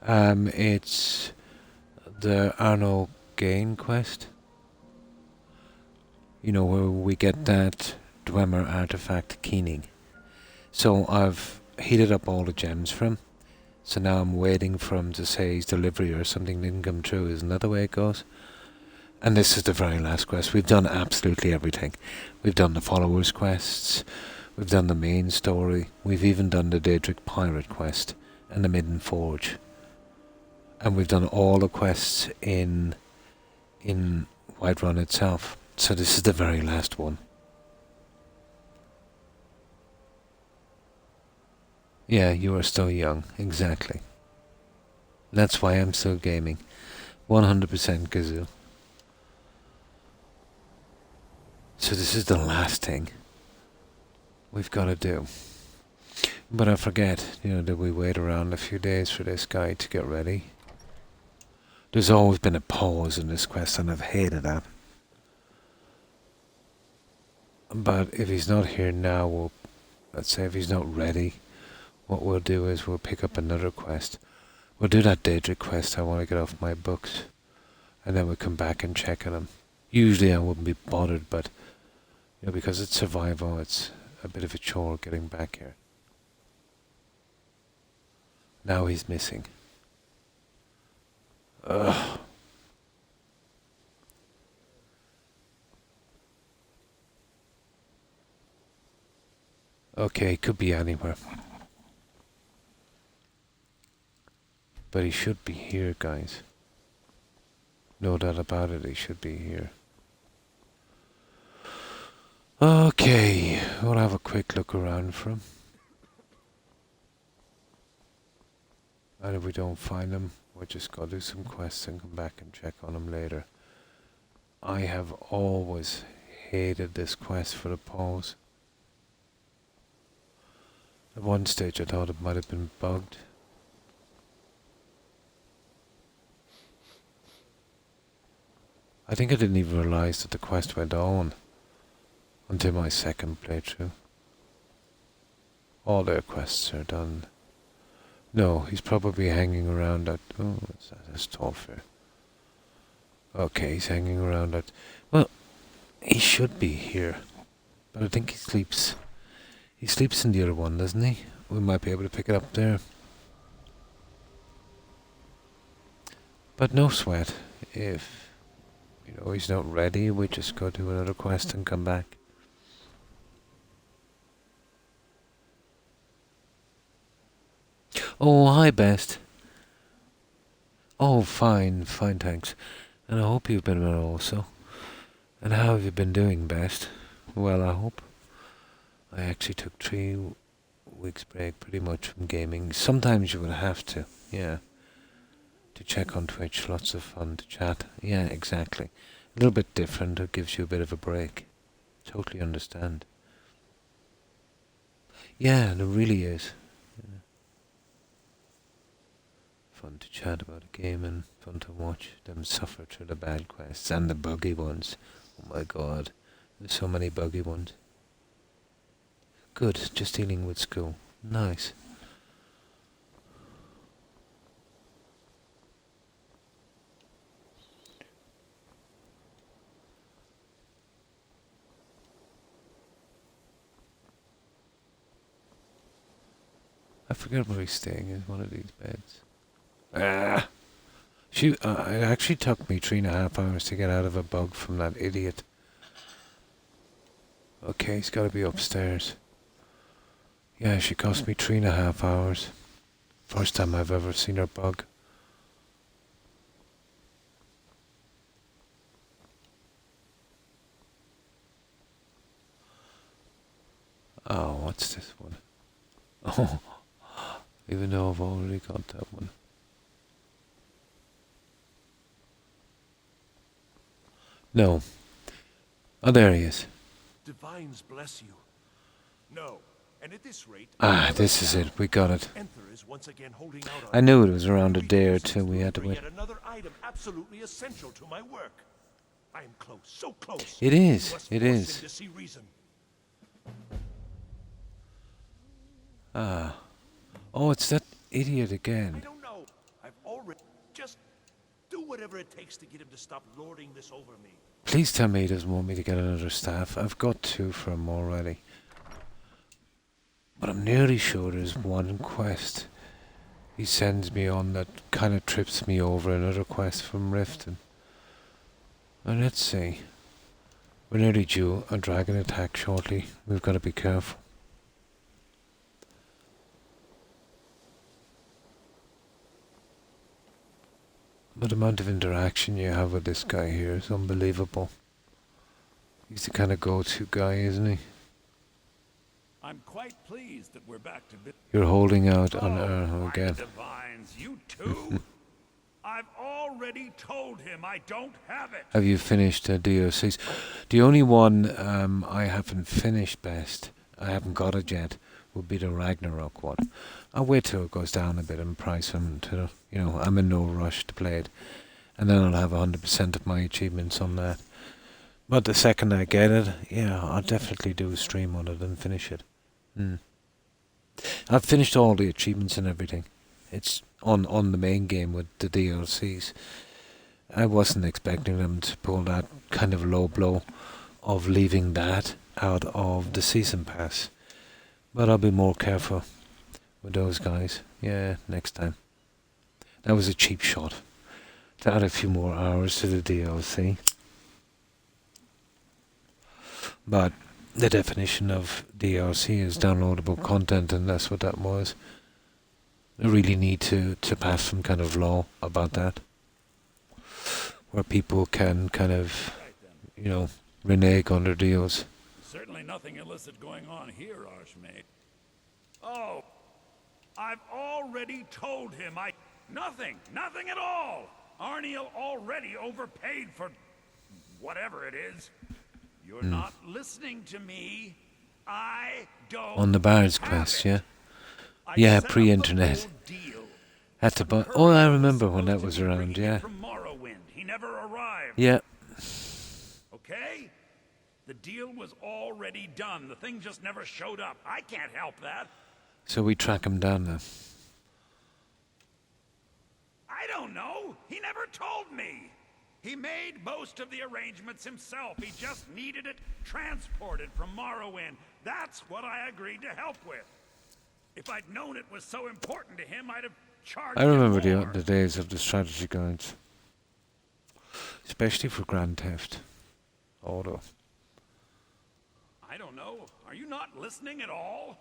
It's the Arno Gain quest. Where we get that Dwemer artifact keening. So I've heated up all the gems for him. So now I'm waiting for him to say his delivery or something didn't come true. Isn't that the way it goes? And this is the very last quest. We've done absolutely everything. We've done the followers quests. We've done the main story. We've even done the Daedric Pirate quest and the Midden Forge. And we've done all the quests in Whiterun itself. So this is the very last one. Yeah, you are still young. Exactly. That's why I'm still gaming. 100% Gazoo. So this is the last thing we've got to do. But I forget, that we wait around a few days for this guy to get ready. There's always been a pause in this quest and I've hated that. But if he's not here now, let's say if he's not ready, what we'll do is we'll pick up another quest. We'll do that Daedric quest I want to get off my books. And then we'll come back and check on him. Usually I wouldn't be bothered, but because it's survival, it's a bit of a chore getting back here. Now he's missing. Ugh. Okay, could be anywhere. But he should be here, guys. No doubt about it, he should be here. Okay, we'll have a quick look around for him. And if we don't find him, we'll just go do some quests and come back and check on him later. I have always hated this quest for the pause. At one stage I thought it might have been bugged. I think I didn't even realise that the quest went on until my second playthrough. All their quests are done. No, he's probably hanging around at... Oh, that's tall fair. Okay, he's hanging around at... Well, he should be here. But I think he sleeps... He sleeps in the other one, doesn't he? We might be able to pick it up there. But no sweat. If, he's not ready, we just go do another quest and come back. Oh, hi, Best. Oh, fine, thanks. And I hope you've been well also. And how have you been doing, Best? Well, I hope. I actually took 3 weeks break pretty much from gaming. Sometimes you would have to, yeah. To check on Twitch, lots of fun to chat. Yeah, exactly. A little bit different, it gives you a bit of a break. Totally understand. Yeah, it really is. Yeah. Fun to chat about a game and fun to watch them suffer through the bad quests and the buggy ones. Oh my god, there's so many buggy ones. Good, just dealing with school. Nice. I forget where he's staying in one of these beds. It actually took me 3.5 hours to get out of a bug from that idiot. Okay, he's got to be upstairs. Yeah, she cost me 3.5 hours. First time I've ever seen her bug. Oh, what's this one? Oh, even though I've already got that one. No. Oh, there he is. Divines bless you. No. And at this rate, Ah, this is it. We got it. Emperor is once again holding out on I knew it was around a day or two we had to wait. yet another item absolutely essential to my work. I am close, so close. It is. You must It force is. him to see reason. Ah. Oh, it's that idiot again. I don't know. I've already just do whatever it takes to get him to stop lording this over me. Please tell me he doesn't want me to get another staff. I've got 2 for him already. But I'm nearly sure there's one quest he sends me on that kind of trips me over another quest from Riften. And let's see. We're nearly due a dragon attack shortly. We've got to be careful. But the amount of interaction you have with this guy here is unbelievable. He's the kind of go-to guy, isn't he? I'm quite pleased that we're back to business. You're holding out on Erho again. Divines, you too? I've already told him I don't have it. Have you finished DLCs? The only one I haven't finished best, I haven't got it yet, would be the Ragnarok one. I'll wait till it goes down a bit in price until, you know, I'm in no rush to play it. And then I'll have 100% of my achievements on that. But the second I get it, yeah, I'll definitely do a stream on it and finish it. I've finished all the achievements and everything. It's on the main game with the DLCs. I wasn't expecting them to pull that kind of low blow of leaving that out of the season pass. But I'll be more careful with those guys. Yeah, next time. That was a cheap shot to add a few more hours to the DLC. But the definition of DLC is downloadable content, and that's what that was. I really need to pass some kind of law about that, where people can kind of, you know, renege on their deals. Certainly nothing illicit going on here, Archmage. Oh, I've already told him nothing at all. Arniel already overpaid for whatever it is. You're not listening to me. I don't. On the Bard's Quest, yeah? Yeah, pre-internet. Had to buy. Oh, I remember when that was around, yeah. From Morrowind. He never arrived. Yeah. Okay? The deal was already done. The thing just never showed up. I can't help that. So we track him down now. I don't know. He never told me. He made most of the arrangements himself. He just needed it transported from Morrowind. That's what I agreed to help with. If I'd known it was so important to him, I'd have charged I remember him more. the days of the strategy guides. Especially for Grand Theft Auto. I don't know. Are you not listening at all?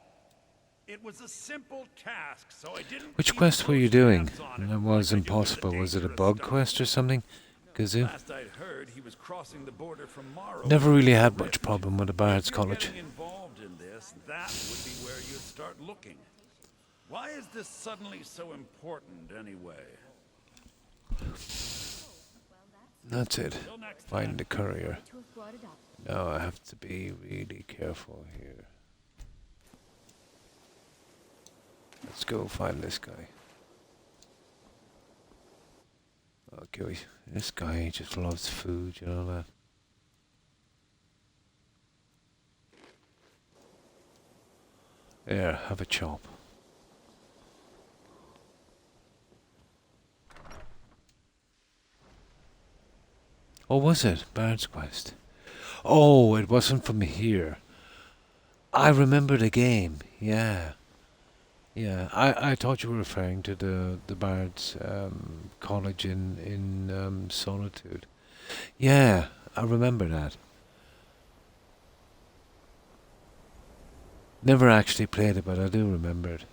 It was a simple task, so I didn't. Which quest were you doing? That was impossible. Was it a bug quest or something? Kazoo? Last I'd heard, he was crossing the border from Morrowind. Never really had much problem with the Bard's College. Getting involved in this, that would be where you'd start looking. Why is this suddenly so important anyway? That's it. Find the courier. Now I have to be really careful here. Let's go find this guy. Okay, this guy just loves food, you know that. There, have a chop. Oh, was it? Bard's Quest. Oh, it wasn't from here. I remember the game, yeah. Yeah, I thought you were referring to the Bard's College in Solitude. Yeah, I remember that. Never actually played it, but I do remember it.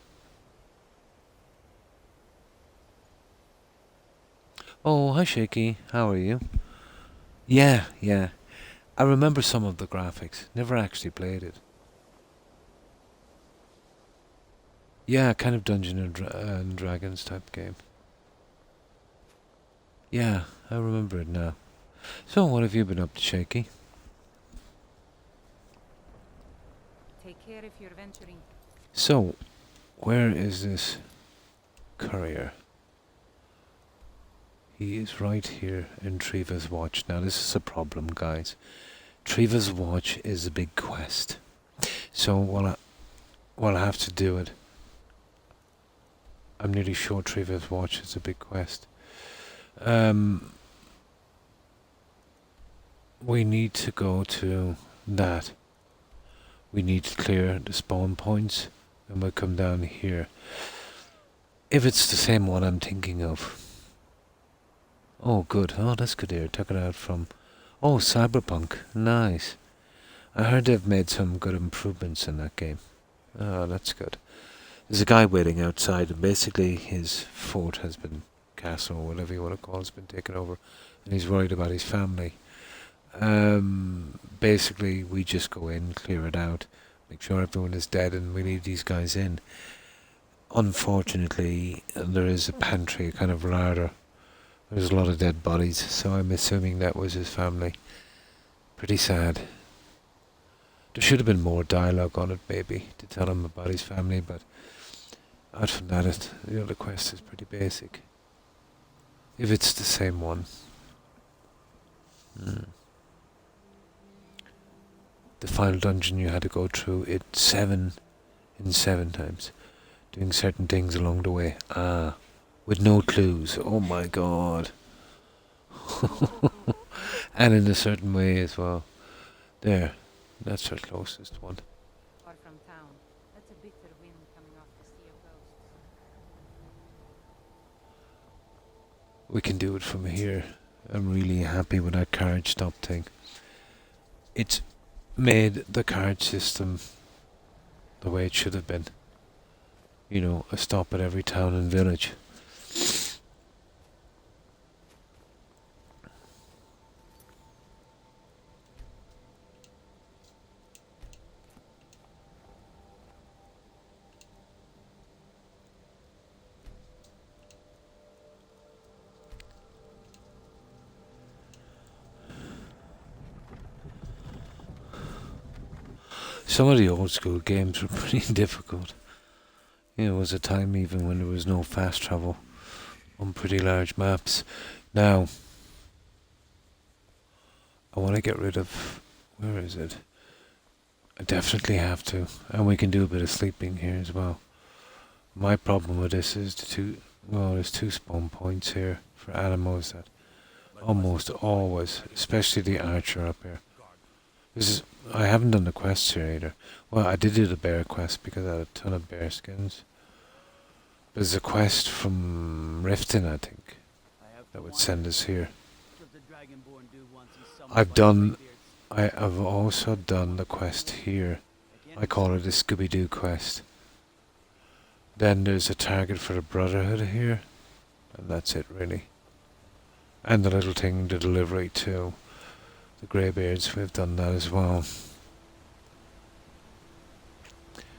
Oh, hi Shaky, how are you? Yeah, yeah. I remember some of the graphics. Never actually played it. Yeah, kind of Dungeons and Dragons type game. Yeah, I remember it now. So, what have you been up to, Shaky? Take care if you're venturing. So, where is this courier? He is right here in Treva's Watch. Now, this is a problem, guys. Treva's Watch is a big quest. So, while I have to do it, I'm nearly sure Treva's Watch is a big quest. We need to go to that. We need to clear the spawn points, and we'll come down here. If it's the same one I'm thinking of. Oh, good. Oh, that's good here. Took it out from... Oh, Cyberpunk. Nice. I heard they've made some good improvements in that game. Oh, that's good. There's a guy waiting outside, and basically his fort has been, castle, or whatever you want to call it, has been taken over, and he's worried about his family. Basically, we just go in, clear it out, make sure everyone is dead, and we leave these guys in. Unfortunately, there is a pantry, a kind of larder. There's a lot of dead bodies, so I'm assuming that was his family. Pretty sad. There should have been more dialogue on it, maybe, to tell him about his family, but out from that, the other quest is pretty basic. If it's the same one. The final dungeon you had to go through it 7 times, doing certain things along the way. With no clues. Oh my god. And in a certain way as well. There, that's our closest one. Far from town. That's a bitter wind coming off the Sea of Ghosts. We can do it from here. I'm really happy with that carriage stop thing. It's made the carriage system the way it should have been. You know, a stop at every town and village. Some of the old school games were pretty difficult. You know, there was a time even when there was no fast travel on pretty large maps. Now, I want to get rid of... Where is it? I definitely have to. And we can do a bit of sleeping here as well. My problem with this is there's 2 spawn points here for animals that almost always, especially the archer up here. I haven't done the quests here either. Well, I did do the bear quest because I had a ton of bear skins. There's a quest from Riften, I think, that would send us here. I've also done the quest here. I call it a Scooby-Doo quest. Then there's a target for the Brotherhood here, and that's it really. And the little thing, the delivery to the Greybeards, we've done that as well.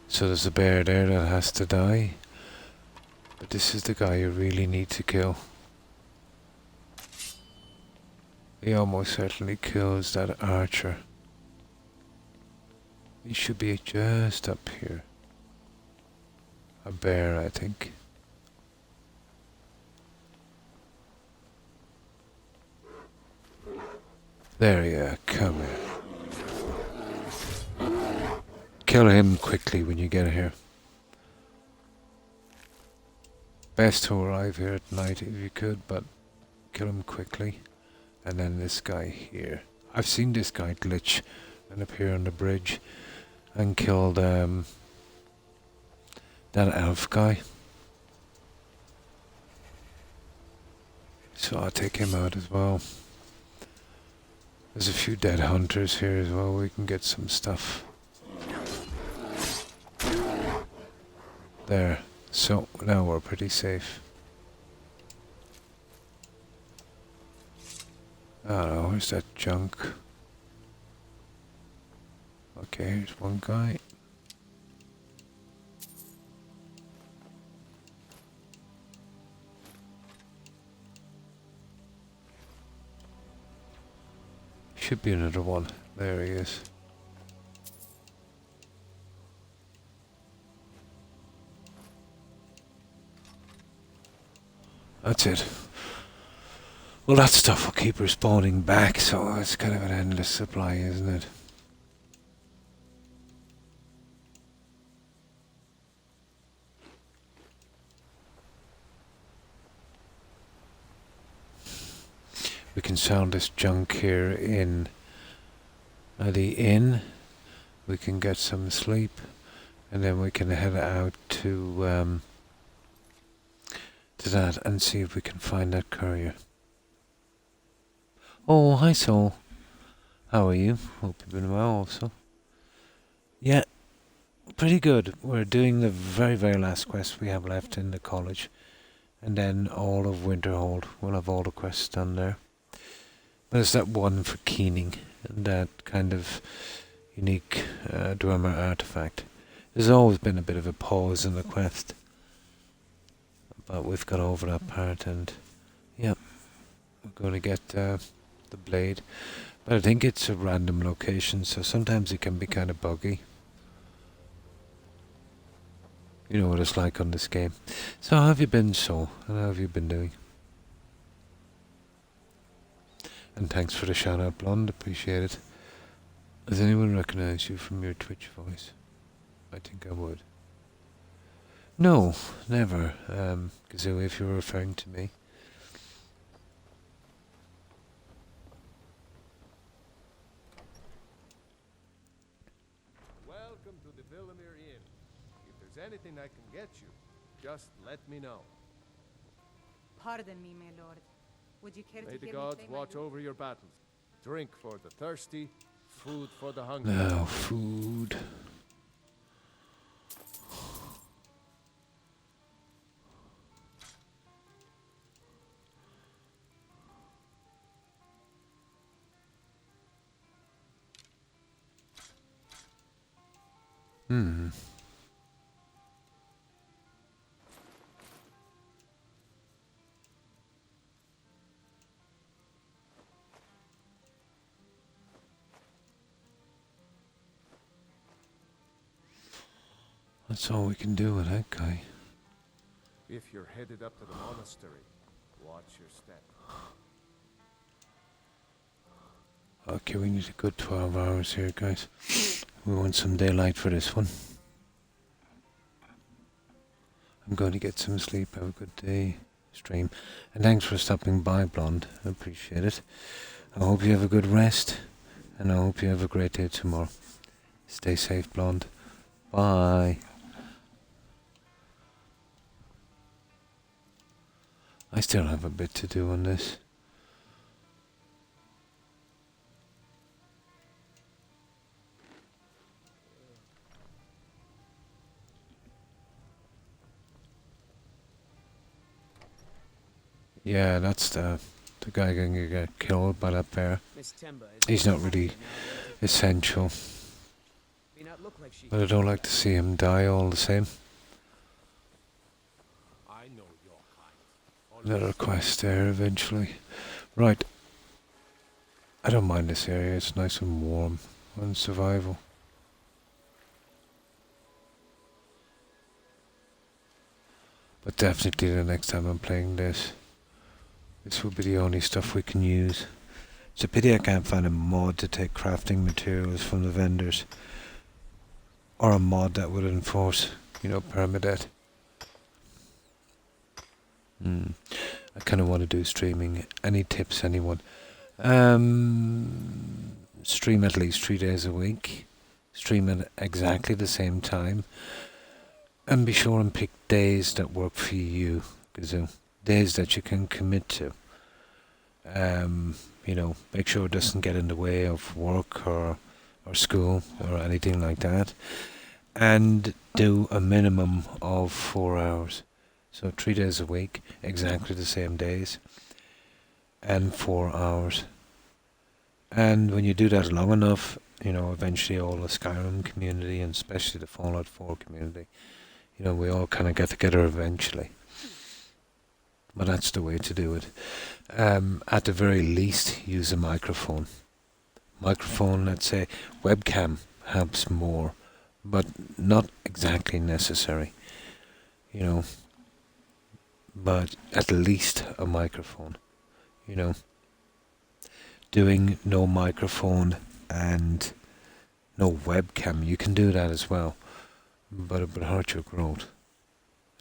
So there's a bear there that has to die. But this is the guy you really need to kill. He almost certainly kills that archer. He should be just up here. A bear, I think. There you are, come here. Kill him quickly when you get here. Best to arrive here at night if you could, but kill him quickly. And then this guy here. I've seen this guy glitch and appear on the bridge and killed that elf guy. So I'll take him out as well. There's a few dead hunters here as well. We can get some stuff. There. So now we're pretty safe. Oh, where's that junk? Okay, here's one guy. Should be another one. There he is. That's it. Well, that stuff will keep respawning back, so it's kind of an endless supply, isn't it? We can sell this junk here in the inn. We can get some sleep, and then we can head out to that and see if we can find that courier. Oh, hi Soul. How are you? Hope you've been well also. Yeah, pretty good. We're doing the very, very last quest we have left in the college. And then all of Winterhold. We'll have all the quests done there. But it's that one for Keening. And that kind of unique Dwemer artifact. There's always been a bit of a pause in the quest. But we've got over that part and yeah, we're going to get the blade. But I think it's a random location, so sometimes it can be kind of buggy. You know what it's like on this game. So how have you been, Soul? And how have you been doing? And thanks for the shout out, Blonde, appreciate it. Does anyone recognize you from your Twitch voice? I think I would. No, never, Kazoo, if you're referring to me. Welcome to the Villamere Inn. If there's anything I can get you, just let me know. Pardon me, my lord. Would you care to May the hear me gods play my watch lute? over your battles. Drink for the thirsty, food for the hungry. No, food. That's all we can do with that guy. If you're headed up to the monastery, watch your step. Okay, we need a good 12 hours here, guys. We want some daylight for this one. I'm going to get some sleep. Have a good day, stream. And thanks for stopping by, Blonde. I appreciate it. I hope you have a good rest. And I hope you have a great day tomorrow. Stay safe, Blonde. Bye. I still have a bit to do on this. Yeah, that's the guy going to get killed by that bear. He's not really essential. But I don't like to see him die all the same. Another quest there eventually. Right. I don't mind this area, it's nice and warm. And survival. But definitely the next time I'm playing this, this will be the only stuff we can use. It's a pity I can't find a mod to take crafting materials from the vendors. Or a mod that would enforce, you know, permadeath. I kind of want to do streaming. Any tips, anyone? Stream at least 3 days a week. Stream at exactly the same time. And be sure and pick days that work for you, Kazoo. Days that you can commit to. You know, make sure it doesn't get in the way of work or school or anything like that. And do a minimum of 4 hours. So 3 days a week, exactly the same days, and 4 hours. And when you do that long enough, you know, eventually all the Skyrim community, and especially the Fallout 4 community, you know, we all kind of get together eventually. But that's the way to do it. At the very least, use a microphone. microphone, let's say webcam helps more, but not exactly necessary, you know, but at least a microphone, you know. Doing no microphone and no webcam, you can do that as well, but it would hurt your growth.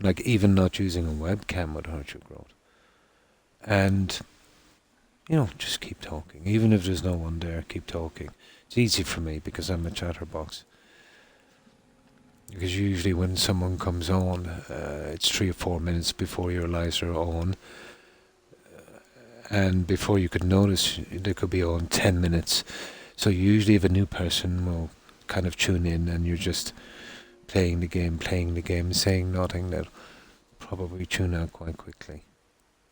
Like, even not using a webcam would hurt your growth. And, you know, just keep talking. Even if there's no one there, keep talking. It's easy for me because I'm a chatterbox. Because usually when someone comes on, it's 3 or 4 minutes before you realise they're on. And before you could notice, they could be on 10 minutes. So usually if a new person will kind of tune in and you're just playing the game, saying nothing, they'll probably tune out quite quickly.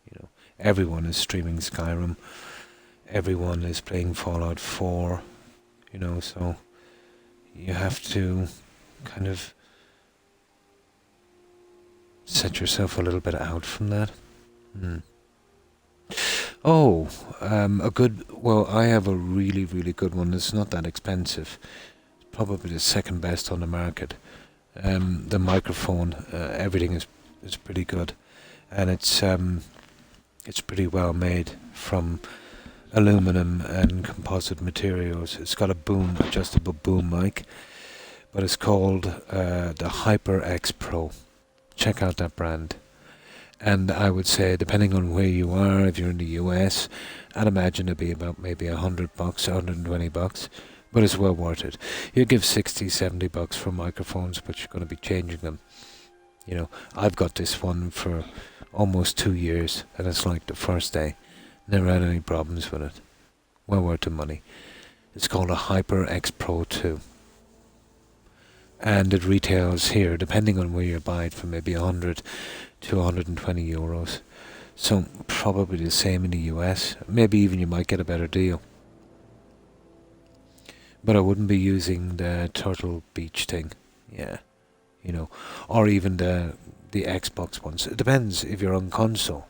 You know, everyone is streaming Skyrim. Everyone is playing Fallout 4. You know, so you have to kind of set yourself a little bit out from that. Oh, I have a really, really good one. It's not that expensive. It's probably the second best on the market. The microphone, everything is pretty good, and it's pretty well made from aluminum and composite materials. It's got a adjustable boom mic, but it's called the HyperX Pro. Check out that brand. And I would say, depending on where you are, if you're in the US, I'd imagine it'd be about maybe $100, $120, but it's well worth it. You give $60, $70 for microphones, but you're going to be changing them. You know, I've got this one for almost 2 years, and it's like the first day. Never had any problems with it. Well worth the money. It's called a HyperX Pro 2. And it retails here, depending on where you buy it, for maybe 100 to 120 euros. So probably the same in the US. Maybe even you might get a better deal. But I wouldn't be using the Turtle Beach thing. Yeah. You know, or even the Xbox ones. It depends if you're on console.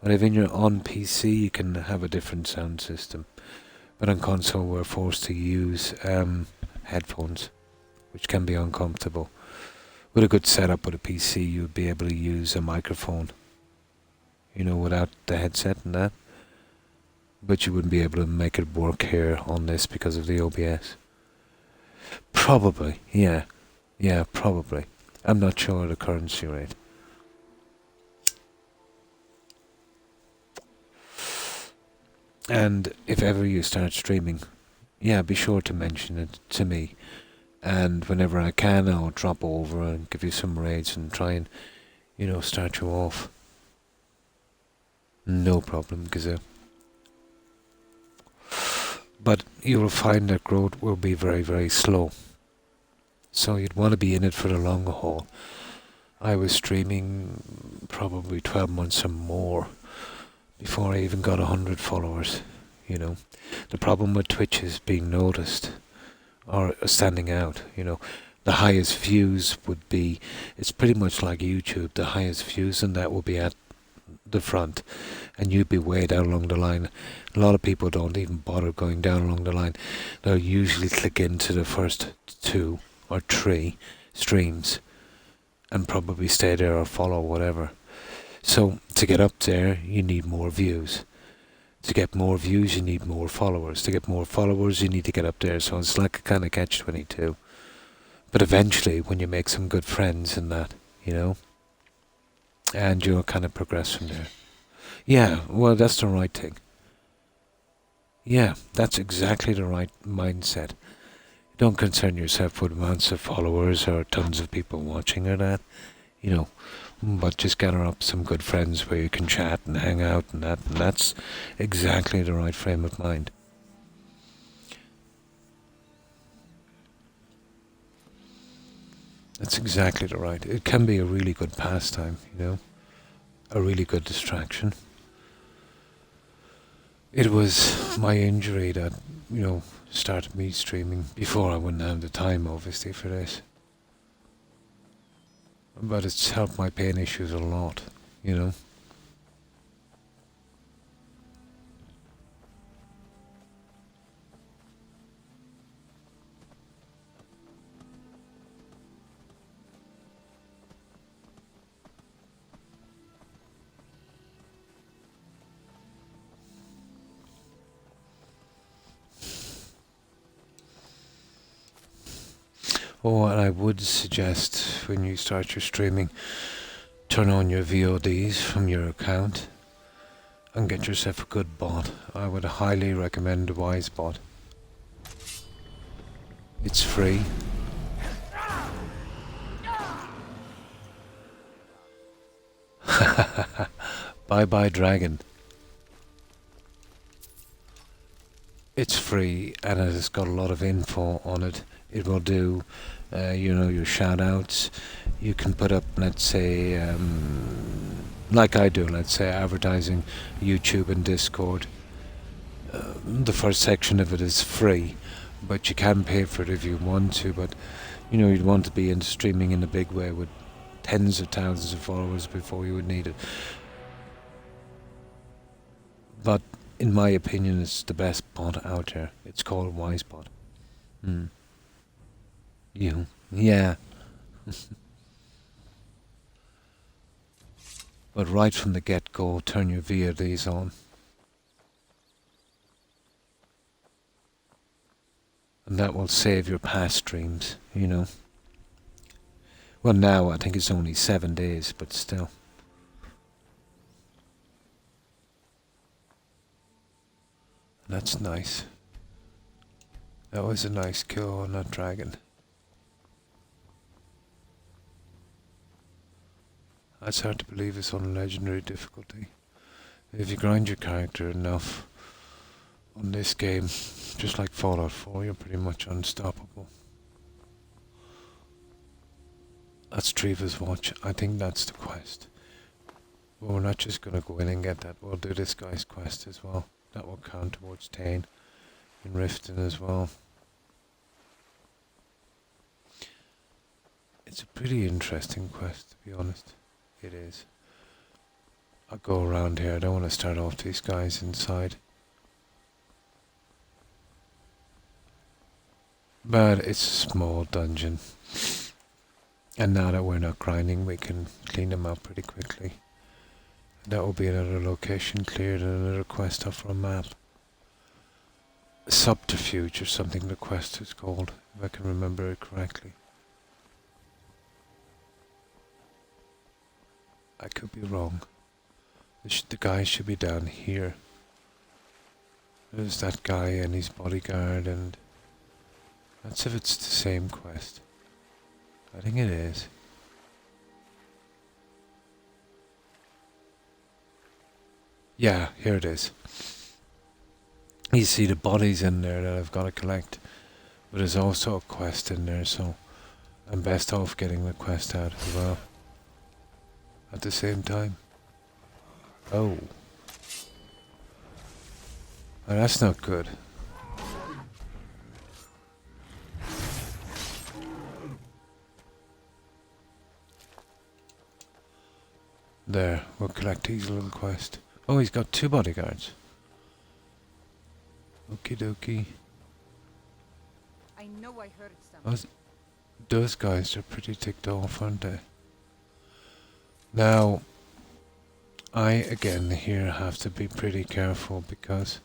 But if you're on PC, you can have a different sound system. But on console, we're forced to use headphones, which can be uncomfortable. With a good setup with a PC, you'd be able to use a microphone, you know, without the headset and that. But you wouldn't be able to make it work here on this because of the OBS. Probably, yeah. Yeah, probably. I'm not sure the currency rate. And if ever you start streaming, yeah, be sure to mention it to me. And whenever I can, I'll drop over and give you some raids and try and, you know, start you off. No problem, Gazoo. But you will find that growth will be very, very slow. So you'd want to be in it for the long haul. I was streaming probably 12 months or more before I even got 100 followers, you know. The problem with Twitch is being noticed. Or standing out, you know. The highest views would be, it's pretty much like YouTube, the highest views and that will be at the front and you'd be way down along the line. A lot of people don't even bother going down along the line. They'll usually click into the first 2 or 3 streams and probably stay there or follow whatever. So to get up there, you need more views. To get more views, you need more followers. To get more followers, you need to get up there. So it's like a kind of catch-22. But eventually, when you make some good friends and that, you know, and you'll kind of progress from there. Yeah, well, that's the right thing. Yeah, that's exactly the right mindset. Don't concern yourself with amounts of followers or tons of people watching or that, you know. But just gather up some good friends where you can chat and hang out and that's exactly the right frame of mind. That's exactly the right. It can be a really good pastime, you know, a really good distraction. It was my injury that, you know, started me streaming before I wouldn't have the time, obviously, for this. But it's helped my pain issues a lot, you know. Oh, and I would suggest when you start your streaming, turn on your VODs from your account and get yourself a good bot. I would highly recommend the Wise bot. It's free. Bye bye dragon. It's free and it has got a lot of info on it. It will do, you know, your shout outs. You can put up, let's say, like I do, let's say, advertising YouTube and Discord. The first section of it is free, but you can pay for it if you want to. But, you know, you'd want to be into streaming in a big way with tens of thousands of followers before you would need it. But in my opinion, it's the best bot out there. It's called WiseBot. You? Yeah. But right from the get-go, turn your VODs on. And that will save your past streams, you know. Well, now I think it's only 7 days, but still. That's nice. That was a nice kill on that dragon. That's hard to believe it's on legendary difficulty. If you grind your character enough on this game, just like Fallout 4, you're pretty much unstoppable. That's Treva's watch. I think that's the quest. But we're not just going to go in and get that. We'll do this guy's quest as well. That will count towards Tane in Riften as well. It's a pretty interesting quest, to be honest. It is. I'll go around here. I don't want to start off these guys inside. But it's a small dungeon. And now that we're not grinding, we can clean them out pretty quickly. That will be another location cleared and another quest off our map. Subterfuge or something the quest is called, if I can remember it correctly. I could be wrong. The guy should be down here. There's that guy and his bodyguard, and that's if it's the same quest. I think it is. Yeah, here it is. You see the bodies in there that I've got to collect, but there's also a quest in there, so I'm best off getting the quest out as well. At the same time. Oh. Oh, that's not good. There, we'll collect his little quest. Oh, he's got 2 bodyguards. Okie dokie. I know I heard something. Those guys are pretty ticked off, aren't they? Now, I again here have to be pretty careful because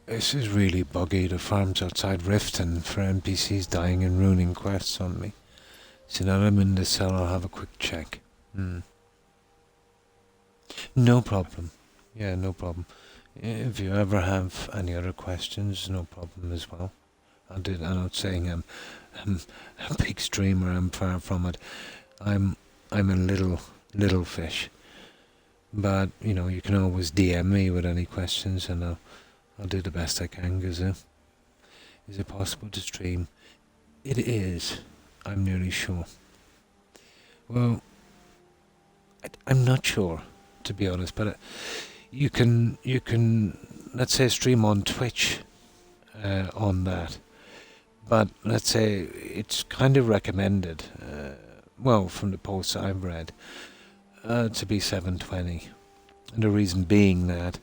this is really buggy. The farms outside Riften for NPCs dying and ruining quests on me. So now that I'm in the cell, I'll have a quick check. No problem. Yeah, no problem. If you ever have any other questions, no problem as well. I'm not saying I'm a big streamer. I'm far from it. I'm a little fish. But you know, you can always DM me with any questions, and I'll do the best I can. Is it possible to stream? It is. I'm nearly sure. Well, I'm not sure, to be honest, but you can let's say stream on Twitch on that, but let's say it's kind of recommended, well, from the posts I've read, to be 720, and the reason being that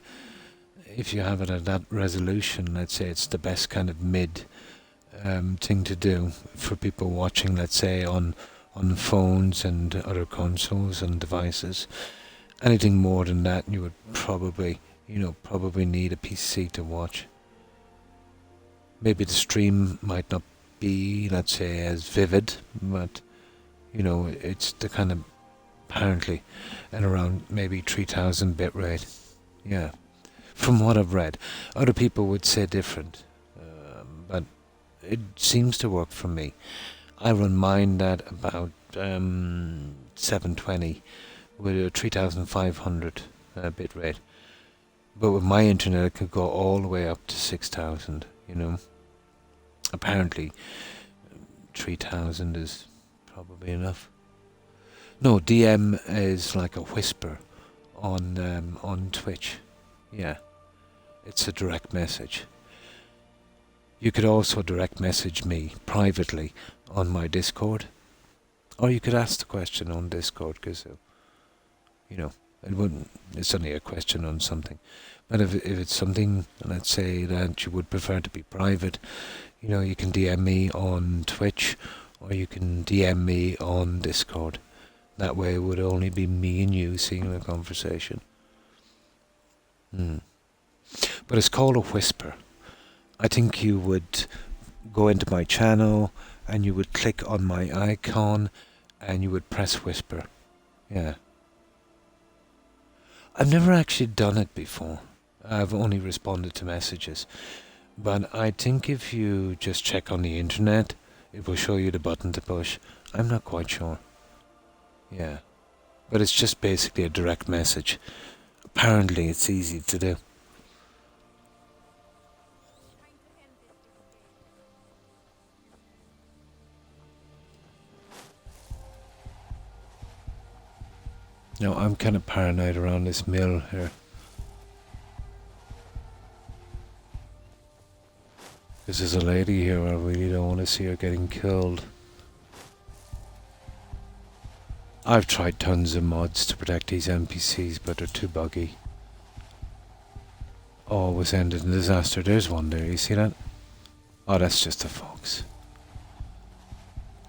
if you have it at that resolution, let's say it's the best kind of mid thing to do for people watching, let's say on phones and other consoles and devices. Anything more than that, you would probably need a PC to watch. Maybe the stream might not be, let's say, as vivid, but you know, it's the kind of apparently at around maybe 3000 bitrate. Yeah, from what I've read. Other people would say different, but it seems to work for me. I run mine at about 720 with a 3500 bitrate. But with my internet, it could go all the way up to 6000, you know. Apparently, 3000 is probably enough. No, DM is like a whisper on Twitch. Yeah, it's a direct message. You could also direct message me privately on my Discord, or you could ask the question on Discord, because you know, it's only a question on something. But if it's something, let's say, that you would prefer to be private, you know, you can DM me on Twitch, or you can DM me on Discord. That way it would only be me and you seeing the conversation. But it's called a whisper. I think you would go into my channel and you would click on my icon and you would press whisper. Yeah. I've never actually done it before. I've only responded to messages. But I think if you just check on the internet, it will show you the button to push. I'm not quite sure. Yeah. But it's just basically a direct message. Apparently it's easy to do. No, I'm kind of paranoid around this mill here. Because there's a lady here, I really don't want to see her getting killed. I've tried tons of mods to protect these NPCs, but they're too buggy. Always ended in disaster. There's one there, you see that? Oh, that's just a fox.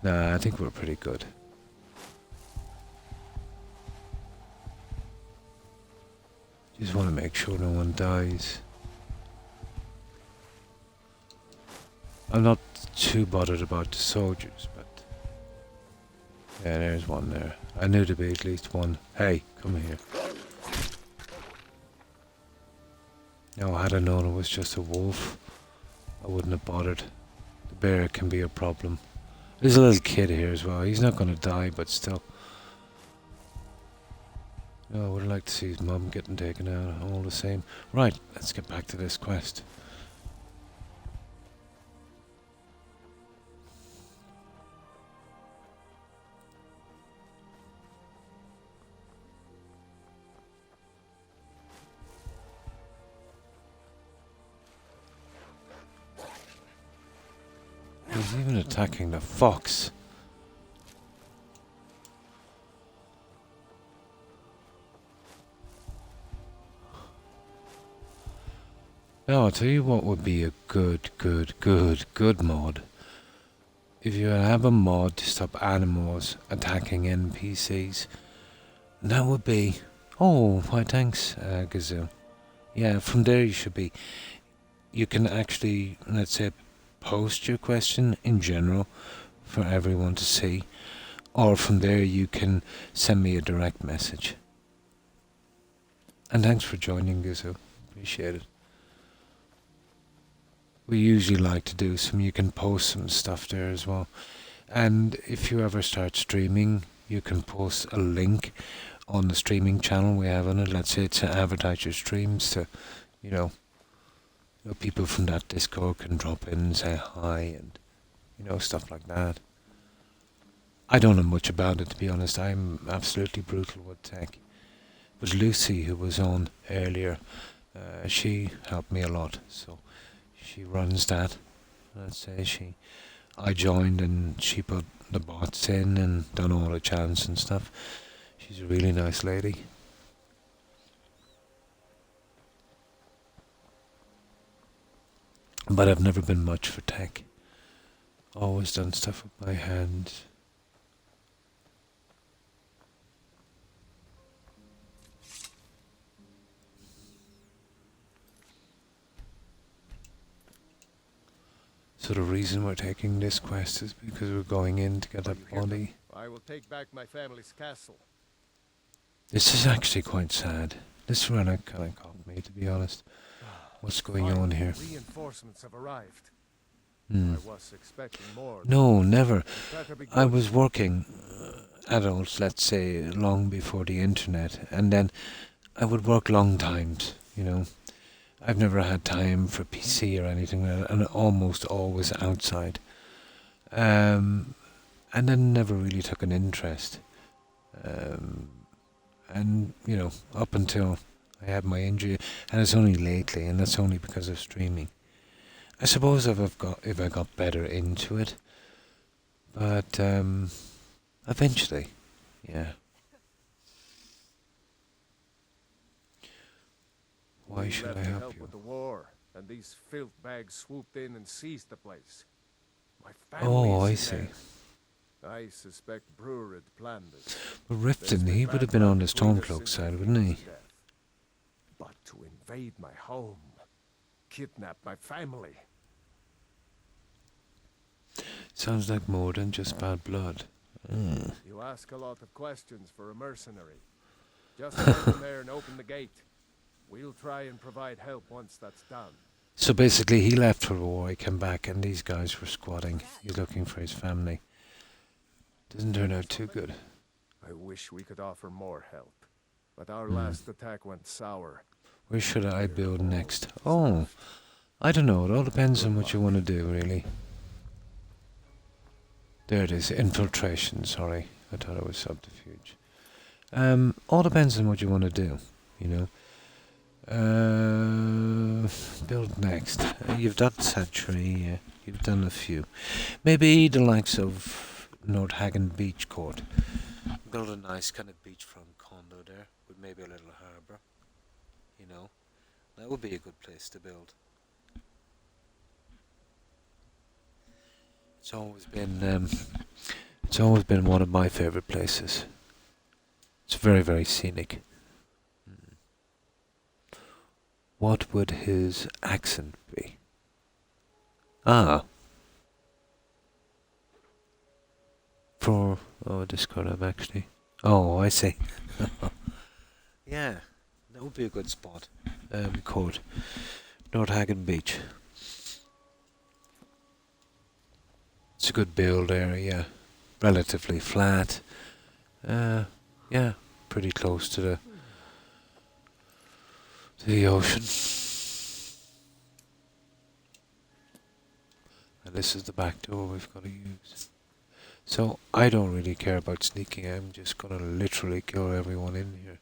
Nah, I think we're pretty good. Just want to make sure no one dies. I'm not too bothered about the soldiers, but... yeah, there's one there. I knew there'd be at least one. Hey, come here. No, had I known it was just a wolf, I wouldn't have bothered. The bear can be a problem. There's a little kid here as well. He's not going to die, but still. No, I would like to see his mum getting taken out, all the same. Right, let's get back to this quest. He's even attacking the fox. Now, I'll tell you what would be a good mod. If you have a mod to stop animals attacking NPCs, that would be... oh, why thanks, Gazoo. Yeah, from there you should be... you can actually, let's say, post your question in general for everyone to see. Or from there you can send me a direct message. And thanks for joining, Gazoo. Appreciate it. We usually like to do some, you can post some stuff there as well. And if you ever start streaming, you can post a link on the streaming channel we have on it. Let's say to advertise your streams to, you know, people from that Discord can drop in and say hi and, you know, stuff like that. I don't know much about it, to be honest. I'm absolutely brutal with tech. But Lucy, who was on earlier, she helped me a lot, so... she runs that. Let's say I joined and she put the bots in and done all the chants and stuff. She's a really nice lady. But I've never been much for tech. Always done stuff with my hands. So the reason we're taking this quest is because we're going in to get that body. I will take back my family's castle. This is actually quite sad. This relic kind of caught me, to be honest. What's going on here? Reinforcements have arrived. Hmm. I was expecting more. No, never. I good. was working adults, let's say, long before the internet, and then I would work long times, you know. I've never had time for PC or anything like that, and almost always outside. And then never really took an interest. And, you know, up until I had my injury, and it's only lately, and that's only because of streaming. I suppose if I got better into it, but eventually, yeah. Why should I help you? With the war, and these filth bags swooped in and seized the place. My Oh, I is see. there. I suspect Brewer had planned this. But Riften, he would have been on the Stormcloak side, wouldn't he? But to invade my home, kidnap my family. Sounds like more than just bad blood. Mm. You ask a lot of questions for a mercenary. Just get in there and open the gate. We'll try and provide help once that's done. So basically, he left for war, he came back, and these guys were squatting. He's looking for his family. Doesn't turn out too good. I wish we could offer more help, but our last attack went sour. Where should I build next? Oh, I don't know. It all depends on what you want to do, really. There it is. Infiltration. Sorry, I thought it was subterfuge. All depends on what you want to do, you know. Build next. You've done Sanctuary, you've done a few. Maybe the likes of Nordhagen Beach Court. Build a nice kind of beachfront condo there, with maybe a little harbour. You know, that would be a good place to build. It's always been one of my favourite places. It's very, very scenic. What would his accent be? Ah. Discord him actually. Oh, I see. Yeah, that would be a good spot. Court. Nordhagen Beach. It's a good build area. Relatively flat. Yeah, pretty close to the ocean. And this is the back door we've got to use. So I don't really care about sneaking. I'm just gonna literally kill everyone in here.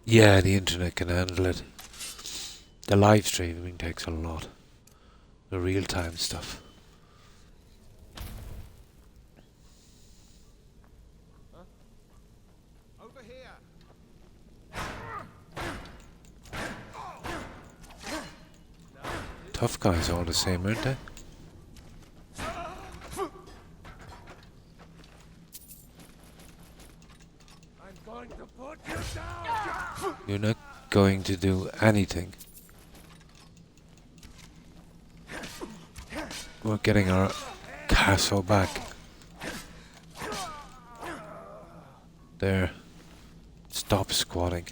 Yeah, the internet can handle it. The live streaming takes a lot. The real-time stuff. Over here. Tough guys all the same, aren't they? I'm going to put you down. You're not going to do anything. We're getting our castle back. There. Stop squatting.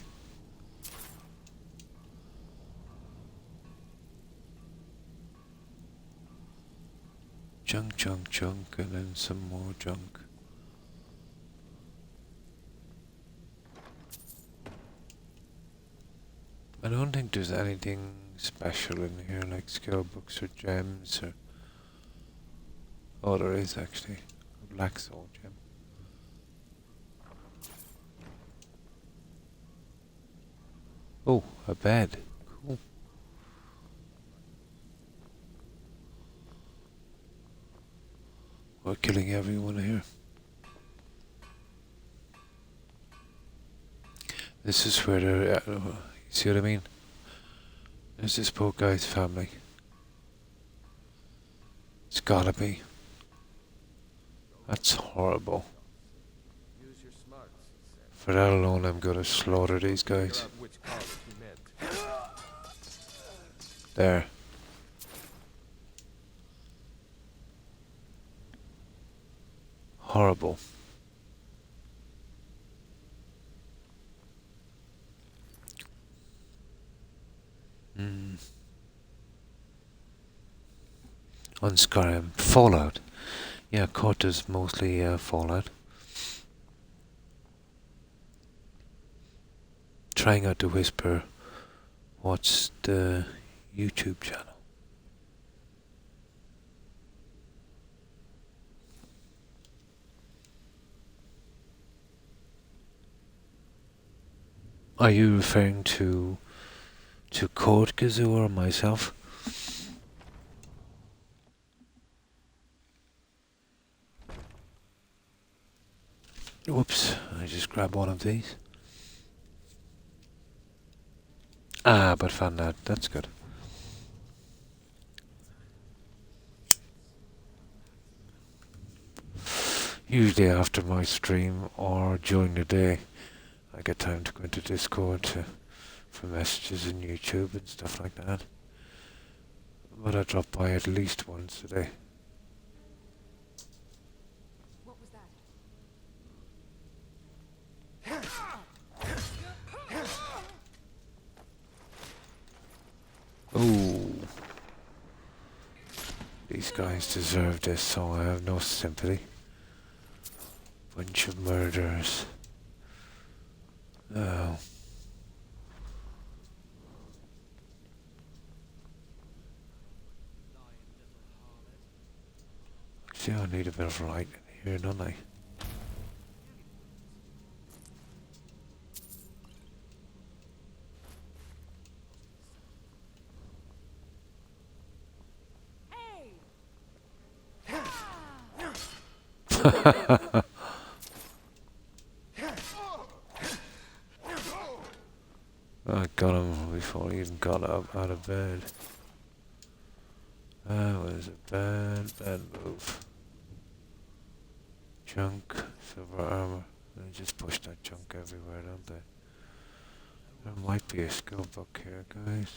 Junk, junk, junk, and then some more junk. I don't think there's anything special in here, like skill books or gems or... Oh, there is actually. A black soul gem. Oh, a bed. Cool. We're killing everyone here. This is where they're... you see what I mean? There's this poor guy's family. It's gotta be. That's horrible. For that alone, I'm gonna slaughter these guys. There. Horrible. On Skyrim. Fallout. Yeah, Court is mostly Fallout. Trying out to whisper, what's the YouTube channel? Are you referring to Court Kazoo or myself? Whoops, I just grabbed one of these. Ah, but found that. That's good. Usually after my stream or during the day, I get time to go into Discord for messages in YouTube and stuff like that. But I drop by at least once a day. What was that? Ooh. These guys deserve this, so I have no sympathy. Bunch of murderers. Oh. See, I need a bit of light in here, don't I? I got him before he even got up out of bed. That was a bad move. Junk, silver armor. They just push that junk everywhere, don't they? There might be a skill book here, guys.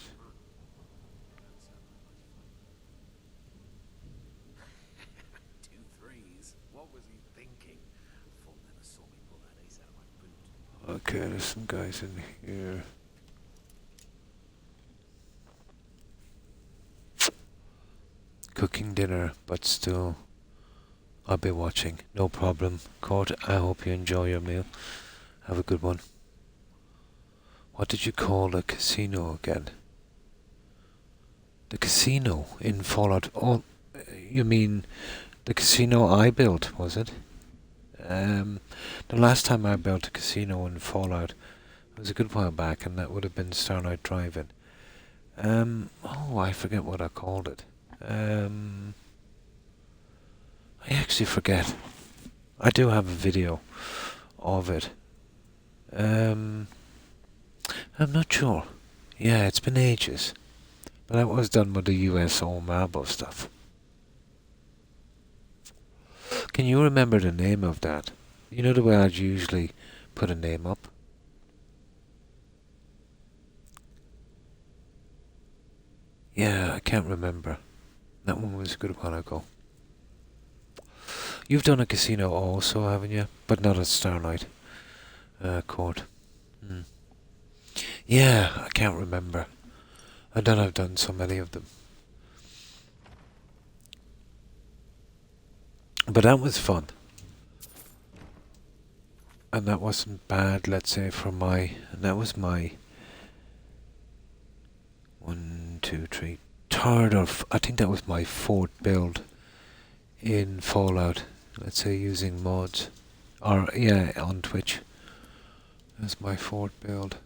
Okay, there's some guys in here. Cooking dinner, but still, I'll be watching. No problem. Court, I hope you enjoy your meal. Have a good one. What did you call the casino again? The casino in Fallout. Oh, you mean the casino I built, was it? The last time I built a casino in Fallout, it was a good while back, and that would have been Starlight Drive-In. Oh, I forget what I called it. I actually forget. I do have a video of it. I'm not sure. Yeah, it's been ages. But that was done with the USO Marble stuff. Can you remember the name of that? You know the way I'd usually put a name up? Yeah, I can't remember. That one was a good while ago. You've done a casino also, haven't you? But not at Starlight Court. Yeah, I can't remember. I've done so many of them. But that was fun. And that wasn't bad, let's say, for my... And that was my... 1, 2, 3... Third or... I think that was my 4th build in Fallout. Let's say using mods. Or, yeah, on Twitch. That's my 4th build.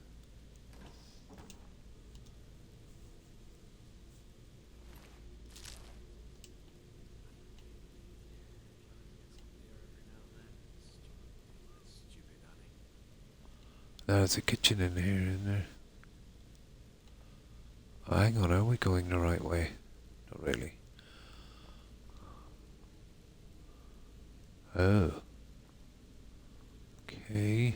There's a kitchen in here, isn't there? Hang on, are we going the right way? Not really. Oh. Okay.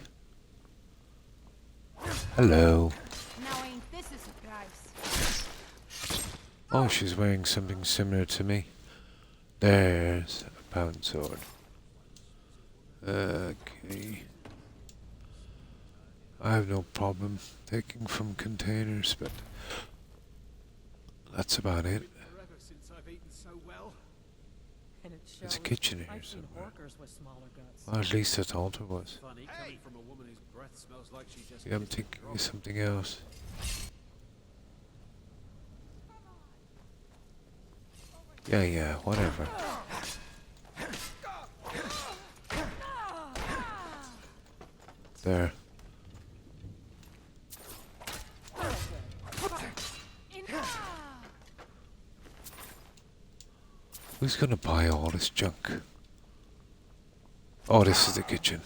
Hello. Now ain't this a surprise? Oh, she's wearing something similar to me. There's a pound sword. Okay. I have no problem taking from containers, but that's about it. There's a kitchen here somewhere. Or at least I thought there was. Yeah, I'm thinking of something else. Yeah, whatever. There. Who's gonna buy all this junk? Oh, this is the kitchen.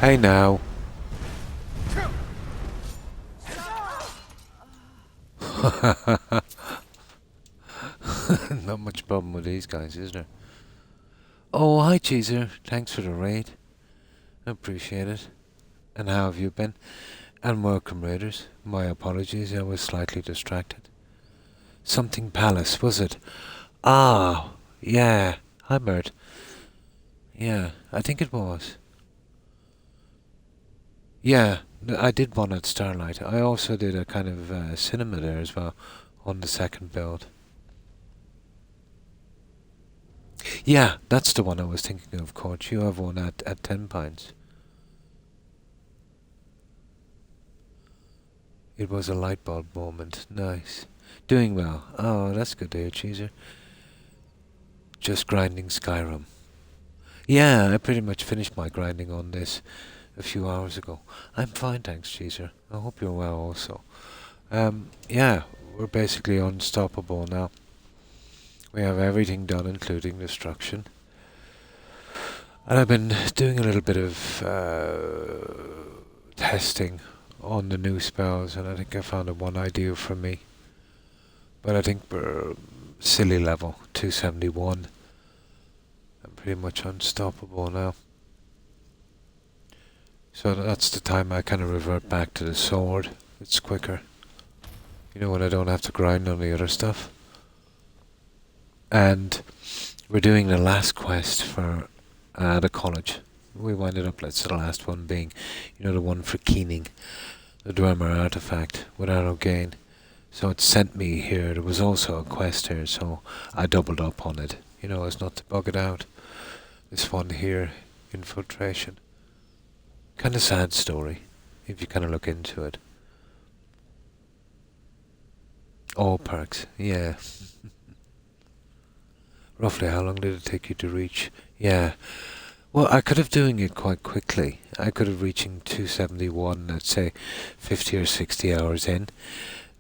Hey now. Not much problem with these guys, is there? Oh, hi Cheeser. Thanks for the raid. I appreciate it. And how have you been? And welcome, raiders. My apologies, I was slightly distracted. Something Palace, was it? Ah, yeah. Hi, Bert. Yeah, I think it was. Yeah, I did one at Starlight. I also did a kind of cinema there as well on the second build. Yeah, that's the one I was thinking of, Coach. You have one at 10 pints. It was a light bulb moment. Nice. Doing well. Oh, that's good to hear, Cheeser. Just grinding Skyrim. Yeah, I pretty much finished my grinding on this a few hours ago. I'm fine, thanks, Cheeser. I hope you're well also. Yeah, we're basically unstoppable now. We have everything done, including destruction. And I've been doing a little bit of testing on the new spells, and I think I found one idea for me. But I think we're silly level 271. I'm pretty much unstoppable now. So that's the time I kind of revert back to the sword. It's quicker. You know, when I don't have to grind on the other stuff. And we're doing the last quest for the college. We winded up, let's say, the last one being, you know, the one for Keening. The Dwemer artifact with arrow gain. So it sent me here. There was also a quest here, so I doubled up on it. You know, as not to bug it out. This one here, infiltration. Kind of sad story, if you kind of look into it. All perks, yeah. Roughly, how long did it take you to reach? Yeah. Well, I could have doing it quite quickly. I could have reaching 271, let's say 50 or 60 hours in,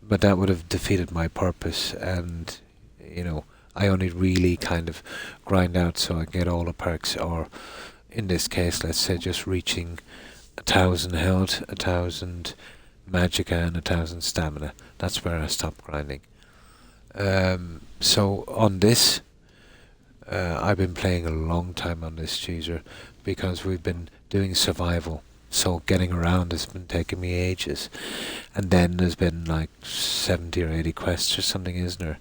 but that would have defeated my purpose, and, you know, I only really kind of grind out so I get all the perks, or in this case, let's say just reaching 1,000 health, 1,000 magicka and 1,000 stamina. That's where I stop grinding. So on this, I've been playing a long time on this Cheeser because we've been doing survival, so getting around has been taking me ages. And then there's been like 70 or 80 quests or something, isn't there?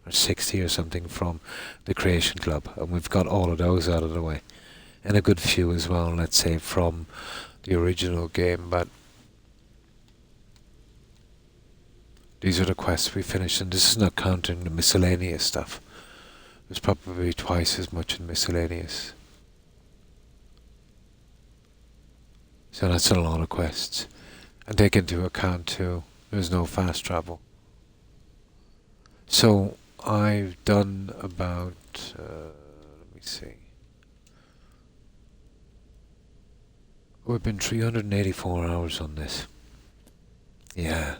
Or 60 or something from the Creation Club, and we've got all of those out of the way. And a good few as well, let's say, from the original game, but these are the quests we finished, and this is not counting the miscellaneous stuff. There's probably twice as much in miscellaneous. So that's a lot of quests. And take into account too, there's no fast travel. So I've done about, let me see. We've been 384 hours on this. Yeah.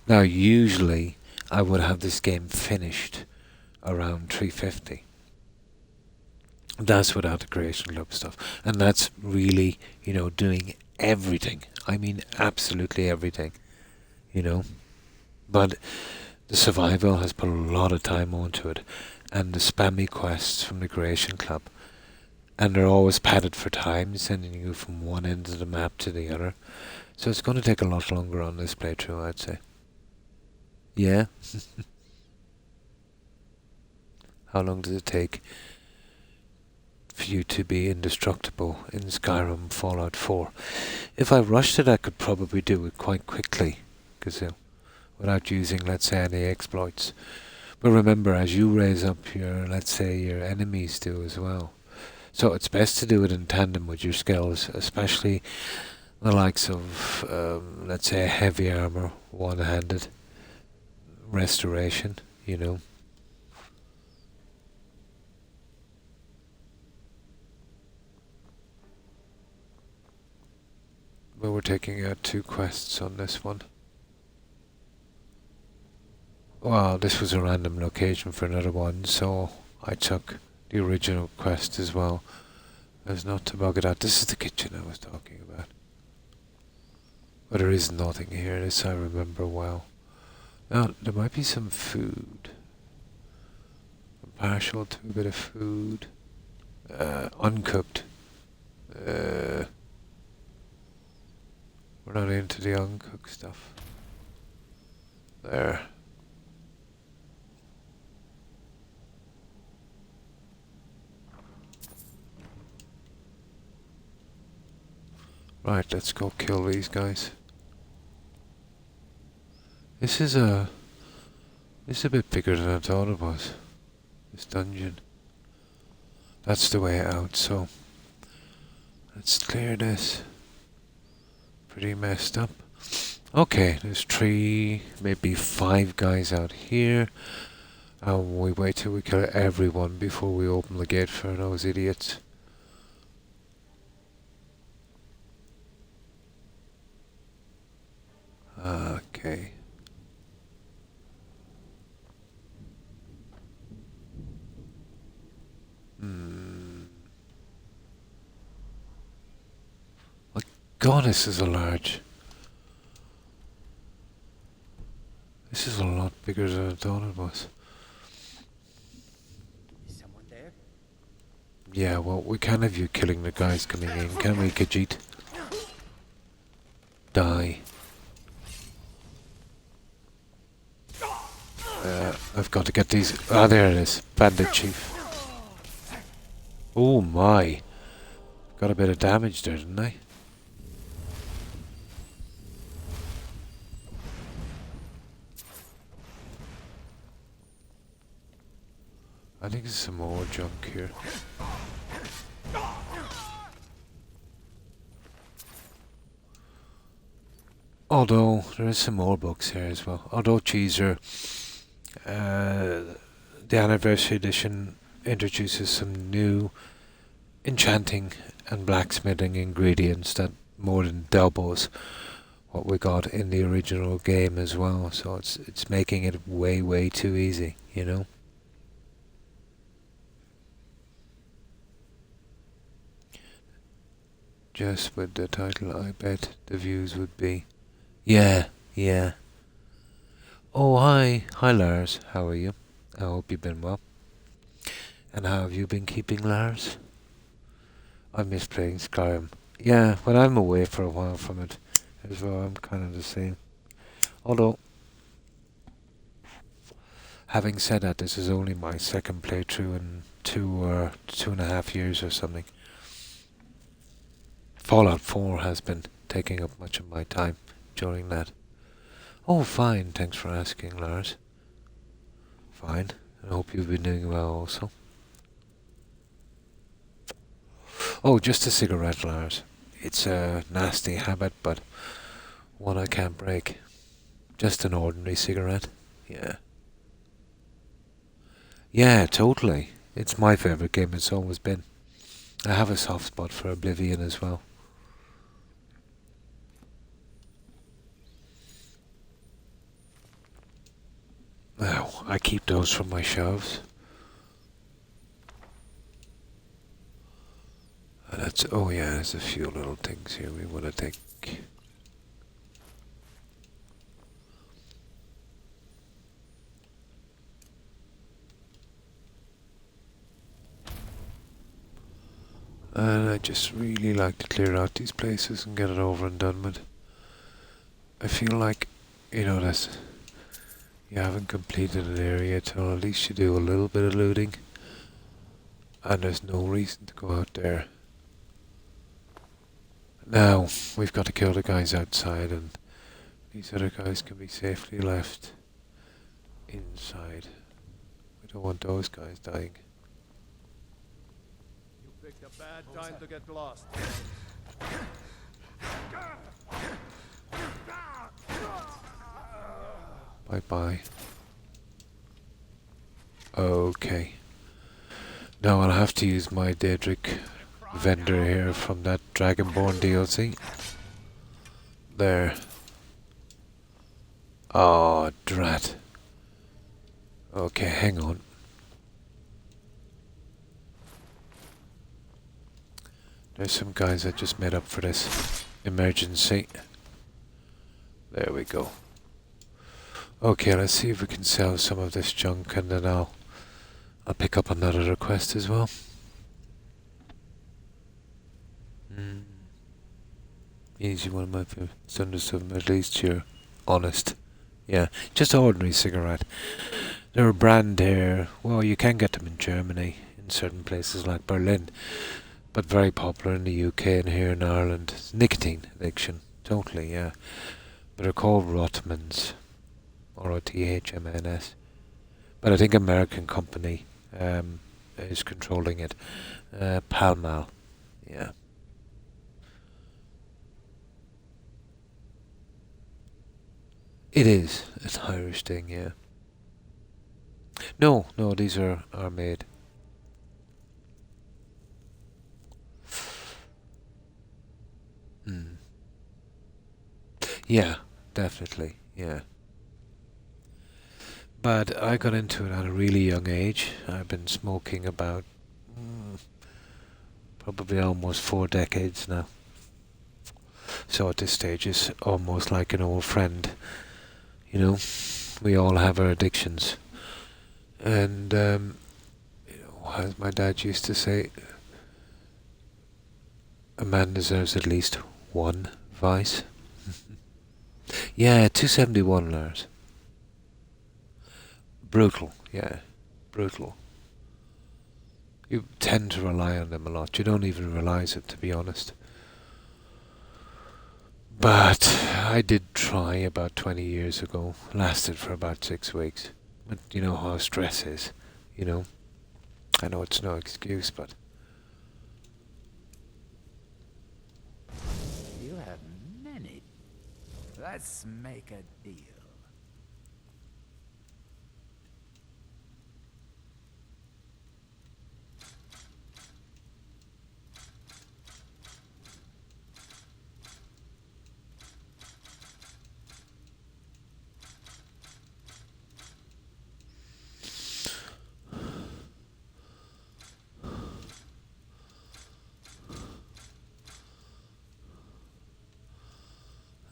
Now usually I would have this game finished around 350. That's without the Creation Club stuff. And that's really, you know, doing everything. I mean, absolutely everything, you know. But the survival has put a lot of time onto it. And the spammy quests from the Creation Club. And they're always padded for time, sending you from one end of the map to the other. So it's going to take a lot longer on this playthrough, I'd say. Yeah? How long does it take for you to be indestructible in Skyrim Fallout 4? If I rushed it, I could probably do it quite quickly, because without using, let's say, any exploits. But remember, as you raise up your, let's say, your enemies do as well. So it's best to do it in tandem with your skills, especially the likes of, let's say, heavy armour, one-handed, restoration, you know. But we're taking out 2 quests on this one. Well, this was a random location for another one, so I took the original quest as well. As not to bug it out. This is the kitchen I was talking about. But there is nothing here, this I remember well. Now, there might be some food. I'm partial to a bit of food. Uncooked. We're not into the uncooked stuff. There. Right, let's go kill these guys. This is a bit bigger than I thought it was. This dungeon. That's the way out, so let's clear this. Pretty messed up. Okay, there's 3, maybe 5 guys out here. We wait till we kill everyone before we open the gate for those idiots. Okay. My God, this is a large. This is a lot bigger than I thought it was. Is someone there? Yeah, well, we can't have you killing the guys coming in, can we, Khajiit? Die. I've got to get these. Ah, there it is. Bandit Chief. Oh my. Got a bit of damage there, didn't I? I think there's some more junk here. Although, there is some more books here as well. Although Cheeser, the anniversary edition introduces some new enchanting and blacksmithing ingredients that more than doubles what we got in the original game as well. So it's making it way too easy, you know. Just with the title, I bet the views would be. Yeah. Oh, hi, Lars. How are you? I hope you've been well. And how have you been keeping, Lars? I miss playing Skyrim. Yeah, when I'm away for a while from it as well, I'm kind of the same. Although, having said that, this is only my second playthrough in 2.5 years or something. Fallout 4 has been taking up much of my time during that. Oh, fine. Thanks for asking, Lars. Fine. I hope you've been doing well also. Oh, just a cigarette, Lars. It's a nasty habit, but one I can't break. Just an ordinary cigarette. Yeah. Yeah, totally. It's my favourite game, it's always been. I have a soft spot for Oblivion as well. Now, I keep those from my shelves. So, oh yeah, there's a few little things here we want to take. And I just really like to clear out these places and get it over and done with. I feel like, you know, that's, you haven't completed an area till at least you do a little bit of looting. And there's no reason to go out there. Now, we've got to kill the guys outside, and these other guys can be safely left inside. We don't want those guys dying. You picked a bad time to get lost. Bye-bye. Okay. Now I'll have to use my Daedric vendor here from that Dragonborn DLC. There. Oh, drat. Okay, hang on. There's some guys that just made up for this emergency. There we go. Okay, let's see if we can sell some of this junk, and then I'll pick up another request as well. Easy one, my understood. At least you're honest. Yeah, just an ordinary cigarette. They're a brand here. Well, you can get them in Germany, in certain places like Berlin, but very popular in the UK and here in Ireland. It's nicotine addiction, totally, yeah. But they're called Rothmans, Rothmns. But I think American company is controlling it. Pall Mall, yeah. It is an Irish thing, yeah. No, these are made. Yeah, definitely, yeah. But I got into it at a really young age. I've been smoking about probably almost 4 decades now. So at this stage it's almost like an old friend. You know, we all have our addictions. And, you know, as my dad used to say, a man deserves at least one vice. Yeah, 271 Lars. Brutal, yeah, brutal. You tend to rely on them a lot. You don't even realize it, to be honest. But I did try about 20 years ago. Lasted for about 6 weeks. But you know how stress is, you know. I know it's no excuse, but... You have many. Let's make a deal.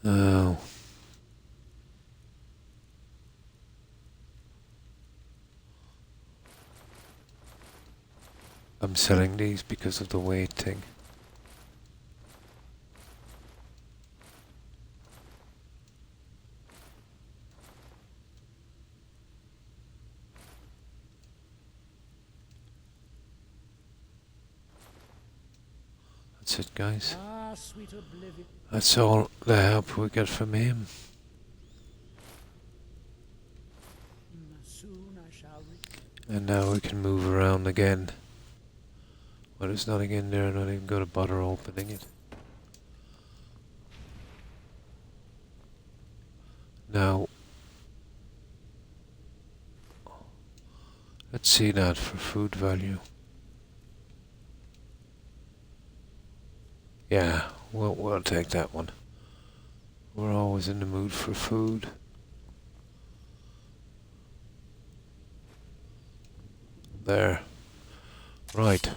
Oh. I'm selling these because of the weight thing. That's it, guys. That's all the help we get from him. And now we can move around again. Well, there's nothing in there, not even going to bother opening it. Now, let's see that for food value. Yeah, we'll take that one. We're always in the mood for food. There. Right.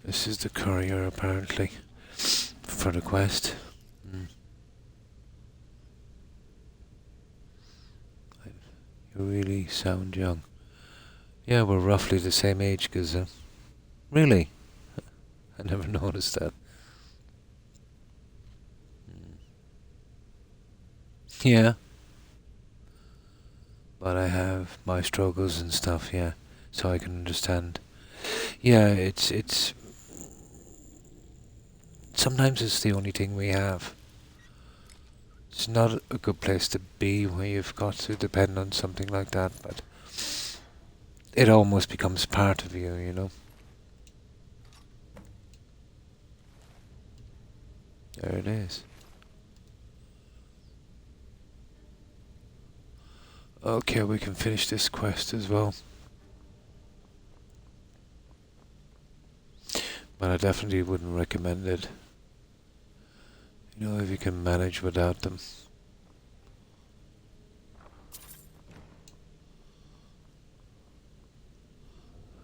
This is the courier, apparently, for the quest. You really sound young. Yeah, we're roughly the same age, Gaza. Really? I never noticed that. Yeah. But I have my struggles and stuff, yeah. So I can understand. Yeah, it's sometimes it's the only thing we have. It's not a good place to be where you've got to depend on something like that, but it almost becomes part of you, you know? There it is. Okay, we can finish this quest as well. But I definitely wouldn't recommend it. You know, if you can manage without them.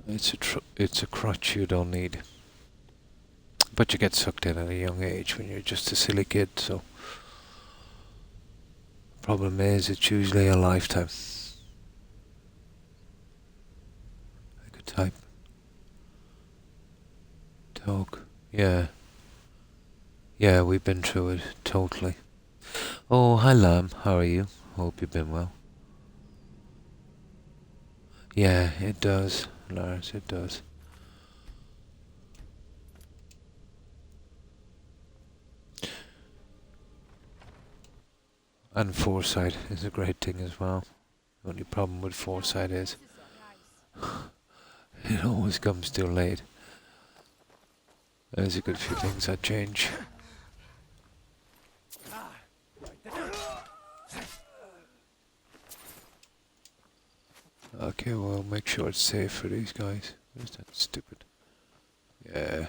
It's a crutch you don't need. But you get sucked in at a young age when you're just a silly kid, so... Problem is, it's usually a lifetime. I could type. Talk. Yeah. Yeah, we've been through it, totally. Oh, hi Lamb, how are you? Hope you've been well. Yeah, it does, Lars, it does. And foresight is a great thing as well. The only problem with foresight is it always comes too late. There's a good few things that change. Okay, well, make sure it's safe for these guys. Where's that stupid? Yeah.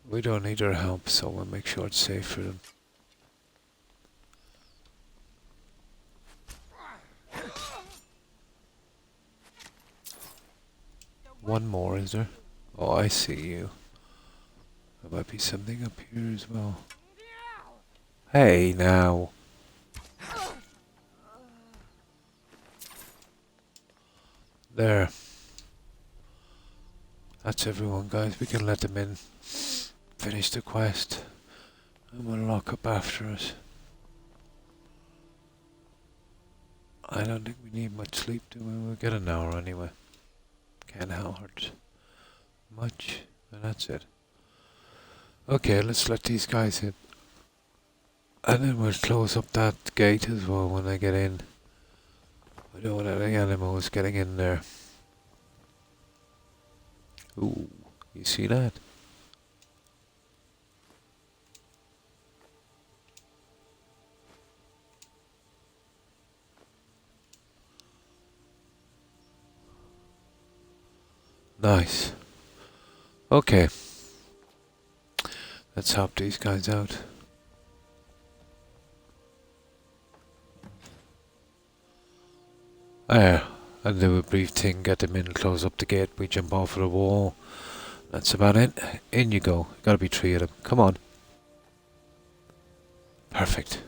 We don't need their help, so we'll make sure it's safe for them. One more, is there? Oh, I see you. There might be something up here as well. Hey, now. There. That's everyone, guys. We can let them in. Finish the quest. And we'll lock up after us. I don't think we need much sleep, do we? We'll get an hour anyway. Can't hurt much, and that's it. Okay, let's let these guys in. And then we'll close up that gate as well when I get in. I don't want any animals getting in there. Ooh, you see that? Nice. Okay. Let's help these guys out. There. I'll do a brief thing, get them in, close up the gate, we jump off of the wall. That's about it. In you go. Gotta be 3 of them. Come on. Perfect.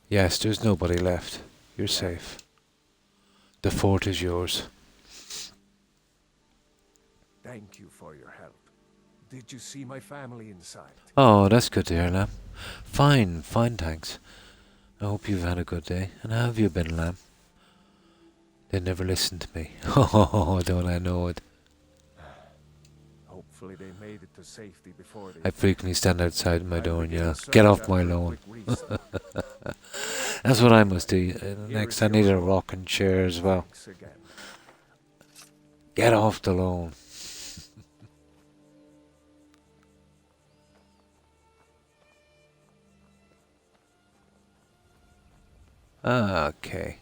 Yes, there's nobody left. You're safe. The fort is yours. Thank you for your help. Did you see my family inside? Oh, that's good to hear, Lamb. Fine, thanks. I hope you've had a good day. And how have you been, Lamb? They never listened to me. Oh, don't I know it? Hopefully they made it to safety before they... I frequently stand outside my door and yell, "Get off my lawn." That's what I must do. Next, I need a rocking chair as well. Get off the lawn. Okay.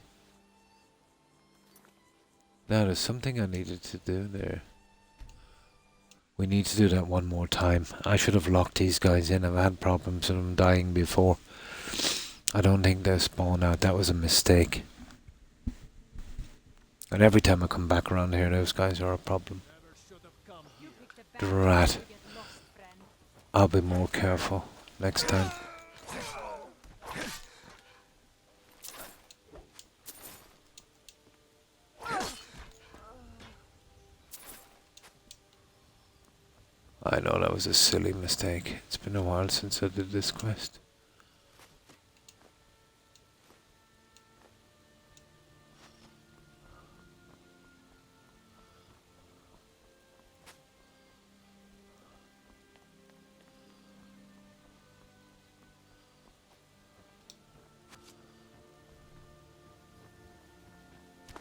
Now there's something I needed to do there. We need to do that one more time. I should have locked these guys in. I've had problems with them dying before. I don't think they'll spawn out. That was a mistake. And every time I come back around here, those guys are a problem. Drat. I'll be more careful next time. I know that was a silly mistake. It's been a while since I did this quest.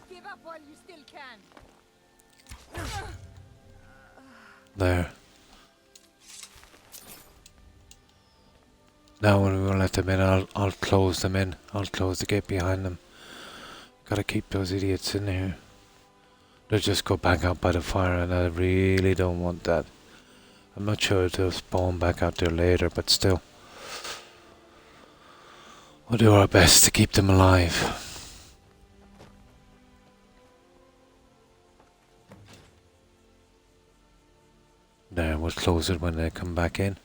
Give up while you still can. There. Now when we let them in, I'll close them in. I'll close the gate behind them. Gotta keep those idiots in here. They'll just go back out by the fire, and I really don't want that. I'm not sure if they'll spawn back out there later, but still. We'll do our best to keep them alive. There, we'll close it when they come back in.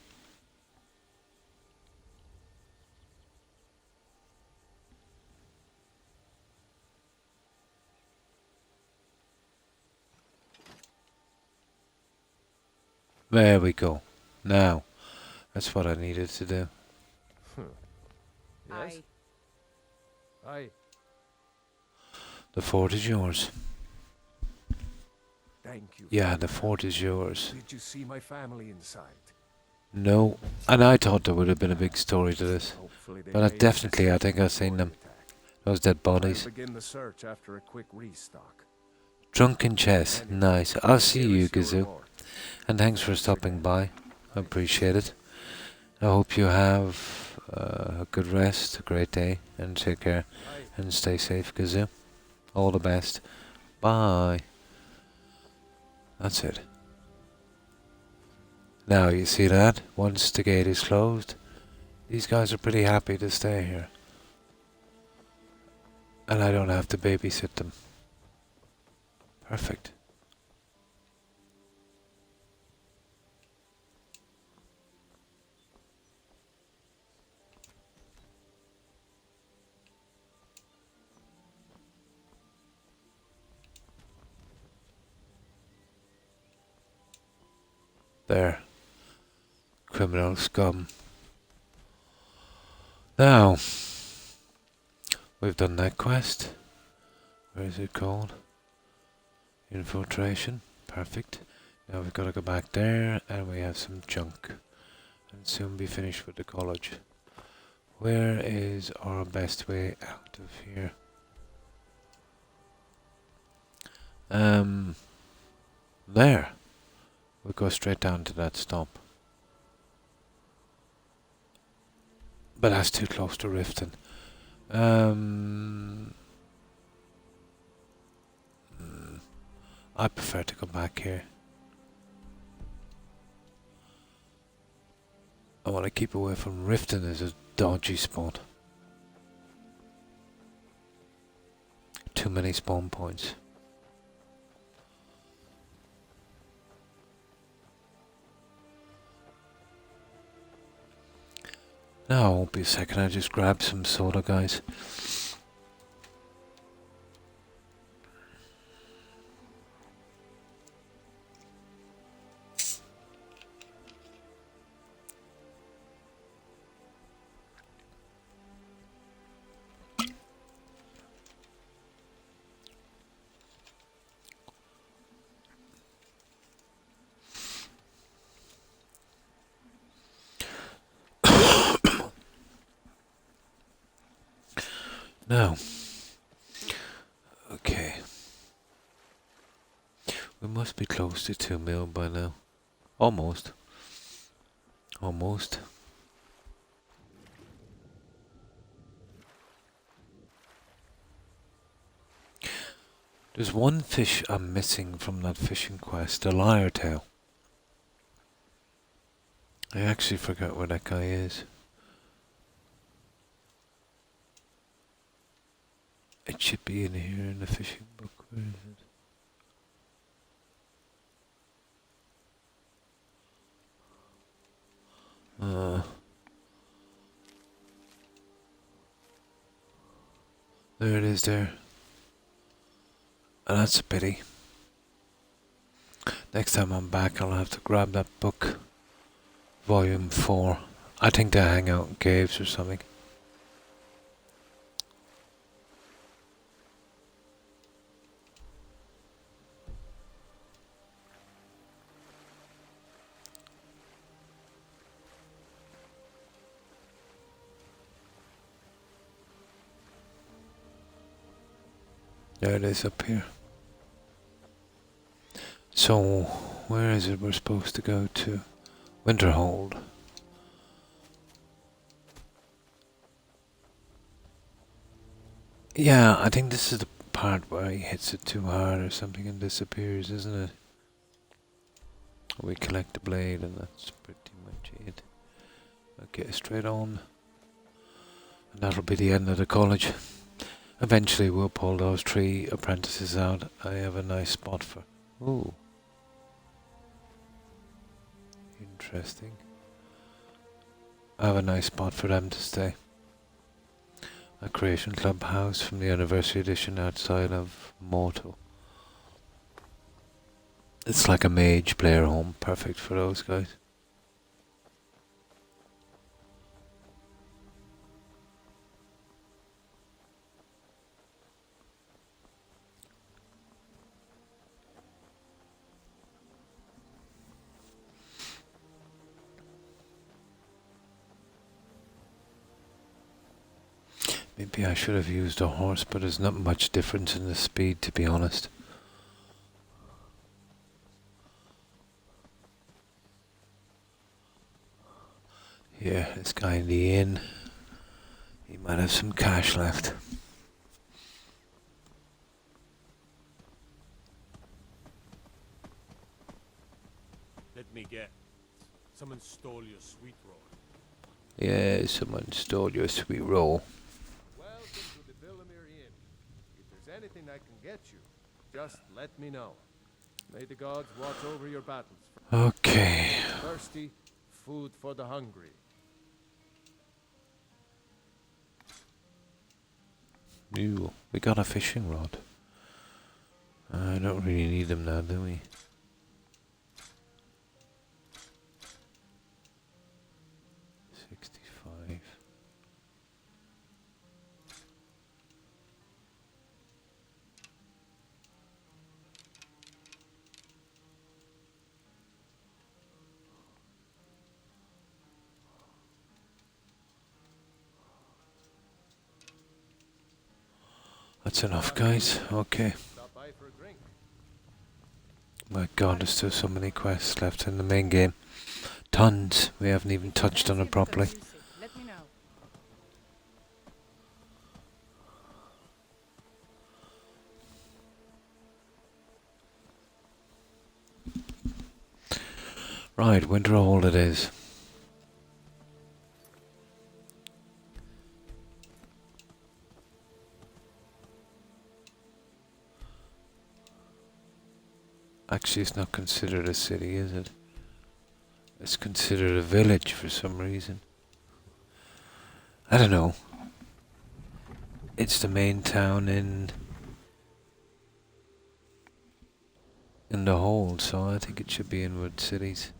There we go. Now, that's what I needed to do. Yes? Aye. The fort is yours. Thank you. Yeah, the fort is yours. Did you see my family inside? No, and I thought there would have been a big story to this. But I think I've seen them. Those dead bodies. I'll begin the search after a quick restock. Drunken chess. Nice. I'll see you, Gazoo. And thanks for stopping by. I appreciate it. I hope you have a good rest, a great day, and take care. And stay safe, Gazoo. All the best. Bye. That's it. Now, you see that? Once the gate is closed, these guys are pretty happy to stay here. And I don't have to babysit them. Perfect. There. Criminal scum. Now, we've done that quest. Where is it called? Infiltration. Perfect. Now we've got to go back there, and we have some junk. And soon be finished with the college. Where is our best way out of here? There. We'll go straight down to that stop. But that's too close to Riften. I prefer to go back here. I want to keep away from Riften as a dodgy spot. Too many spawn points. No, it won't be a second. I just grab some soda, guys. Now, okay, we must be close to 2 mil by now. Almost. Almost. There's one fish I'm missing from that fishing quest, a lyre tail. I actually forgot where that guy is. It should be in here in the fishing book. Where is it? There it is there. And that's a pity. Next time I'm back, I'll have to grab that book. Volume 4. I think they hang out in caves or something. There it is up here. So, where is it we're supposed to go to? Winterhold. Yeah, I think this is the part where he hits it too hard or something and disappears, isn't it? We collect the blade and that's pretty much it. Okay, straight on. And that'll be the end of the college. Eventually we'll pull those 3 apprentices out. I have a nice spot for... Ooh. Interesting. I have a nice spot for them to stay. A Creation Club house from the anniversary edition outside of Mortal. It's like a mage player home, perfect for those guys. Maybe I should have used a horse, but there's not much difference in the speed, to be honest. Yeah, this guy in the inn, he might have some cash left. Let me guess. Someone stole your sweet roll. Yeah, someone stole your sweet roll. Welcome to the Villamere Inn. If there's anything I can get you, just let me know. May the gods watch over your battles. Okay. Thirsty, food for the hungry. Ooh, we got a fishing rod. I don't really need them now, do we? That's enough, guys. Okay. My god, there's still so many quests left in the main game. Tons. We haven't even touched on it properly. Right, Winterhold it is. Actually, it's not considered a city, is it? It's considered a village for some reason. I don't know. It's the main town in the hold, so I think it should be in Wood Cities.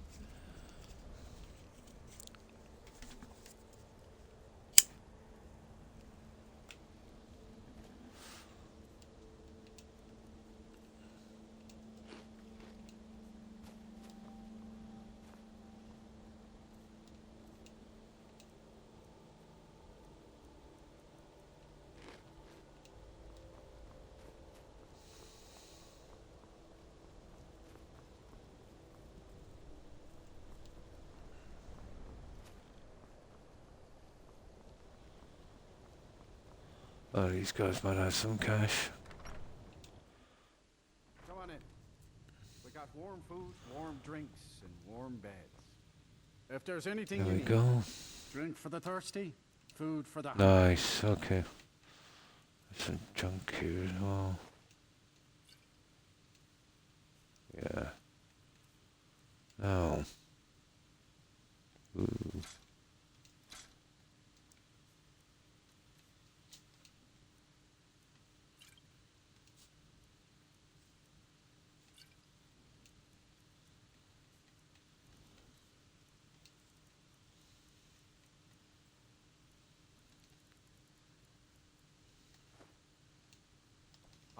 Oh, these guys might have some cash. Come on in. We got warm food, warm drinks, and warm beds. If there's anything There you we need, go. drink for the thirsty, food for the hungry. Nice, okay. There's some junk here as well. Yeah. Now. Ooh.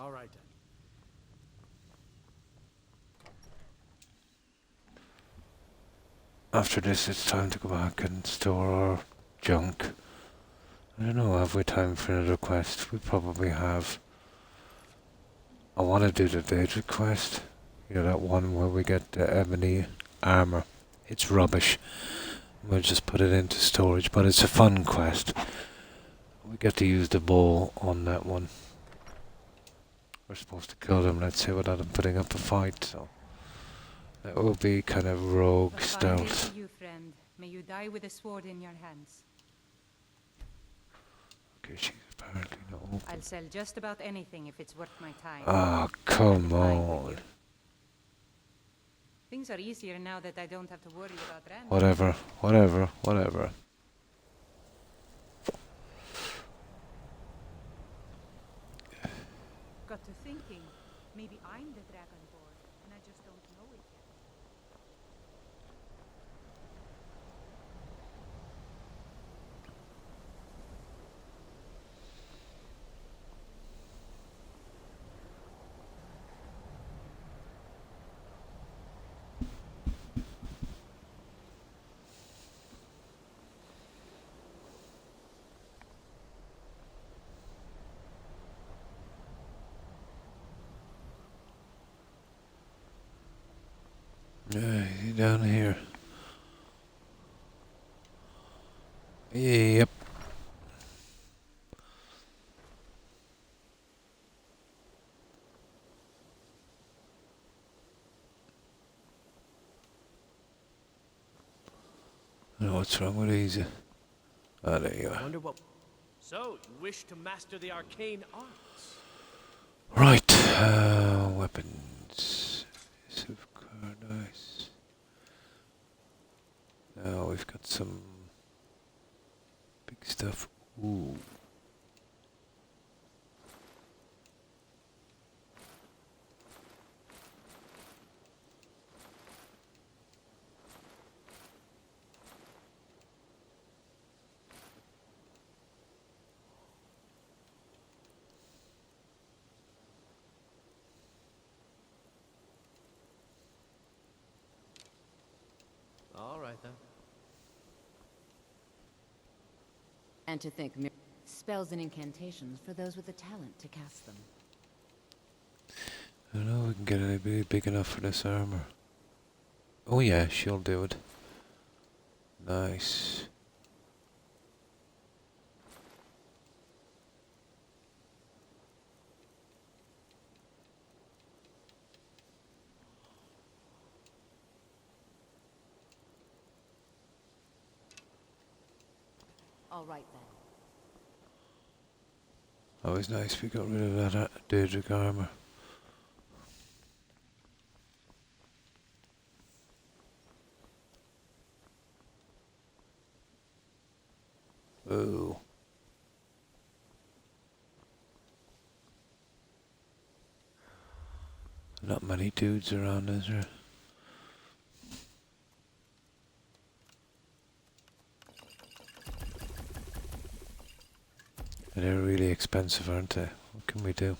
All right then. After this, it's time to go back and store our junk. I don't know, have we time for another quest? We probably have. I want to do the Daedra quest. You know, that one where we get the ebony armour. It's rubbish. We'll just put it into storage, but it's a fun quest. We get to use the bow on that one. We're supposed to kill them, let's say, without them putting up a fight, so... That will be kind of rogue stealth. You, friend. May you die with a sword in your hands. Okay, she's apparently not open. I'll sell just about anything if it's worth my time. Oh, come on. Things are easier now that I don't have to worry about rent. Whatever, whatever, whatever. Got to thinking, maybe I'm the dragonborn, and I just don't know it yet. Yeah, he's down here. Yep. I know what's wrong with these. Ah, there you are. Wonder what. So, you wish to master the arcane arts? Right, weapons. Nice. Now we've got some big stuff. Ooh. All right then. And to think, spells and incantations for those with the talent to cast them. I don't know if we can get anybody big enough for this armor. Oh yeah, she'll do it. Nice. All right then. Always nice we got rid of that Daedric armor. Oh. Not many dudes around, is there? They're really expensive, aren't they? What can we do?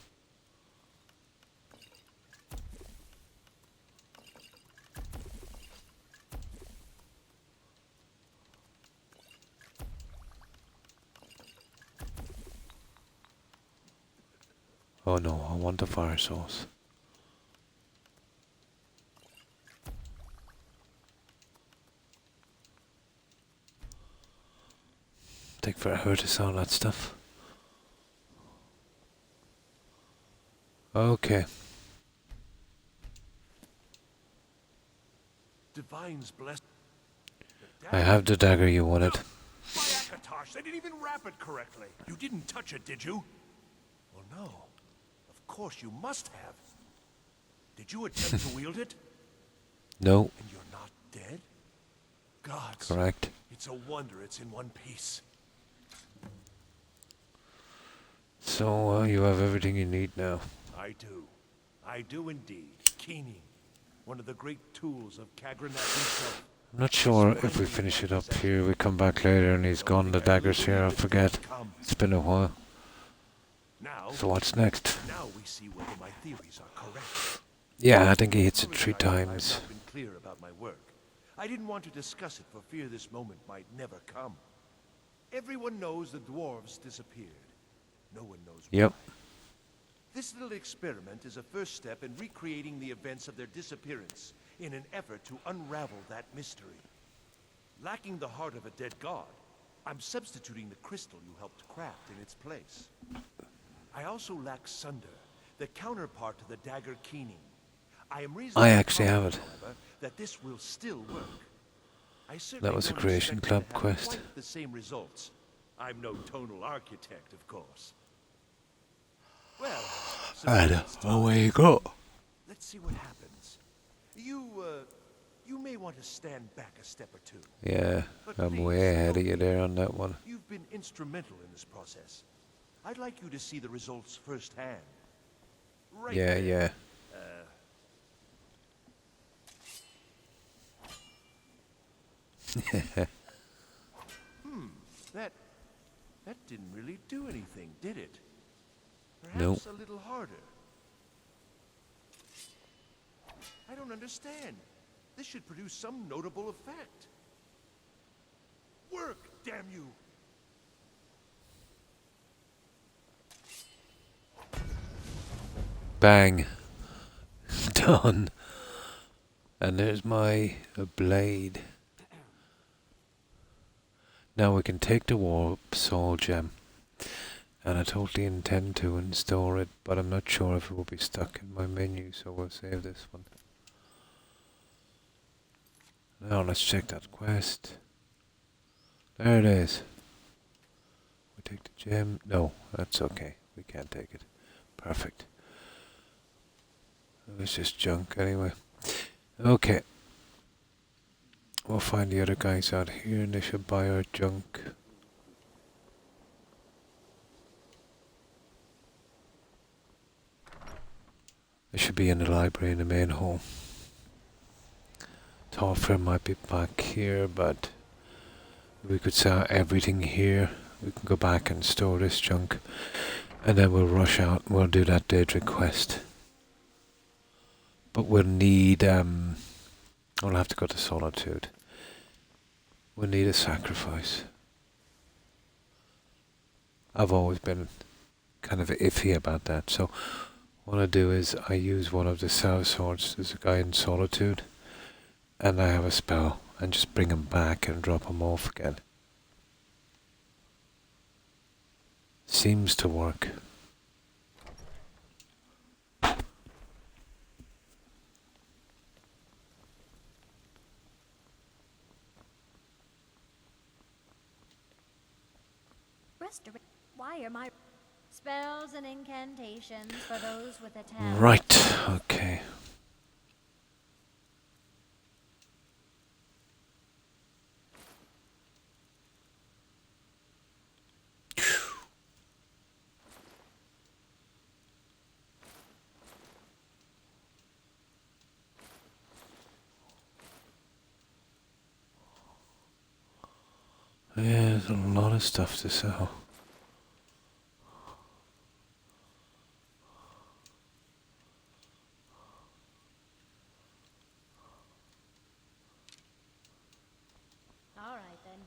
Oh no, I want the fire sauce. Take forever to sell that stuff. Okay. Divine's blessed. I have the dagger you wanted. My Akatosh, they didn't even wrap it correctly. You didn't touch it, did you? Well, no. Of course you must have. Did you attempt to wield it? No. And you're not dead? Gods. Correct. It's a wonder it's in one piece. So, you have everything you need now. I do. I do indeed. Keening. One of the great tools of Kagranat himself. I'm not sure if we finish it up here, we come back later and he's gone, the dagger's here, I forget. It's been a while. Now, So what's next? now we see whether my theories are correct. Yeah, I think he hits it 3 I've times. not been clear about my work. I didn't want to discuss it for fear this moment might never come. Everyone knows the dwarves disappeared. No one knows Yep. why. This little experiment is a first step in recreating the events of their disappearance in an effort to unravel that mystery. Lacking the heart of a dead god, I'm substituting the crystal you helped craft in its place. I also lack Sunder, the counterpart to the dagger keening. I actually have it. However, that this will still work. I That was a don't Creation expect it Club to have quest. quite the same results. I'm no tonal architect, of course. Well, And away you go. let's see what happens. You may want to stand back a step or two. Yeah, But I'm please, way ahead of don't you be there on that one. You've been instrumental in this process. I'd like you to see the results firsthand. Right Yeah, there. yeah. That didn't really do anything, did it? Perhaps Nope. a little harder. I don't understand. This should produce some notable effect. Work, damn you! Bang. Done. And there's my blade. Now we can take the warp soul gem. And I totally intend to install it, but I'm not sure if it will be stuck in my menu, so we'll save this one. Now let's check that quest. There it is. We take the gem. No, that's okay. We can't take it. Perfect. It's just junk anyway. Okay. We'll find the other guys out here and they should buy our junk. They should be in the library in the main hall. Tolfer might be back here, but we could sell everything here. We can go back and store this junk. And then we'll rush out and we'll do that Daedric quest. But we'll need, we'll have to go to Solitude. We'll need a sacrifice. I've always been kind of iffy about that, so what I do is I use one of the Cell Swords. There's a guy in Solitude, and I have a spell, and just bring him back and drop him off again. Seems to work. Why are my spells and incantations for those with a talent? Right, okay. Yeah, there's a lot of stuff to sell. All right then.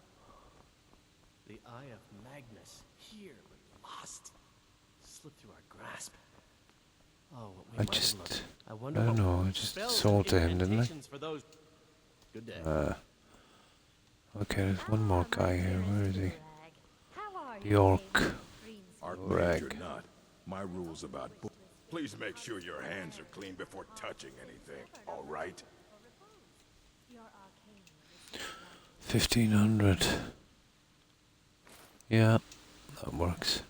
The Eye of Magnus, here but lost. Slipped through our grasp. Oh, what we I might have just, looked. I wonder don't what know, I just spells sold to and him, didn't I? incantations for those. Good day. Okay, there's one more guy here, where is he? How are The orc. Archmage Rag. or not, my rules about please make sure your hands are clean before touching anything, all right? 1500. Yeah, that works.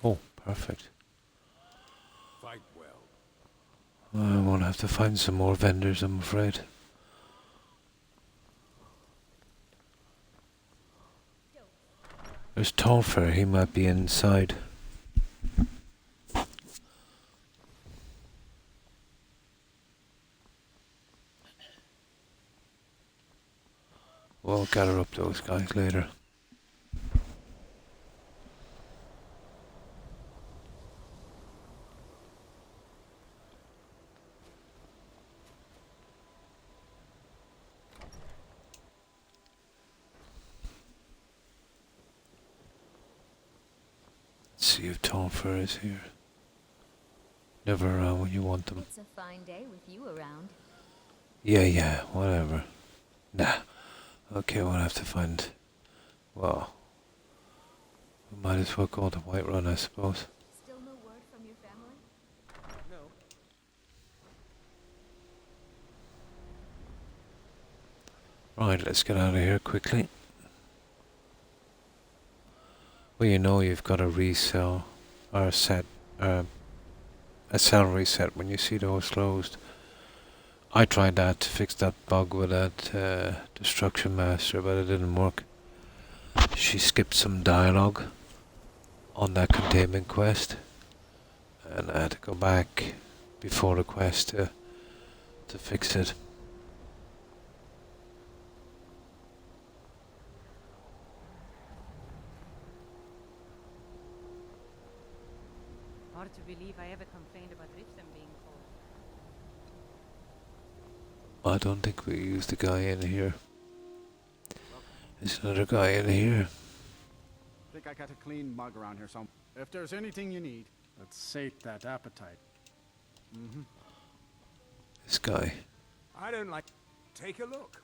Oh, perfect. Fight well. I won't have to find some more vendors, I'm afraid. There's Tolfer, he might be inside. gather up those guys later. Let's see if Topher is here. Never around when you want them. It's a fine day with you around. Yeah, whatever. Nah. Okay, we'll have to find... Well... We might as well go to Whiterun, I suppose. Still no word from your family? No. Right, let's get out of here quickly. Well, you know you've got a resell... or set... a cell reset when you see those closed. I tried that to fix that bug with that Destruction Master, but it didn't work. She skipped some dialogue on that containment quest, and I had to go back before the quest to fix it. Hard to believe I ever complained about Riften being cold. I don't think we used the guy in here. There's another guy in here. Think I got a clean mug around here somewhere. If there's anything you need, let's sate that appetite. Mm-hmm. This guy. I don't like... Take a look.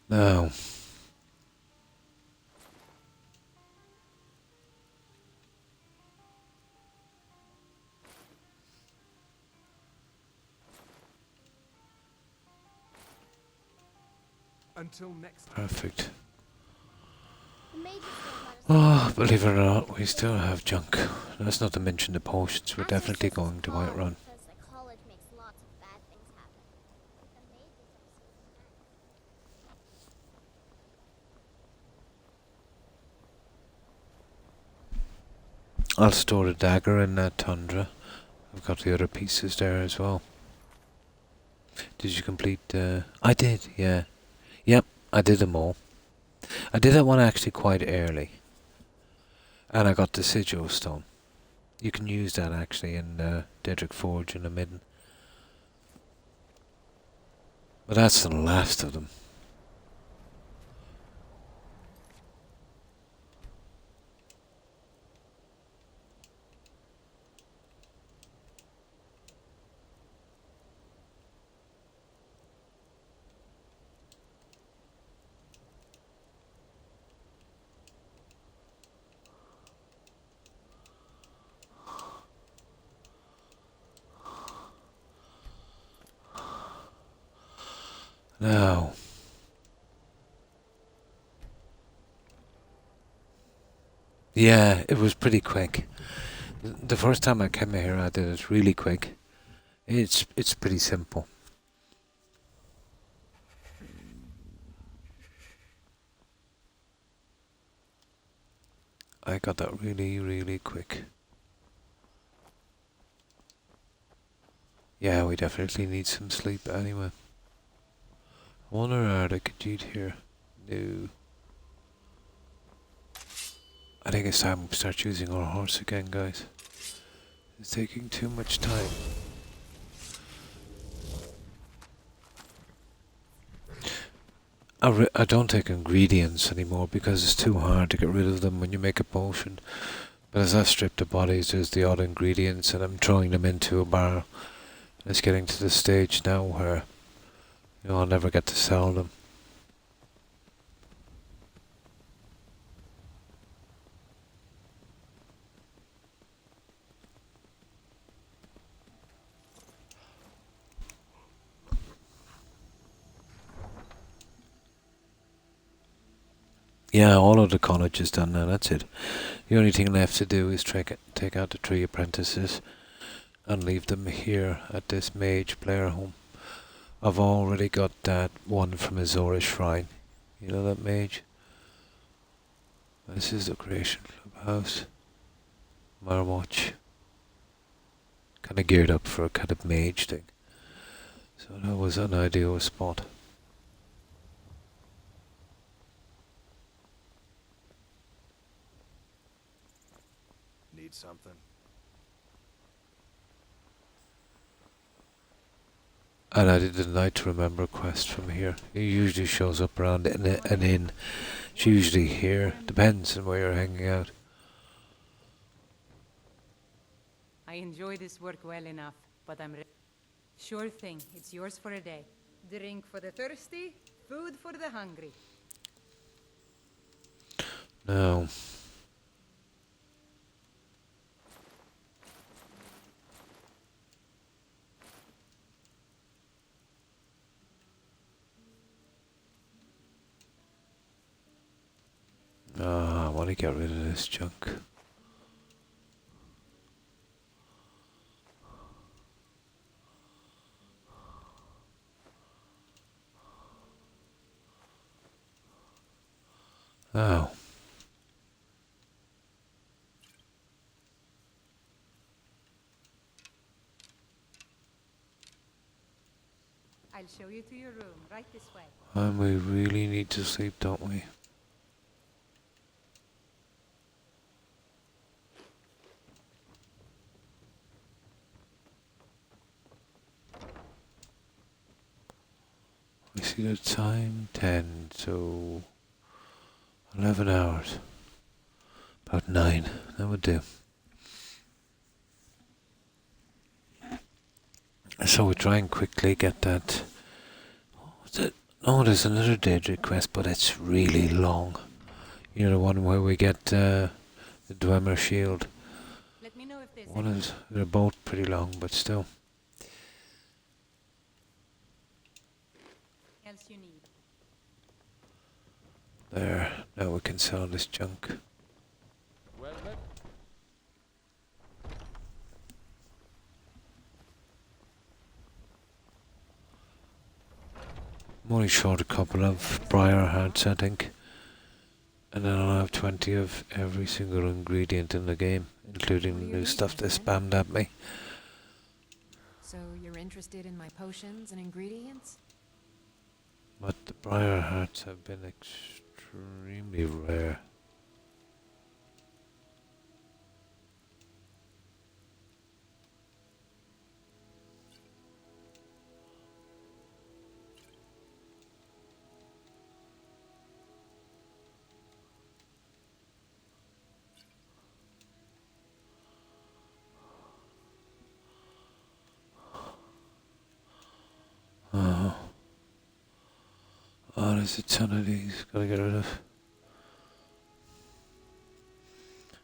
Now. Until next time. Perfect. The mages don't let us Oh, believe it or not, we still have junk. That's not to mention the potions. We're definitely going to Whiterun. because the college makes lots of bad things happen. But the mages are so nice. I'll store the dagger in that tundra. I've got the other pieces there as well. Did you complete I did, yeah. Yep, I did them all. I did that one actually quite early. And I got the sigil stone. You can use that actually in Daedric Forge in the midden. But that's the last of them. Now, yeah, it was pretty quick. The first time I came here, I did it really quick. It's pretty simple. I got that really quick. Yeah, we definitely need some sleep anyway. I wonder how I could eat here. No. I think it's time we start using our horse again, guys. It's taking too much time. I don't take ingredients anymore because it's too hard to get rid of them when you make a potion. But as I've stripped the bodies, there's the odd ingredients and I'm throwing them into a barrel. It's getting to the stage now where I'll never get to sell them. Yeah, all of the college is done now, that's it. The only thing left to do is take out the 3 apprentices and leave them here at this mage player home. I've already got that one from Azora Shrine. You know that mage? This is the Creation Clubhouse. Marwatch. Kinda geared up for a kind of mage thing. So So that was an ideal spot. Need something? And I did the Night to Remember quest from here. He usually shows up around an inn. It's usually here. Depends on where you're hanging out. I enjoy this work well enough, but I'm ready. Sure thing, it's yours for a day. Drink for the thirsty, food for the hungry. No. I want to get rid of this junk. Oh. I'll show you to your room, right this way. And we really need to sleep, don't we? We see the time, 10, so 11 hours. About 9, that would do. So we try and quickly get that. What's it? Oh, there's another Daedric quest, but it's really long. You know, the one where we get the Dwemer shield. Let me know if there's One is, they're both pretty long, but still. else you need. There, now we can sell this junk. Well met. I'm only short a couple of briar hearts, I think. And then I'll have 20 of every single ingredient in the game, including the new stuff they spammed at me. So you're interested in my potions and ingredients? But the briar hearts have been extremely rare. Oh, there's a ton of these. Gotta get rid of.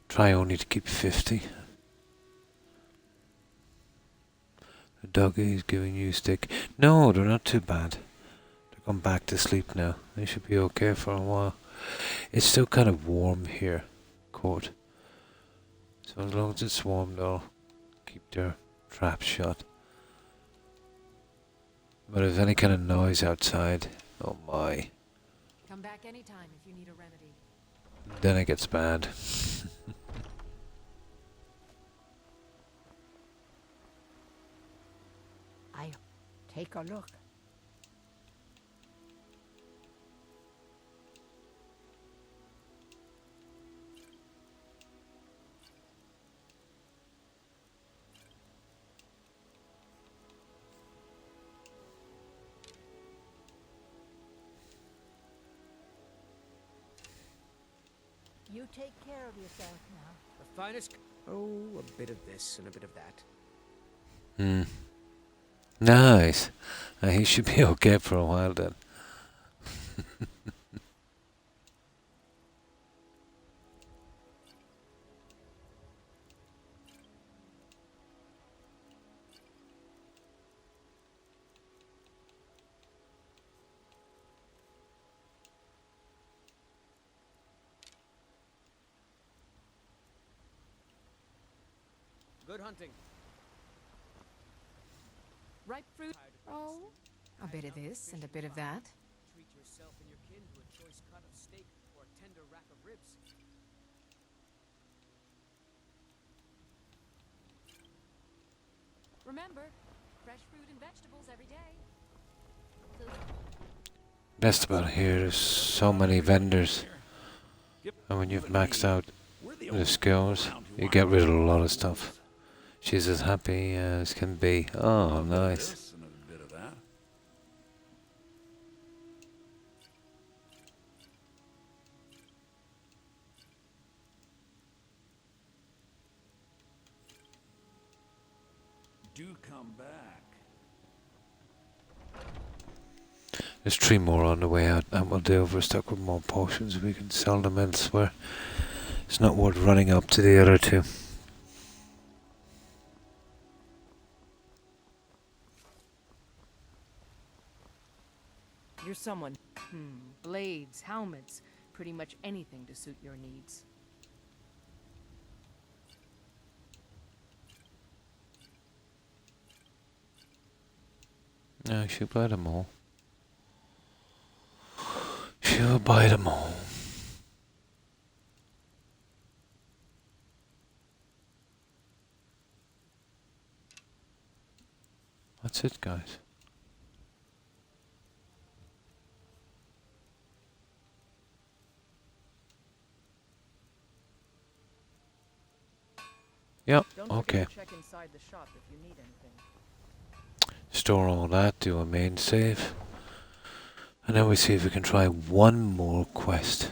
Try only to keep 50. The doggy is giving you stick. No, they're not too bad. They're gone back to sleep now. They should be okay for a while. It's still kind of warm here, court. So as long as it's warm, they'll keep their traps shut. But if there's any kind of noise outside, oh my. Come back anytime if you need a remedy. Then it gets bad. I take a look. You take care of yourself now. The finest. Oh, a bit of this and a bit of that. Hmm. Nice. He should be okay for a while then. Good hunting. Ripe fruit. Oh, a bit of this and a bit of that. Treat yourself and your kin to a choice cut of steak or a tender rack of ribs. Remember, fresh fruit and vegetables every day. Best about here, there's so many vendors. And when you've maxed out the skills, you get rid of a lot of stuff. She's as happy as can be. Oh, nice. Do come back. There's 3 more on the way out. That will do. If we're stuck with more potions, we can sell them elsewhere. It's not worth running up to the other 2. You're someone. Blades, helmets, pretty much anything to suit your needs. No, she'll buy them all. She'll buy them all. That's it, guys. Yep, okay. Check inside the shop if you need anything. Store all that, do a main save. And then we see if we can try one more quest.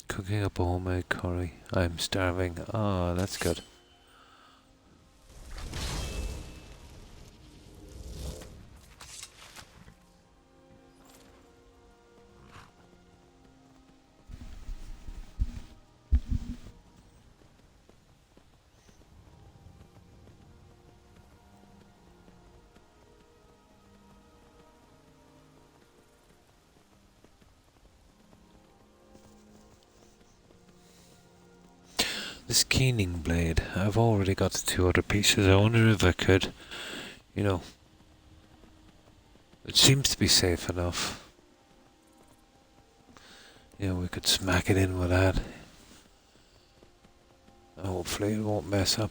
Cooking up a homemade curry. I'm starving. Ah, that's good. This keening blade, I've already got the 2 other pieces. I wonder if I could, you know, it seems to be safe enough. You know, we could smack it in with that. Hopefully it won't mess up.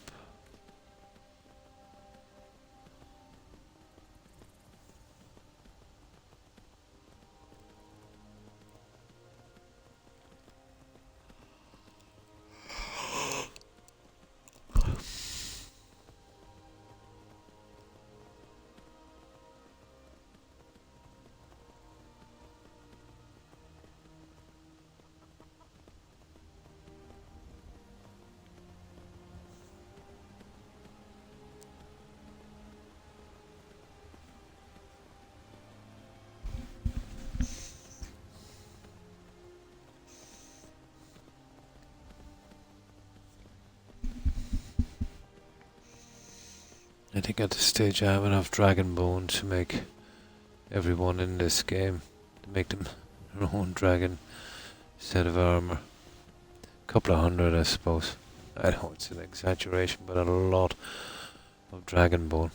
I think at this stage I have enough dragon bone to make everyone in this game, to make them their own dragon set of armour. A couple of hundred, I suppose. I know it's an exaggeration, but a lot of dragon bone.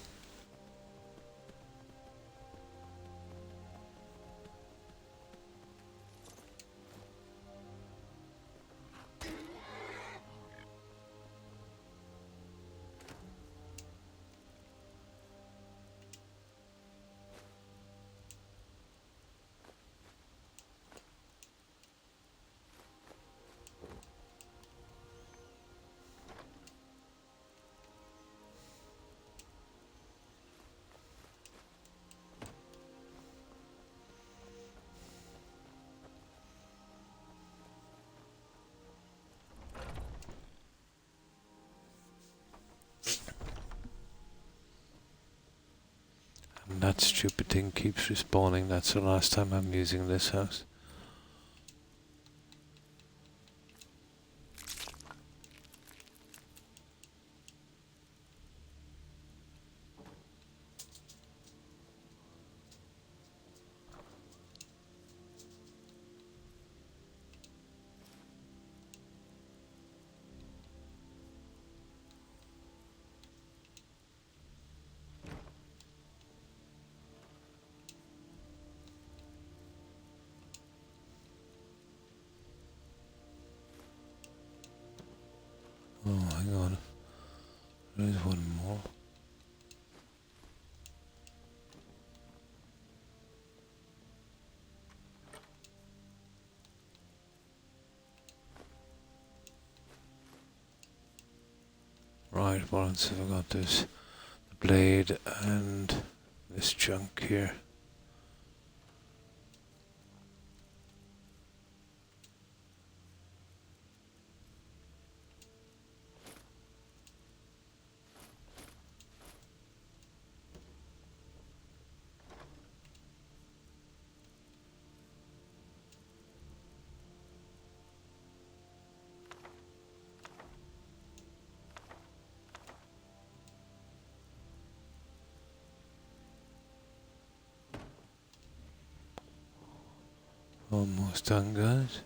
And that stupid thing keeps respawning. That's the last time I'm using this house. Right, what else have I got? There's the blade and this junk here. Almost done, guys.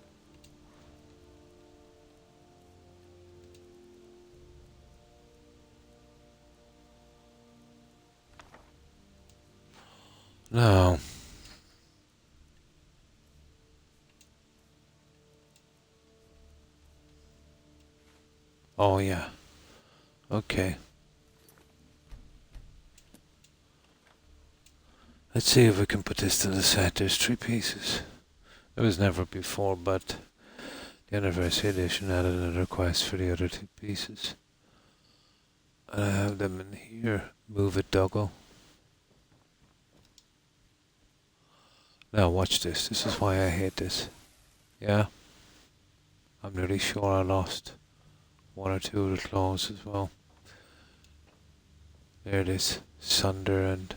Now, oh yeah, okay. Let's see if we can put this to the set. There's 3 pieces. It was never before, but the Anniversary Edition added a request for the other 2 pieces. And I have them in here. Move it, doggo. Now watch this. This is why I hate this. Yeah? I'm nearly sure I lost 1 or 2 of the claws as well. There it is. Sunder and...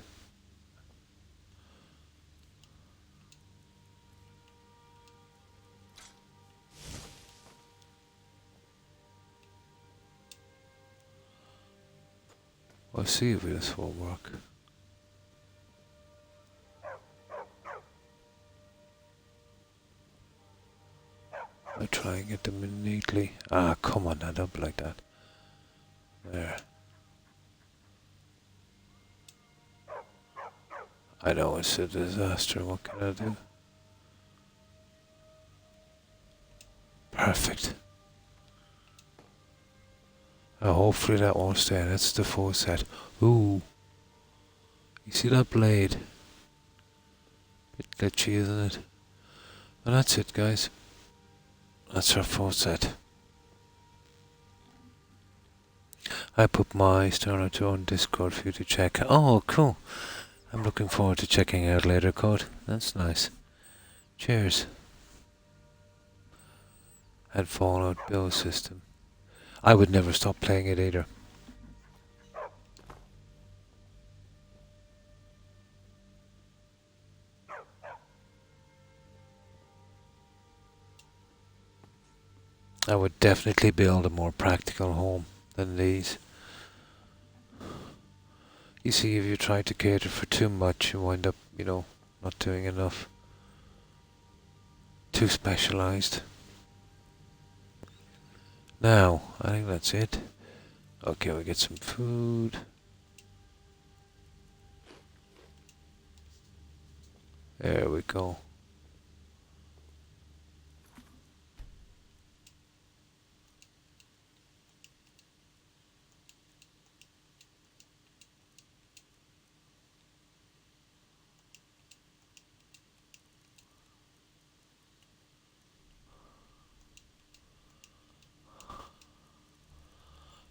We'll see if this will work. I'll try and get them in neatly. Ah, come on now, don't be like that. There. I know it's a disaster, what can I do? Perfect. Hopefully that won't stay. That's the full set. Ooh. You see that blade? Bit glitchy, isn't it? And that's it, guys. That's our full set. I put my Star on Discord for you to check. Oh, cool. I'm looking forward to checking out later code. That's nice. Cheers. And Fallout build system. I would never stop playing it either. I would definitely build a more practical home than these. You see, if you try to cater for too much, you wind up, you know, not doing enough. Too specialized. Now, I think that's it. Okay, we get some food. There we go.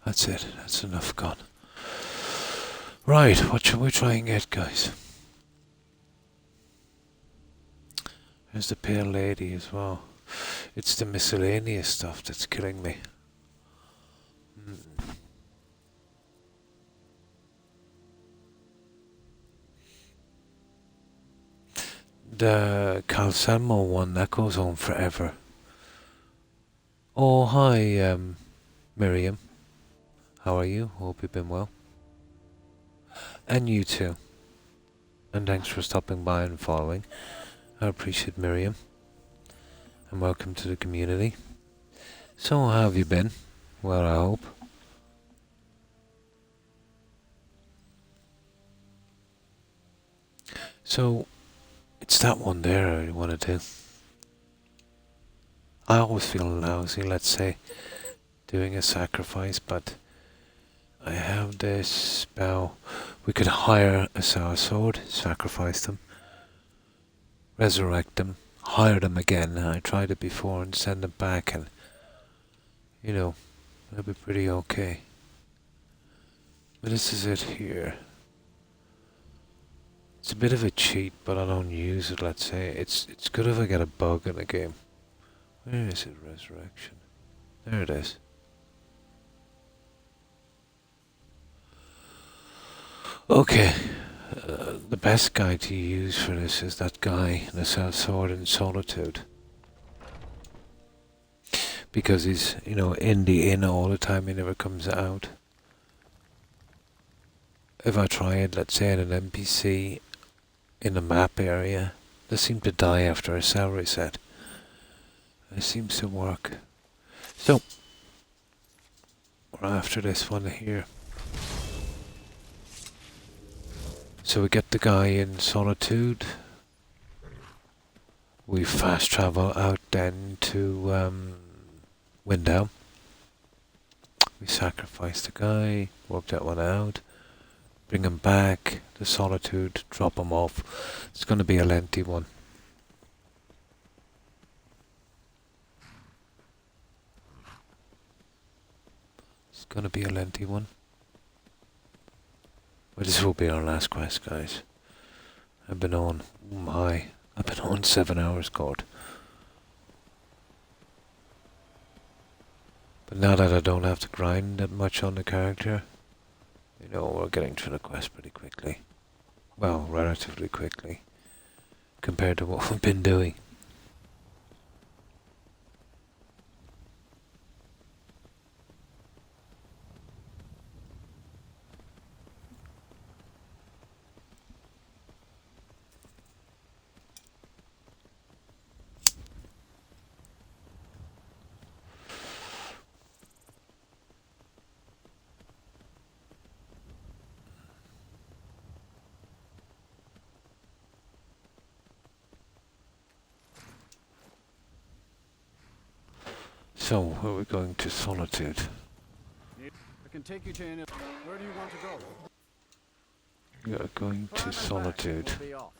That's it. That's enough gone. Right, what shall we try and get, guys? There's the Pale Lady as well. It's the miscellaneous stuff that's killing me. The Calsamo one, that goes on forever. Oh, hi, Miriam. How are you? Hope you've been well. And you too. And thanks for stopping by and following. I appreciate Miriam. And welcome to the community. So how have you been? Well, I hope. So, it's that one there I want to do. I always feel lousy, let's say, doing a sacrifice, but I have this spell. We could hire a sour sword, sacrifice them, resurrect them, hire them again. I tried it before and send them back, and you know, that'd be pretty okay. But this is it here. It's a bit of a cheat, but I don't use it, let's say. It's good if I get a bug in the game. Where is it, resurrection? There it is. Okay, the best guy to use for this is that guy in the sword in Solitude. Because he's, you know, in the inn all the time, he never comes out. If I try it, let's say in an NPC in the map area, they seem to die after a cell reset. It seems to work. So, we're after this one here. So we get the guy in Solitude. We fast travel out then to Window. We sacrifice the guy, work that one out, bring him back to Solitude, drop him off. It's going to be a lengthy one. It's going to be a lengthy one. But this will be our last quest, guys. I've been on, I've been on 7 hours, God. But now that I don't have to grind that much on the character, you know, we're getting through the quest pretty quickly. Well, relatively quickly, compared to what we've been doing. So, where are we going to Solitude? I can take you to any... Where do you want to go? We are going to Solitude. We'll be off.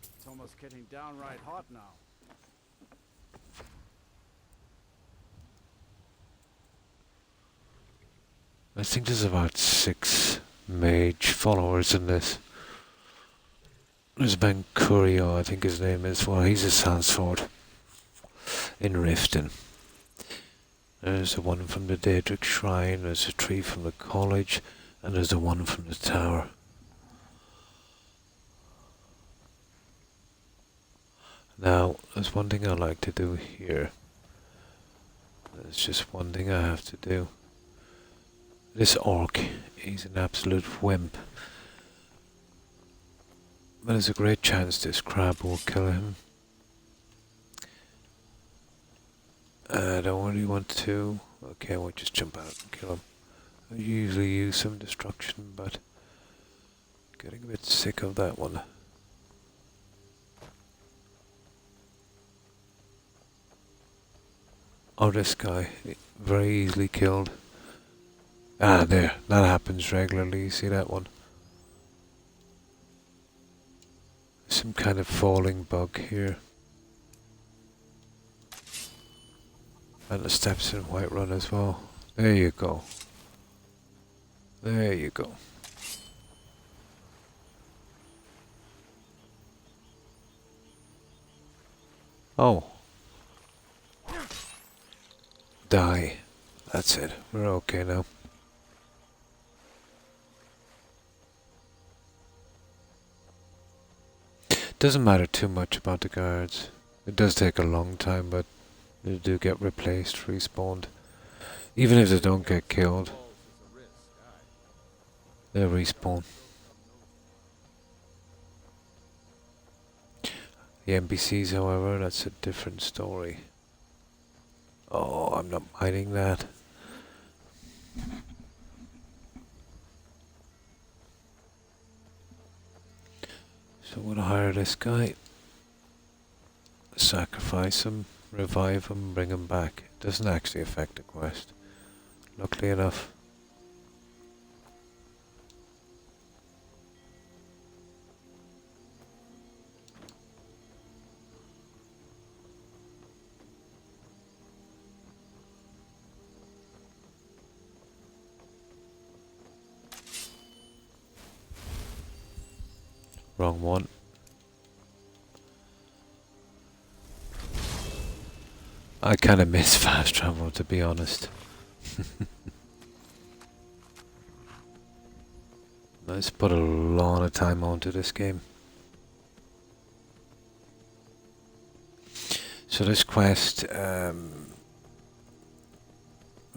It's almost getting downright hot now. I think there's about 6 mage followers in this. There's Ben Curio, I think his name is. Well, he's a Sandsword in Riften. There's the one from the Daedric Shrine, there's a tree from the college, and there's the one from the tower. Now, there's one thing I like to do here. There's just one thing I have to do. This orc, he's an absolute wimp. But there's a great chance this crab will kill him. I don't really want to. Okay, I won't just jump out and kill him. I usually use some destruction, but getting a bit sick of that one. Oh, this guy, very easily killed. Ah, there, that happens regularly, you see that one? Some kind of falling bug here. And the steps in Whiterun as well. There you go. There you go. Oh. Die. That's it. We're okay now. Doesn't matter too much about the guards. It does take a long time, but they do get replaced, respawned. Even if they don't get killed, they respawn. The NPCs, however, that's a different story. Oh, I'm not minding that. So we'll hire this guy, sacrifice him, revive him, bring him back. It doesn't actually affect the quest, luckily enough. Wrong one. I kind of miss fast travel, to be honest. Let's put a lot of time onto this game. So this quest, the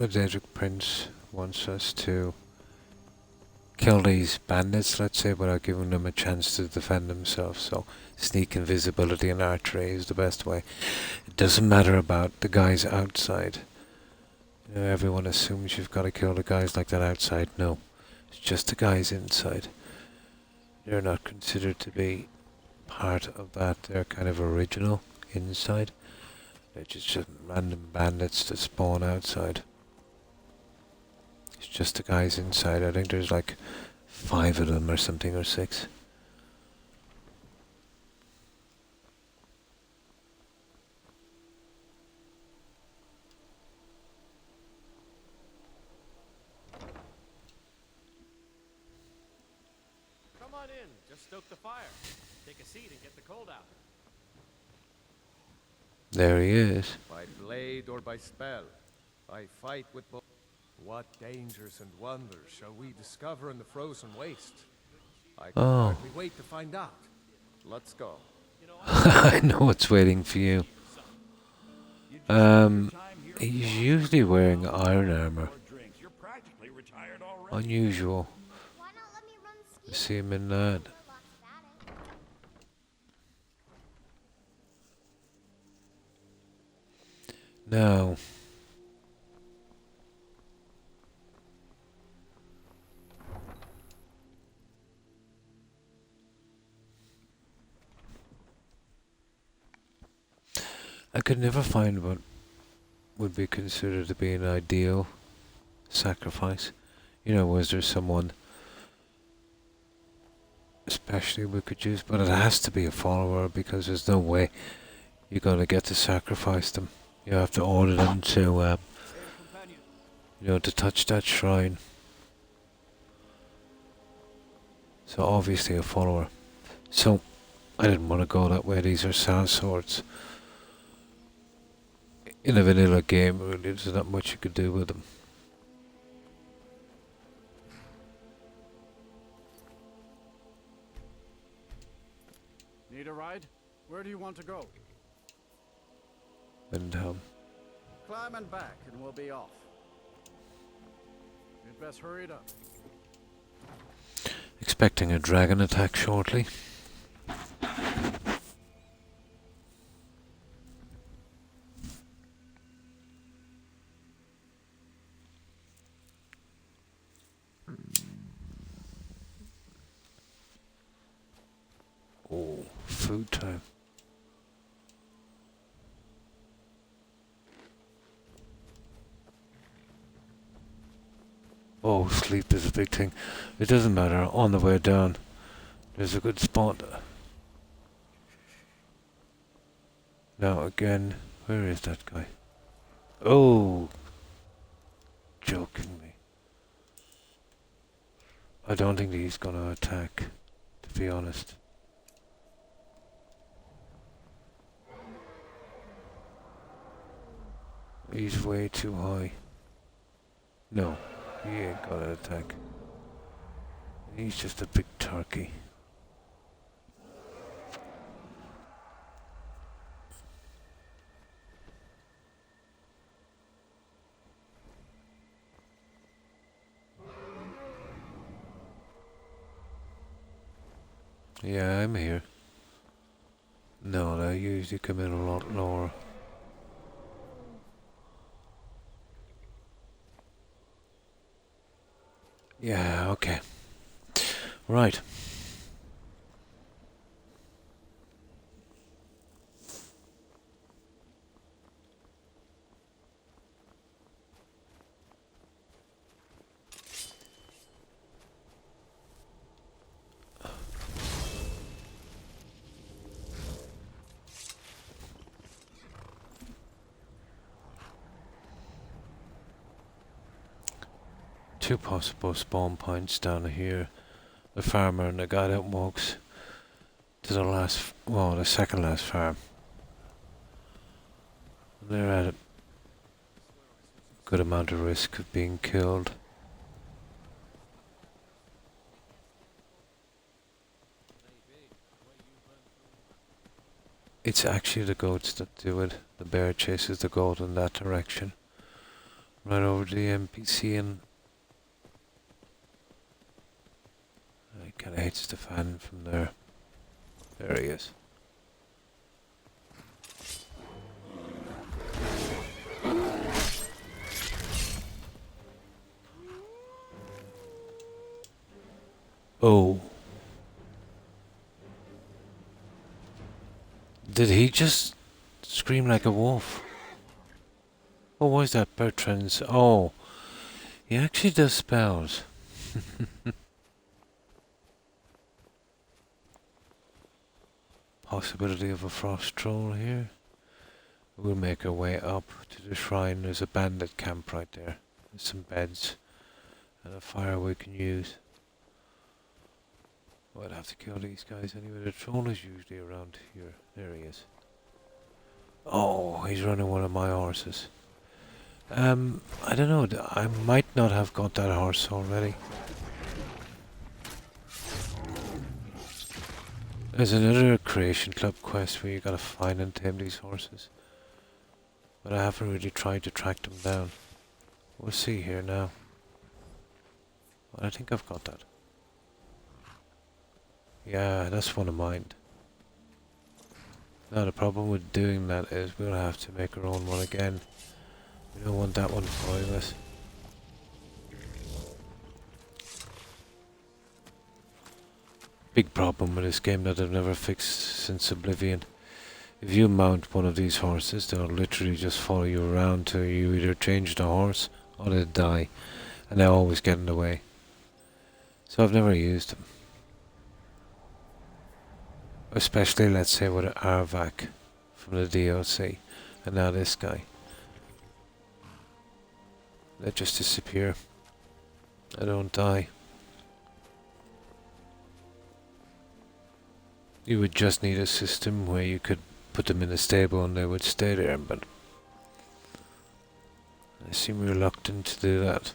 Daedric Prince wants us to kill these bandits, let's say, without giving them a chance to defend themselves. So sneak, invisibility and archery is the best way. It doesn't matter about the guys outside. You know, everyone assumes you've got to kill the guys like that outside. No, it's just the guys inside. They're not considered to be part of that. They're kind of original inside. They're just random bandits that spawn outside. It's just the guys inside. I think there's like 5 of them or something, or 6. Come on in. Just stoke the fire. Take a seat and get the cold out. There he is. By blade or by spell, I fight with both. What dangers and wonders shall we discover in the frozen waste? I can hardly wait to find out. Let's go. I know what's waiting for you. He's usually wearing iron armor. Unusual. To see him in that. Now, I could never find what would be considered to be an ideal sacrifice. You know, was there someone especially we could use? But it has to be a follower, because there's no way you're going to get to sacrifice them. You have to order them to, you know, to touch that shrine. So obviously a follower. So I didn't want to go that way. These are sand swords. In a vanilla game, really, there's not much you could do with them. Need a ride? Where do you want to go? And Climb and back and we'll be off. You'd best hurry it up. expecting a dragon attack shortly. Oh, food time. Oh, sleep is a big thing. It doesn't matter, on the way down, there's a good spot. Now again, where is that guy? Oh, joking me. I don't think he's gonna attack, to be honest. He's way too high. No, he ain't gonna attack. He's just a big turkey. Yeah, I'm here. No, they usually come in a lot lower. Yeah, okay. Right. Two possible spawn points down here. The farmer and the guy that walks to the last, well, the second last farm. They're at a good amount of risk of being killed. It's actually the goats that do it. The bear chases the goat in that direction. Right over to the NPC, and it kinda hits the fan from there. There he is. Oh. Did he just scream like a wolf? What was that, Bertrand's? Oh, he actually does spells. Possibility of a frost troll here. We'll make our way up to the shrine. There's a bandit camp right there. There's some beds and a fire we can use. Well, I'd have to kill these guys anyway. The troll is usually around here. There he is. Oh, he's running one of my horses. I don't know. I might not have got that horse already. There's another Creation Club quest where you gotta find and tame these horses. But I haven't really tried to track them down. We'll see here now. Well, I think I've got that. Yeah, that's one of mine. Now the problem with doing that is we'll have to make our own one again. We don't want that one following us. Big problem with this game that I've never fixed since Oblivion. If you mount one of these horses, they'll literally just follow you around till you either change the horse or they die. And they always get in the way. So I've never used them. Especially, let's say, with an Arvac from the DLC. And now this guy. They just disappear. They don't die. You would just need a system where you could put them in a stable and they would stay there, but I seem reluctant to do that.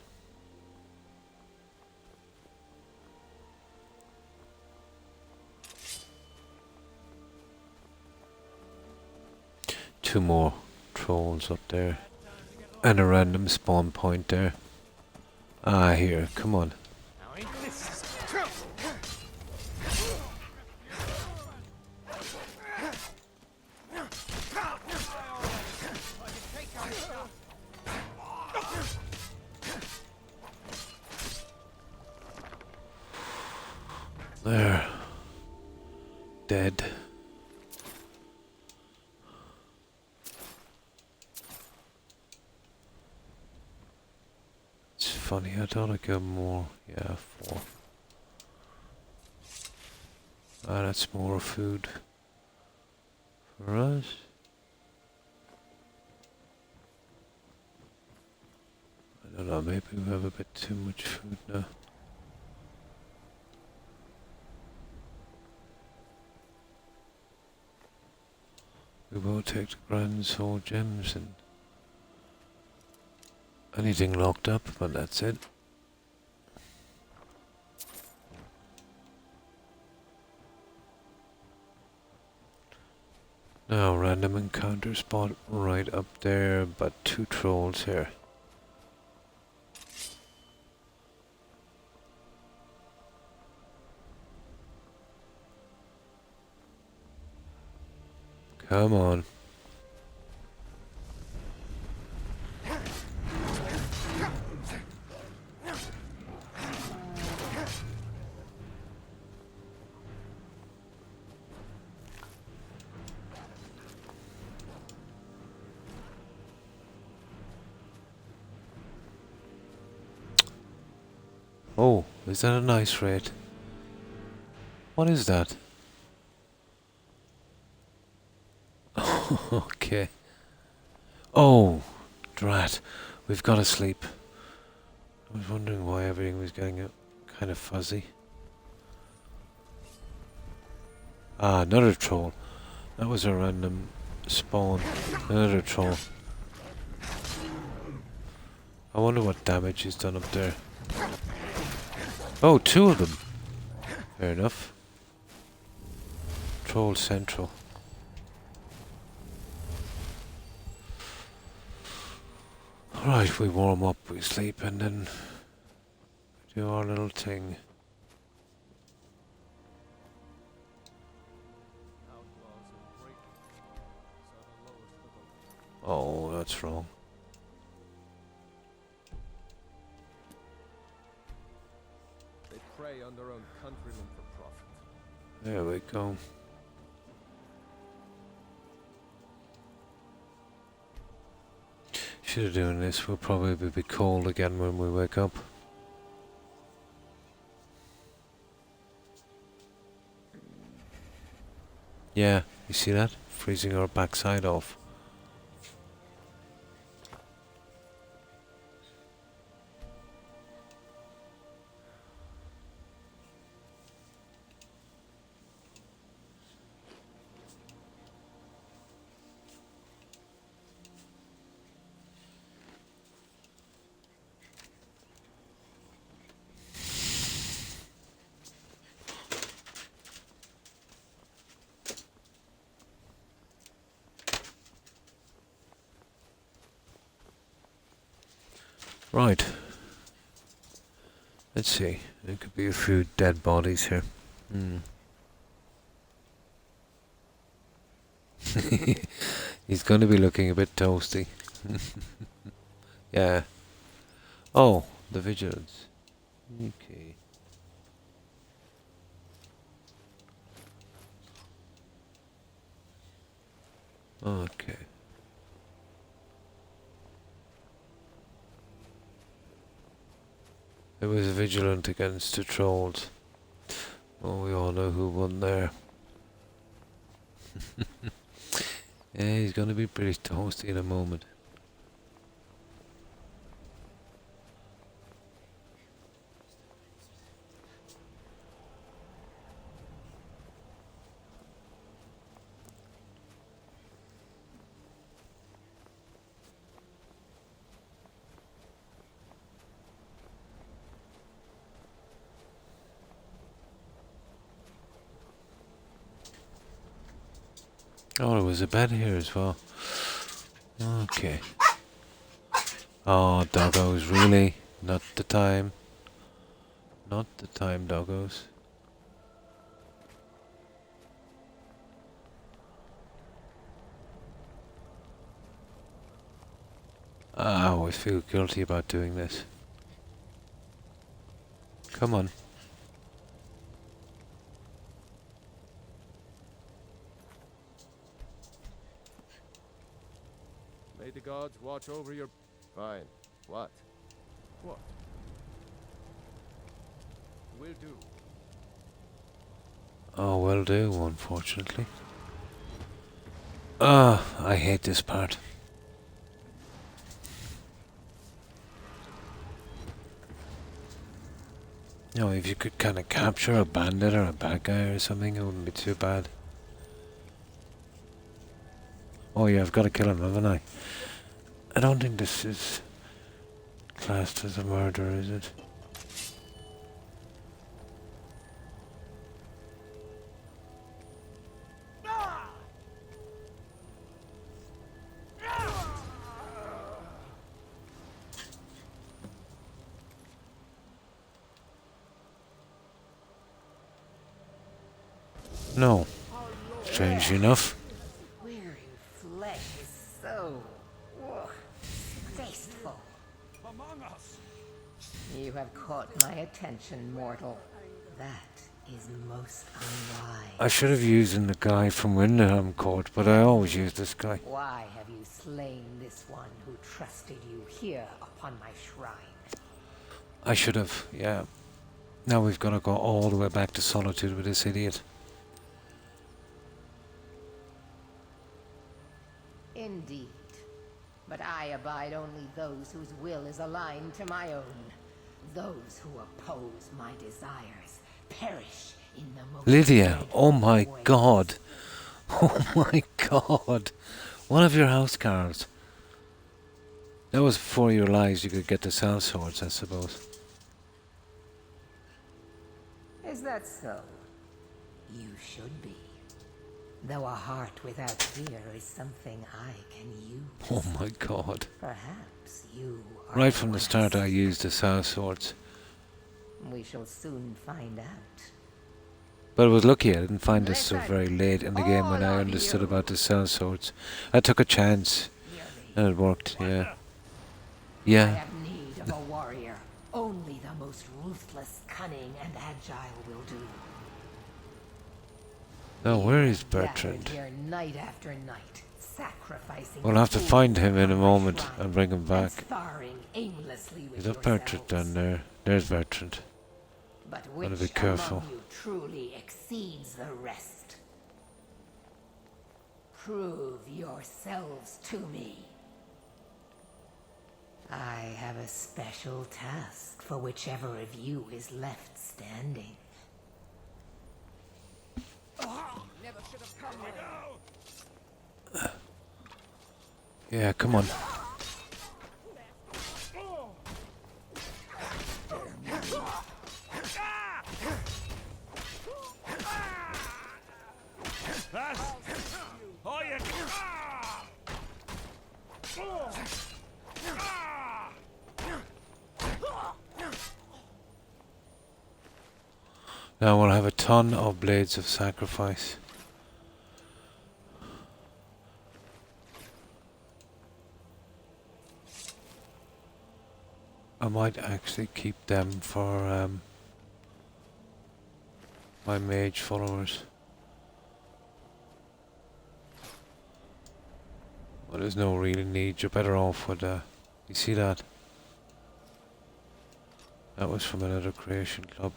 Two more trolls up there. And a random spawn point there. Ah, here, come on. There. Dead. It's funny, I thought I got more. Yeah, 4. Ah, that's more food for us. I don't know, maybe we have a bit too much food now. We will take the Grand Soul Gems and anything locked up, but that's it. Now, random encounter spot right up there, but 2 trolls here. Come on. Oh, is that a nice rate? What is that? Okay. Oh, drat. We've got to sleep. I was wondering why everything was getting kind of fuzzy. Ah, another troll. That was a random spawn. Another troll. I wonder what damage he's done up there. Oh, two of them. Fair enough. Troll Central. Right, we warm up, we sleep, and then do our little thing. Oh, that's wrong. They prey on their own countrymen for profit. There we go. Should have doing this. We'll probably be cold again when we wake up. Yeah, you see that? Freezing our backside off. Right. Let's see. There could be a few dead bodies here. He's going to be looking a bit toasty. Yeah. Oh, the vigilance. Okay. Okay. It was vigilant against the trolls. Oh, we all know who won there. Yeah, he's gonna be pretty toasty in a moment. Oh, there was a bed here as well. Okay. Oh, doggos, really? Not the time. Not the time, doggos. I always feel guilty about doing this. Come on. May the gods watch over your... Fine. What? What? Will do. Oh, will do, unfortunately. Ah, I hate this part. You know, if you could kind of capture a bandit or a bad guy or something, it wouldn't be too bad. Oh yeah, I've got to kill him, haven't I? I don't think this is classed as a murder, is it? No. Strange enough. Wearing flesh is so tasteful. Among us. You have caught my attention, mortal. That is most unwise. I should have used the guy from Windham Court, but I always use this guy. Why have you slain this one who trusted you here upon my shrine? I should have, yeah. Now we've got to go all the way back to Solitude with this idiot. Indeed. But I abide only those whose will is aligned to my own. Those who oppose my desires perish Lydia, oh my god. Oh my god. One of your house cards. That was before you realised you could get the cell swords, I suppose. Is that so? You should be. Though a heart without fear is something I can use. Oh my god. Perhaps you are Right from the start I used the cell swords. We shall soon find out. But I was lucky I didn't find this so very late in the game when I understood about the cell swords. I took a chance. And it worked, yeah. I Yeah. have need of a warrior. Only the most ruthless, cunning, and agile will do. Now where is Gathered Bertrand? here night after night, sacrificing We'll have to food find him in a for moment shrine, and bring him back. and sparring aimlessly with Is that Bertrand down there? There's Bertrand. But Gotta which be careful. among you truly exceeds the rest? Prove yourselves to me. I have a special task for whichever of you is left standing. Never should have come here. Yeah, come on. Now we'll have a ton of blades of sacrifice. I might actually keep them for my mage followers. Well, there's no real need. You're better off with you see that? That was from another creation club.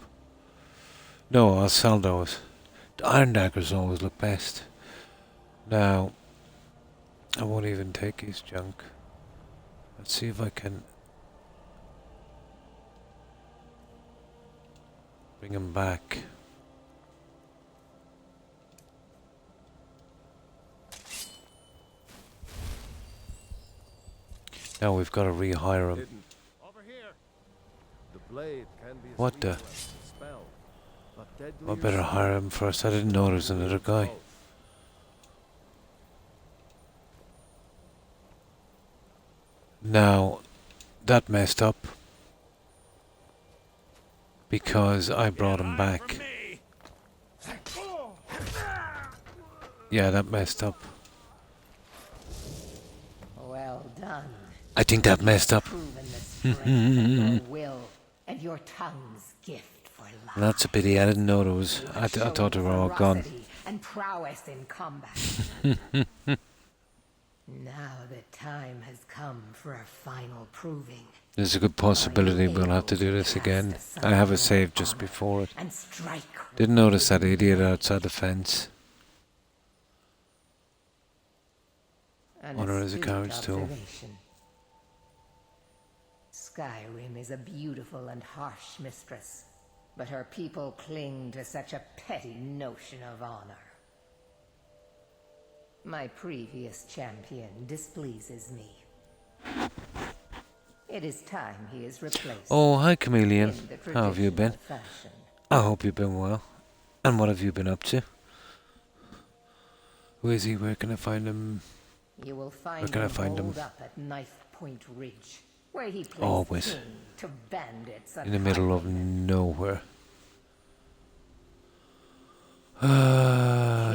No, I'll sell those. The iron daggers always look best. Now, I won't even take his junk. Let's see if I can bring him back. Now we've got to rehire him. Over here. The blade can be What the? spell, but I deadlier better still. hire him first. I didn't know there was another guy. Now, that messed up. Because I brought him back. Yeah, that messed up. Well done. I think that messed up. Proven the strength of your will and your tongue's gift for life. That's a pity. I didn't know there was. I thought they were all gone. And prowess in combat. Now the time has come for a final proving. There's a good possibility we'll have to do this again. I have a save just before it. And strike. Didn't notice that idiot outside the fence. Honor is a coward's tool. Skyrim is a beautiful and harsh mistress, but her people cling to such a petty notion of honor. My previous champion displeases me. It is time he is replaced. Oh, hi Chameleon. in the How have you been? traditional fashion. I hope you've been well. And what have you been up to? Who is he? Where can I find him? You will find Where can I him find him? holed up at Knife Point Ridge, where he plays Always. king to bandits In the middle of nowhere.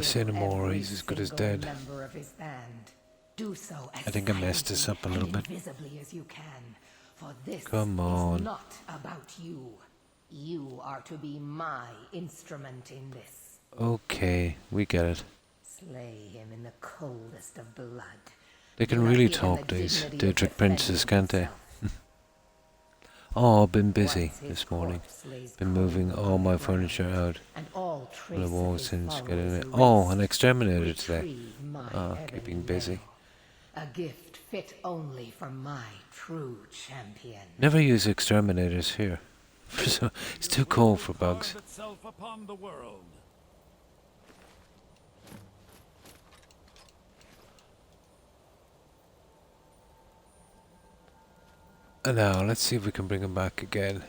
Say no more. He's as good as dead. member of his band. Do so as I think I messed this up a little bit. invisibly as you can, for this Come is on. not about you. You are to be my instrument in this. Okay, we get it. Slay him in the coldest of blood. They can Not really even talk, the these dignity of Daedric princes, defending can't they? himself. Oh, I've been busy Once his this morning. corpse lays Been cold moving on all the my ground, furniture out. and all On trace the of wall his since followers getting it. erased. Oh, an exterminator today. Retrieve my Ah, keeping ebony busy. veil, a gift fit only for my true champion. Never use exterminators here. It's too cold for bugs. Itself upon the world. And now, let's see if we can bring him back again.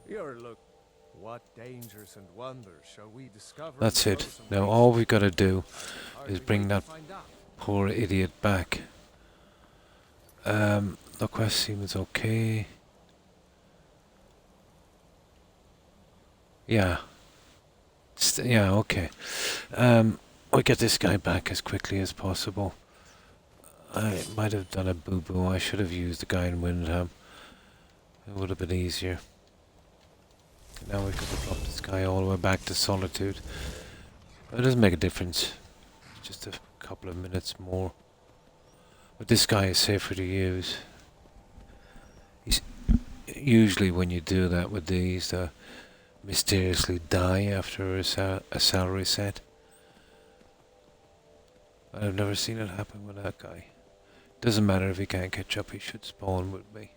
Here, look. What dangers and wonders shall we discover? That's it. Now all we gotta do is bring that poor idiot back. The quest seems okay. Yeah. Yeah, okay. We'll get this guy back as quickly as possible. I might have done a boo-boo. I should have used the guy in Windham. It would have been easier. Now we could have dropped this guy all the way back to Solitude. But it doesn't make a difference. It's just a couple of minutes more. But this guy is safer to use. Usually when you do that with these, they mysteriously die after a salary set. But I've never seen it happen with that guy. Doesn't matter if he can't catch up, he should spawn with me.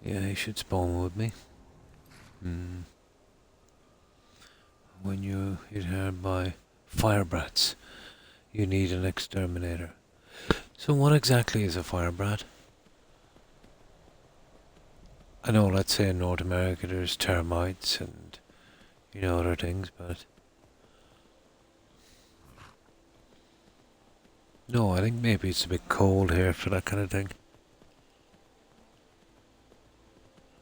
Yeah, he should spawn with me. When you hit her by fire brats, you need an exterminator. So what exactly is a fire brat? I know, let's say in North America there's termites and, you know, other things, but... No, I think maybe it's a bit cold here for that kind of thing.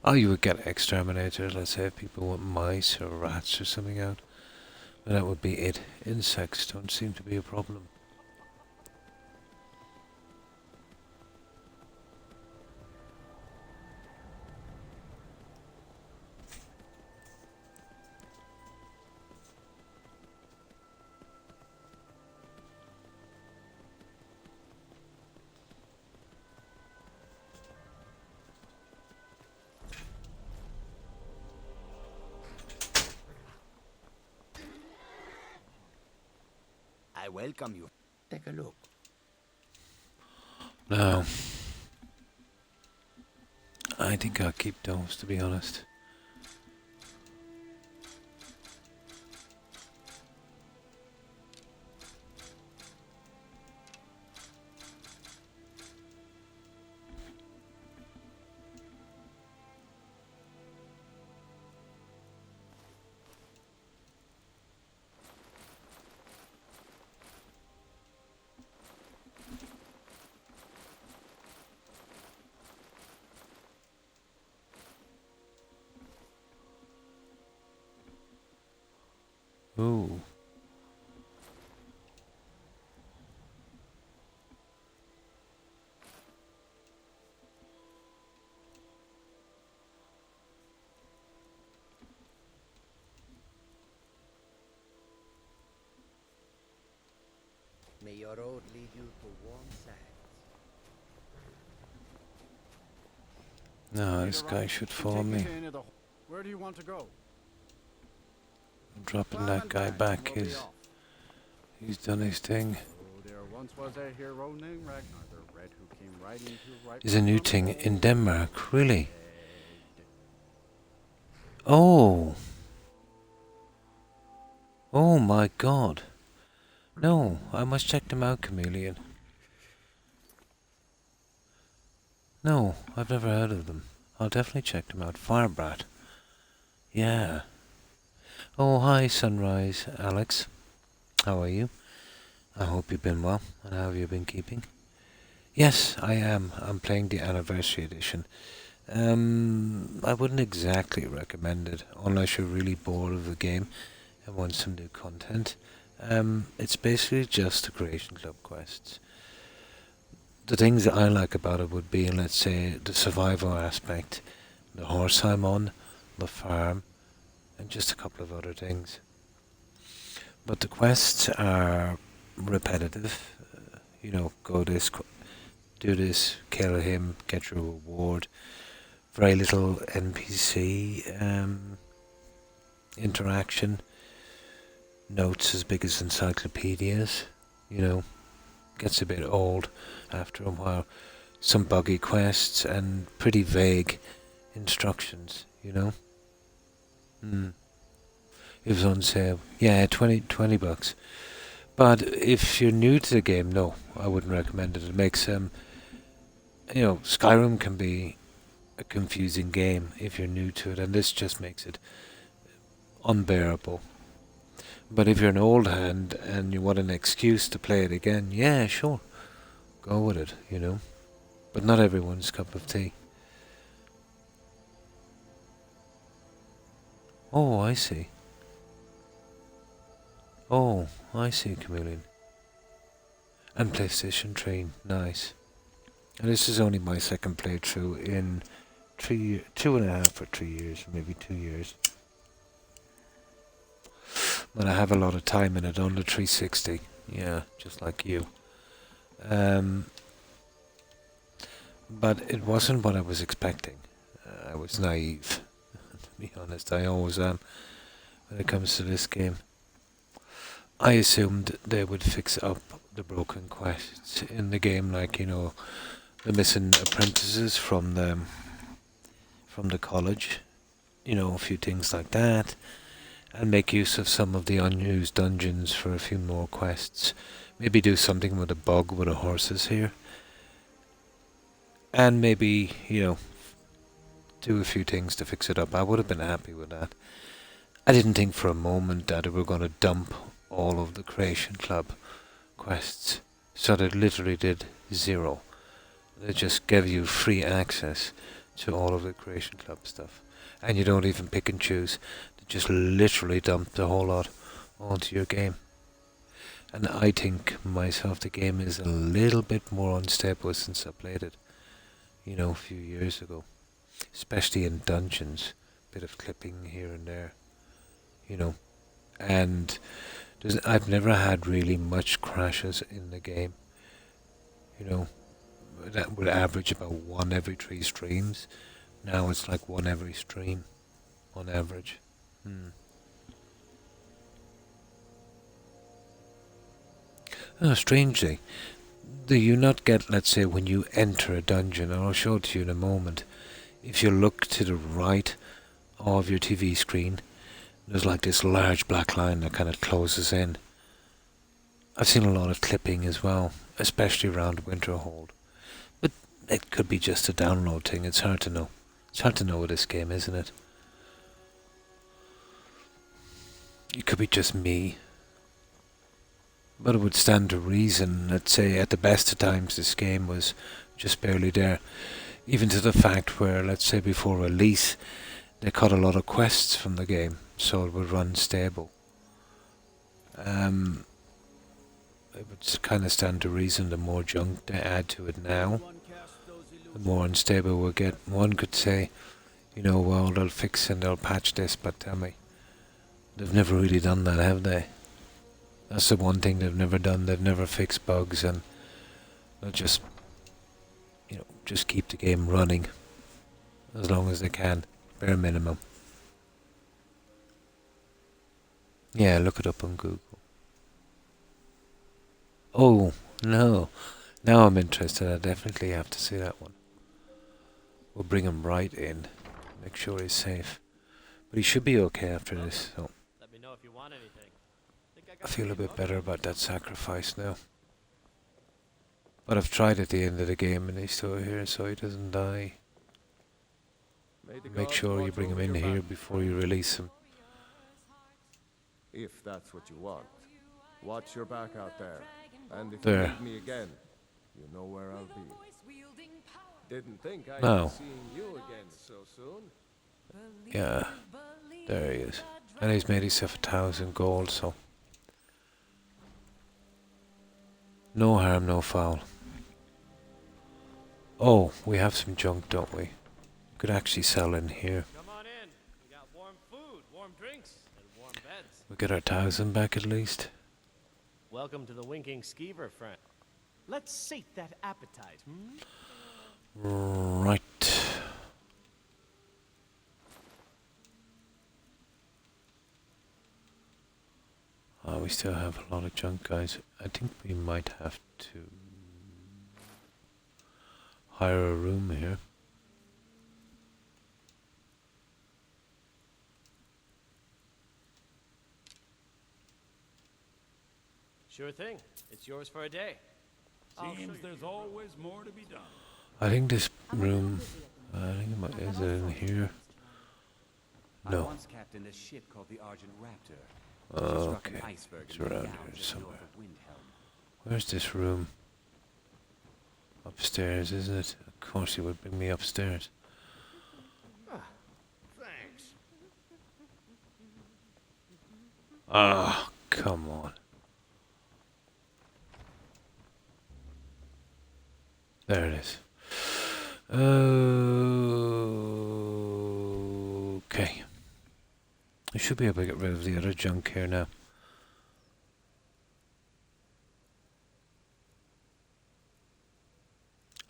Oh, you would get exterminators, let's say if people want mice or rats or something out. And that would be it. Insects don't seem to be a problem. I welcome you. Take a look. No. I think I'll keep those, to be honest. Ooh. May your road lead you to warm sands. No, this guy should follow me. Where do you want to go? I'm dropping that guy back. He's done his thing. Oh, there once was a hero named Ragnar the Red who came riding to right. There's a new thing in Denmark, really? Oh! Oh my god. No, I must check them out, Chameleon. No, I've never heard of them. I'll definitely check them out. Firebrat. Yeah. Oh, hi, Sunrise, Alex. How are you? I hope you've been well. And how have you been keeping? Yes, I am. I'm playing the Anniversary Edition. I wouldn't exactly recommend it, unless you're really bored of the game and want some new content. It's basically just the Creation Club quests. The things that I like about it would be, let's say, the survival aspect, the horse I'm on, the farm, and just a couple of other things. But the quests are repetitive. You know, go this, do this, kill him, get your reward. Very little NPC interaction. Notes as big as encyclopedias. You know, gets a bit old after a while. Some buggy quests and pretty vague instructions, you know. It was on sale. Yeah, 20 bucks. But if you're new to the game, no, I wouldn't recommend it. It makes Skyrim can be a confusing game if you're new to it, and this just makes it unbearable. But if you're an old hand and you want an excuse to play it again, yeah, sure, go with it, you know. But not everyone's cup of tea. Oh, I see. Oh, I see, Chameleon. And PlayStation 3, nice. And this is only my second playthrough in 2.5 or 3 years, maybe 2 years. But I have a lot of time in it on the 360, yeah, just like you. But it wasn't what I was expecting. I was naive, to be honest. I always am when it comes to this game. I assumed they would fix up the broken quests in the game, like, you know, the missing apprentices from the college, you know, a few things like that, and make use of some of the unused dungeons for a few more quests. Maybe do something with a bug with the horses here. And maybe, you know, do a few things to fix it up. I would have been happy with that. I didn't think for a moment that they were going to dump all of the Creation Club quests. So they literally did 0. They just gave you free access to all of the Creation Club stuff. And you don't even pick and choose. They just literally dump the whole lot onto your game. And I think myself the game is a little bit more unstable since I played it, you know, a few years ago. Especially in dungeons. Bit of clipping here and there, you know. And I've never had really much crashes in the game. You know, that would average about 1 every 3 streams. Now it's like 1 every stream, on average. Oh, strangely, do you not get, let's say, when you enter a dungeon, and I'll show it to you in a moment, if you look to the right of your TV screen, there's like this large black line that kind of closes in. I've seen a lot of clipping as well, especially around Winterhold. But it could be just a download thing, it's hard to know. It's hard to know with this game, isn't it? It could be just me. But it would stand to reason, let's say, at the best of times this game was just barely there. Even to the fact where, let's say, before release, they cut a lot of quests from the game, so it would run stable. It would kind of stand to reason the more junk they add to it now, the more unstable we'll get. One could say, you know, well, they'll fix and they'll patch this, but tell me, they've never really done that, have they? That's the one thing they've never done. They've never fixed bugs, and they'll just, you know, just keep the game running as long as they can, bare minimum. Yeah, look it up on Google. Oh, no. Now I'm interested. I definitely have to see that one. We'll bring him right in. Make sure he's safe. But he should be okay after this, so Let me know if you want anything. I feel a bit better about that sacrifice now. But I've tried at the end of the game and he's still here, so he doesn't die. Make sure you bring him in here before you release him. If that's what you want. Watch your back out there. And if There. you need me again, you know where I'll be. Didn't think I'd No. be seeing you again so soon. Yeah, there he is. And he's made himself 1,000 gold, so no harm, no foul. Oh, we have some junk, don't we? Could actually sell in here. Come on in. We got warm food, warm drinks, and warm beds. We get our 1,000 back at least. Welcome to the Winking Skeever, friend. Let's sate that appetite, hmm? Right. We still have a lot of junk, guys. I think we might have to hire a room here. Sure thing. It's yours for a day. Seems there's always more to be done. I think this room, I think it might, is it in here? I No. once captained a ship called the Argent Raptor. Okay, it's around here somewhere. Where's this room? Upstairs, isn't it? Of course he would bring me upstairs. Thanks. Ah, come on. There it is. Okay. I should be able to get rid of the other junk here now.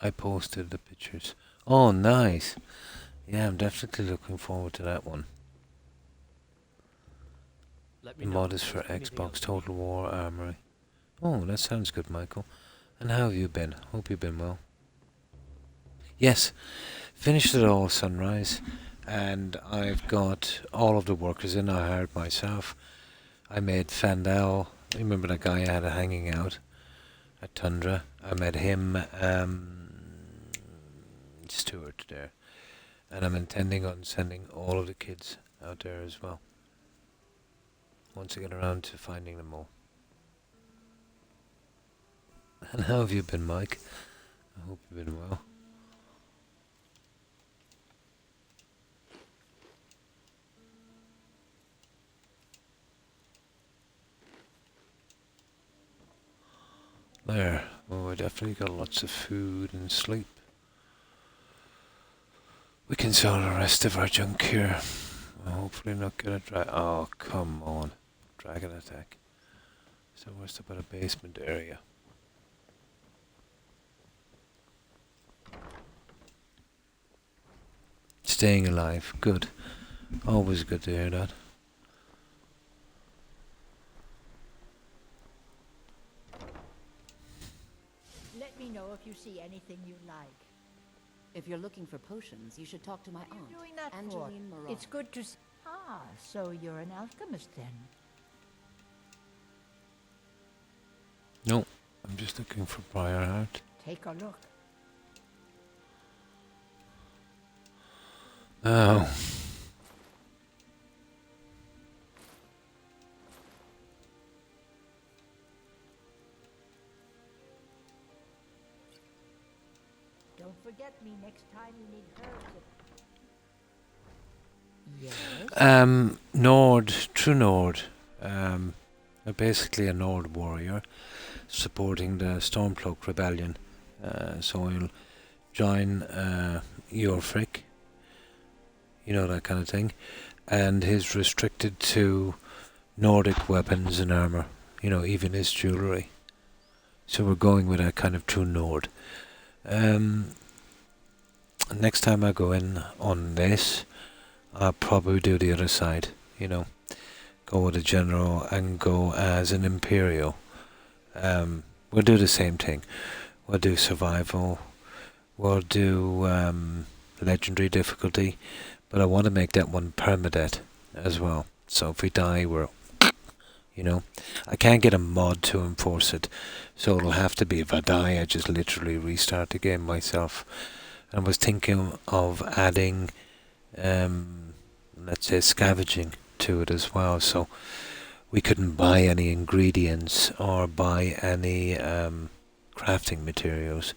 I posted the pictures. Oh, nice. Yeah, I'm definitely looking forward to that one. The mod is for Xbox Total War Armory. Oh, that sounds good, Michael. And how have you been? Hope you've been well. Yes, finished it all Sunrise, and I've got all of the workers in. I hired myself. I made Fandel. Remember that guy I had hanging out at Tundra? I met him, Stuart there. And I'm intending on sending all of the kids out there as well. Once I get around to finding them all. And how have you been, Mike? I hope you've been well. There. Oh, we definitely got lots of food and sleep. We can sell the rest of our junk here. Hopefully not get a oh, come on. Dragon attack. So where's about a basement area? Staying alive. Good. Always good to hear that. Let me know if you see anything you like. If you're looking for potions, you should talk to my aunt, Doing that Angeline for? Moreau. It's good to Ah, so you're an alchemist then. No, I'm just looking for Briarheart. Take a look. Oh. Don't forget me next time you need herbs. Yes. Nord, true Nord. Basically a Nord warrior supporting the Stormcloak Rebellion. So he'll join Yorfric, you know, that kind of thing. And he's restricted to Nordic weapons and armor, you know, even his jewellery. So we're going with a kind of true Nord. Next time I go in on this, I'll probably do the other side, you know. Go with a general and go as an Imperial. We'll do the same thing. We'll do survival. We'll do legendary difficulty. But I want to make that one permadeath as well. So if we die, we're... You know, I can't get a mod to enforce it. So it'll have to be, if I die, I just literally restart the game myself. And I was thinking of adding, let's say, scavenging to it as well. So we couldn't buy any ingredients or buy any crafting materials.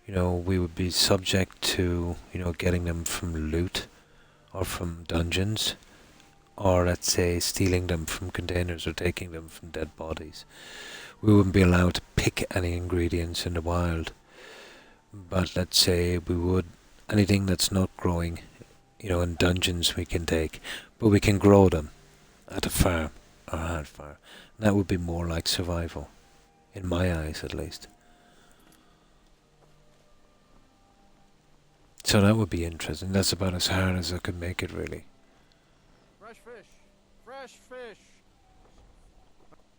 You know, we would be subject to, you know, getting them from loot or from dungeons, or let's say stealing them from containers or taking them from dead bodies. We wouldn't be allowed to pick any ingredients in the wild. But let's say we would, anything that's not growing, you know, in dungeons we can take, but we can grow them. at a farm or a hand farm. That would be more like survival, in my eyes at least. So that would be interesting. That's about as hard as I could make it, really. Fresh fish! Fresh fish!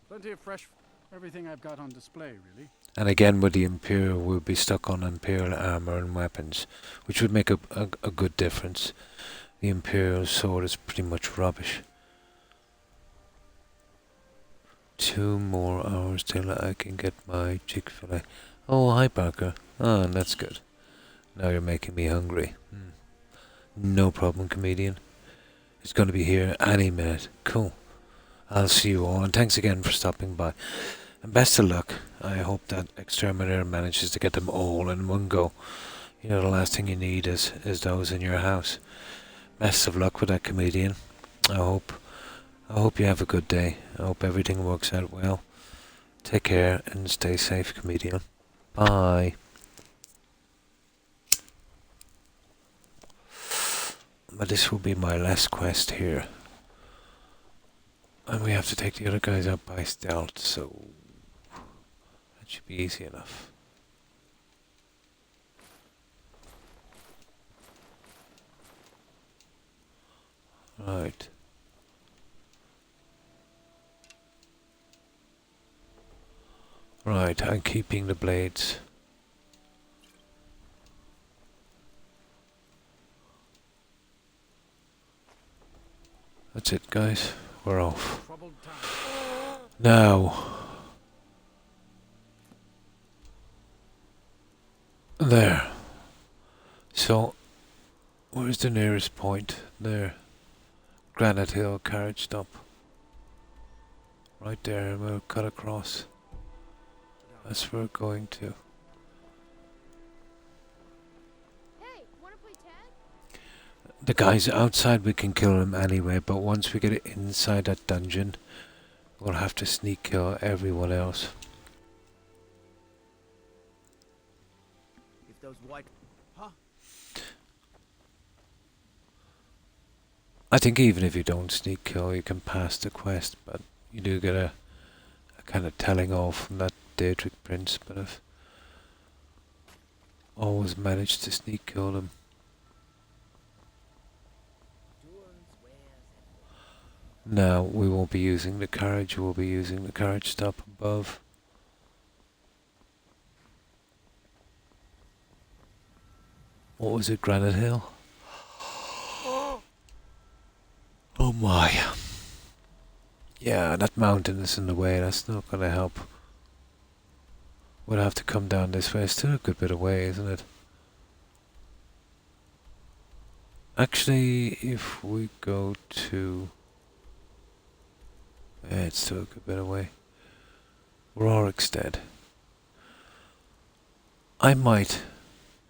Plenty of fresh... Everything I've got on display, really. And again, with the Imperial, we'll be stuck on Imperial armour and weapons, which would make a good difference. The Imperial sword is pretty much rubbish. 2 more hours till I can get my Chick-fil-A. Oh, hi Parker. Oh, that's good. Now you're making me hungry. No problem, comedian. It's going to be here any minute. Cool. I'll see you all, and thanks again for stopping by. And best of luck. I hope that Exterminator manages to get them all in one go. You know, the last thing you need is those in your house. Best of luck with that, comedian. I hope you have a good day. I hope everything works out well. Take care and stay safe, comedian. Bye. But this will be my last quest here. And we have to take the other guys out by stealth, so that should be easy enough. Right. Right, I'm keeping the blades. That's it, guys. We're off. Now. There. So, where's the nearest point? There. Granite Hill carriage stop. Right there, and we'll cut across. That's where we're going to. The guys outside, we can kill them anyway, but once we get inside that dungeon, we'll have to sneak kill everyone else. If those white... Huh? I think even if you don't sneak kill, you can pass the quest, but you do get a kind of telling off from that Daedric Prince, but I've always managed to sneak kill them. Now, we won't be using the carriage, we'll be using the carriage stop above. What was it, Granite Hill? Oh my. Yeah, that mountain is in the way, that's not gonna help. We'll have to come down this way, it's still a good bit of way, isn't it? Actually, if we go to... Yeah, it's still a good bit away. Rorik's dead. I might,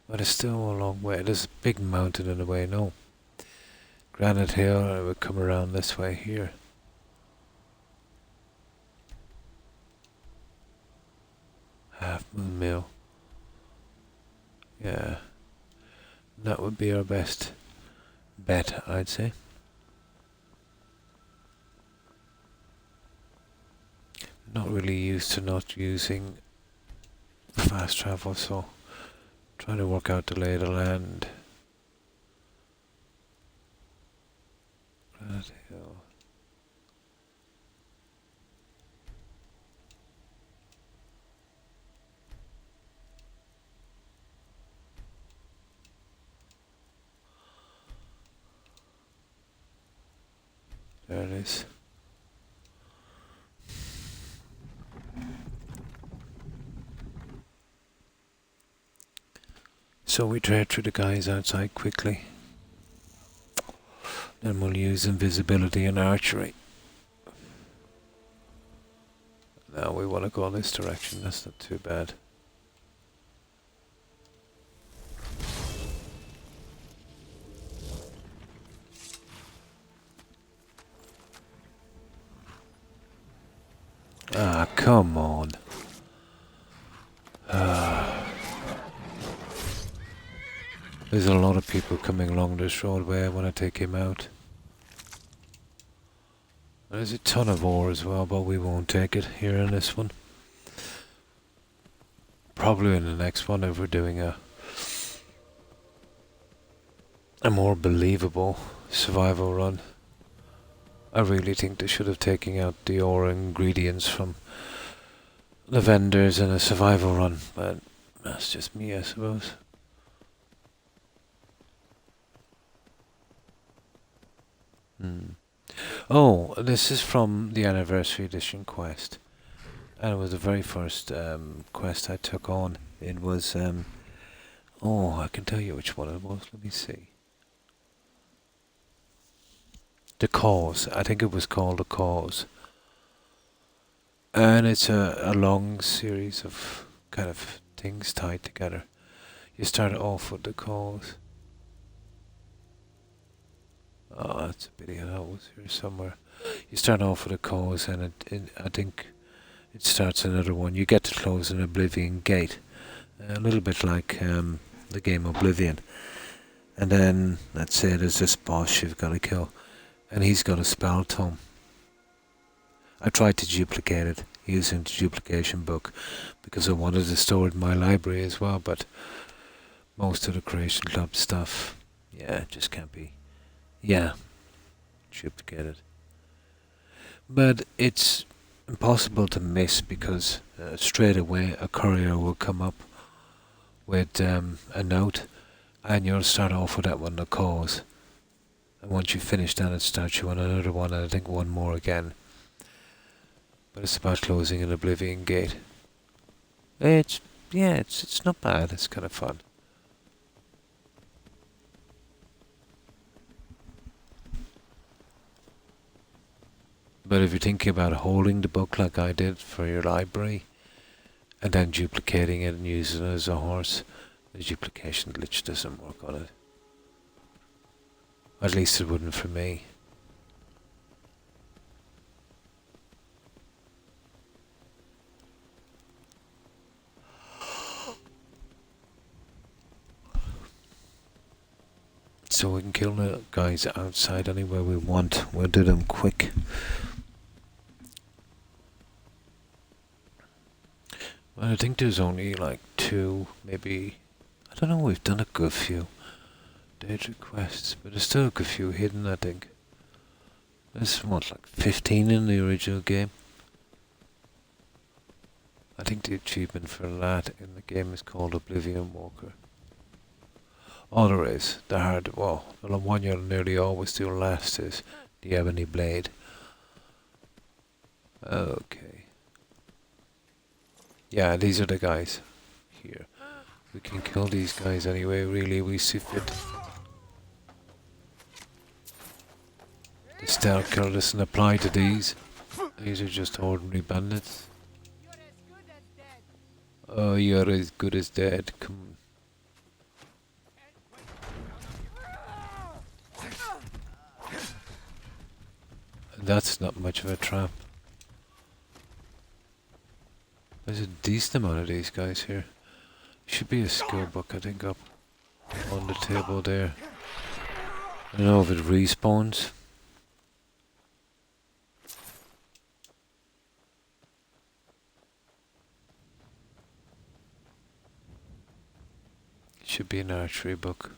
but it's still a long way. There's a big mountain in the way, no. Granite Hill, I would come around this way here. Half Moon Mill. Yeah. That would be our best bet, I'd say. Not really used to not using fast travel, so trying to work out the lay of the land. Granite Hill. There it is. So we trade through the guys outside quickly. Then we'll use invisibility and archery. Now we want to go this direction, that's not too bad. Ah, come on. There's a lot of people coming along this roadway. I want to take him out. There's a ton of ore as well, but we won't take it here in this one. Probably in the next one if we're doing a more believable survival run. I really think they should have taken out the ore ingredients from the vendors in a survival run, but that's just me, I suppose. Oh, this is from the Anniversary Edition quest. And it was the very first quest I took on. It was, oh, I can tell you which one it was. Let me see. The Cause. I think it was called The Cause. And it's a long series of kind of things tied together. You start off with The Cause. Oh, that's a pity. That was here somewhere. You start off with A Cause, and I think it starts another one. You get to close an Oblivion gate. A little bit like the game Oblivion. And then, let's say there's this boss you've got to kill. And he's got a spell tome. I tried to duplicate it using the duplication book because I wanted to store it in my library as well, but most of the Creation Club stuff, yeah, just can't be, duplicated. But it's impossible to miss because straight away a courier will come up with a note, and you'll start off with that one, The Cause. And once you finish that, it starts you on another one, and I think one more again. But it's about closing an Oblivion gate. It's not bad. It's kind of fun. But if you're thinking about holding the book like I did for your library, and then duplicating it and using it as a horse, the duplication glitch doesn't work on it. At least it wouldn't for me. So we can kill the guys outside anywhere we want. We'll do them quick. Well, I think there's only like 2, maybe. I don't know, we've done a good few date requests, but there's still a good few hidden, I think. There's what, like 15 in the original game? I think the achievement for that in the game is called Oblivion Walker. Oh, there is. The one you'll nearly always do last is the Ebony Blade. Okay. Yeah, these are the guys here. We can kill these guys anyway, really, we see fit. The stealth kill doesn't apply to these. These are just ordinary bandits. Oh, you're as good as dead. Come on. That's not much of a trap. There's a decent amount of these guys here. Should be a skill book, I think, up on the table there. I don't know if it respawns. Should be an archery book.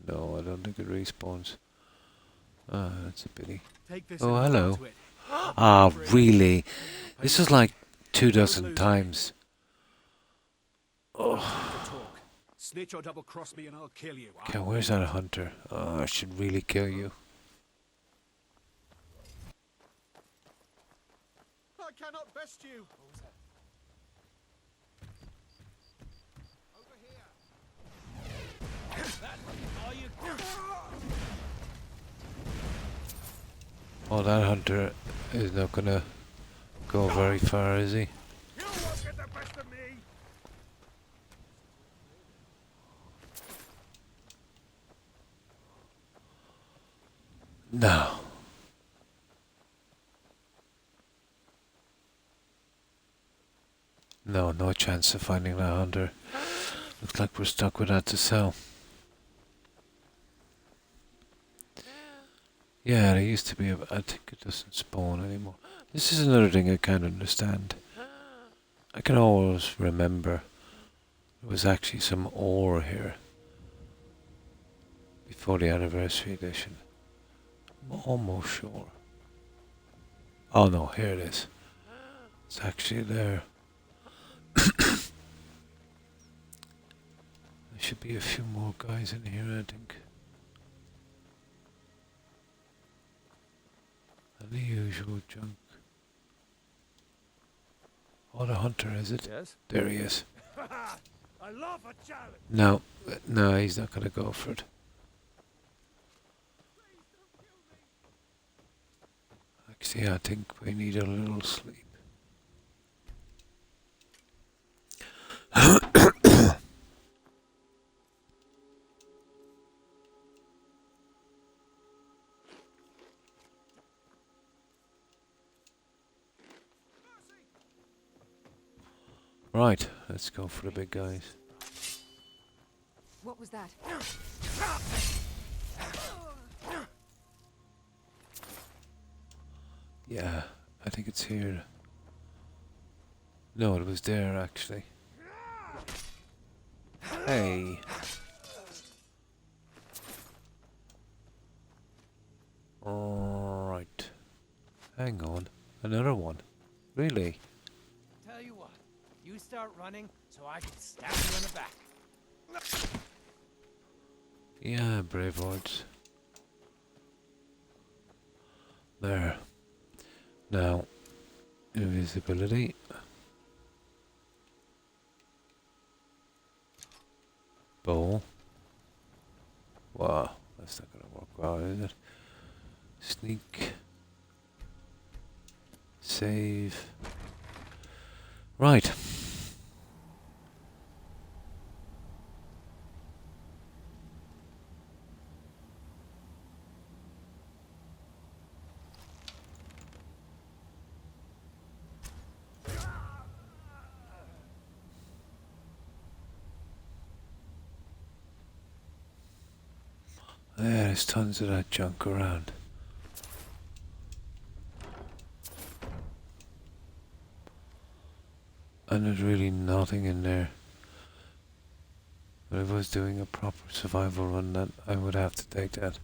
No, I don't think it respawns. Ah, that's a pity. Oh, hello. Ah, really? This is like 24 times. Oh. Snitch or double cross me and I'll kill you. Okay, where's that hunter? Oh, I should really kill you. I cannot best you. Over here. Oh, that hunter is not gonna go very far, is he? You won't get the best of me. No. No chance of finding that hunter. Looks like we're stuck with that to sell. Yeah, there used to be a... I think it doesn't spawn anymore. This is another thing I can't understand. I can always remember there was actually some ore here before the anniversary edition. I'm almost sure. Oh no, here it is. It's actually there. There should be a few more guys in here, I think. And the usual junk. Oh, the hunter, is it? Yes? There he is. I love a challenge. No, no, he's not gonna go for it. Actually, I think we need a little sleep. Right, let's go for the big guys. What was that? Yeah, I think it's here. No, it was there actually. Hey. Right. Hang on. Another one. Really? Tell you what, you start running so I can stab you in the back. Yeah, brave words. There. Now, invisibility. Bow. Wow, that's not gonna work well, is it? Sneak. Save. Right. There's tons of that junk around. And there's really nothing in there. But if I was doing a proper survival run, that I would have to take that.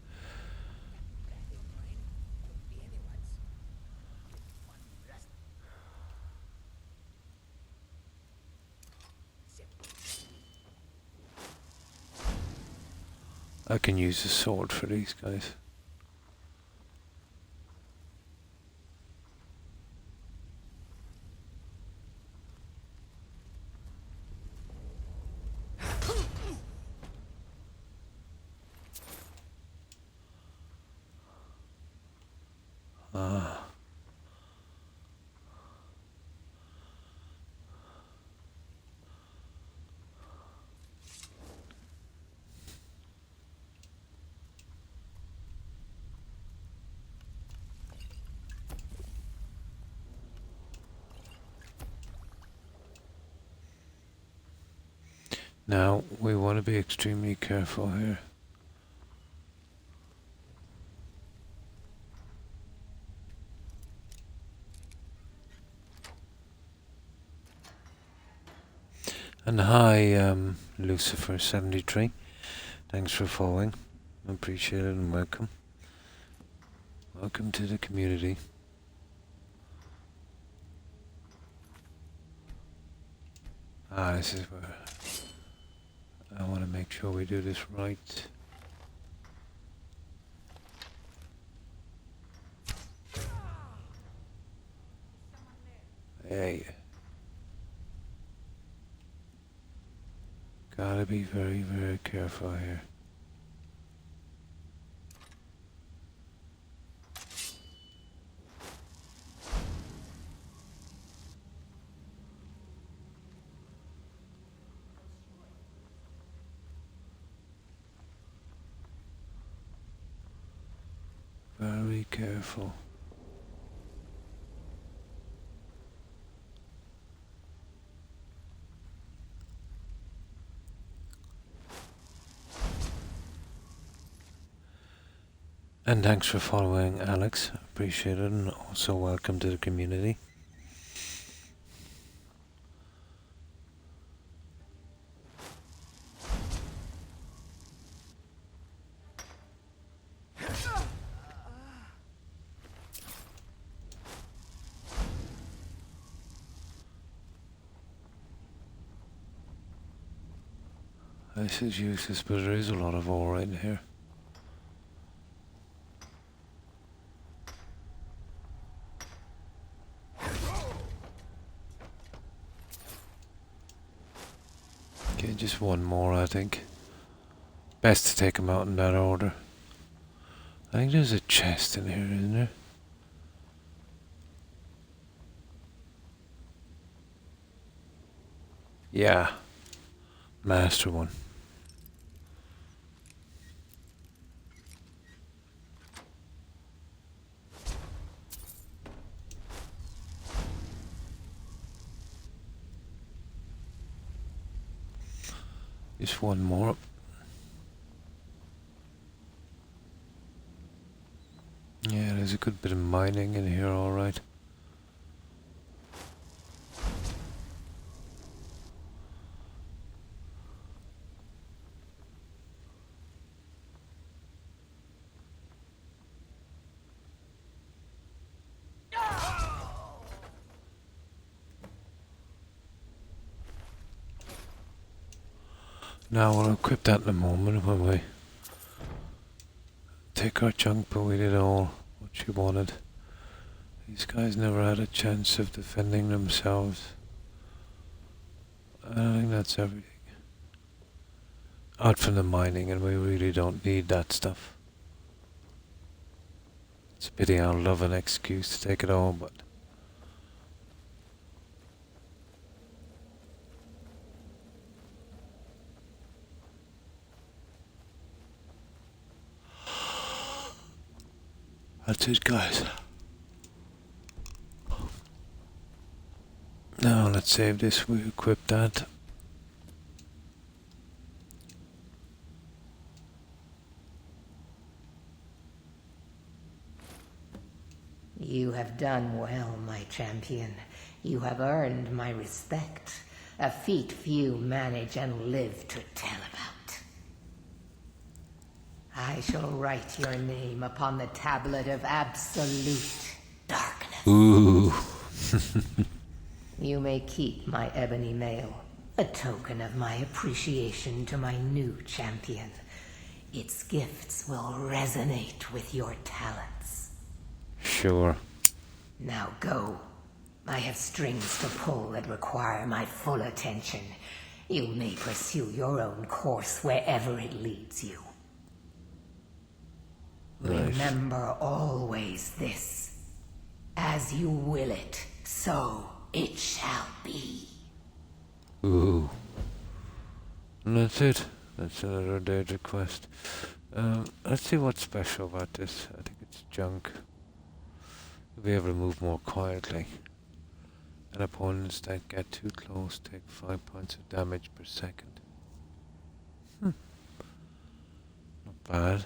I can use a sword for these guys. Ah. Now, we want to be extremely careful here. And hi, Lucifer73. Thanks for following. Appreciate it and welcome. Welcome to the community. Ah, this is where I want to make sure we do this right. Hey. Gotta be very, very careful here. Very careful. And thanks for following, Alex. Appreciate it, and also welcome to the community. This is useless, but there is a lot of ore in here. Okay, just one more, I think. Best to take them out in that order. I think there's a chest in here, isn't there? Yeah. Master one. Just one more. Yeah, there's a good bit of mining in here, alright. Now we'll equip that in a moment when we take our chunk, but we did all what she wanted. These guys never had a chance of defending themselves. I don't think that's everything. Out from the mining, and we really don't need that stuff. It's a pity. I'll love an excuse to take it all, but that's it, guys. Now let's save this. We equip that. You have done well, my champion. You have earned my respect, a feat few manage and live to tell about. I shall write your name upon the tablet of absolute darkness. Ooh. You may keep my ebony mail, a token of my appreciation to my new champion. Its gifts will resonate with your talents. Sure. Now go. I have strings to pull that require my full attention. You may pursue your own course wherever it leads you. Nice. Remember always this. As you will it, so it shall be. Ooh. And that's it. That's another data quest. Let's see what's special about this. I think it's junk. You'll be able to move more quietly. And opponents that get too close take 5 points of damage per second. Not bad.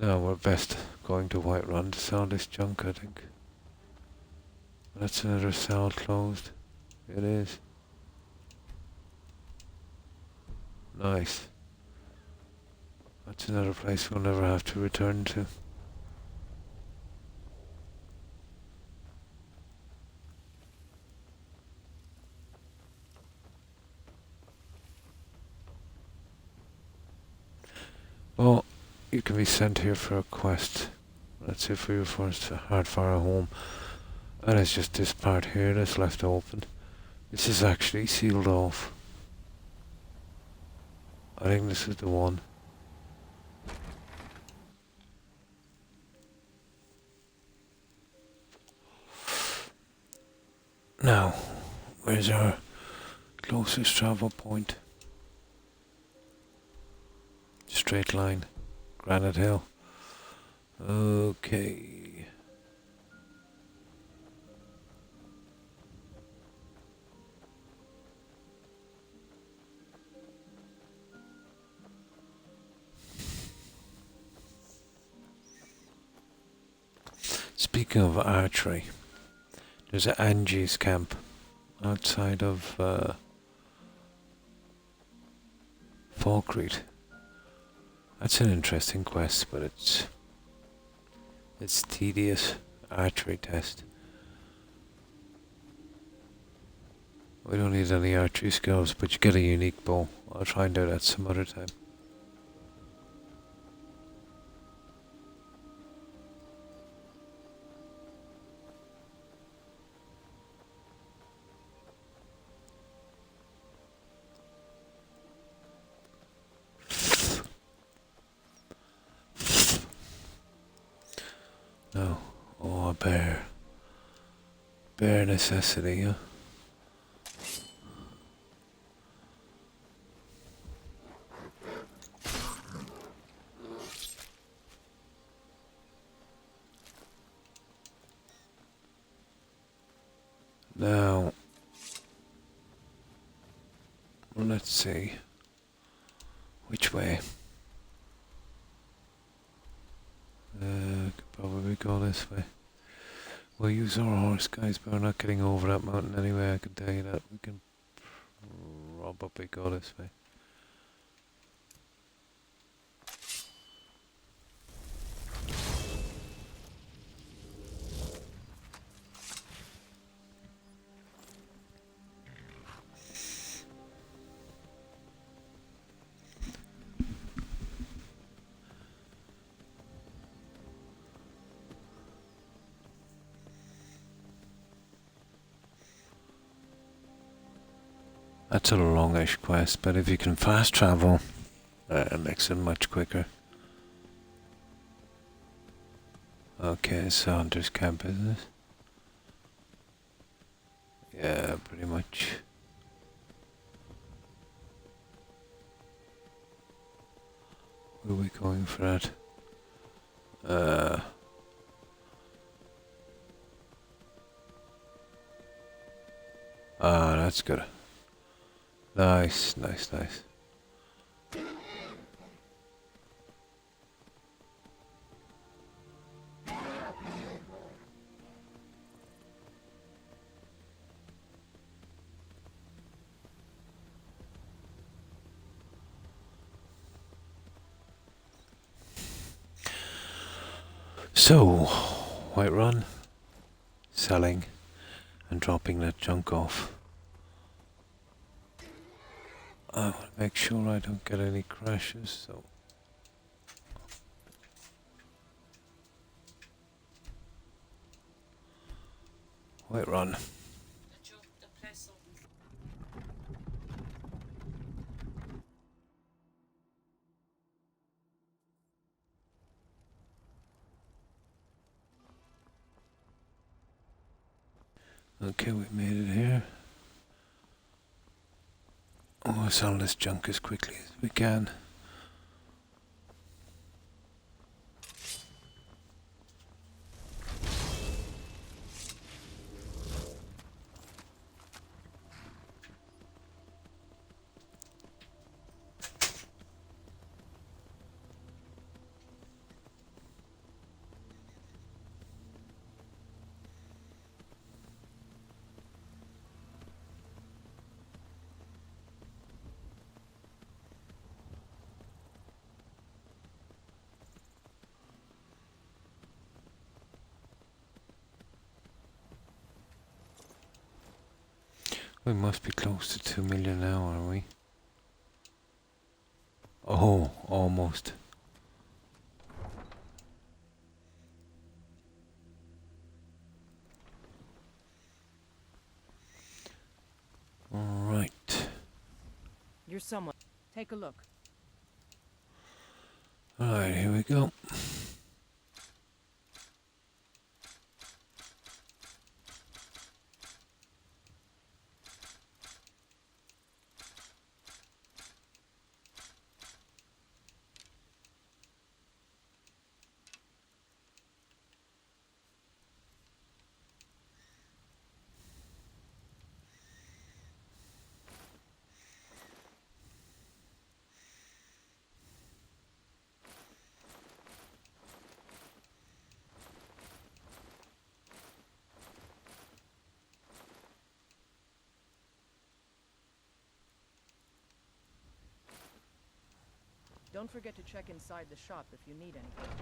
Now we're best going to Whiterun to sell this junk, I think. That's another cell closed. It is. Nice. That's another place we'll never have to return to. Well, you can be sent here for a quest. That's it for your first hard fire home. And it's just this part here that's left open. This is actually sealed off. I think this is the one. Now, where's our closest travel point? Straight line. Granite Hill. Okay. Speaking of archery, there's an Angie's camp outside of Falkreath. That's an interesting quest, but it's tedious archery test. We don't need any archery skills, but you get a unique bow. I'll try and do that some other time. No. Oh, a bear. Bare necessity, yeah. Now, let's see. Which way? Could probably go this way. We'll use our horse, guys, but we're not getting over that mountain anyway, I can tell you that. We can probably go this way. That's a longish quest, but if you can fast travel, it makes it much quicker. Okay, it's a hunter's camp, isn't it? Yeah, pretty much. Where are we going for that? Ah, that's good. Nice, nice, nice. So, Whiterun, selling and dropping that junk off. I want to make sure I don't get any crashes, so... Whiterun. Okay, we made it here. We'll sell this junk as quickly as we can. We must be close to 2 million now, are we? Oh, almost. Alright. You're someone. Take a look. Alright, here we go. Don't forget to check inside the shop if you need anything.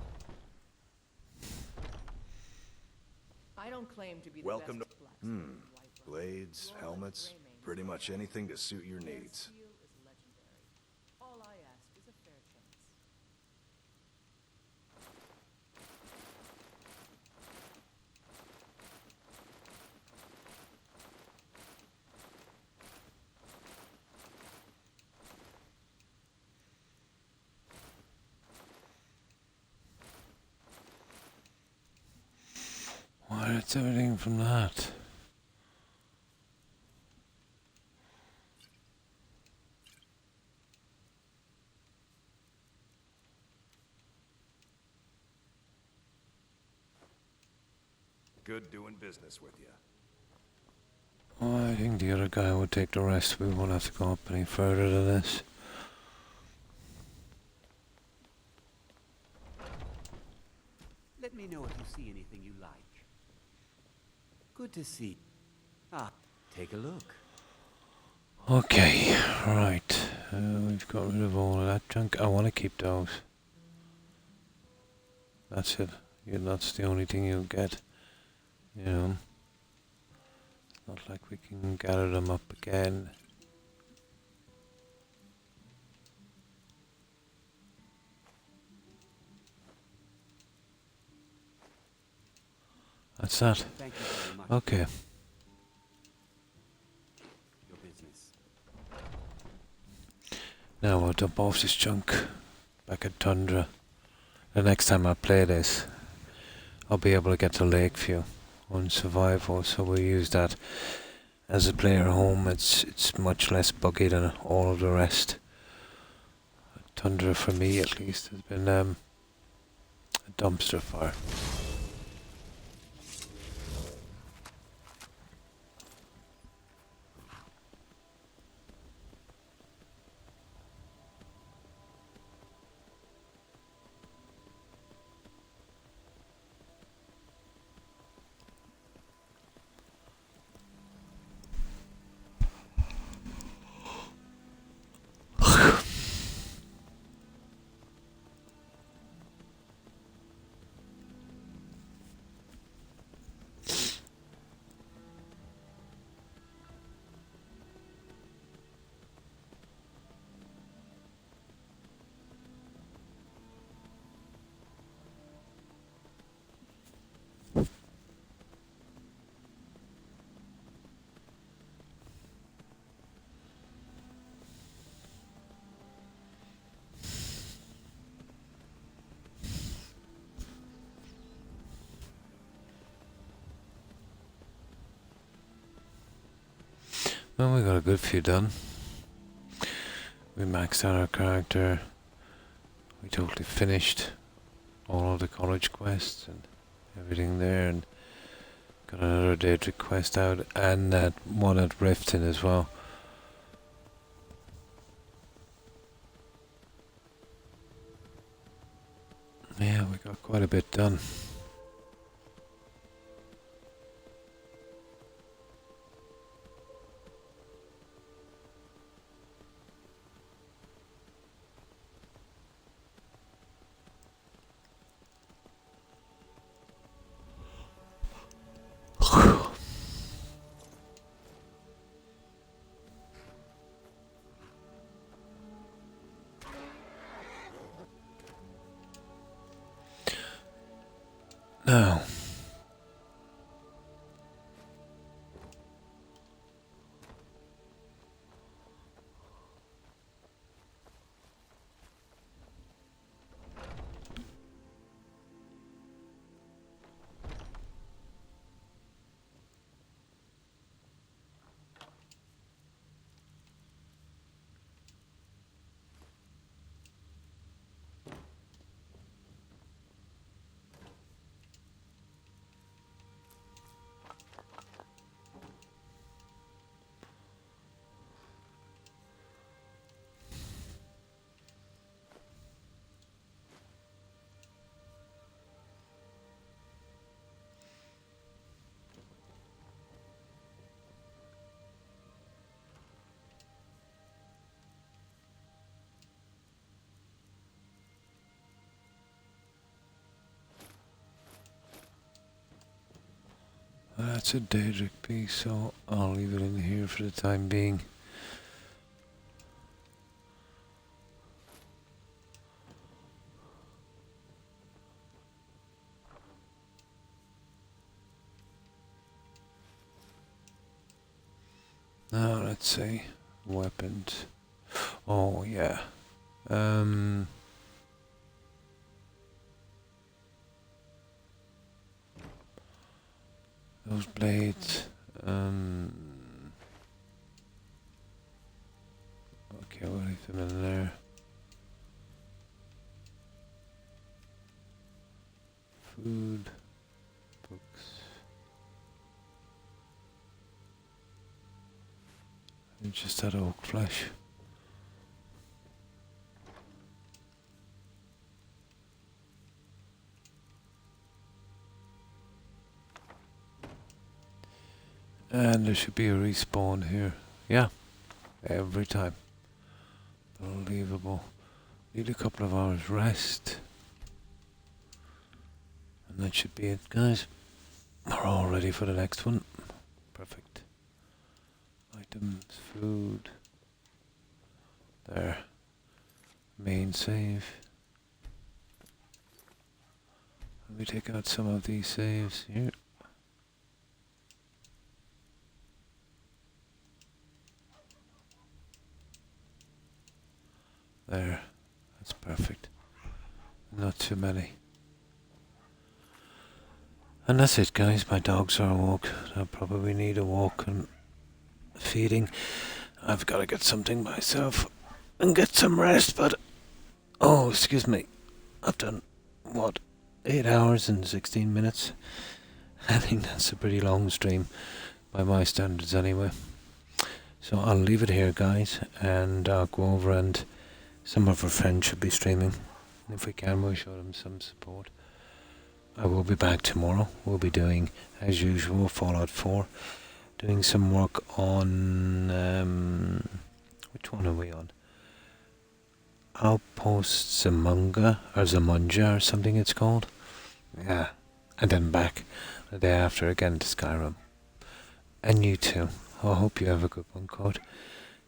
I don't claim to be the Welcome best to... blacksmith. Blades, helmets, pretty much anything to suit your needs. Steel is legendary. All I ask is a fair chance. Well, it's everything from that. Good doing business with you. Well, I think the other guy would take the rest. We won't have to go up any further than this. Let me know if you see anything you like. Good to see. Ah, take a look. Okay, right. We've got rid of all of that junk. I want to keep those. That's it. Yeah, that's the only thing you'll get. You know. It's not like we can gather them up again. That's that. Thank you very much. Okay. Your business. Now we'll dump off this junk back at Tundra. The next time I play this, I'll be able to get to Lakeview on survival, so we'll use that as a player home. It's much less buggy than all of the rest. Tundra, for me at least, has been a dumpster fire. Well, we got a good few done. We maxed out our character. We totally finished all of the college quests and everything there, and got another Daedric quest out, and that one at Riften as well. Yeah, we got quite a bit done. That's a Daedric piece, so I'll leave it in here for the time being. Now let's see. Weapons. Oh yeah. Those blades. Okay, we'll leave them in there. Food. Books. And just that oak flesh. And there should be a respawn here. Yeah, every time. Unbelievable. Need a couple of hours rest. And that should be it, guys. We're all ready for the next one. Perfect. Items, food. There. Main save. Let me take out some of these saves here. There, that's perfect. Not too many. And that's it, guys. My dogs are awoke. They'll probably need a walk and feeding. I've got to get something myself and get some rest, but... Oh, excuse me. I've done, what, 8 hours and 16 minutes? I think that's a pretty long stream, by my standards anyway. So I'll leave it here, guys, and I'll go over and... Some of our friends should be streaming. And if we can, we'll show them some support. I will be back tomorrow. We'll be doing, as usual, Fallout 4. Doing some work on... which one are we on? Outpost Zamunga, or Zamunja, or something it's called. Yeah. And then back the day after again to Skyrim. And you too. I hope you have a good one, Code.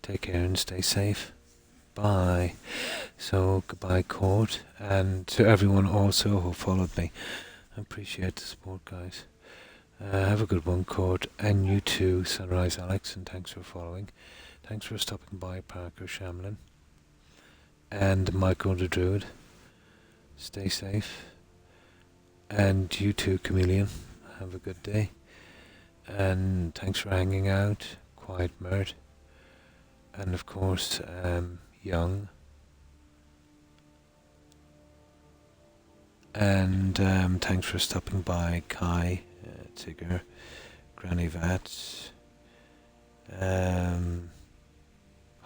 Take care and stay safe. Bye. So goodbye, Court, and to everyone also who followed me. I appreciate the support, guys. Have a good one, Court, and you too, Sunrise Alex, and thanks for following. Thanks for stopping by, Parker Shamlin, and Michael the Druid. Stay safe, and you too, Chameleon. Have a good day, and thanks for hanging out, Quiet Mert, and of course, Young, and thanks for stopping by, Kai, Tigger, Granny Vats,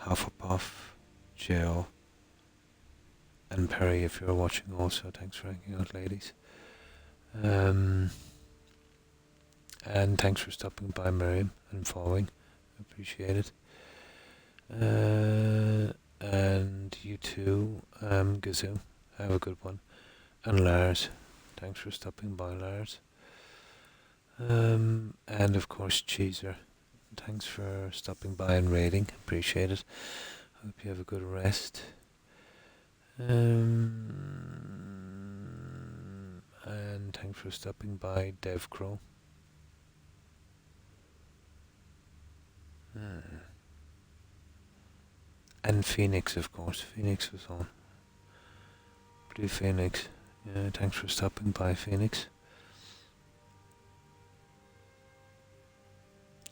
Hufflepuff, Jill, and Perry if you're watching also. Thanks for hanging out, ladies. And thanks for stopping by, Miriam, and following. Appreciate it. And you too, Gazoo, have a good one. And Lars, thanks for stopping by, Lars. And of course, Cheezer, thanks for stopping by and raiding, appreciate it. Hope you have a good rest. And thanks for stopping by, Dev Crow. And Phoenix, of course. Phoenix was on. Blue Phoenix. Yeah, thanks for stopping by, Phoenix.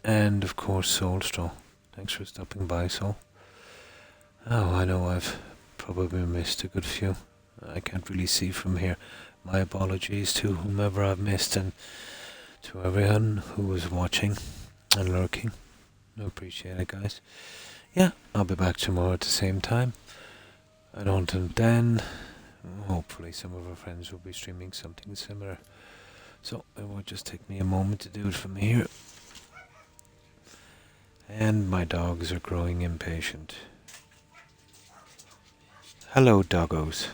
And of course, Soulstraw. Thanks for stopping by, Soul. Oh, I know I've probably missed a good few. I can't really see from here. My apologies to whomever I've missed and to everyone who was watching and lurking. I appreciate it, guys. Yeah, I'll be back tomorrow at the same time. And until then, hopefully some of our friends will be streaming something similar. So it will just take me a moment to do it from here. And my dogs are growing impatient. Hello, doggos.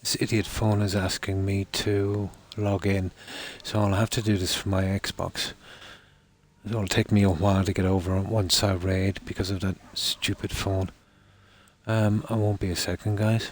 This idiot phone is asking me to log in, so I'll have to do this from my Xbox. It'll take me a while to get over once I raid because of that stupid phone. I won't be a second, guys.